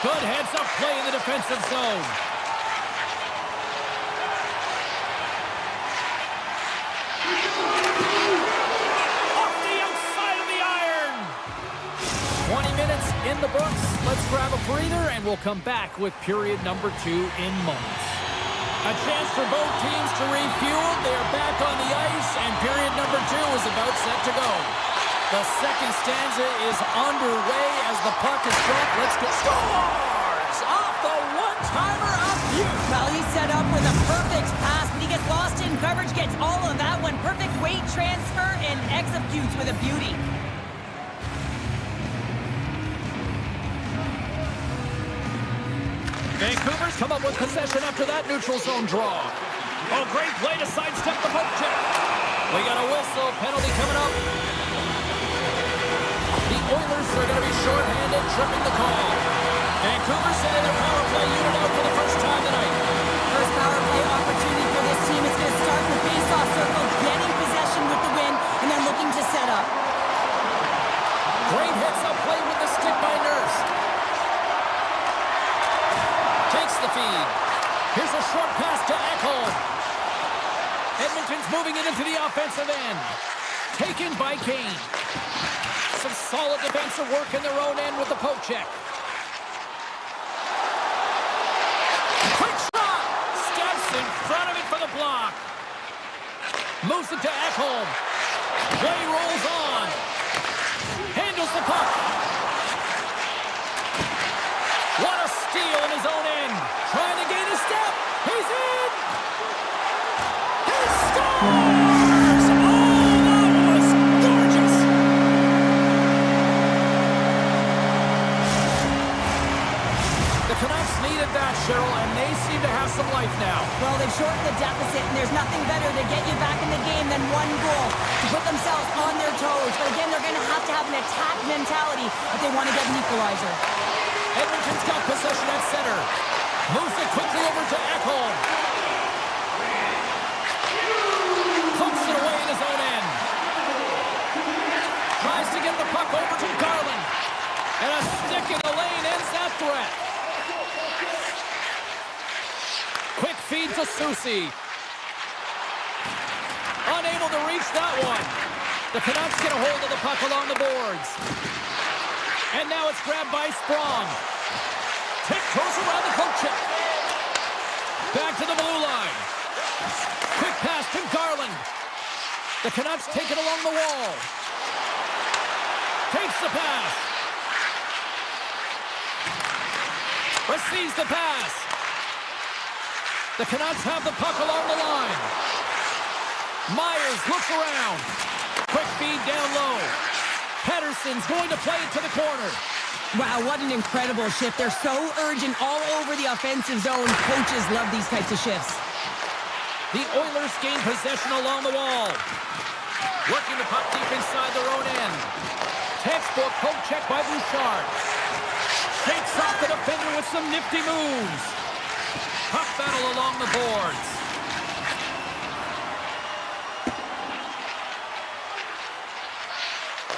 Good heads-up play in the defensive zone. Off the outside of the iron. 20 minutes in the books. Let's grab a breather, and we'll come back with period number 2 in moments. A chance for both teams to refuel. They are back on the ice, and period number 2 is about set to go. The second stanza is underway as the puck is dropped. Let's get scores! Off the one-timer of Butte. Well, he's set up with a perfect pass, but he gets lost in coverage, gets all of that one. Perfect weight transfer and executes with a beauty. Vancouver's come up with possession after that neutral zone draw. Oh, great play to sidestep the poke check. We got a whistle. Penalty coming up. The Oilers are going to be shorthanded, tripping the call. Vancouver sending their power play unit out for the first time tonight. First power play opportunity for this team. It's going to start in the face-off circle, getting possession with the win, and then looking to set up. Great hits-up play with the stick by Nurse. Takes the feed. Here's a short pass to Ekholm. Edmonton's moving it into the offensive end. Taken by Kane. Some solid defensive work in their own end with the poke check. Quick shot! Steps in front of it for the block. Moves it to Ekholm. Play rolls on. Handles the puck. What a steal in his own end. Trying to gain a step. He's in. He scores! Oh, that was gorgeous. The Canucks needed that, Cheryl, and they seem to have some life now. Well, they've shortened the deficit, and there's nothing better to get you back in the game than one goal to put themselves on their toes. But again, they're going to have an attack mentality if they want to get an equalizer. Edmonton's got possession at center. Moves it quickly over to Ekholm. Pumps it away in his own end. Tries to get the puck over to Garland. And a stick in the lane ends that threat. Quick feed to Susie. Unable to reach that one. The Canucks get a hold of the puck along the boards. And now it's grabbed by Sprong. Tiptoes around the poke check. Back to the blue line. Quick pass to Garland. The Canucks take it along the wall. Takes the pass. Receives the pass. The Canucks have the puck along the line. Myers looks around. Quick feed down low. Pettersson's going to play it to the corner. Wow, what an incredible shift. They're so urgent all over the offensive zone. Coaches love these types of shifts. The Oilers gain possession along the wall. Working the puck deep inside their own end. Textbook poke check by Bouchard. Shakes off the defender with some nifty moves. Puck battle along the boards.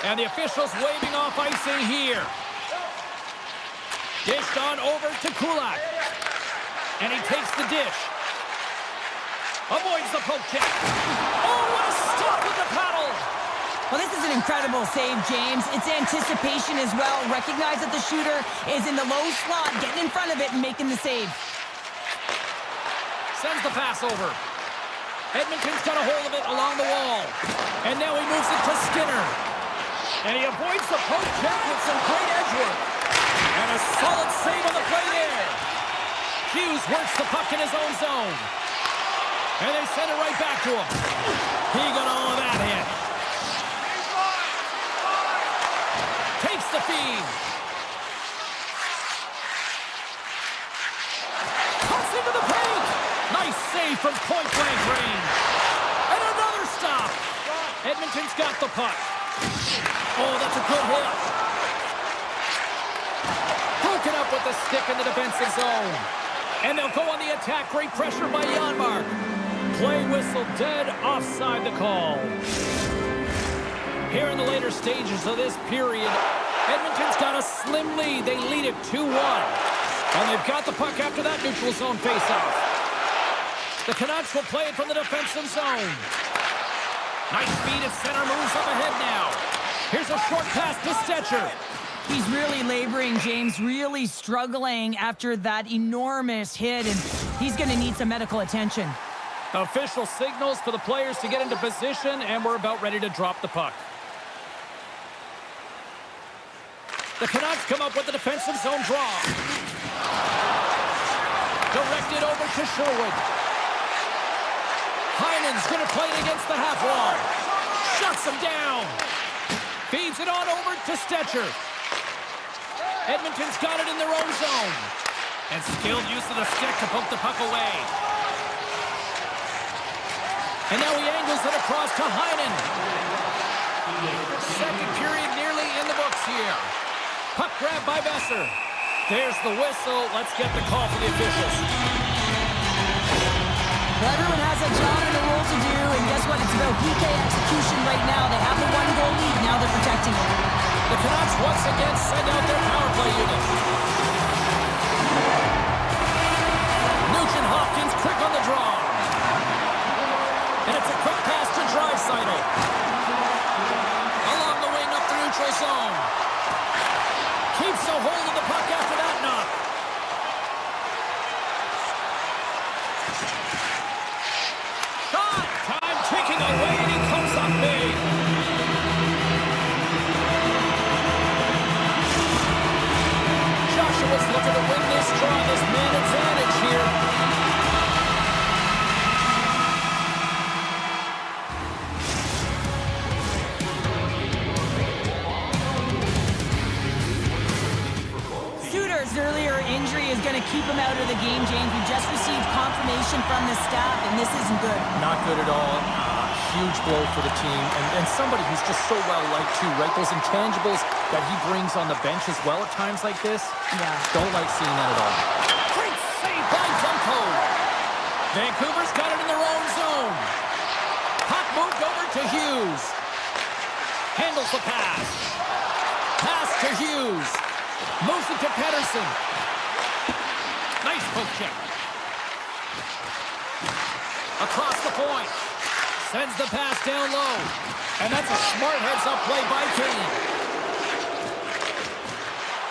And the officials waving off icing here. Dished on over to Kulak. And he takes the dish. Avoids the poke check. Oh, what a stop with the paddle! Well, this is an incredible save, James. It's anticipation as well. Recognize that the shooter is in the low slot, getting in front of it and making the save. Sends the pass over. Edmonton's got a hold of it along the wall. And now he moves it to Skinner. And he avoids the poke check with some great edge work. And a solid save on the play there. Hughes works the puck in his own zone. And they send it right back to him. He got all of that hit. Takes the feed. Cuts into the paint. Nice save from point-blank range. And another stop. Edmonton's got the puck. Oh, that's a good hit. Broken up with the stick in the defensive zone. And they'll go on the attack. Great pressure by Janmark. Play whistle dead, offside the call. Here in the later stages of this period, Edmonton's got a slim lead. They lead it 2-1. And they've got the puck after that neutral zone faceoff. The Canucks will play it from the defensive zone. Nice feed at center, moves up ahead now. Here's a short pass to Stetcher. He's really laboring, James, really struggling after that enormous hit. And He's going to need some medical attention. Official signals for the players to get into position, and we're about ready to drop the puck. The Canucks come up with the defensive zone draw. Directed over to Sherwood. Heinen's going to play it against the half wall. Shuts him down. Feeds it on over to Stetcher. Edmonton's got it in their own zone. And skilled use of the stick to poke the puck away. And now he angles it across to Heinen. Second period nearly in the books here. Puck grab by Besser. There's the whistle. Let's get the call for the officials. Well, everyone has a job and a role to do, and guess what? It's about PK execution right now. They have the one-goal lead. Now they're protecting it. The Canucks once again send out their power play unit. Nugent Hopkins quick on the draw. And it's a quick pass to Draisaitl. Along the wing up the neutral zone. Keeps a hold of the puck after that knock. Shot! Time ticking away, and he comes up big. Joshua's looking to win this draw, this man advantage here. Earlier injury is going to keep him out of the game, James. We just received confirmation from the staff, and this isn't good. Not good at all. Huge blow for the team, and somebody who's just so well-liked too, right? Those intangibles that he brings on the bench as well at times like this. Yeah. Don't like seeing that at all. Great save by Demko. Vancouver's got it in their own zone. Puck moved over to Hughes. Handles the pass. Pass to Hughes. Moves it to Pettersson. Nice poke check. Across the point. Sends the pass down low. And that's a smart heads-up play by Kane.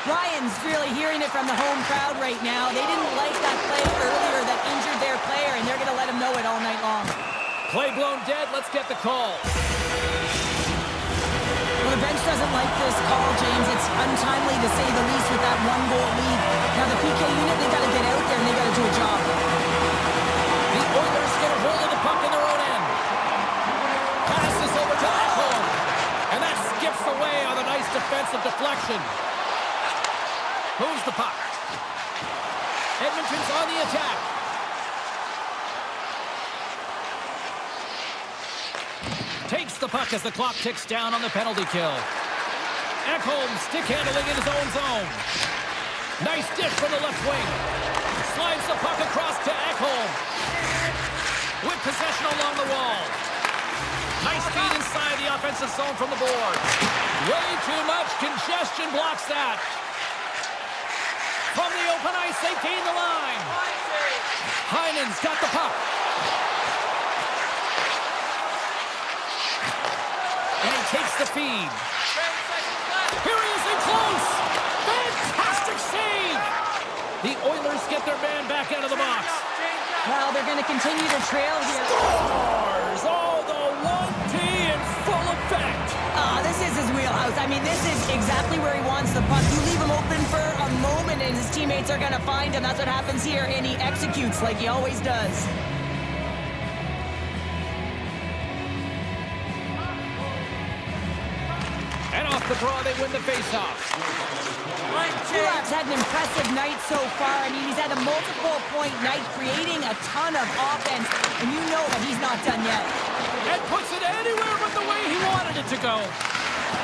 Ryan's really hearing it from the home crowd right now. They didn't like that play earlier that injured their player, and they're going to let him know it all night long. Play blown dead. Let's get the call. Well, the bench doesn't like this call, James. It's untimely to say the least with that one-goal lead. Now, the PK unit, they got to get out there and they got to do a job. The Oilers get a hold of the puck in their own end. Passes over to Ekholm. And that skips away on a nice defensive deflection. Moves the puck. Edmonton's on the attack. Takes the puck as the clock ticks down on the penalty kill. Ekholm stick handling in his own zone. Nice dish from the left wing. Slides the puck across to Ekholm. With possession along the wall. Nice feed inside the offensive zone from the boards. Way too much congestion blocks that. From the open ice, they gain the line. Heinen's got the puck. And he takes the feed. Here he is in close. Fantastic save. The Oilers get their man back out of the box. Well, they're going to continue to trail here. Scores! Oh, the 1T in full effect. This is his wheelhouse. I mean, this is exactly where he wants the puck. You leave him open for a moment, and his teammates are going to find him. That's what happens here, and he executes like he always does. And off the draw, they win the faceoff. Kulak's had an impressive night so far. I mean, he's had a multiple-point night, creating a ton of offense, and you know that he's not done yet. And puts it anywhere but the way he wanted it to go.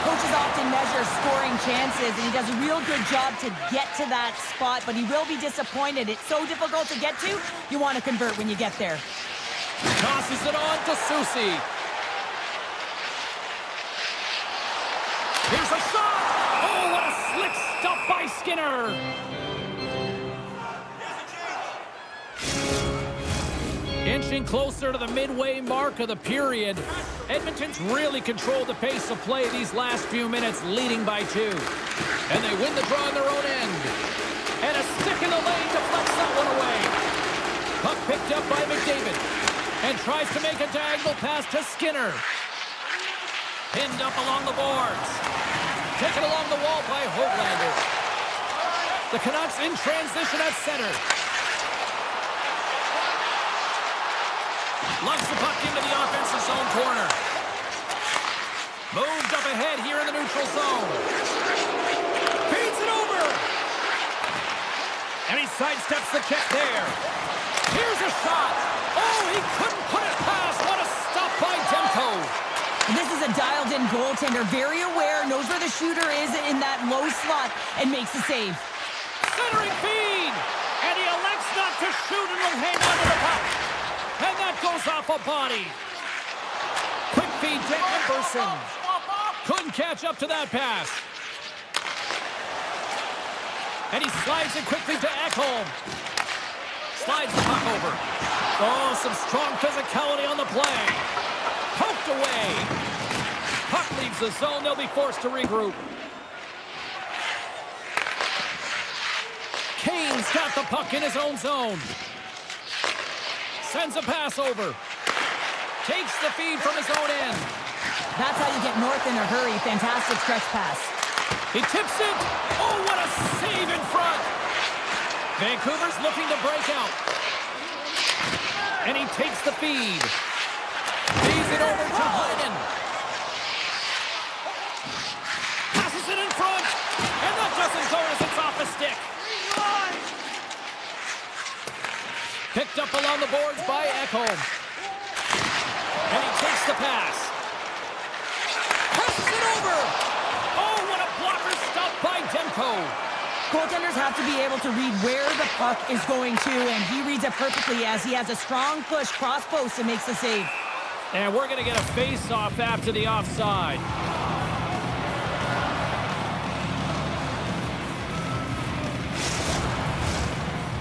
Coaches often measure scoring chances, and he does a real good job to get to that spot, but he will be disappointed. It's so difficult to get to, you want to convert when you get there. Tosses it on to Susie. Here's a shot! Oh, what a slick stop by Skinner! Inching closer to the midway mark of the period, Edmonton's really controlled the pace of play these last few minutes, leading by 2. And they win the draw in their own end. And a stick in the lane deflects that one away. Puck picked up by McDavid. And tries to make a diagonal pass to Skinner. Pinned up along the boards. Taken along the wall by Hoglander. The Canucks in transition at center. Lugs the puck into the offensive zone corner. Moved up ahead here in the neutral zone. Feeds it over. And he sidesteps the check there. Here's a shot. Oh, he couldn't put it past. What a stop by Demko. This is a dialed-in goaltender, very aware, knows where the shooter is in that low slot, and makes the save. Centering feed. And he elects not to shoot and will hang on to the puck. And that goes off a body. Quick feed to Emerson. Couldn't catch up to that pass. And he slides it quickly to Ekholm. Slides the puck over. Oh, some strong physicality on the play. Poked away. Puck leaves the zone. They'll be forced to regroup. Kane's got the puck in his own zone. Sends a pass over. Takes the feed from his own end. That's how you get north in a hurry. Fantastic stretch pass. He tips it. Oh, what a save in front. Vancouver's looking to break out. And he takes the feed. Feeds it over to Heinen. Passes it in front. And that doesn't go as it's off the stick. Picked up along the boards by Ekholm. And he takes the pass. Passes it over. Oh, what a blocker stop by Demko. Goaltenders have to be able to read where the puck is going to, and he reads it perfectly as he has a strong push cross post and makes the save. And we're going to get a face-off after the offside.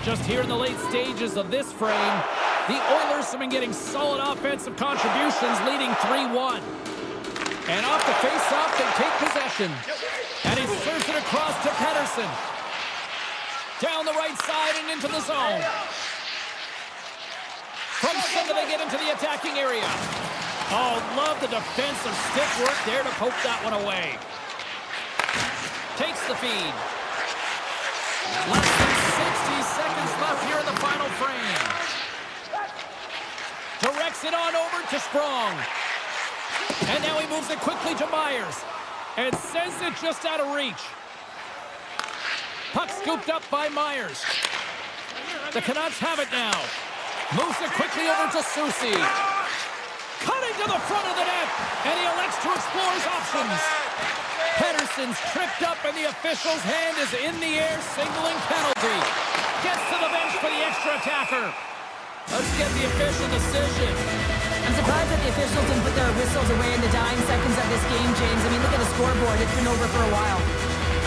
Just here in the late stages of this frame, the Oilers have been getting solid offensive contributions, leading 3-1. And off the face-off, they take possession. And he serves it across to Pettersson. Down the right side and into the zone. From center, they get into the attacking area. Oh, love the defensive stick work there to poke that one away. Takes the feed. Less than 60 seconds left here in the final frame. Directs it on over to Sprong. And now he moves it quickly to Myers. And sends it just out of reach. Puck scooped up by Myers. The Canucks have it now. Moves it quickly over to Susi. Cutting to the front of the net. And he elects to explore his options. Pettersson's tripped up and the official's hand is in the air, signaling penalty. Gets to the bench for the extra attacker. Let's get the official decision. I'm surprised that the officials didn't put their whistles away in the dying seconds of this game, James. I mean, look at the scoreboard. It's been over for a while.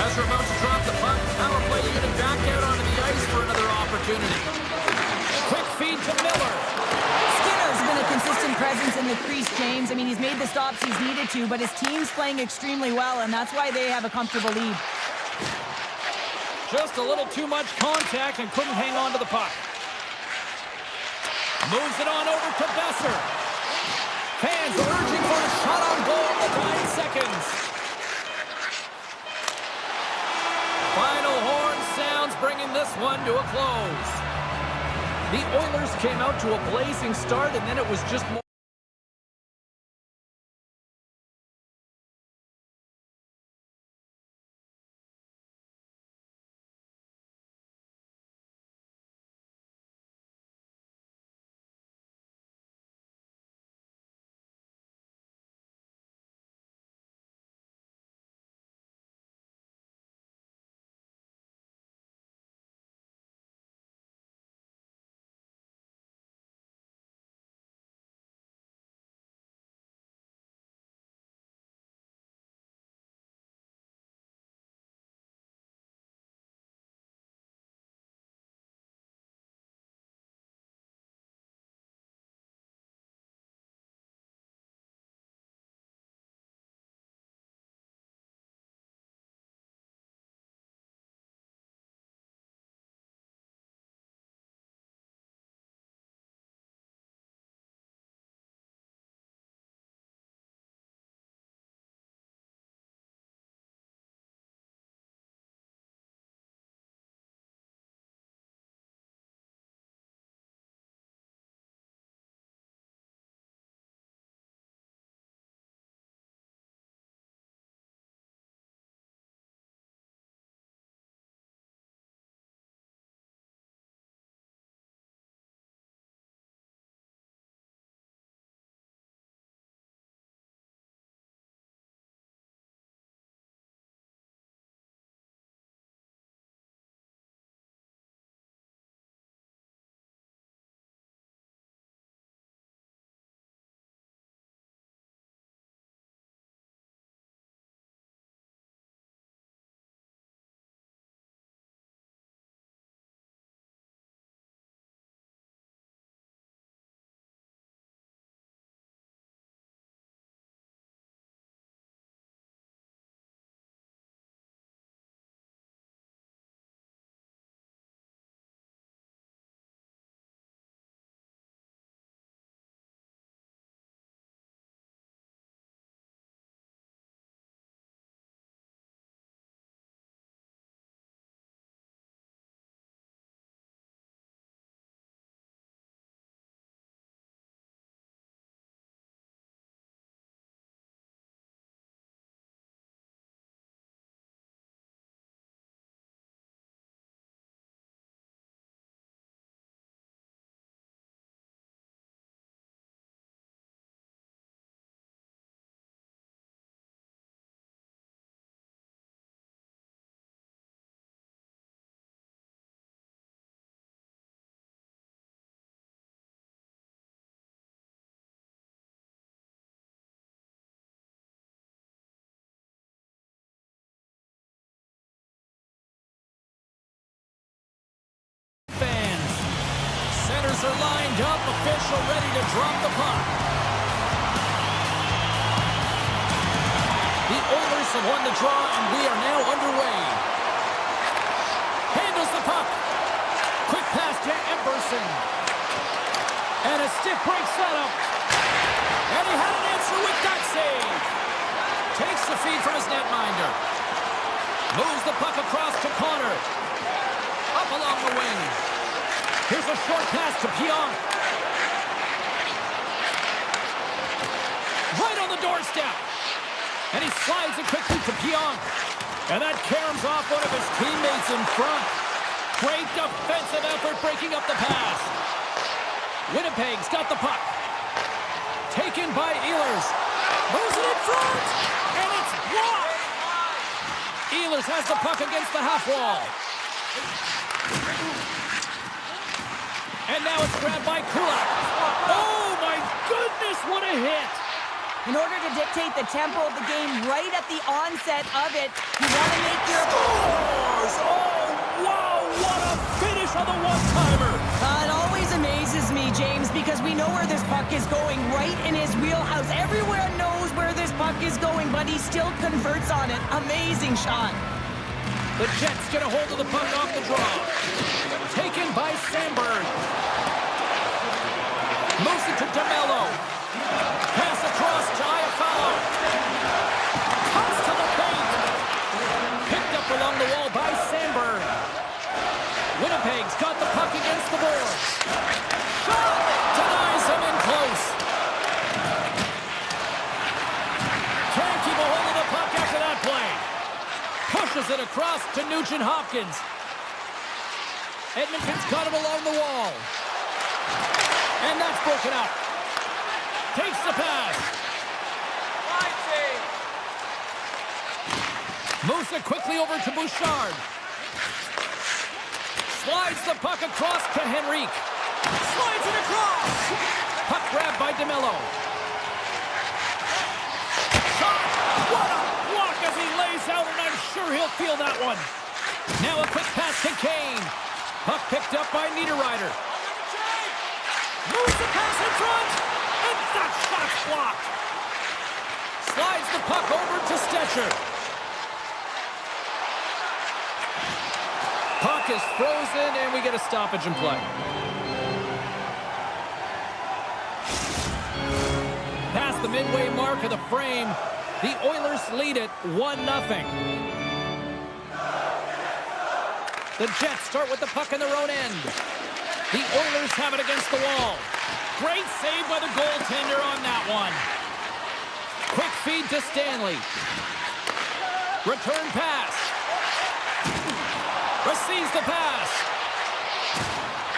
As we're about to drop the puck, power play unit back out onto the ice for another opportunity. Quick feed to Miller. Skinner's been a consistent presence in the crease, James. I mean, he's made the stops he's needed to, but his team's playing extremely well, and that's why they have a comfortable lead. Just a little too much contact and couldn't hang on to the puck. Moves it on over to Besser. Fans urging for a shot on goal in the 9 seconds. Final horn sounds, bringing this one to a close. The Oilers came out to a blazing start, and then it was just more. lined up, official ready to drop the puck. The Oilers have won the draw, and we are now underway. Handles the puck. Quick pass to Emberson. And a stick break setup. And he had an answer with that save. Takes the feed from his netminder. Moves the puck across to Connor. Up along the wing. Here's a short pass to Pionk. Right on the doorstep. And he slides it quickly to Pionk. And that caroms off one of his teammates in front. Great defensive effort breaking up the pass. Winnipeg's got the puck. Taken by Ehlers. Moves it in front. And it's blocked. Ehlers has the puck against the half wall. And now it's grabbed by Kulak. Oh my goodness, what a hit. In order to dictate the tempo of the game right at the onset of it, you want to make your... Scores! Oh, wow, what a finish on the one-timer. It always amazes me, James, because we know where this puck is going, right in his wheelhouse. Everywhere knows where this puck is going, but he still converts on it. Amazing shot. The Jets get a hold of the puck off the draw. Taken by Sandberg. Moves it to DeMello. Pass across to Iafallo. Comes to the paint. Picked up along the wall by Sandberg. Winnipeg's got the puck against the boards. Shot! Denies him in close. Can't keep a hold of the puck after that play. Pushes it across to Nugent-Hopkins. Edmonton's got him along the wall. And that's broken up. Takes the pass. Moves it quickly over to Bouchard. Slides the puck across to Henrique. Slides it across. Puck grabbed by DeMello. Shot. What a block as he lays out, and I'm sure he'll feel that one. Now a quick pass to Kane. Puck picked up by Niederreiter. Moves the pass in front. And that shot's blocked. Slides the puck over to Stetcher. Puck is frozen, and we get a stoppage in play. Past the midway mark of the frame, the Oilers lead it 1-0. The Jets start with the puck in their own end. The Oilers have it against the wall. Great save by the goaltender on that one. Quick feed to Stanley. Return pass. Receives the pass.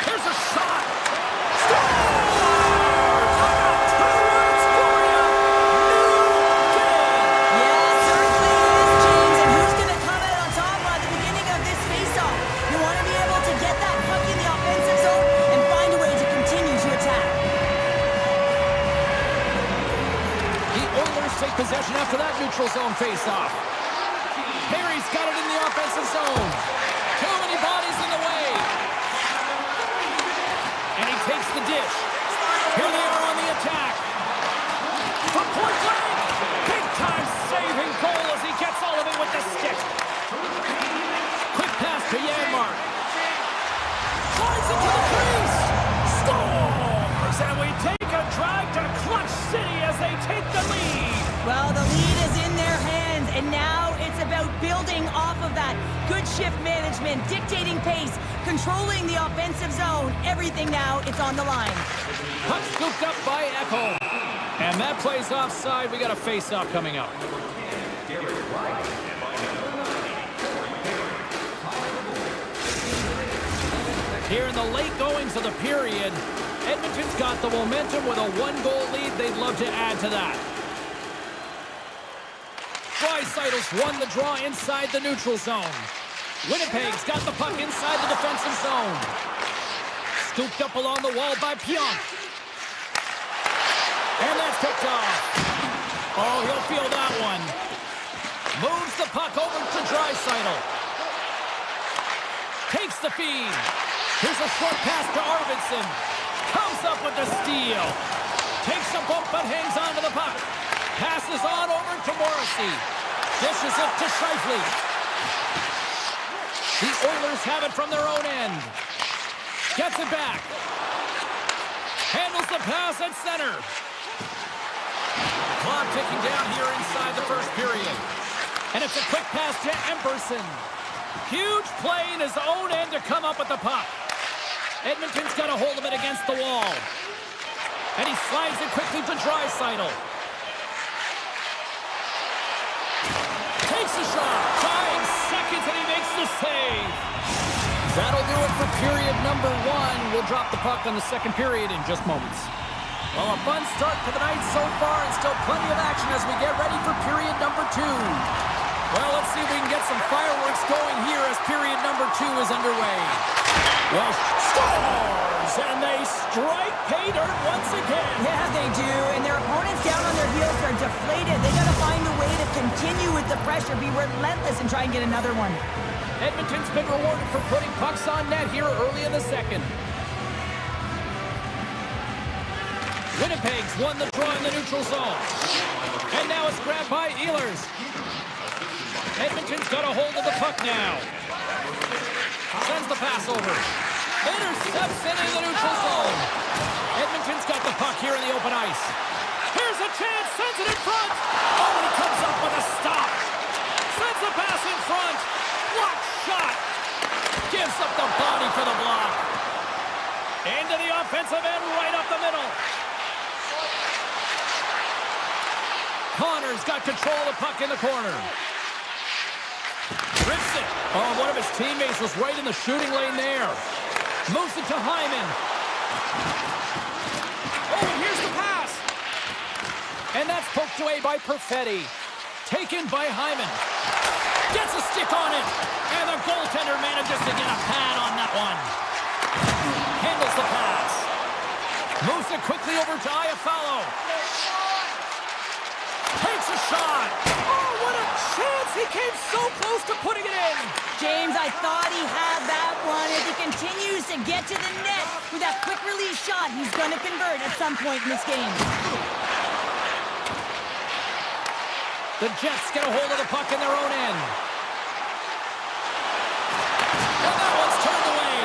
Here's a shot. Scores! I got 2 words for you. New game. Yeah, certainly is, James. And who's going to come out on top at the beginning of this faceoff? You want to be able to get that puck in the offensive zone and find a way to continue to attack. The Oilers take possession after that neutral zone faceoff. Perry's got it in the offensive zone. Too many bodies in the way. And he takes the dish. Here they are on the attack. From point blank. Big time saving goal as he gets all of it with the stick. Quick pass to Janmark. Slides into the crease. Scores! And we take a drive to Clutch City as they take the lead. Well, the lead is in their hands, and now it's about building off of that. Good shift management, dictating pace, controlling the offensive zone. Everything now, it's on the line. Puck scooped up by Ekholm. And that play's offside. We got a face-off coming up. Here in the late goings of the period, Edmonton's got the momentum with a 1-goal lead. They'd love to add to that. Draisaitl's won the draw inside the neutral zone. Winnipeg's got the puck inside the defensive zone. Scooped up along the wall by Pionk. And that's picked off. Oh, he'll feel that one. Moves the puck over to Draisaitl. Takes the feed. Here's a short pass to Arvidsson. Comes up with the steal. Takes a bump but hangs on to the puck. Passes on over to Morrissey. Dishes it to Scheifele. The Oilers have it from their own end. Gets it back. Handles the pass at center. Clock ticking down here inside the first period. And it's a quick pass to Emberson. Huge play in his own end to come up with the puck. Edmonton's got a hold of it against the wall. And he slides it quickly to Draisaitl. Takes a shot. 5 seconds and he makes the save. That'll do it for period number 1. We'll drop the puck on the second period in just moments. Well, a fun start to the night so far and still plenty of action as we get ready for period number 2. Well, let's see if we can get some fireworks going here as period number 2 is underway. Well, scores! And they strike pay dirt once again. Yeah, they do. And their opponents down on their heels are deflated. They got to find a way to continue with the pressure, be relentless, and try and get another one. Edmonton's been rewarded for putting pucks on net here early in the second. Winnipeg's won the draw in the neutral zone. And now it's grabbed by Ehlers. Edmonton's got a hold of the puck now. Sends the pass over. Intercepts it in the neutral zone. Edmonton's got the puck here in the open ice. Here's a chance, sends it in front. Oh, and he comes up with a stop. Sends the pass in front. Block shot. Gives up the body for the block. Into the offensive end, right up the middle. Connor's got control of the puck in the corner. Rips it. Oh, one of his teammates was right in the shooting lane there. Moves it to Hyman. Oh, and here's the pass. And that's poked away by Perfetti. Taken by Hyman. Gets a stick on it. And the goaltender manages to get a pad on that one. Handles the pass. Moves it quickly over to Iafallo. Takes a shot. Oh, what a chance. He came so close to putting it in. James, I thought he had that one. If he continues to get to the net with that quick release shot, he's going to convert at some point in this game. The Jets get a hold of the puck in their own end. And that one's turned away.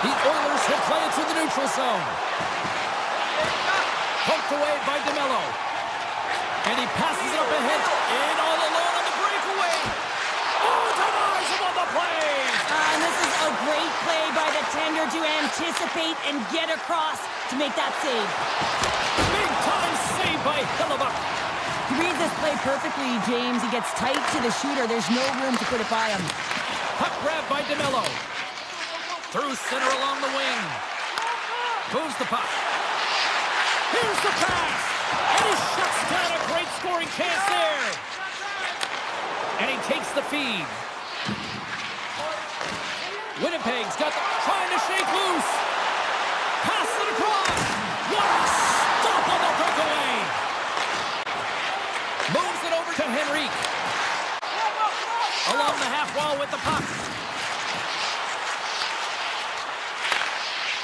The Oilers will play it through the neutral zone. Poked away by DeMello. And he passes it up ahead. In all alone on the breakaway. Oh, denies him on the play. And this is a great play by the tender to anticipate and get across to make that save. Big time save by Hillebuck. He reads this play perfectly, James. He gets tight to the shooter. There's no room to put it by him. Puck grab by DeMello. Through center along the wing. Moves the puck. Here's the pass. And he shuts down a great scoring chance there. And he takes the feed. Winnipeg's got trying to shake loose. Pass it across. What a stop on the breakaway. Moves it over to Henrique. Along the half wall with the puck.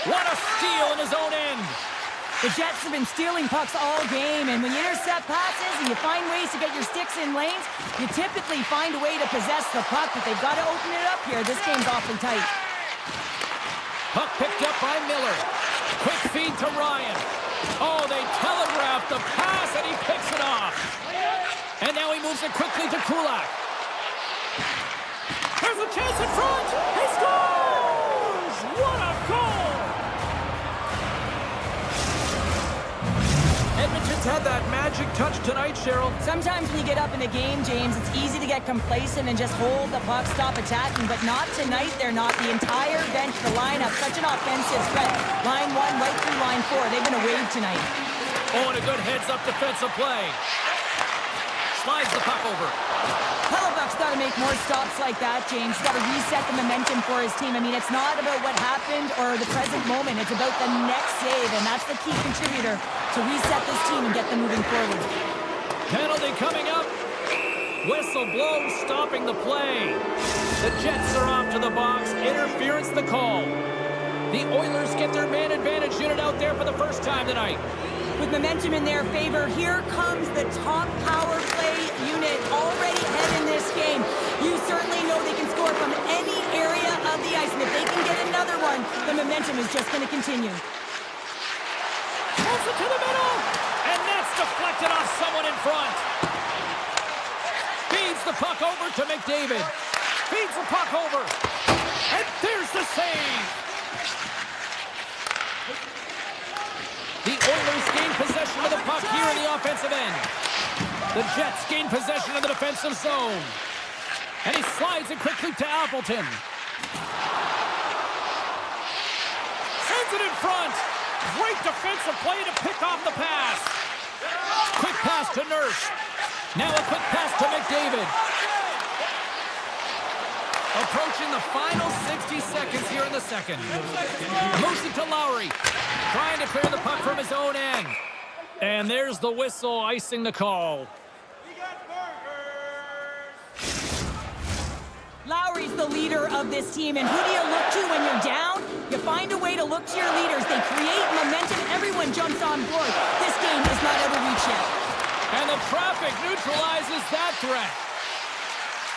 What a steal in his own end. The Jets have been stealing pucks all game, and when you intercept passes and you find ways to get your sticks in lanes, you typically find a way to possess the puck, but they've got to open it up here. This game's awfully tight. Puck picked up by Miller. Quick feed to Ryan. Oh, they telegraphed the pass, and he picks it off. And now he moves it quickly to Kulak. There's a chance in front. He scores! What a goal! Edmonton's had that magic touch tonight, Cheryl. Sometimes when you get up in a game, James, it's easy to get complacent and just hold the puck, stop attacking, but not tonight. They're not. The entire bench, the lineup, such an offensive threat. Line 1 right through line 4. They've been a wave tonight. Oh, and a good heads-up defensive play. Slides the puck over. Hillebuck's got to make more stops like that, James. He's got to reset the momentum for his team. I mean, it's not about what happened or the present moment. It's about the next save, and that's the key contributor to reset this team and get them moving forward. Penalty coming up. Whistle blows, stopping the play. The Jets are off to the box. Interference the call. The Oilers get their man advantage unit out there for the first time tonight. With momentum in their favor, here comes the top power play unit already ahead in this game. You certainly know they can score from any area of the ice, and if they can get another one, the momentum is just going to continue. Pulls it to the middle, and that's deflected off someone in front. Feeds the puck over to McDavid. Feeds the puck over, and there's the save. The Oilers gain possession of the puck here in the offensive end. The Jets gain possession of the defensive zone. And he slides it quickly to Appleton. Sends it in front. Great defensive play to pick off the pass. Quick pass to Nurse. Now a quick pass to McDavid. Approaching the final 60 seconds here in the second. Moves it to Lowry. Trying to clear the puck from his own end. And there's the whistle icing the call. Lowry's the leader of this team, and who do you look to when you're down? You find a way to look to your leaders. They create momentum. Everyone jumps on board. This game is not out of reach yet. And the traffic neutralizes that threat.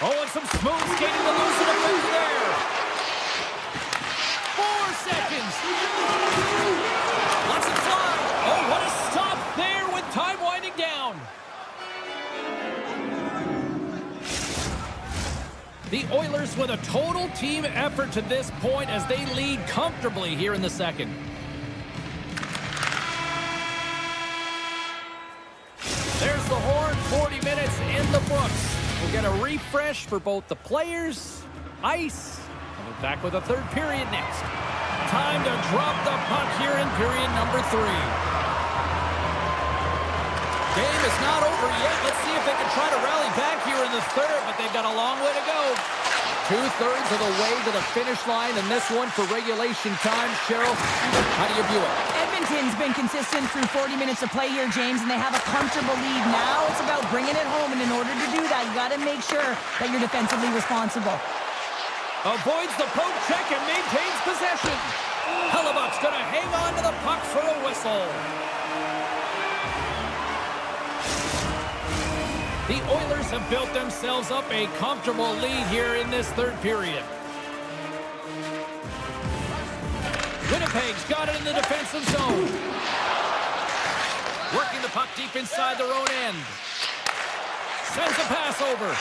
Oh, and some smooth skating to lose the defender there. 4 seconds. Lets it fly. Oh, what a stop there with time winding down. The Oilers with a total team effort to this point as they lead comfortably here in the second. There's the horn, 40 minutes in the books. We'll get a refresh for both the players, ice, coming back with a third period next. Time to drop the puck here in period number 3. Game is not over yet. Let's see if they can try to rally back here in the third, but they've got a long way to go. 2/3 of the way to the finish line, and this one for regulation time. Cheryl, how do you view it? Edmonton's been consistent through 40 minutes of play here, James, and they have a comfortable lead. Now it's about bringing it home, and in order to do that, you got to make sure that you're defensively responsible. Avoids the poke check and maintains possession. Hellebuck's going to hang on to the puck for a whistle. The Oilers have built themselves up a comfortable lead here in this third period. Winnipeg's got it in the defensive zone. Working the puck deep inside their own end. Sends a pass over.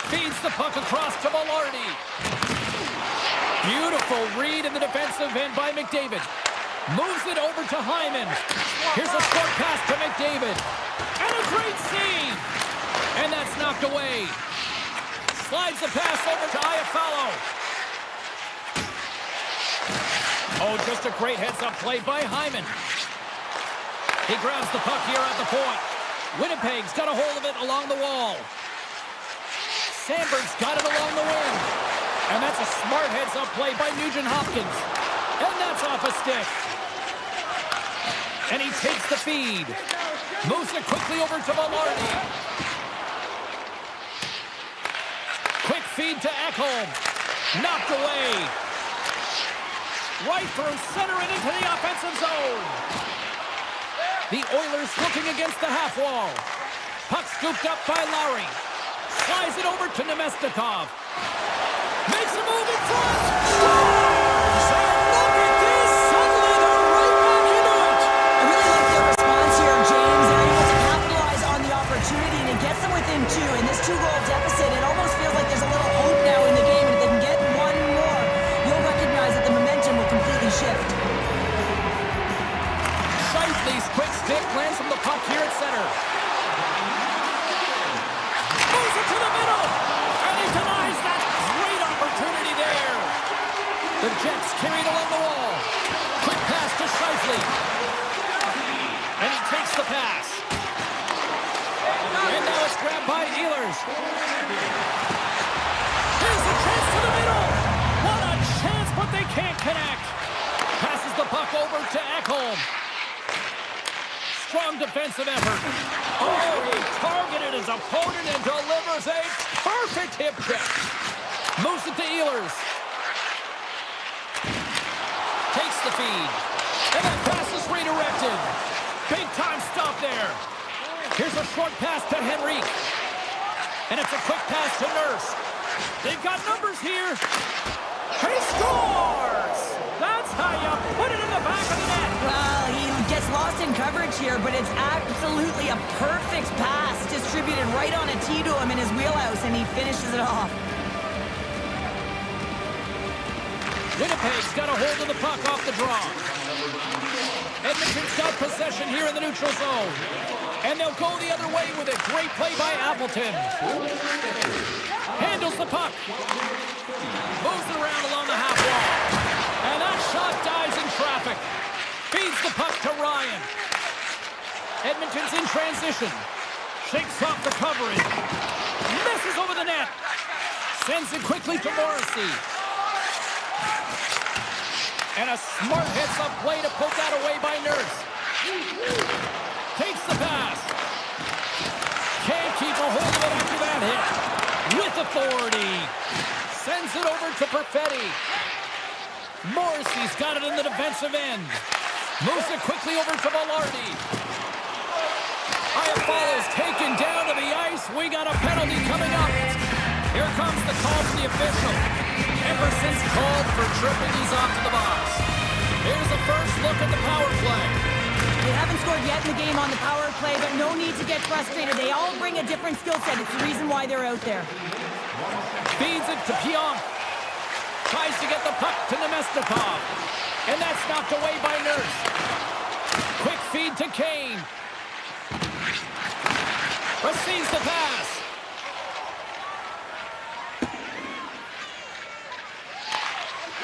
Feeds the puck across to Velarde. Beautiful read in the defensive end by McDavid. Moves it over to Hyman. Here's a short pass to McDavid. And a great save. And that's knocked away. Slides the pass over to Iafallo. Oh, just a great heads-up play by Hyman. He grabs the puck here at the point. Winnipeg's got a hold of it along the wall. Sandberg's got it along the wing. And that's a smart heads-up play by Nugent Hopkins. And that's off a stick. And he takes the feed. Moves it quickly over to Velarde. Quick feed to Ekholm. Knocked away. Right through center and into the offensive zone. The Oilers looking against the half wall. Puck scooped up by Lowry. Slides it over to Nemestikov. Makes a move in front. Scores! And look at this. Suddenly they're right back into it. I really like their response here, James. They're able to capitalize on the opportunity, and it gets them within 2. In this 2-goal deficit, it almost feels like there's a little hope now in the game. And if they can get one more, you'll recognize that the momentum will completely shift. Shifley's quick stick lands from the puck here at center. Moves it to the middle. And he denies that great opportunity there. The Jets carried along the wall. Quick pass to Shifley. And he takes the pass. And now it's grabbed by Ehlers. Here's a chance to the middle. What a chance, but they can't connect. Passes the puck over to Ekholm. Strong defensive effort. Oh, he targeted his opponent and delivers a perfect hip check. Moves it to Ehlers. feed. And that pass is redirected. Big time stop there. Here's a short pass to Henrique. And it's a quick pass to Nurse. They've got numbers here. He scores! That's how you put it in the back of the net. Well, he gets lost in coverage here, but it's absolutely a perfect pass distributed right on a tee to him in his wheelhouse, and he finishes it off. Winnipeg's got a hold of the puck off the draw. Edmonton's got possession here in the neutral zone. And they'll go the other way with a great play by Appleton. Handles the puck. Moves it around along the half wall. And that shot dies in traffic. Feeds the puck to Ryan. Edmonton's in transition. Shakes off the coverage. Misses over the net. Sends it quickly to Morrissey. And a smart heads-up play to poke that away by Nurse. Takes the pass. Can't keep a hold of it after that hit. With authority. Sends it over to Perfetti. Morrissey's got it in the defensive end. Moves it quickly over to Velarde. Iafallo's taken down to the ice. We got a penalty coming up. Here comes the call from the official. Emerson's called for tripping. He's off to the box. Here's the first look at the power play. They haven't scored yet in the game on the power play, but no need to get frustrated. They all bring a different skill set. It's the reason why they're out there. Feeds it to Pionk. Tries to get the puck to Nemestikov. And that's knocked away by Nurse. Quick feed to Kane. Receives the pass.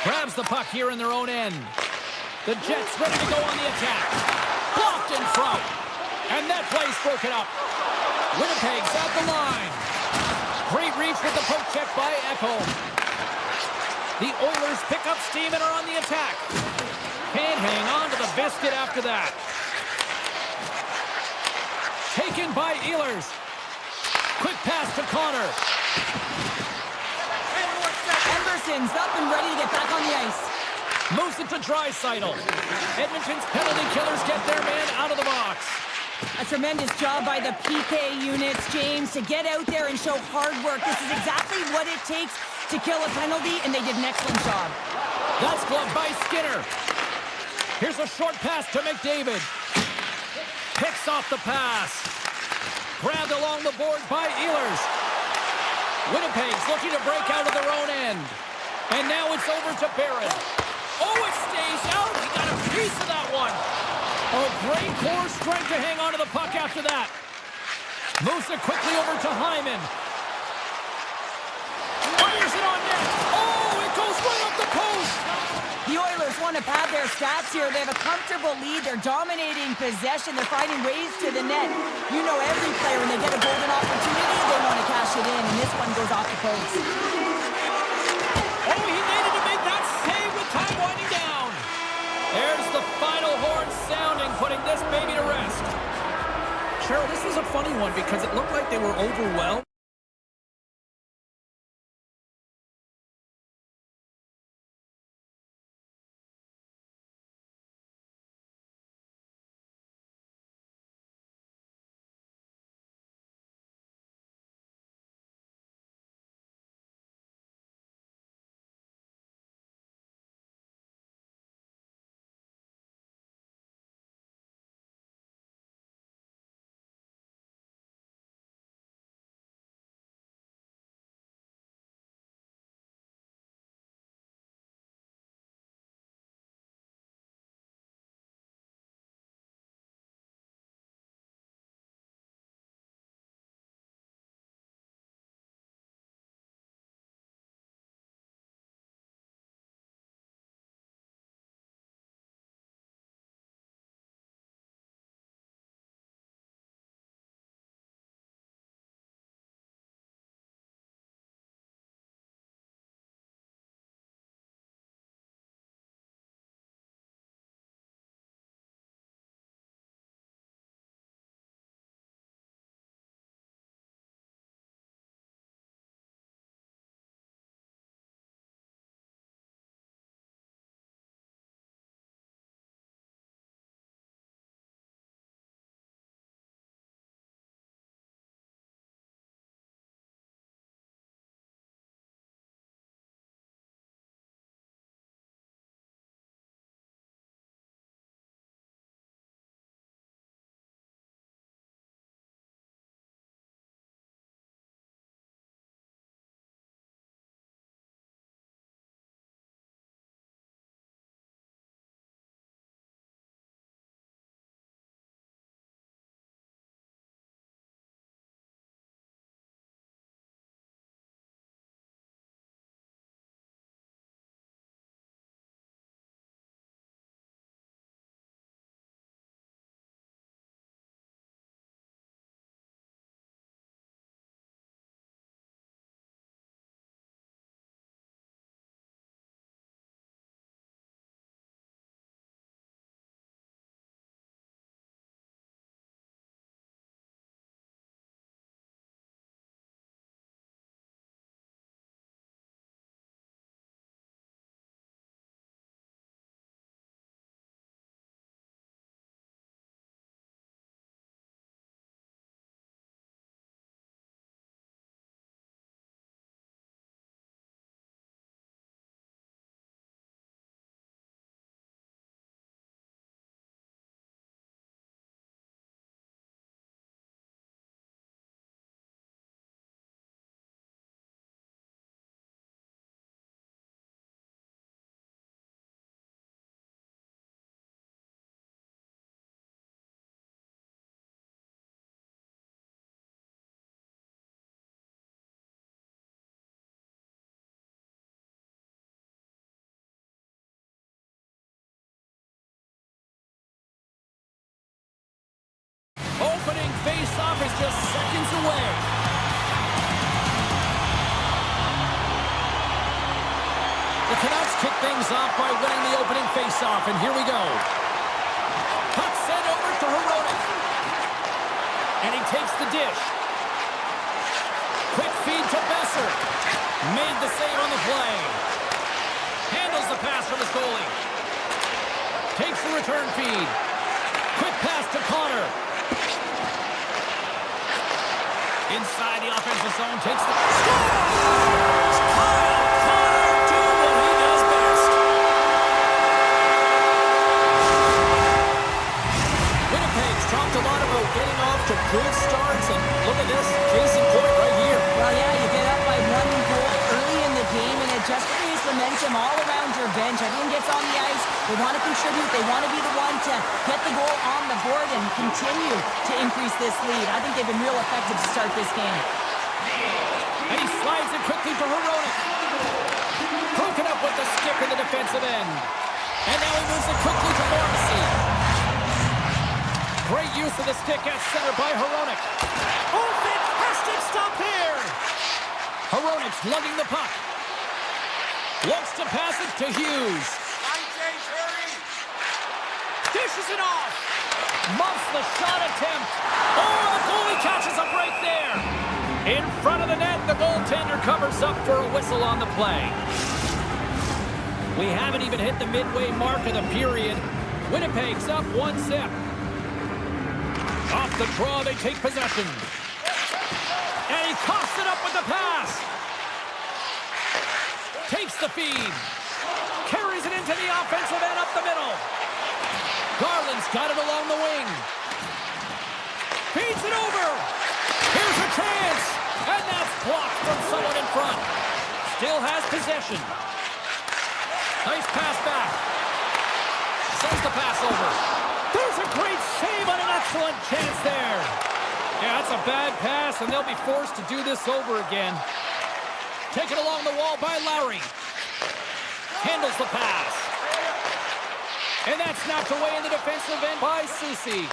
Grabs the puck here in their own end. The Jets ready to go on the attack. Blocked in front. And that play's broken up. Winnipeg's at the line. Great reach with the poke check by Echo. The Oilers pick up steam and are on the attack. Can't hang on to the biscuit after that. Taken by Ehlers. Quick pass to Connor. Emerson's up and ready to get back on the ice. Moves it to Draisaitl. Edmonton's penalty killers get their man out of the box. A tremendous job by the PK units, James, to get out there and show hard work. This is exactly what it takes to kill a penalty, and they did an excellent job. That's blocked by Skinner. Here's a short pass to McDavid. Picks off the pass. Grabbed along the board by Ehlers. Winnipeg's looking to break out of their own end. And now it's over to Barron. Oh, it stays out. He got a piece of that one. Oh, great core strength to hang on to the puck after that. Moves it quickly over to Hyman. Fires it on net. Oh, it goes right up the post. The Oilers want to pad their stats here. They have a comfortable lead. They're dominating possession. They're finding ways to the net. You know every player, when they get a golden opportunity, they want to cash it in, and this one goes off the post. Oh, he needed to make that save with time winding down. There's the final horn sounding, putting this baby to rest. Cheryl, this was a funny one because it looked like they were overwhelmed. face-off is just seconds away. The Canucks kick things off by winning the opening face-off, and here we go. Puck sent over to Hronek. And he takes the dish. Quick feed to Besser. Made the save on the play. Handles the pass from his goalie. Takes the return feed. Quick pass to Connor. Inside the offensive zone, takes the... Scores! Kyle Connor doing what he does best. Winnipeg's talked a lot about getting off to good starts, and look at this, case in point right here. Well, yeah, you get up by 1 goal early in the game, and it just creates momentum all around your bench. Everyone gets on the ice. They want to contribute. They want to be the one to get the goal on the board and continue to increase this lead. I think they've been real effective to start this game. And he slides it quickly to Hronek. Broken up with the stick in the defensive end. And now he moves it quickly to Morrissey. Great use of the stick at center by Hronek. Oh, fantastic stop here! Hronek's lugging the puck. Looks to pass it to Hughes. Line change, hurry! Dishes it off. Muffs the shot attempt. Oh, the goalie catches a break there. In front of the net, the goaltender covers up for a whistle on the play. We haven't even hit the midway mark of the period. Winnipeg's up 1-0. Off the draw, they take possession. And he coughs it up with the pass. Takes the feed. Carries it into the offensive end up the middle. Garland's got it along the wing. Feeds it over. Here's a chance. And that's blocked from someone in front. Still has possession. Nice pass back. Sends the pass over. There's a great save on an excellent chance there. Yeah, that's a bad pass, and they'll be forced to do this over again. Taken along the wall by Lowry. Handles the pass. And that's knocked away in the defensive end by Soucy.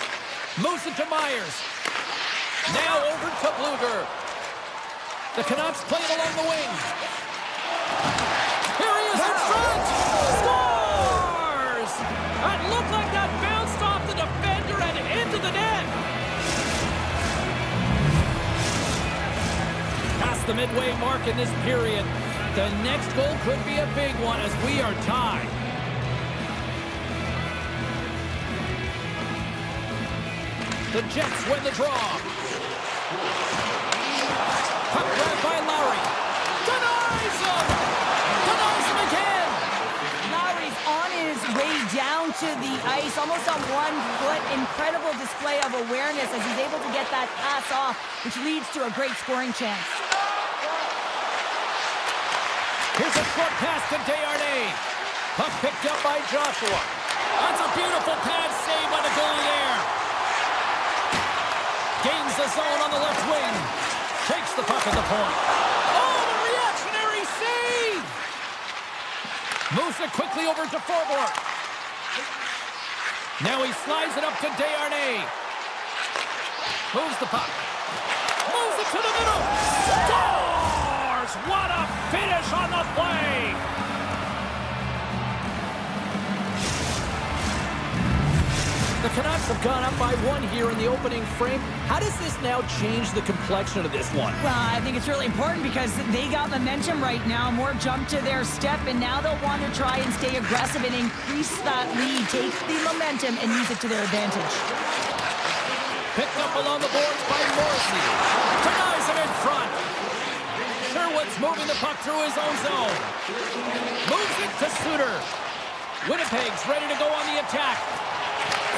Moves it to Myers. Now over to Bluger. The Canucks play it along the wing. Here he is in front. Scores! It looked like that bounced off the defender and into the net. Past the midway mark in this period. The next goal could be a big one as we are tied. The Jets win the draw. Puck grabbed by Lowry. Denies him! Denies him again! Lowry's on his way down to the ice, almost on 1 foot. Incredible display of awareness as he's able to get that pass off, which leads to a great scoring chance. Here's a short pass to Desharnais. Puck picked up by Joshua. That's a beautiful pad save by the goalie there. Gains the zone on the left wing. Takes the puck at the point. Oh, the reactionary save! Moves it quickly over to Forbort. Now he slides it up to Desharnais. Moves the puck. Moves it to the middle. Scores! What a finish on the play! The Canucks have gone up by 1 here in the opening frame. How does this now change the complexion of this one? Well, I think it's really important because they got momentum right now. More jump to their step, and now they'll want to try and stay aggressive and increase that lead. Take the momentum and use it to their advantage. Picked up along the boards by Morrissey. Denies him in front. Sherwood's moving the puck through his own zone. Moves it to Suter. Winnipeg's ready to go on the attack.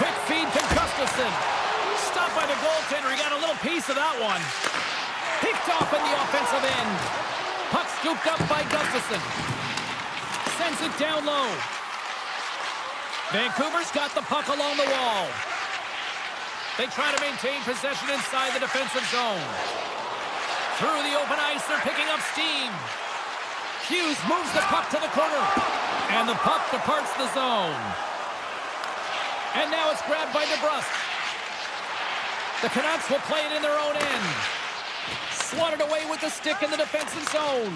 Quick feed to Gustafsson. Stopped by the goaltender. He got a little piece of that one. Picked off in the offensive end. Puck scooped up by Gustafsson. Sends it down low. Vancouver's got the puck along the wall. They try to maintain possession inside the defensive zone. Through the open ice, they're picking up steam. Hughes moves the puck to the corner. And the puck departs the zone. And now it's grabbed by DeBrusque. The Canucks will play it in their own end. Swatted away with the stick in the defensive zone.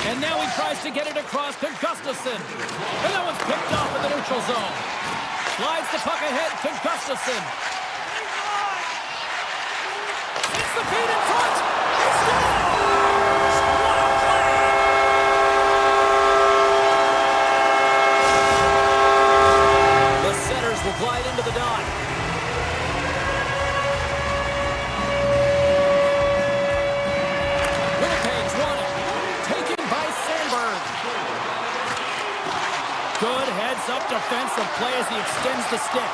And now he tries to get it across to Gustafsson. And that one's picked off in the neutral zone. Slides the puck ahead to Gustafsson. It's the feed in front. He scores! What a play! The Senators will glide into the dot. Winnipeg's won it. Taken by Sandberg. Good heads-up defensive play as he extends the stick.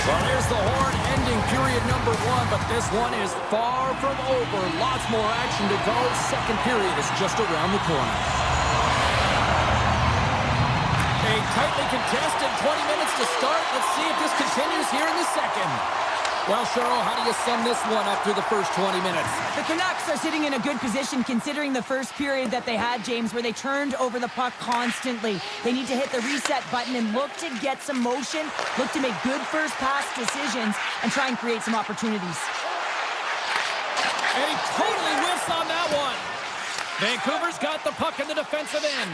Well, there's the horn ending period number 1, but this one is far from over. Lots more action to go. Second period is just around the corner. A tightly contested 20 minutes to start. Let's see if this continues here in the second. Well, Cheryl, how do you sum this one up through the first 20 minutes? The Canucks are sitting in a good position considering the first period that they had, James, where they turned over the puck constantly. They need to hit the reset button and look to get some motion, look to make good first pass decisions, and try and create some opportunities. And he totally whiffs on that one. Vancouver's got the puck in the defensive end.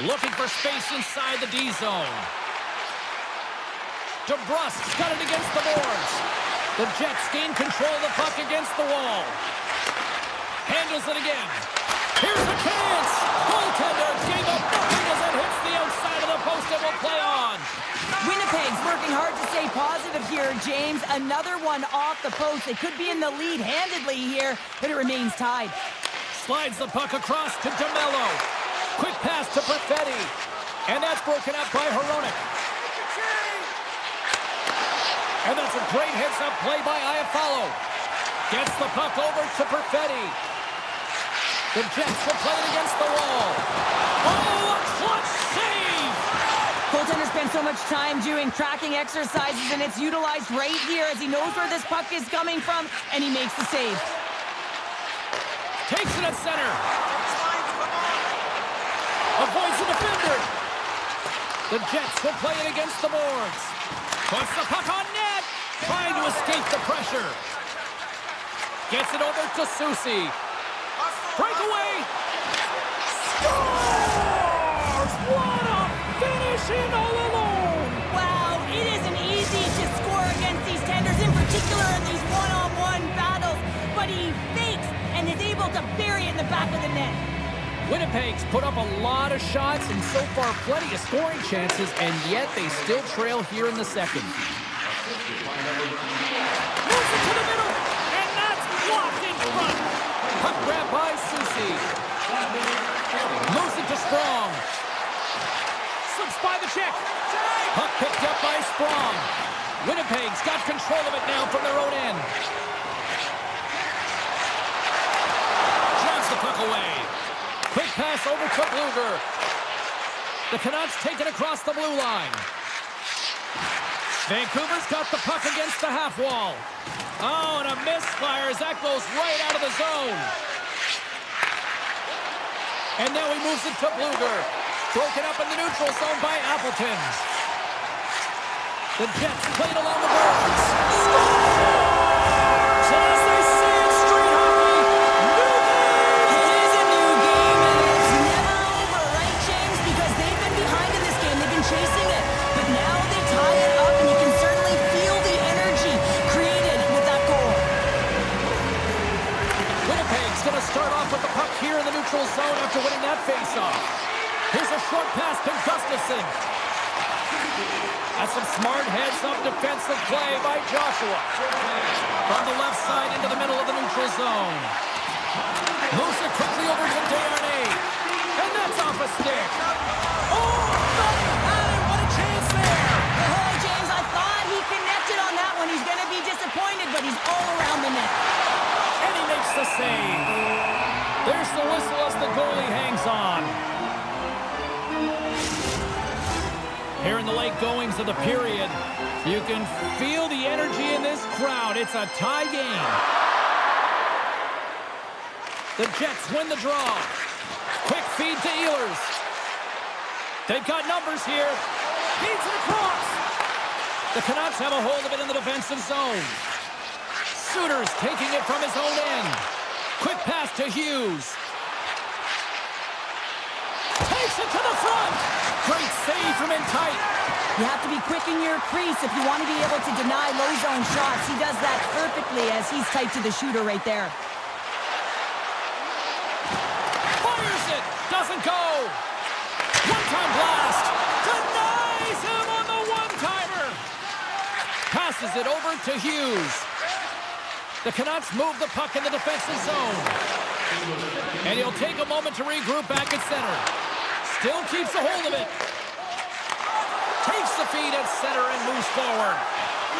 Looking for space inside the D zone. DeBrusk's got it against the boards. The Jets gain control of the puck against the wall. Handles it again. Here's the chance. Goaltender gave up nothing as it hits the outside of the post and will play on. Winnipeg's working hard to stay positive here, James. Another one off the post. They could be in the lead handedly here, but it remains tied. Slides the puck across to DeMello. Quick pass to Perfetti. And that's broken up by Hronek. And that's a great heads-up play by Iafallo. Gets the puck over to Perfetti. The Jets will play it against the wall. Oh, a clutch save! Goaltender spent so much time doing tracking exercises, and it's utilized right here as he knows where this puck is coming from, and he makes the save. Takes it at center. Avoids the defender. The Jets will play it against the boards. Puts the puck on net. Trying to escape the pressure. Gets it over to Susi. Breakaway. Scores! What a finish in all alone! Wow, it isn't easy to score against these tenders, in particular in these one-on-one battles, but he fakes and is able to bury it in the back of the net. Winnipeg's put up a lot of shots and so far plenty of scoring chances, and yet they still trail here in the second. Moves it to the middle, and that's blocked in front. Puck grab by Susi. Moves it to Strong. Slips by the check. Puck picked up by Strong. Winnipeg's got control of it now from their own end. Drives the puck away. Quick pass over to Bluger. The Canucks take it across the blue line. Vancouver's got the puck against the half wall. Oh, and a misfire as that goes right out of the zone. And now he moves it to Bluger. Broken up in the neutral zone by Appleton. The Jets played along the boards. Scores! And as they say in street hockey, new game! It is a new game, and it's never over, right, James? Because they've been behind in this game. They've been chasing it. But now they tie it up, and you can certainly feel the energy created with that goal. Winnipeg's going to start off with the puck here in the neutral zone after winning that faceoff. Here's a short pass to Gustafsson. That's some smart heads-up defensive play by Joshua. From the left side into the middle of the neutral zone. Moves it quickly over to Desharnais. And that's off a stick. Oh, nothing had it. What a chance there. Oh, James, I thought he connected on that one. He's going to be disappointed, but he's all around the net. And he makes the save. There's the whistle as the goalie hangs on. Here in the late goings of the period, you can feel the energy in this crowd. It's a tie game. The Jets win the draw. Quick feed to Ehlers. They've got numbers here. Feeds it across. The Canucks have a hold of it in the defensive zone. Suter's taking it from his own end. Quick pass to Hughes. Takes it to the front. Great save from in tight. You have to be quick in your crease if you want to be able to deny low zone shots. He does that perfectly as he's tight to the shooter right there. Fires it. Doesn't go. One-time blast. Denies him on the one-timer. Passes it over to Hughes. The Canucks move the puck in the defensive zone. And he'll take a moment to regroup back at center. Still keeps a hold of it. Takes the feed at center and moves forward.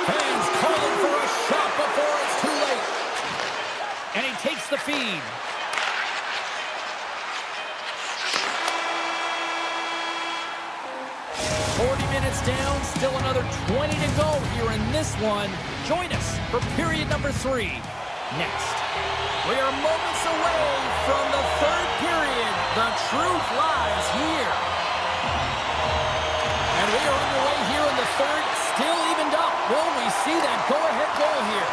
Fans calling for a shot before it's too late. And he takes the feed. Minutes down, still another 20 to go here in this one. Join us for period number 3 next. We are moments away from the third period. The truth lies here. And we are underway here in the third, still evened up. Will we see that go-ahead goal here?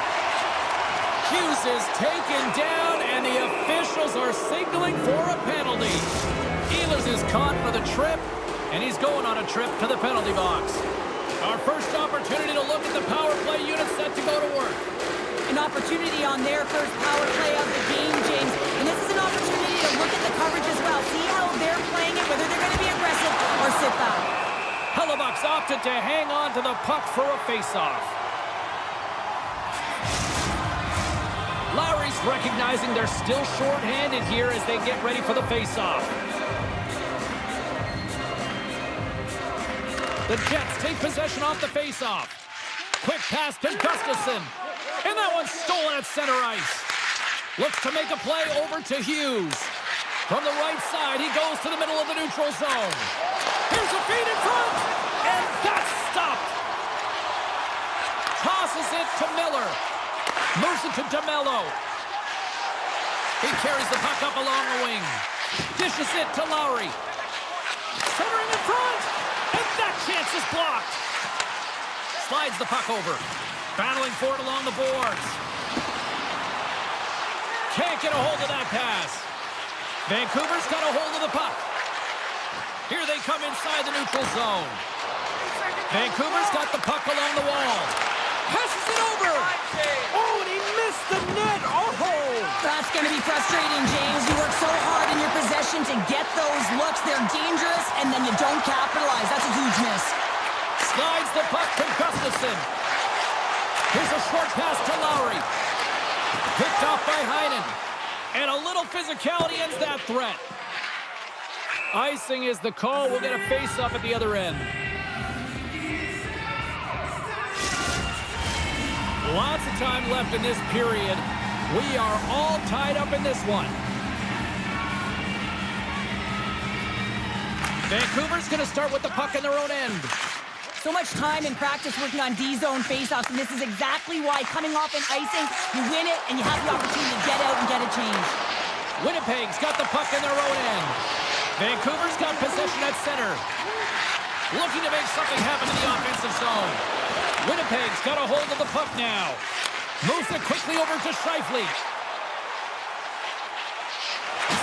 Hughes is taken down, and the officials are signaling for a penalty. Ehlers is caught for the trip. And he's going on a trip to the penalty box. Our first opportunity to look at the power play unit set to go to work. An opportunity on their first power play of the game, James. And this is an opportunity to look at the coverage as well. See how they're playing it, whether they're going to be aggressive or sit back. Hellebuck's opted to hang on to the puck for a face-off. Lowry's recognizing they're still short-handed here as they get ready for the face-off. The Jets take possession off the face-off. Quick pass to Gustafsson. And that one's stolen at center ice. Looks to make a play over to Hughes. From the right side, he goes to the middle of the neutral zone. Here's a feed in front. And that's stopped. Tosses it to Miller. Moves it to DeMello. He carries the puck up along the wing. Dishes it to Lowry. Centering in front. And that chance is blocked. Slides the puck over. Battling for it along the boards. Can't get a hold of that pass. Vancouver's got a hold of the puck. Here they come inside the neutral zone. Vancouver's got the puck along the wall. Passes it over. Oh, and he missed the net. Oh! That's going to be frustrating, James. You work so hard in your possession to get those looks. They're dangerous, and then you don't capitalize. That's a huge miss. Slides the puck to Gustafsson. Here's a short pass to Lowry. Picked off by Heinen. And a little physicality ends that threat. Icing is the call. We'll get a face-up at the other end. Lots of time left in this period. We are all tied up in this one. Vancouver's going to start with the puck in their own end. So much time in practice working on D-zone faceoffs, and this is exactly why coming off an icing, you win it, and you have the opportunity to get out and get a change. Winnipeg's got the puck in their own end. Vancouver's got possession at center. Looking to make something happen in the offensive zone. Winnipeg's got a hold of the puck now. Moves it quickly over to Scheifele.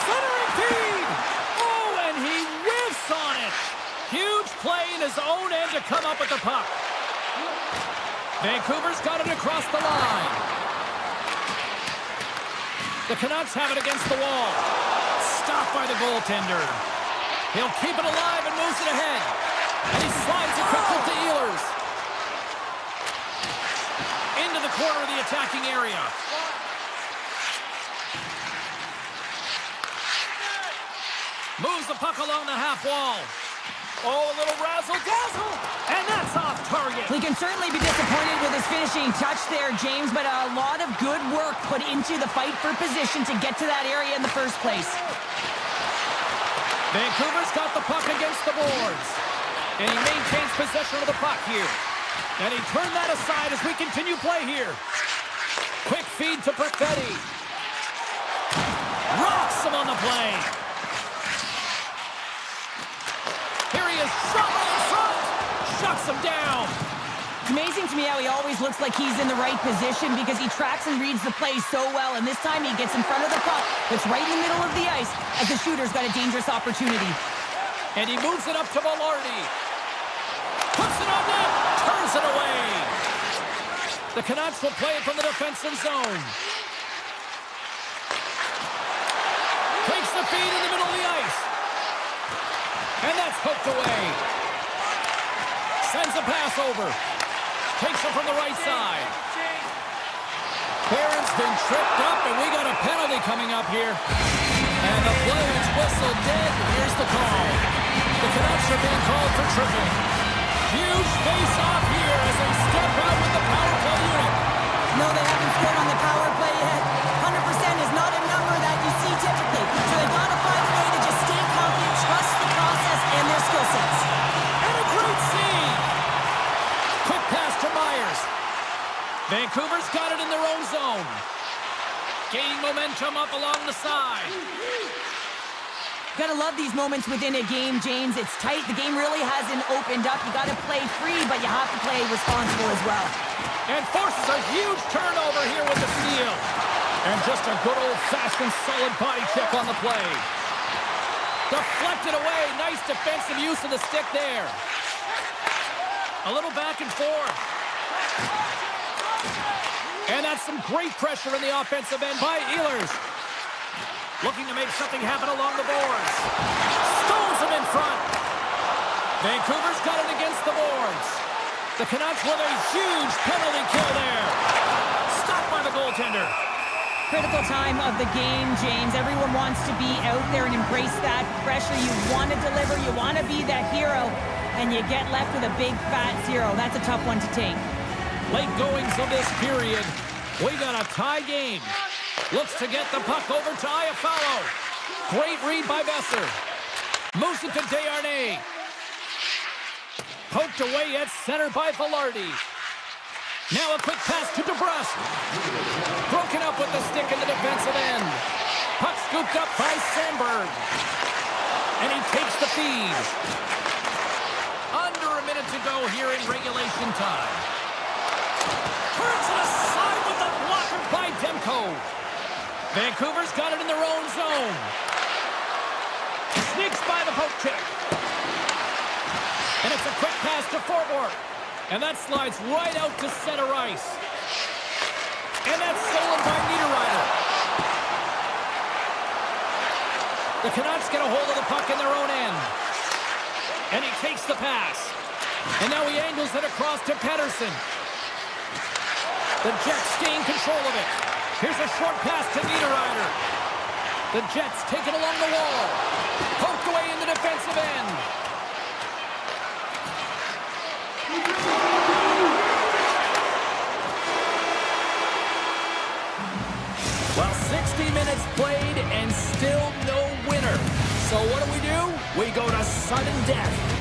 Centering feed! Oh, and he whiffs on it. Huge play in his own end to come up with the puck. Vancouver's got it across the line. The Canucks have it against the wall. Stopped by the goaltender. He'll keep it alive and moves it ahead. And he slides it quickly to Ehlers. Into the corner of the attacking area. Moves the puck along the half wall. Oh, a little razzle-dazzle. And that's off target. We can certainly be disappointed with his finishing touch there, James, but a lot of good work put into the fight for position to get to that area in the first place. Vancouver's got the puck against the boards. And he maintains possession of the puck here. And he turned that aside as we continue play here. Quick feed to Perfetti. Rocks him on the play. Here he is shot right in front. Shuts him down. It's amazing to me how he always looks like he's in the right position because he tracks and reads the play so well. And this time he gets in front of the puck. It's right in the middle of the ice as the shooter's got a dangerous opportunity. And he moves it up to Velarde. Puts it on net. Turns it away. The Canucks will play it from the defensive zone. Takes the feed in the middle of the ice. And that's poked away. Sends a pass over. Takes it from the right side. Barron's been tripped up, and we got a penalty coming up here. And the play is whistled dead. Here's the call. The Canucks are being called for tripping. Huge face-off here as they step out with the power play unit. No, they haven't scored on the power play yet. 100% is not a number that you see typically. So they've got to find a way to just stay confident, trust the process and their skill sets. And a great save. Quick pass to Myers. Vancouver's got it in their own zone. Gaining momentum up along the side. Gotta love these moments within a game, James. It's tight. The game really hasn't opened up. You gotta play free, but you have to play responsible as well. And forces a huge turnover here with the steal. And just a good old-fashioned solid body check on the play. Deflected away. Nice defensive use of the stick there. A little back and forth. And that's some great pressure in the offensive end by Ehlers. Looking to make something happen along the boards. Stones him in front. Vancouver's got it against the boards. The Canucks with a huge penalty kill there. Stopped by the goaltender. Critical time of the game, James. Everyone wants to be out there and embrace that pressure. You want to deliver. You want to be that hero. And you get left with a big, fat zero. That's a tough one to take. Late goings of this period. We got a tie game. Looks to get the puck over to Iafallo. Great read by Besser. Moves it to Desharnais. Poked away at center by Velarde. Now a quick pass to DeBrusque. Broken up with the stick in the defensive end. Puck scooped up by Sandberg. And he takes the feed. Under a minute to go here in regulation time. Turns it aside with the blocker by Demko. Vancouver's got it in their own zone. Sneaks by the poke check. And it's a quick pass to Forbort. And that slides right out to center ice. And that's stolen by Niederreiter. The Canucks get a hold of the puck in their own end. And he takes the pass. And now he angles it across to Pettersson. The Jets gain control of it. Here's a short pass to Niederreiter. The Jets take it along the wall. Poked away in the defensive end. Well, 60 minutes played and still no winner. So what do? We go to sudden death.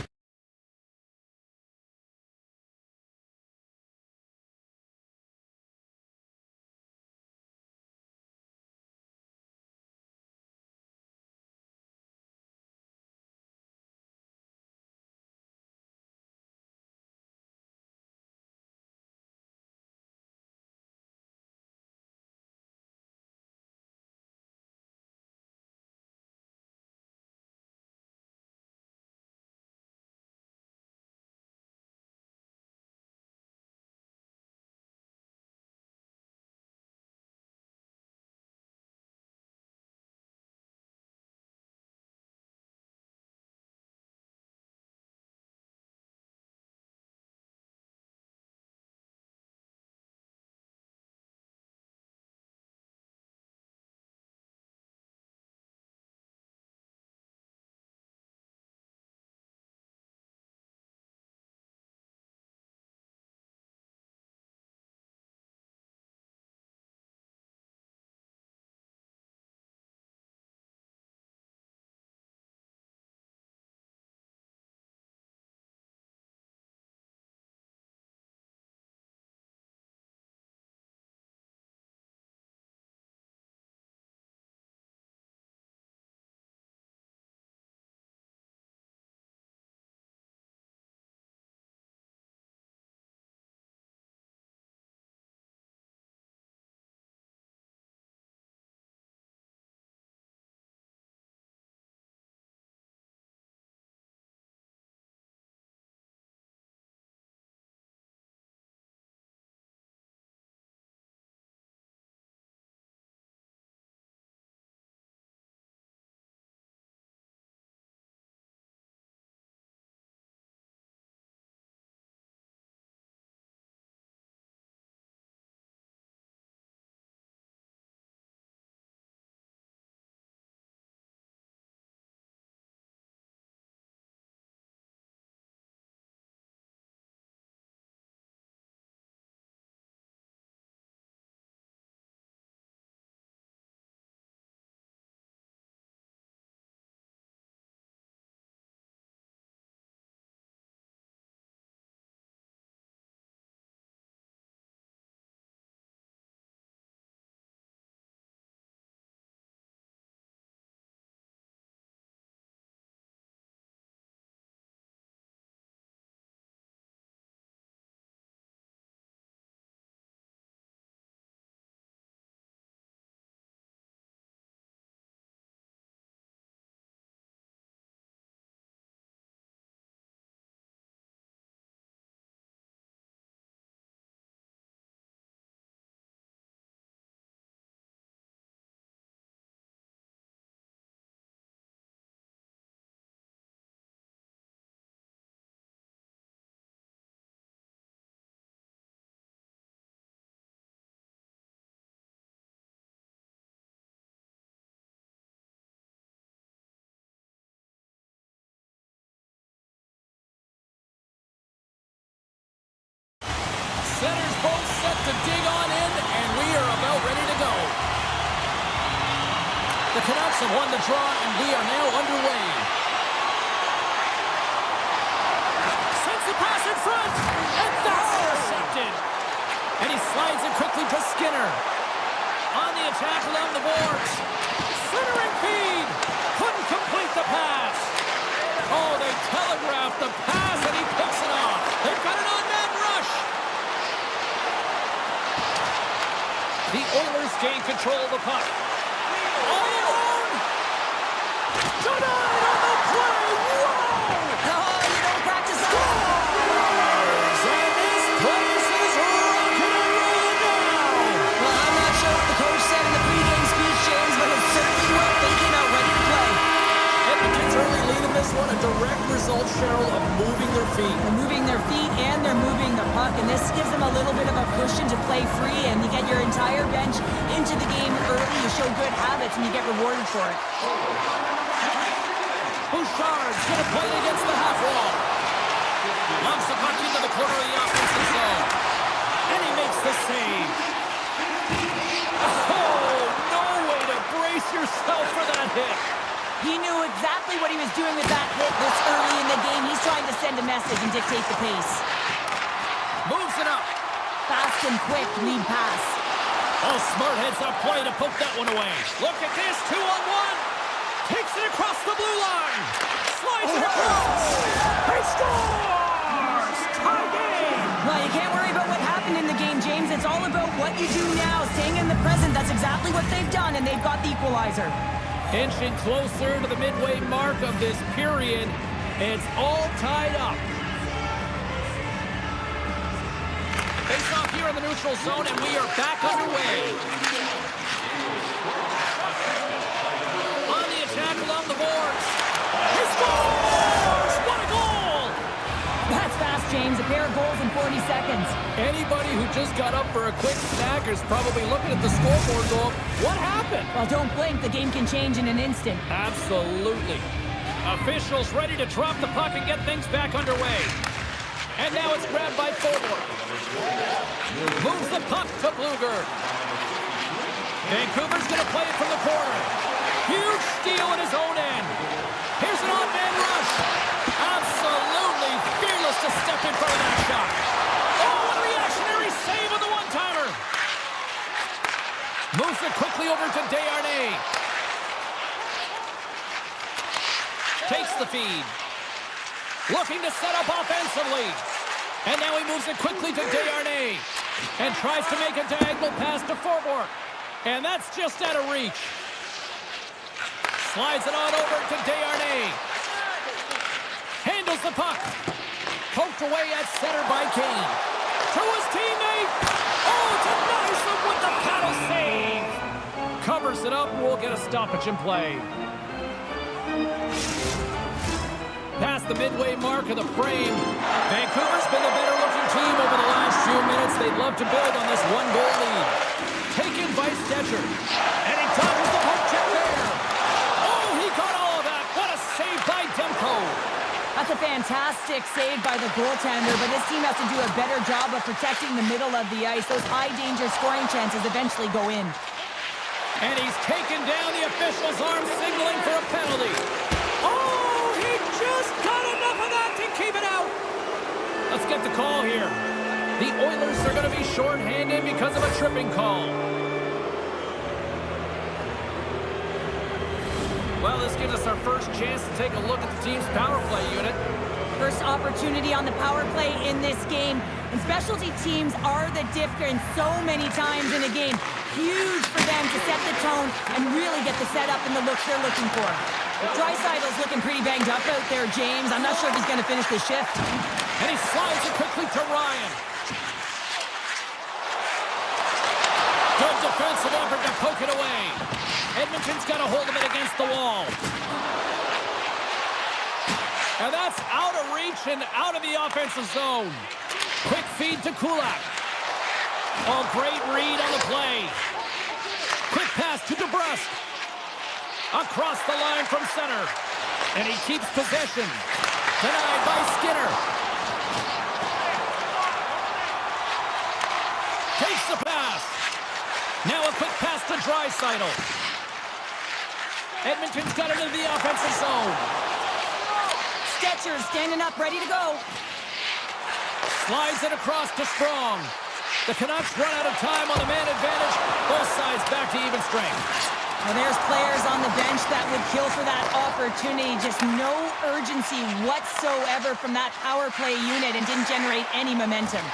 both set to dig on in, and we are about ready to go. The Canucks have won the draw, and we are now underway. Sends the pass in front, and that's intercepted. And he slides it quickly to Skinner. On the attack along the boards. Centering feed. Couldn't complete the pass. Oh, they telegraphed the pass, and he picks it off. They've got an on-man rush. The Oilers gain control of the puck. All alone. Denied on the play. Whoa! Oh, you don't practice that. And this place is rocking and rolling now. Well, I'm not sure what the coach said in the pregame speech, James, but it's certainly worth thinking out, ready to play. Edmonton's early lead in this one, a direct result, Cheryl, of moving their feet. They're moving their feet and they're moving the puck, and this gives them a little bit of a cushion to play free, and you get your entire bench into the game early. You show good habits, and you get rewarded for it. Bouchard's going to play it against the half wall. Launches the puck into the corner of the offensive zone. And he makes the save. Oh, no way to brace yourself for that hit. He knew exactly what he was doing with that hit this early in the game. He's trying to send a message and dictate the pace. Moves it up. Fast and quick lead pass. Oh, smart heads up play to poke that one away. Look at this, 2-on-1. Takes it across the blue line. Slides it across. He scores! Tie game. Well, you can't worry about what happened in the game, James. It's all about what you do now, staying in the present. That's exactly what they've done, and they've got the equalizer. Inching closer to the midway mark of this period. It's all tied up. Face off here in the neutral zone, and we are back underway. On the attack along the boards. He scores! What a goal! That's fast, James. A pair of goals in 40 seconds. Anybody who just got up for a quick snack is probably looking at the scoreboard going, what happened? Well, don't blink. The game can change in an instant. Absolutely. Officials ready to drop the puck and get things back underway. And now it's grabbed by Forward. Moves the puck to Bluger. Vancouver's going to play it from the corner. Huge steal at his own end. Here's an odd-man rush. Absolutely fearless to step in front of that shot. Oh, what a reactionary save on the one-timer. Moves it quickly over to Desharnais. Takes the feed. Looking to set up offensively. And now he moves it quickly to Desharnais. And tries to make a diagonal pass to Forward. And that's just out of reach. Slides it on over to Desharnais. Handles the puck. Poked away at center by Kane. To his teammate. Oh, denies him with the paddle save. Covers it up and we'll get a stoppage in play. Past the midway mark of the frame. Vancouver's been the better looking team over the last few minutes. They'd love to build on this one-goal lead. Taken by Stetcher. And he dodges the poke check there. Oh, he got all of that. What a save by Demko. That's a fantastic save by the goaltender, but this team has to do a better job of protecting the middle of the ice. Those high-danger scoring chances eventually go in. And he's taken down the official's arm, signaling for a penalty. Oh, he just got enough of that to keep it out. Let's get the call here. The Oilers are going to be shorthanded because of a tripping call. Well, this gives us our first chance to take a look at the team's power play unit. First opportunity on the power play in this game. And specialty teams are the difference so many times in a game. Huge for them to set the tone and really get the setup and the looks they're looking for. Draisaitl's looking pretty banged up out there, James. I'm not sure if he's going to finish the shift. And he slides it quickly to Ryan. Good defensive effort to poke it away. Edmonton's got a hold of it against the wall. And that's out of reach and out of the offensive zone. Quick feed to Kulak. Oh, great read on the play. Quick pass to DeBrusque. Across the line from center. And he keeps possession. Denied by Skinner. quick pass to Draisaitl. Edmonton's got it into the offensive zone. Stetcher standing up, ready to go. Slides it across to Strong. The Canucks run out of time on the man advantage. Both sides back to even strength. Well, there's players on the bench that would kill for that opportunity. Just no urgency whatsoever from that power play unit and didn't generate any momentum.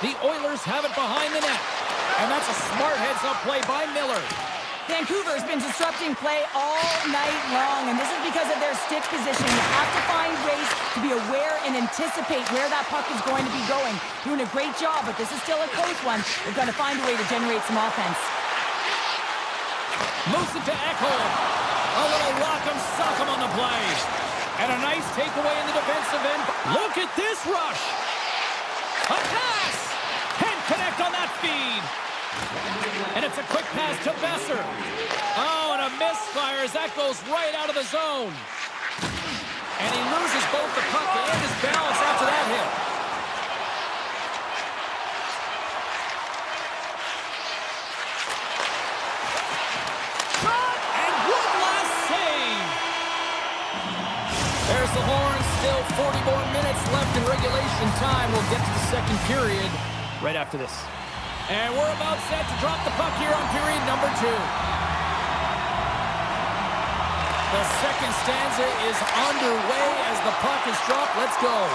The Oilers have it behind the net. And that's a smart heads-up play by Miller. Vancouver's been disrupting play all night long, and this is because of their stick position. You have to find ways to be aware and anticipate where that puck is going to be going. Doing a great job, but this is still a close one. They've got to find a way to generate some offense. Moves it to Ekholm. A little rock'em sock'em on the play. And a nice takeaway in the defensive end. Look at this rush. A pass. Can't connect on that feed. And it's a quick pass to Besser. Oh, and a misfire as that goes right out of the zone. And he loses both the puck and his balance after that hit. Shot! And one last save. There's the horn. Still 40 more minutes left in regulation time. We'll get to the second period right after this. And we're about set to drop the puck here on period number 2. The second stanza is underway as the puck is dropped. Let's go.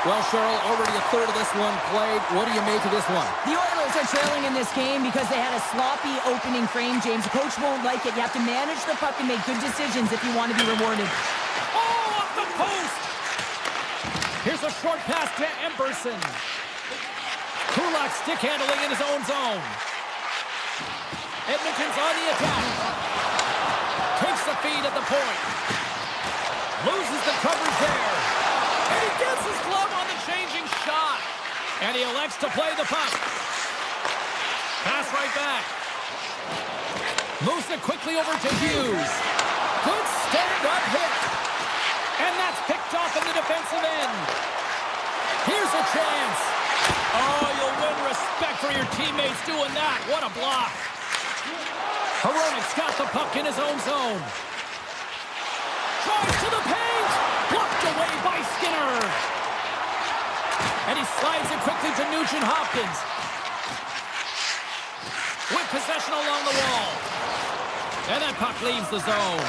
Well, Cheryl, already a third of this one played. What do you make of this one? The Oilers are trailing in this game because they had a sloppy opening frame, James. The coach won't like it. You have to manage the puck and make good decisions if you want to be rewarded. Oh, off the post! Here's a short pass to Emberson. Kulak stick handling in his own zone. Edmonton's on the attack. Takes the feed at the point. Loses the coverage there. And he gets his glove on the changing shot. And he elects to play the puck. Pass right back. Moves it quickly over to Hughes. Good stand-up hit. And that's picked off in the defensive end. Here's a chance. Oh, you'll win respect for your teammates doing that. What a block. Hronik's got the puck in his own zone. Tries to the paint. Blocked away by Skinner. And he slides it quickly to Nugent-Hopkins. With possession along the wall. And that puck leaves the zone.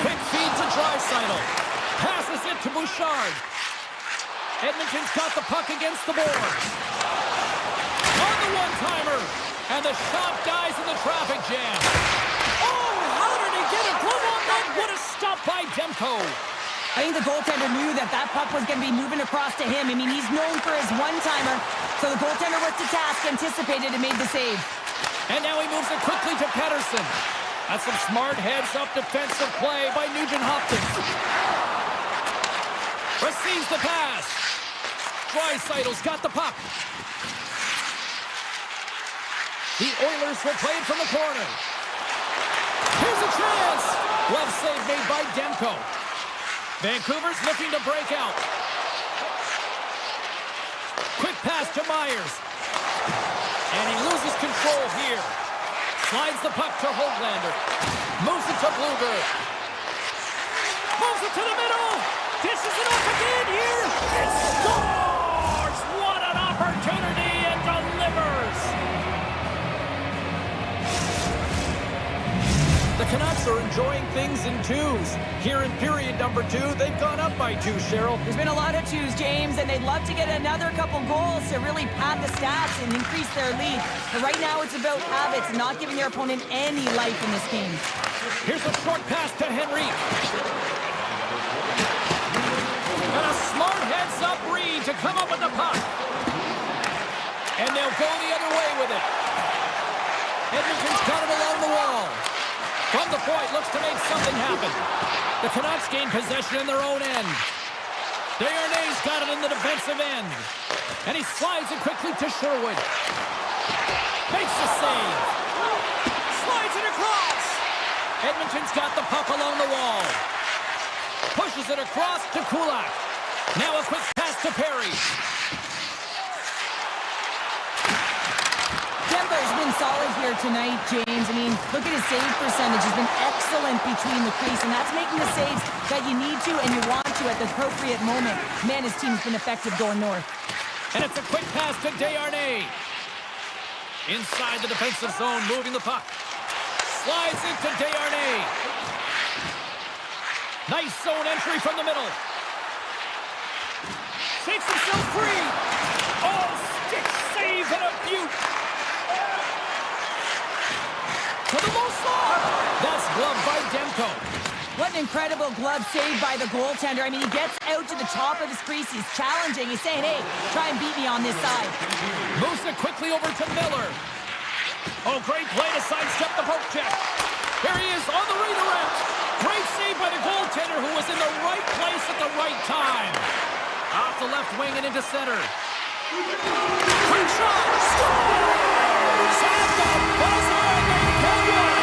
Quick feed to Draisaitl. Passes it to Bouchard. Edmonton's got the puck against the boards. On the one-timer. And the shot dies in the traffic jam. Oh, how did he get a glove on that? What a stop by Demko. I think the goaltender knew that that puck was going to be moving across to him. I mean, he's known for his one-timer. So the goaltender was to task, anticipated, and made the save. And now he moves it quickly to Pettersson. That's some smart heads-up defensive play by Nugent-Hopkins. Receives the pass. Draisaitl's got the puck. The Oilers will play it from the corner. Here's a chance. Glove save made by Demko. Vancouver's looking to break out. Quick pass to Myers. And he loses control here. Slides the puck to Höglander. Moves it to Blueberg. Moves it to the middle. Dishes it up again here. It scores! What an opportunity, and delivers! The Canucks are enjoying things in twos. Here in period number 2, they've gone up by 2, Cheryl. There's been a lot of twos, James, and they'd love to get another couple goals to really pad the stats and increase their lead. But right now it's about habits and not giving their opponent any life in this game. Here's a short pass to Henrique. And a smart heads-up read to come up with the puck. And they'll go the other way with it. Edmonton's got it along the wall. From the point, looks to make something happen. The Canucks gain possession in their own end. Desharnais got it in the defensive end. And he slides it quickly to Sherwood. Makes the save. Slides it across. Edmonton's got the puck along the wall. Pushes it across to Kulak. Now a quick pass to Perry. been solid here tonight, James. I mean, look at his save percentage. He's been excellent between the crease, and that's making the saves that you need to and you want to at the appropriate moment. Man, his team's been effective going north. And it's a quick pass to Desharnais. Inside the defensive zone, moving the puck. Slides into Desharnais. Nice zone entry from the middle. Shakes himself free. Oh, stick save and a beaut. To the low slot. That's gloved by Demko. What an incredible glove save by the goaltender. I mean, he gets out to the top of his crease. He's challenging. He's saying, hey, try and beat me on this side. Moves it quickly over to Miller. Oh, great play to sidestep the poke check. Here he is on the redirect. Great save by the goaltender who was in the right place at the right time. Off the left wing and into center. Quick shot. Scores! At the buzzer, and they get one.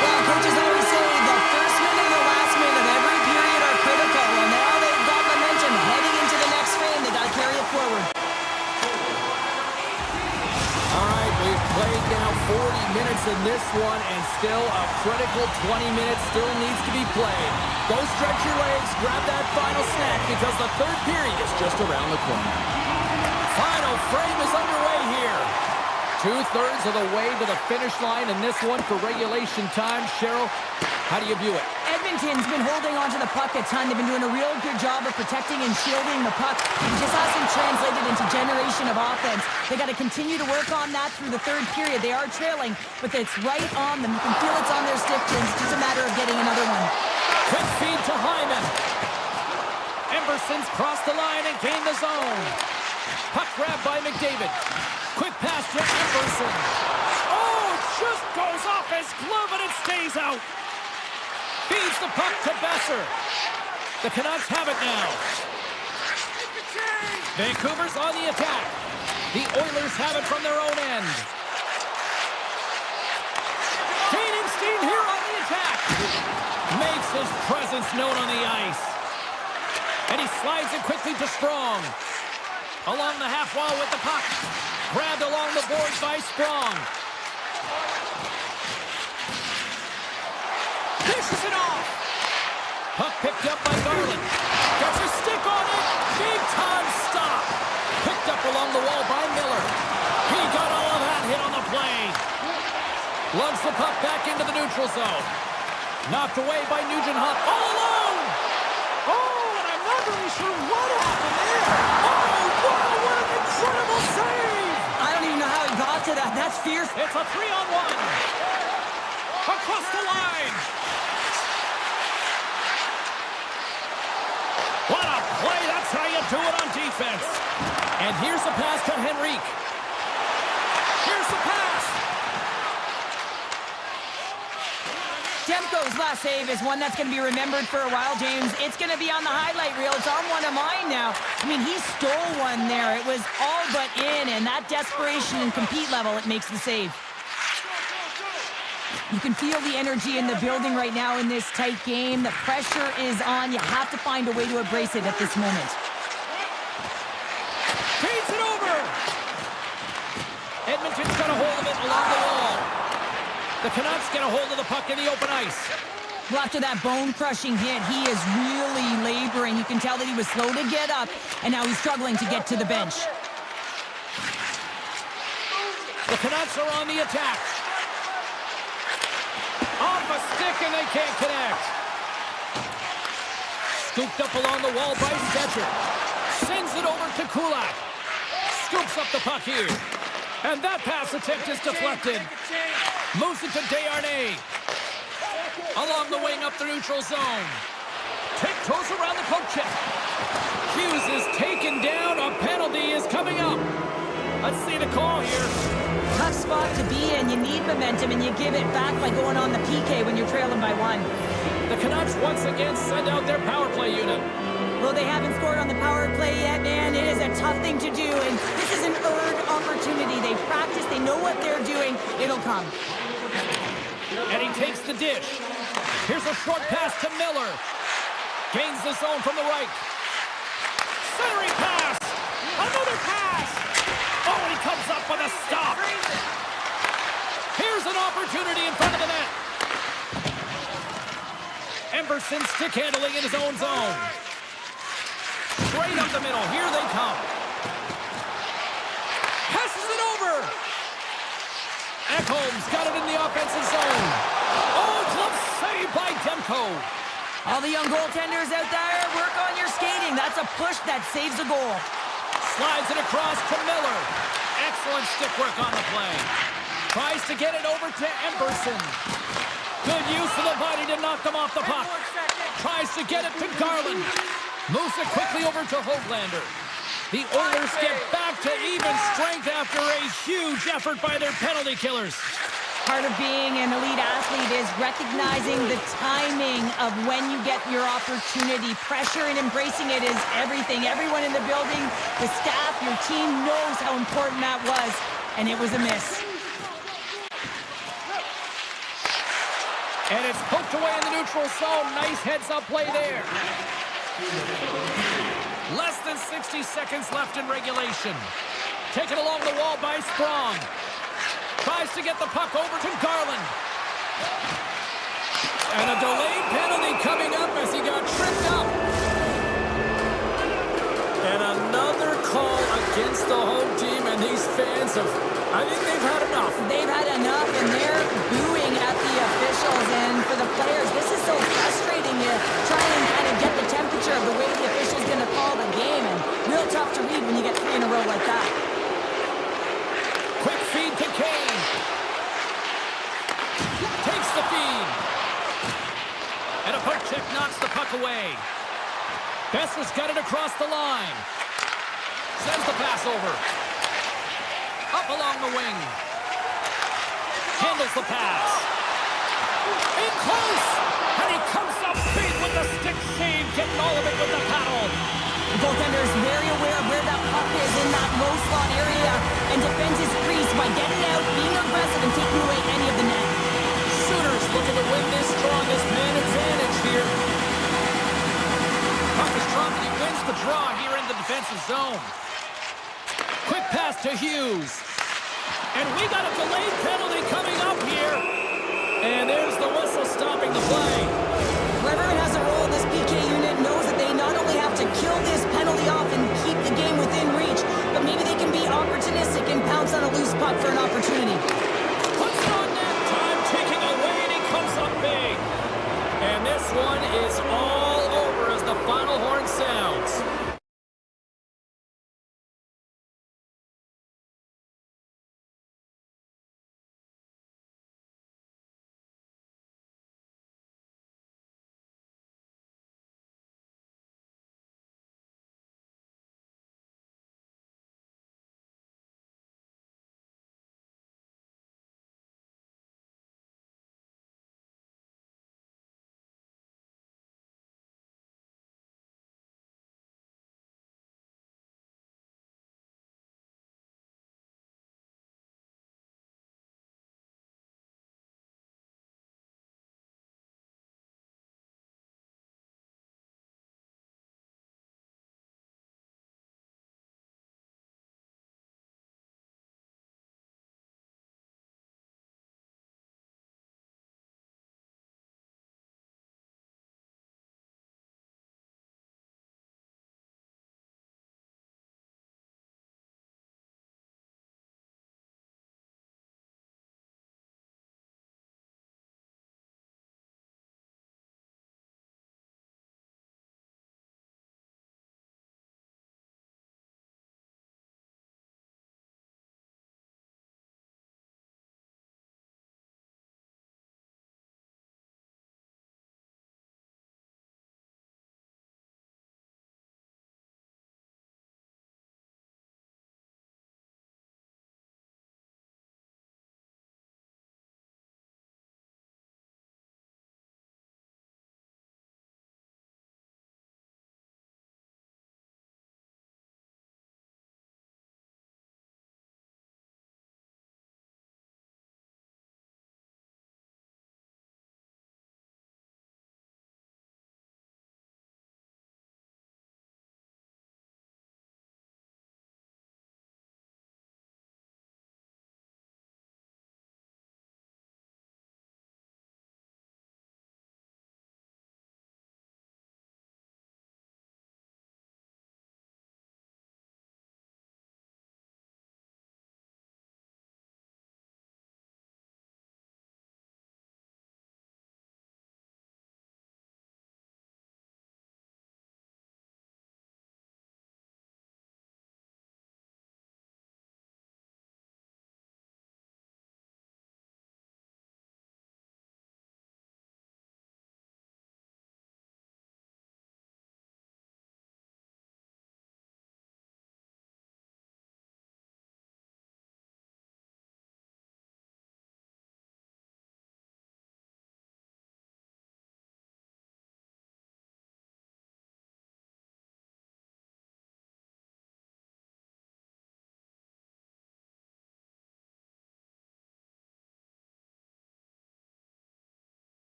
Well, coaches always say the first minute and the last minute of every period are critical. Well, now they've got momentum heading into the next frame. They got to carry it forward. All right, we've played now 40 minutes in this one, and still a critical 20 minutes still needs to be played. Go stretch your legs, grab that final snack, because the third period is just around the corner. Final frame is underway here. 2/3 of the way to the finish line in this one for regulation time. Cheryl, how do you view it? Edmonton's been holding onto the puck a ton. They've been doing a real good job of protecting and shielding the puck. It just hasn't translated into generation of offense. They got to continue to work on that through the third period. They are trailing, but it's right on them. You can feel it's on their stick, James. It's just a matter of getting another one. Quick feed to Hyman. Emberson's crossed the line and gained the zone. Puck grab by McDavid. Quick pass to Emberson. Oh, just goes off his glove and it stays out. Feeds the puck to Besser. The Canucks have it now. Vancouver's on the attack. The Oilers have it from their own end. Gaining steam here on the attack. Makes his presence known on the ice. And he slides it quickly to Strong. Along the half wall with the puck. Grabbed along the boards by Strong. Dishes it off. Puck picked up by Garland. Gets a stick on it. Big time stop. Picked up along the wall by Miller. He got all of that hit on the play. Lugs the puck back into the neutral zone. Knocked away by Nugent-Hopkins. All alone. Oh, and I'm not really sure what happened there. Oh, wow, what an incredible save. I don't even know how he got to that. That's fierce. It's a 3-on-1. Across the line. What a play. That's how you do it on defense. And here's the pass to Henrique. Here's the pass. Demko's last save is one that's going to be remembered for a while, James. It's going to be on the highlight reel. It's on one of mine now. I mean, he stole one there. It was all but in, and that desperation and compete level, it makes the save. You can feel the energy in the building right now in this tight game. The pressure is on. You have to find a way to embrace it at this moment. Feeds it over. Edmonton's got a hold of it along the wall. The Canucks get a hold of the puck in the open ice. Well, after that bone-crushing hit, he is really laboring. You can tell that he was slow to get up, and now he's struggling to get to the bench. The Canucks are on the attack. Off a stick, and they can't connect. Scooped up along the wall by Stetcher. Sends it over to Kulak. Scoops up the puck here. And that pass attempt is deflected. Moves it to Desharnais. Along the wing up the neutral zone. Tiptoes around the poke check. Hughes is taken down. A penalty is coming up. Let's see the call here. Tough spot to be in. You need momentum, and you give it back by going on the PK when you're trailing by one. The Canucks once again send out their power play unit. Well, they haven't scored on the power play yet, man. It is a tough thing to do, and this is an earned opportunity. They practice. They know what they're doing. It'll come. And he takes the dish. Here's a short pass to Miller. Gains the zone from the right. Centering pass. Another pass. Oh, and he comes up with a stop. Here's an opportunity in front of the net. Emberson stick handling in his own zone. Straight up the middle. Here they come. Passes it over. Ekholm's got it in the offensive zone. Oh, glove saved by Demko. All the young goaltenders out there, work on your skating. That's a push that saves a goal. Slides it across to Miller. Excellent stick work on the play. Tries to get it over to Emberson. Good use of the body to knock them off the puck. Tries to get it to Garland. Moves it quickly over to Hoaglander. The Oilers get back to even strength after a huge effort by their penalty killers. Part of being an elite athlete is recognizing the timing of when you get your opportunity. Pressure and embracing it is everything. Everyone in the building, the staff, your team knows how important that was, and it was a miss. And it's poked away in the neutral zone. Nice heads-up play there. Less than 60 seconds left in regulation. Taken along the wall by Sprong. Tries to get the puck over to Garland. And a delayed penalty coming up as he got tripped up. And another call against the home team, and these fans have, I think they've had enough. They've had enough, and they're booing at the officials. And for the players, this is so frustrating. You try and kind of get the temperature of the way the official's going to call the game, and real tough to read when you get 3 in a row like that. Quick feed to Kane. Takes the feed. And a poke check knocks the puck away. Besser's got it across the line. Sends the pass over. Up along the wing. Handles the pass. In close. And he comes up big with the stick save, getting all of it with the paddle. The goaltender is very aware of where that puck is in that low slot area and defends his crease by getting out, being aggressive, and taking away any of the net. Sooners looking to win this strongest man advantage here. Puck is dropped and he wins the draw here in the defensive zone. Quick pass to Hughes. And we got a delayed penalty coming up here. And there's the whistle stopping the play. Whoever has a role in this PK unit knows that they not only have to kill this penalty off and keep the game within reach, but maybe they can be opportunistic and pounce on a loose puck for an opportunity. Puts it on net. Time ticking away and he comes up big. And this one is all over as the final horn sounds.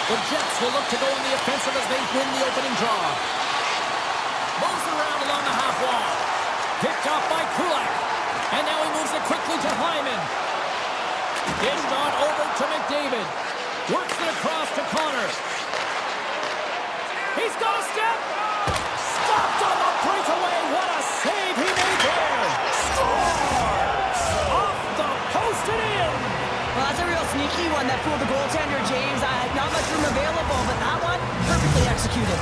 The Jets will look to go on the offensive as they win the opening draw. Moves around along the half wall. Picked off by Kulak. And now he moves it quickly to Hyman. Dished on over to McDavid. Works it across to Connor. He's got a step. Stopped on the breakaway. What a save he made there. Scores! Off the post and in. Well, that's a real sneaky one that fooled the goaltender, James. Not much room available, but that one, perfectly executed.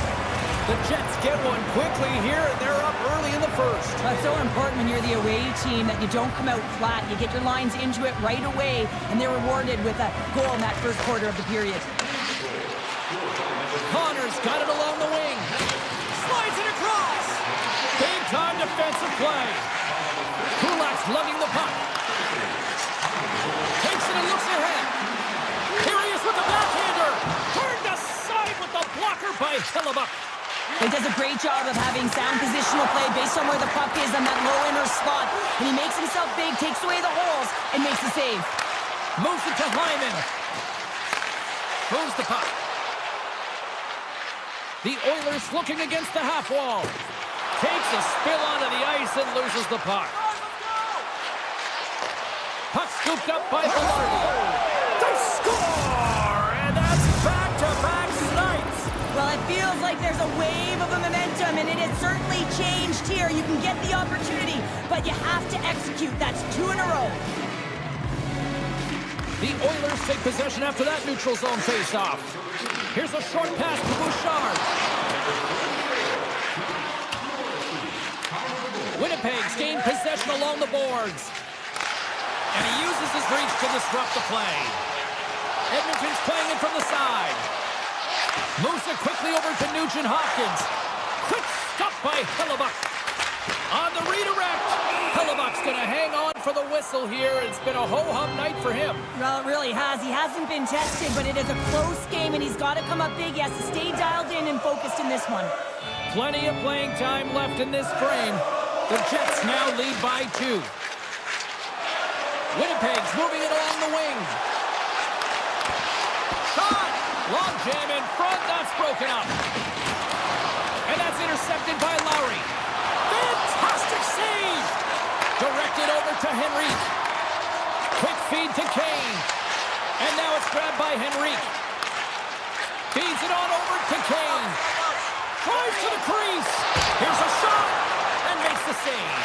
The Jets get one quickly here, and they're up early in the first. That's so important when you're the away team that you don't come out flat. You get your lines into it right away, and they're rewarded with a goal in that first quarter of the period. Connor's got it along the wing. Slides it across. Big-time defensive play. Kulak's lugging the puck. Takes it and looks ahead. Here he is with the backhander. Turned aside with the blocker by Hellebuyck. He does a great job of having sound positional play based on where the puck is on that low inner spot. And he makes himself big, takes away the holes, and makes the save. Moves it to Hyman. Moves the puck. The Oilers looking against the half wall. Takes a spill onto the ice and loses the puck. Puck scooped up by Velarde. They score! And that's back-to-back snipes. Well, it feels like there's a wave of momentum, and it has certainly changed here. You can get the opportunity, but you have to execute. That's 2 in a row. The Oilers take possession after that neutral zone face-off. Here's a short pass to Bouchard. Winnipeg's gained possession along the boards. And he uses his reach to disrupt the play. Edmonton's playing it from the side. Moves it quickly over to Nugent-Hopkins. Quick stop by Hellebuyck. On the redirect. Hellebuck's going to hang on for the whistle here. It's been a ho-hum night for him. Well, it really has. He hasn't been tested, but it is a close game, and he's got to come up big. He has to stay dialed in and focused in this one. Plenty of playing time left in this frame. The Jets now lead by 2. Winnipeg's moving it along the wing. Shot! Long jam in front, that's broken up. And that's intercepted by Lowry. Fantastic save! Directed over to Henrique. Quick feed to Kane. And now it's grabbed by Henrique. Feeds it on over to Kane. Drives to the crease. Here's a shot. And makes the save.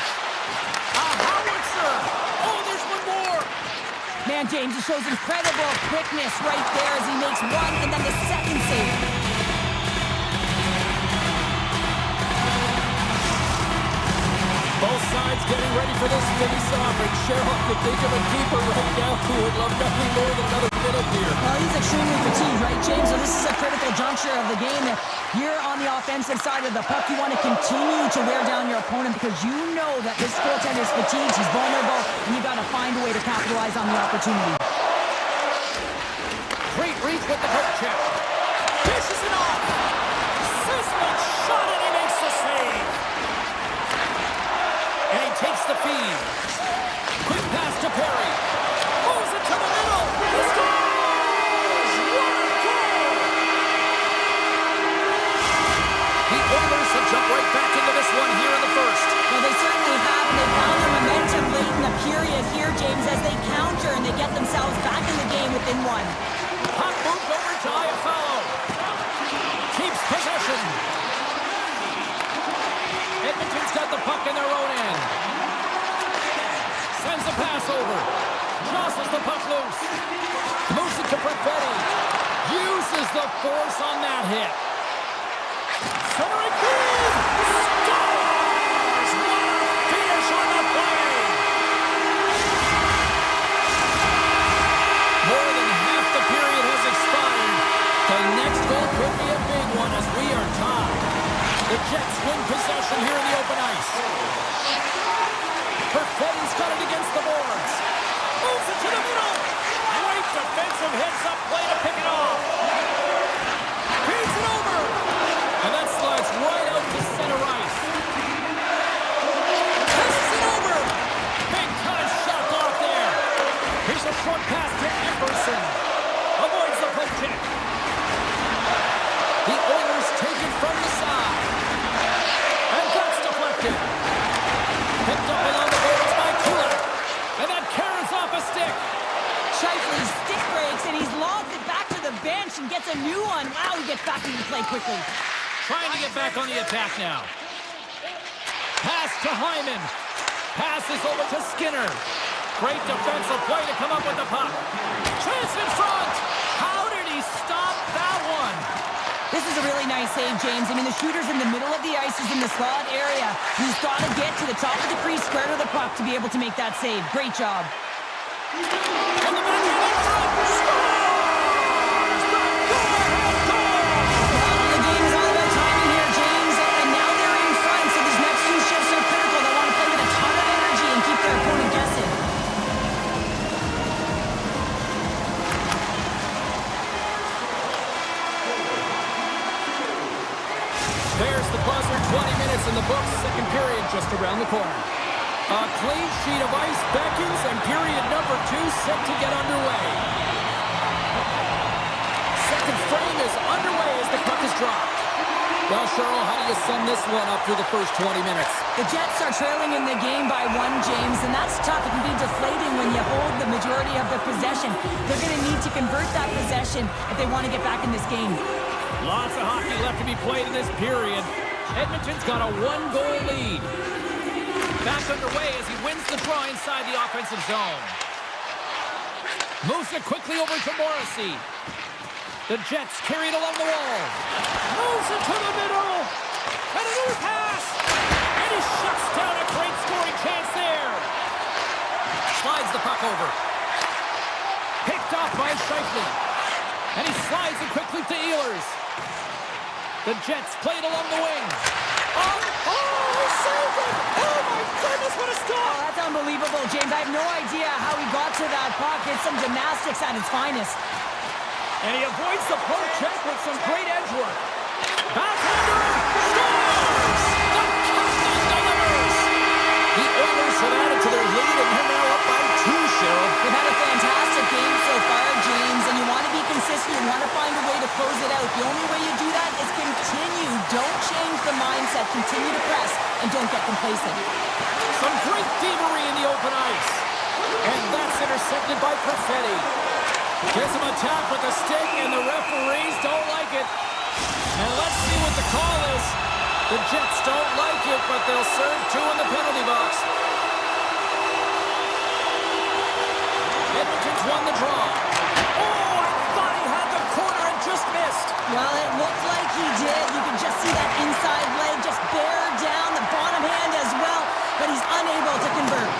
A howitzer. Oh, there's one more. Man, James, he shows incredible quickness right there as he makes one and then the second save. Both sides getting ready for this face-off, and Cheryl could think of a keeper right now who would love nothing more than another minute here. Well, he's extremely fatigued, right, James? So this is a critical juncture of the game. You're on the offensive side of the puck. You want to continue to wear down your opponent because you know that this goaltender's fatigued, he's vulnerable, and you got to find a way to capitalize on the opportunity. Great reach with the poke check. Dishes it off. Sizzling shot, and he makes the save. And he takes the feed. Quick pass to Perry. Moves it to the middle. He scores! What a goal! The Oilers have jumped right back into this one here in the first. Well, they certainly have, and they found their momentum late in the period here, James, as they counter and they get themselves back in the game within one. Puck moved over to Iafallo. Keeps possession. Edmonton's got the puck in their own end. Sends the pass over. Jostles the puck loose. Moves it to Perfetti. Uses the force on that hit. Centering feed! Scores! What a finish on the play! More than half the period has expired. The next goal could be a big one as we are tied. The Jets win possession here in the open ice. Perfetti's got it against the boards. Moves it to the middle. Great defensive hits up play to pick it off. Feeds it over. And that slides right out to center ice. Passes it over. Big time shot block there. Here's a short pass to Anderson. Avoids the poke check. possession, gets a new one. Wow, he gets back into play quickly. Trying to get back on the attack now. Pass to Hyman. Passes over to Skinner. Great defensive play to come up with the puck. Chance in front. How did he stop that one? This is a really nice save, James. I mean, the shooter's in the middle of the ice. He's in the slot area. He's got to get to the top of the crease, square to the puck to be able to make that save. Great job. And the man in front scores! The go-ahead goal! Well, the game is all about timing here, James. And now they're in front, so these next two shifts are critical. They want to play with a ton of energy and keep their opponent guessing. There's the buzzer, 20 minutes in the books, second period just around the corner. A clean sheet of ice beckons, and period number 2 set to get underway. Second frame is underway as the puck is dropped. Well, Cheryl, how do you sum this one up through the first 20 minutes? The Jets are trailing in the game by 1, James, and that's tough. It can be deflating when you hold the majority of the possession. They're going to need to convert that possession if they want to get back in this game. Lots of hockey left to be played in this period. Edmonton's got a 1-goal lead. Back underway as he wins the draw inside the offensive zone. Moves it quickly over to Morrissey. The Jets carry it along the wall. Moves it to the middle. And another pass. And he shuts down a great scoring chance there. Slides the puck over. Picked off by Scheifele. And he slides it quickly to Ehlers. The Jets play it along the wing. Oh, he saved it! Oh, my goodness, what a stop! Oh, that's unbelievable, James. I have no idea how he got to that puck. It's some gymnastics at its finest. And he avoids the poke check with some great edge work. Backhander! Scores! The captain delivers! The Oilers have added to their lead, and they're now up by 2, Cheryl. They've had a fantastic game so far, James, and you want to be consistent. You want to find a way to close it out. The only way you do that is continue. Don't change the mindset. Continue to press, and don't get complacent. Some great thievery in the open ice. And that's intercepted by Perfetti. Gives him a tap with the stick, and the referees don't like it. And let's see what the call is. The Jets don't like it, but they'll serve 2 in the penalty box. Edmonton's won the draw. Oh, I thought he had the corner and just missed. Well, it looked like he did. You can just see that inside leg just bear down, the bottom hand as well, but he's unable to convert.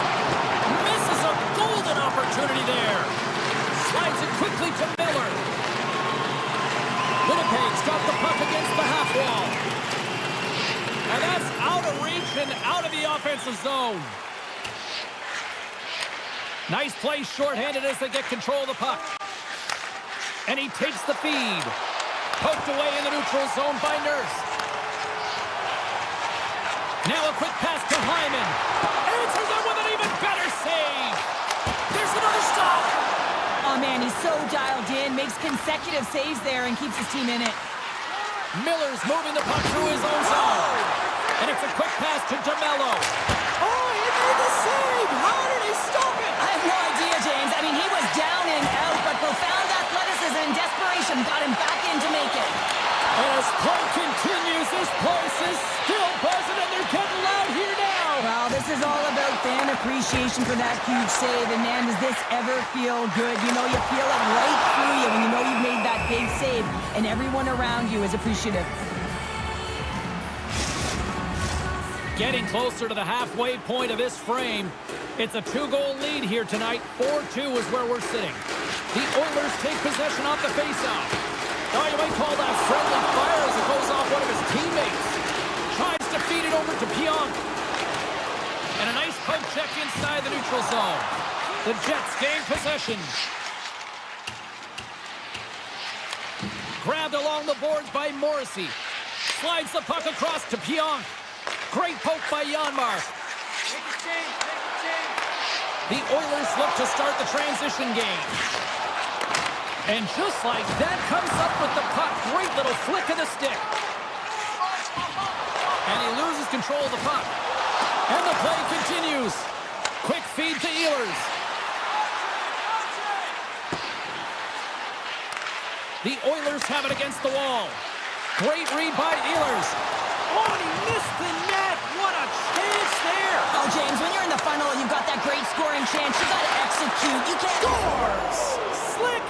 Misses a golden opportunity there. Slides it quickly to Miller. Winnipeg's got the puck against the half wall. And that's out of reach and out of the offensive zone. Nice play shorthanded as they get control of the puck. And he takes the feed. Poked away in the neutral zone by Nurse. Now a quick pass to Hyman. Answers it with an even better save. There's another stop. Oh, man, he's so dialed in, makes consecutive saves there and keeps his team in it. Miller's moving the puck through his own zone. And it's a quick pass to DeMello. Oh, he made the save. How did he stop it? I have no idea, James. I mean, he was down and out, but profound athleticism and desperation got him back in to make it. As play continues, this place is still buzzing, and they're getting loud here now. Well, this is all about fan appreciation for that huge save, and man, does this ever feel good. You know, you feel it right through you when you know you've made that big save, and everyone around you is appreciative. Getting closer to the halfway point of this frame. It's a 2-goal lead here tonight. 4-2 is where we're sitting. The Oilers take possession off the faceoff. Now you might call that friendly fire as it goes off one of his teammates. Tries to feed it over to Pionk. And a nice poke check inside the neutral zone. The Jets gain possession. Grabbed along the boards by Morrissey. Slides the puck across to Pionk. Great poke by Janmark. The Oilers look to start the transition game. And just like that, comes up with the puck. Great little flick of the stick. And he loses control of the puck. And the play continues. Quick feed to Ehlers. The Oilers have it against the wall. Great read by Ehlers. Oh, and he missed the net. What a chance there. Oh, James, when you're in the funnel and you've got that great scoring chance, you got to execute. You can't... Scores! Slick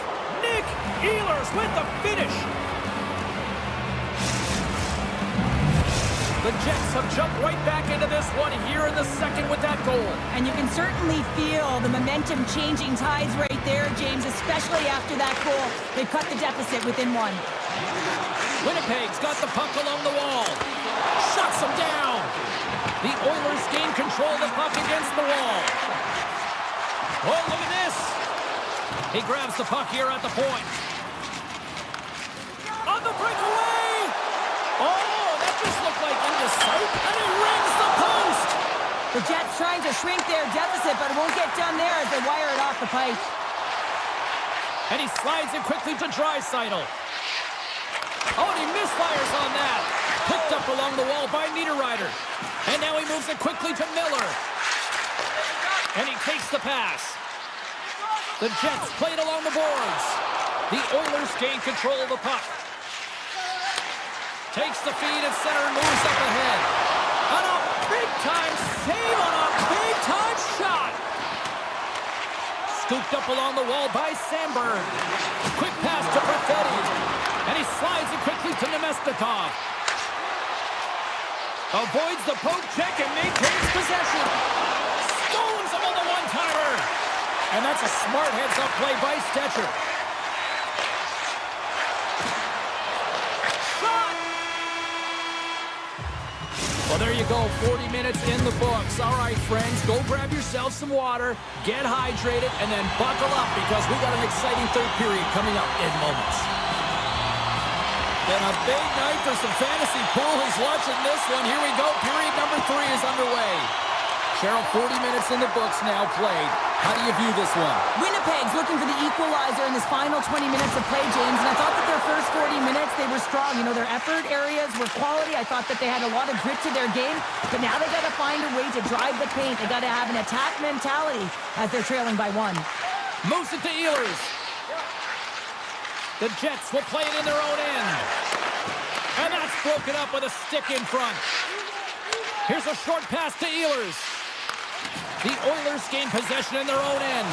Nick Ehlers with the finish. The Jets have jumped right back into this one here in the second with that goal. And you can certainly feel the momentum changing tides right there, James, especially after that goal. They've cut the deficit within one. Winnipeg's got the puck along the wall. Shuts him down. The Oilers gain control of the puck against the wall. Oh, look at this. He grabs the puck here at the point. On the breakaway. Oh, that just looked like into sight, and he rings the post. The Jets trying to shrink their deficit, but it won't get done there as they wire it off the pipe. And he slides it quickly to Draisaitl. Oh, and he misfires on that. Picked up along the wall by Niederreiter. And now he moves it quickly to Miller. And he takes the pass. The Jets play it along the boards. The Oilers gain control of the puck. Takes the feed at center and moves up ahead. On a big-time save on a big-time shot. Scooped up along the wall by Sandberg. Quick pass to Perfetti. And he slides it quickly to Nemestikov. Avoids the poke check and maintains possession. Stones him on the one-timer. And that's a smart heads-up play by Stetcher. Shot! Well, there you go. 40 minutes in the books. All right, friends, go grab yourself some water, get hydrated, and then buckle up because we got an exciting third period coming up in moments. And a big night for some fantasy pool. Who's watching this one? Here we go. Period number 3 is underway. Cheryl, 40 minutes in the books now played. How do you view this one? Winnipeg's looking for the equalizer in this final 20 minutes of play, James, and I thought that their first 40 minutes, they were strong. You know, their effort areas were quality. I thought that they had a lot of grit to their game, but now they got to find a way to drive the paint. They got to have an attack mentality as they're trailing by 1. Moves it to Ehlers. The Jets will play it in their own end. And that's broken up with a stick in front. Here's a short pass to Ehlers. The Oilers gain possession in their own end.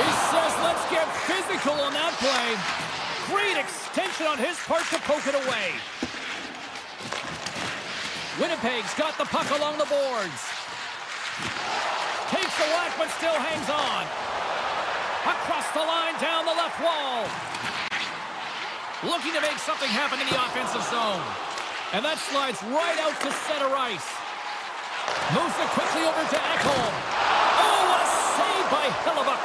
He says, let's get physical on that play. Great extension on his part to poke it away. Winnipeg's got the puck along the boards. Takes the whack, but still hangs on. Across the line, down the left wall. Looking to make something happen in the offensive zone. And that slides right out to center ice. Moves it quickly over to Ekholm. Oh, what a save by Hellebuyck.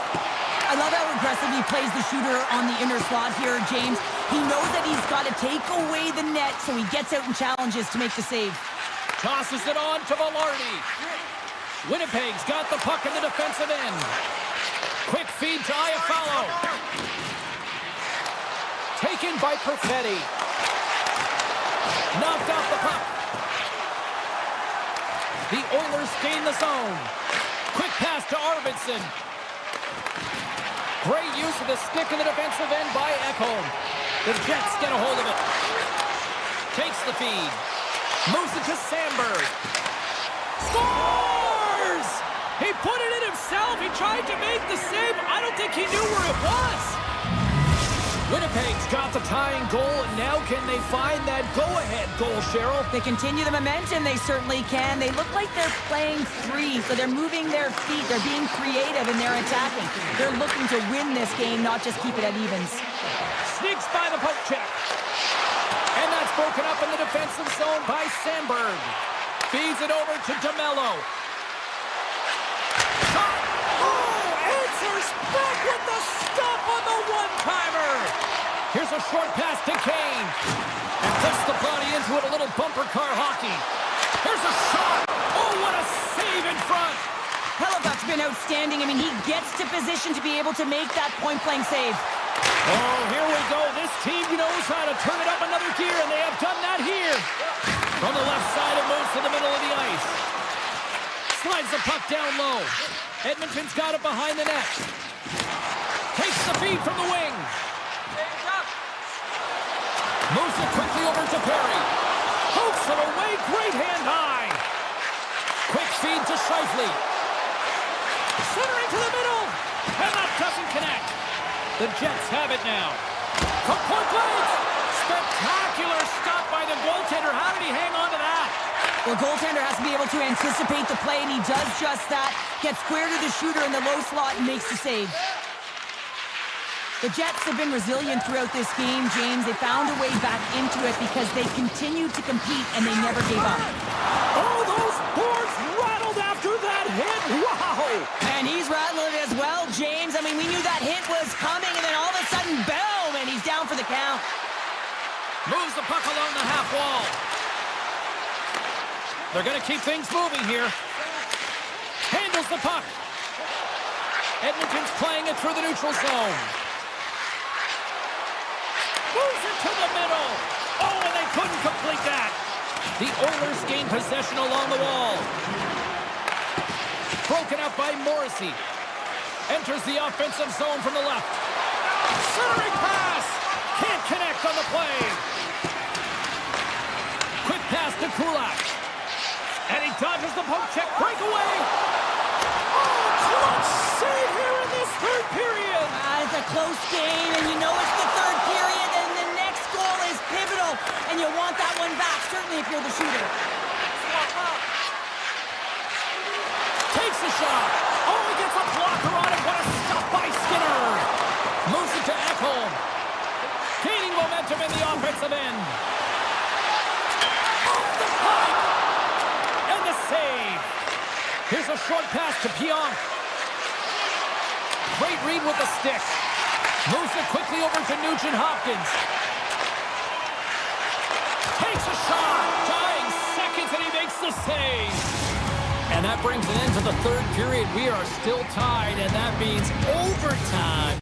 I love how aggressive he plays the shooter on the inner slot here, James. He knows that he's got to take away the net, so he gets out and challenges to make the save. Tosses it on to Velarde. Winnipeg's got the puck in the defensive end. Quick feed to Iafallo. Taken by Perfetti. Knocked off the puck. The Oilers gain the zone. Quick pass to Arvidsson. Great use of the stick in the defensive end by Ekholm. The Jets get a hold of it. Takes the feed. Moves it to Sandberg. Scores! He put it in himself. He tried to make the save. I don't think he knew where it was. Winnipeg's got the tying goal, and now can they find that go-ahead goal, Cheryl? They continue the momentum, they certainly can. They look like they're playing free, so they're moving their feet. They're being creative, and they're attacking. They're looking to win this game, not just keep it at evens. Sneaks by the poke check. And that's broken up in the defensive zone by Sandberg. Feeds it over to DeMello. Shot! Oh, answers back with the stop on the one-timer. Here's a short pass to Kane. And puts the body into it, a little bumper car hockey. Here's a shot. Oh, what a save in front. Hellebuyck's been outstanding. I mean, he gets to position to be able to make that point-blank save. Oh, here we go. This team knows how to turn it up another gear, and they have done that here. From the left side, it moves to the middle of the ice. Slides the puck down low. Edmonton's got it behind the net. Takes the feed from the wing. Moves it quickly over to Perry. Pokes it away, great hand high. Quick feed to Scheifele. Centering to the middle. And that doesn't connect. The Jets have it now. From point blank. Spectacular stop by the goaltender. How did he hang on to that? Well, goaltender has to be able to anticipate the play, and he does just that. Gets square to the shooter in the low slot and makes the save. The Jets have been resilient throughout this game, James. They found a way back into it because they continued to compete and they never gave up. Oh, those boards rattled after that hit. Wow! And he's rattling it as well, James. I mean, we knew that hit was coming, and then all of a sudden, boom, and he's down for the count. Moves the puck along the half wall. They're going to keep things moving here. Handles the puck. Edmonton's playing it through the neutral zone. Moves it to the middle. Oh, and they couldn't complete that. The Oilers gain possession along the wall. Broken up by Morrissey. Enters the offensive zone from the left. Centering pass. Can't connect on the play. Quick pass to Kulak. And he dodges the poke check. Breakaway. Oh, clutch save here in this third period. It's a close game, and you know it's the third period, and the next goal is pivotal, and you want that one back, certainly if you're the shooter. Takes a shot. Oh, he gets a blocker on it. What a stop by Skinner. Moves it to Ekholm. Gaining momentum in the offensive end. Off the pipe. And the save. Here's a short pass to Pionk. Great read with the stick. Moves it quickly over to Nugent-Hopkins. Takes a shot. Dying seconds, and he makes the save. And that brings an end to the third period. We are still tied, and that means overtime.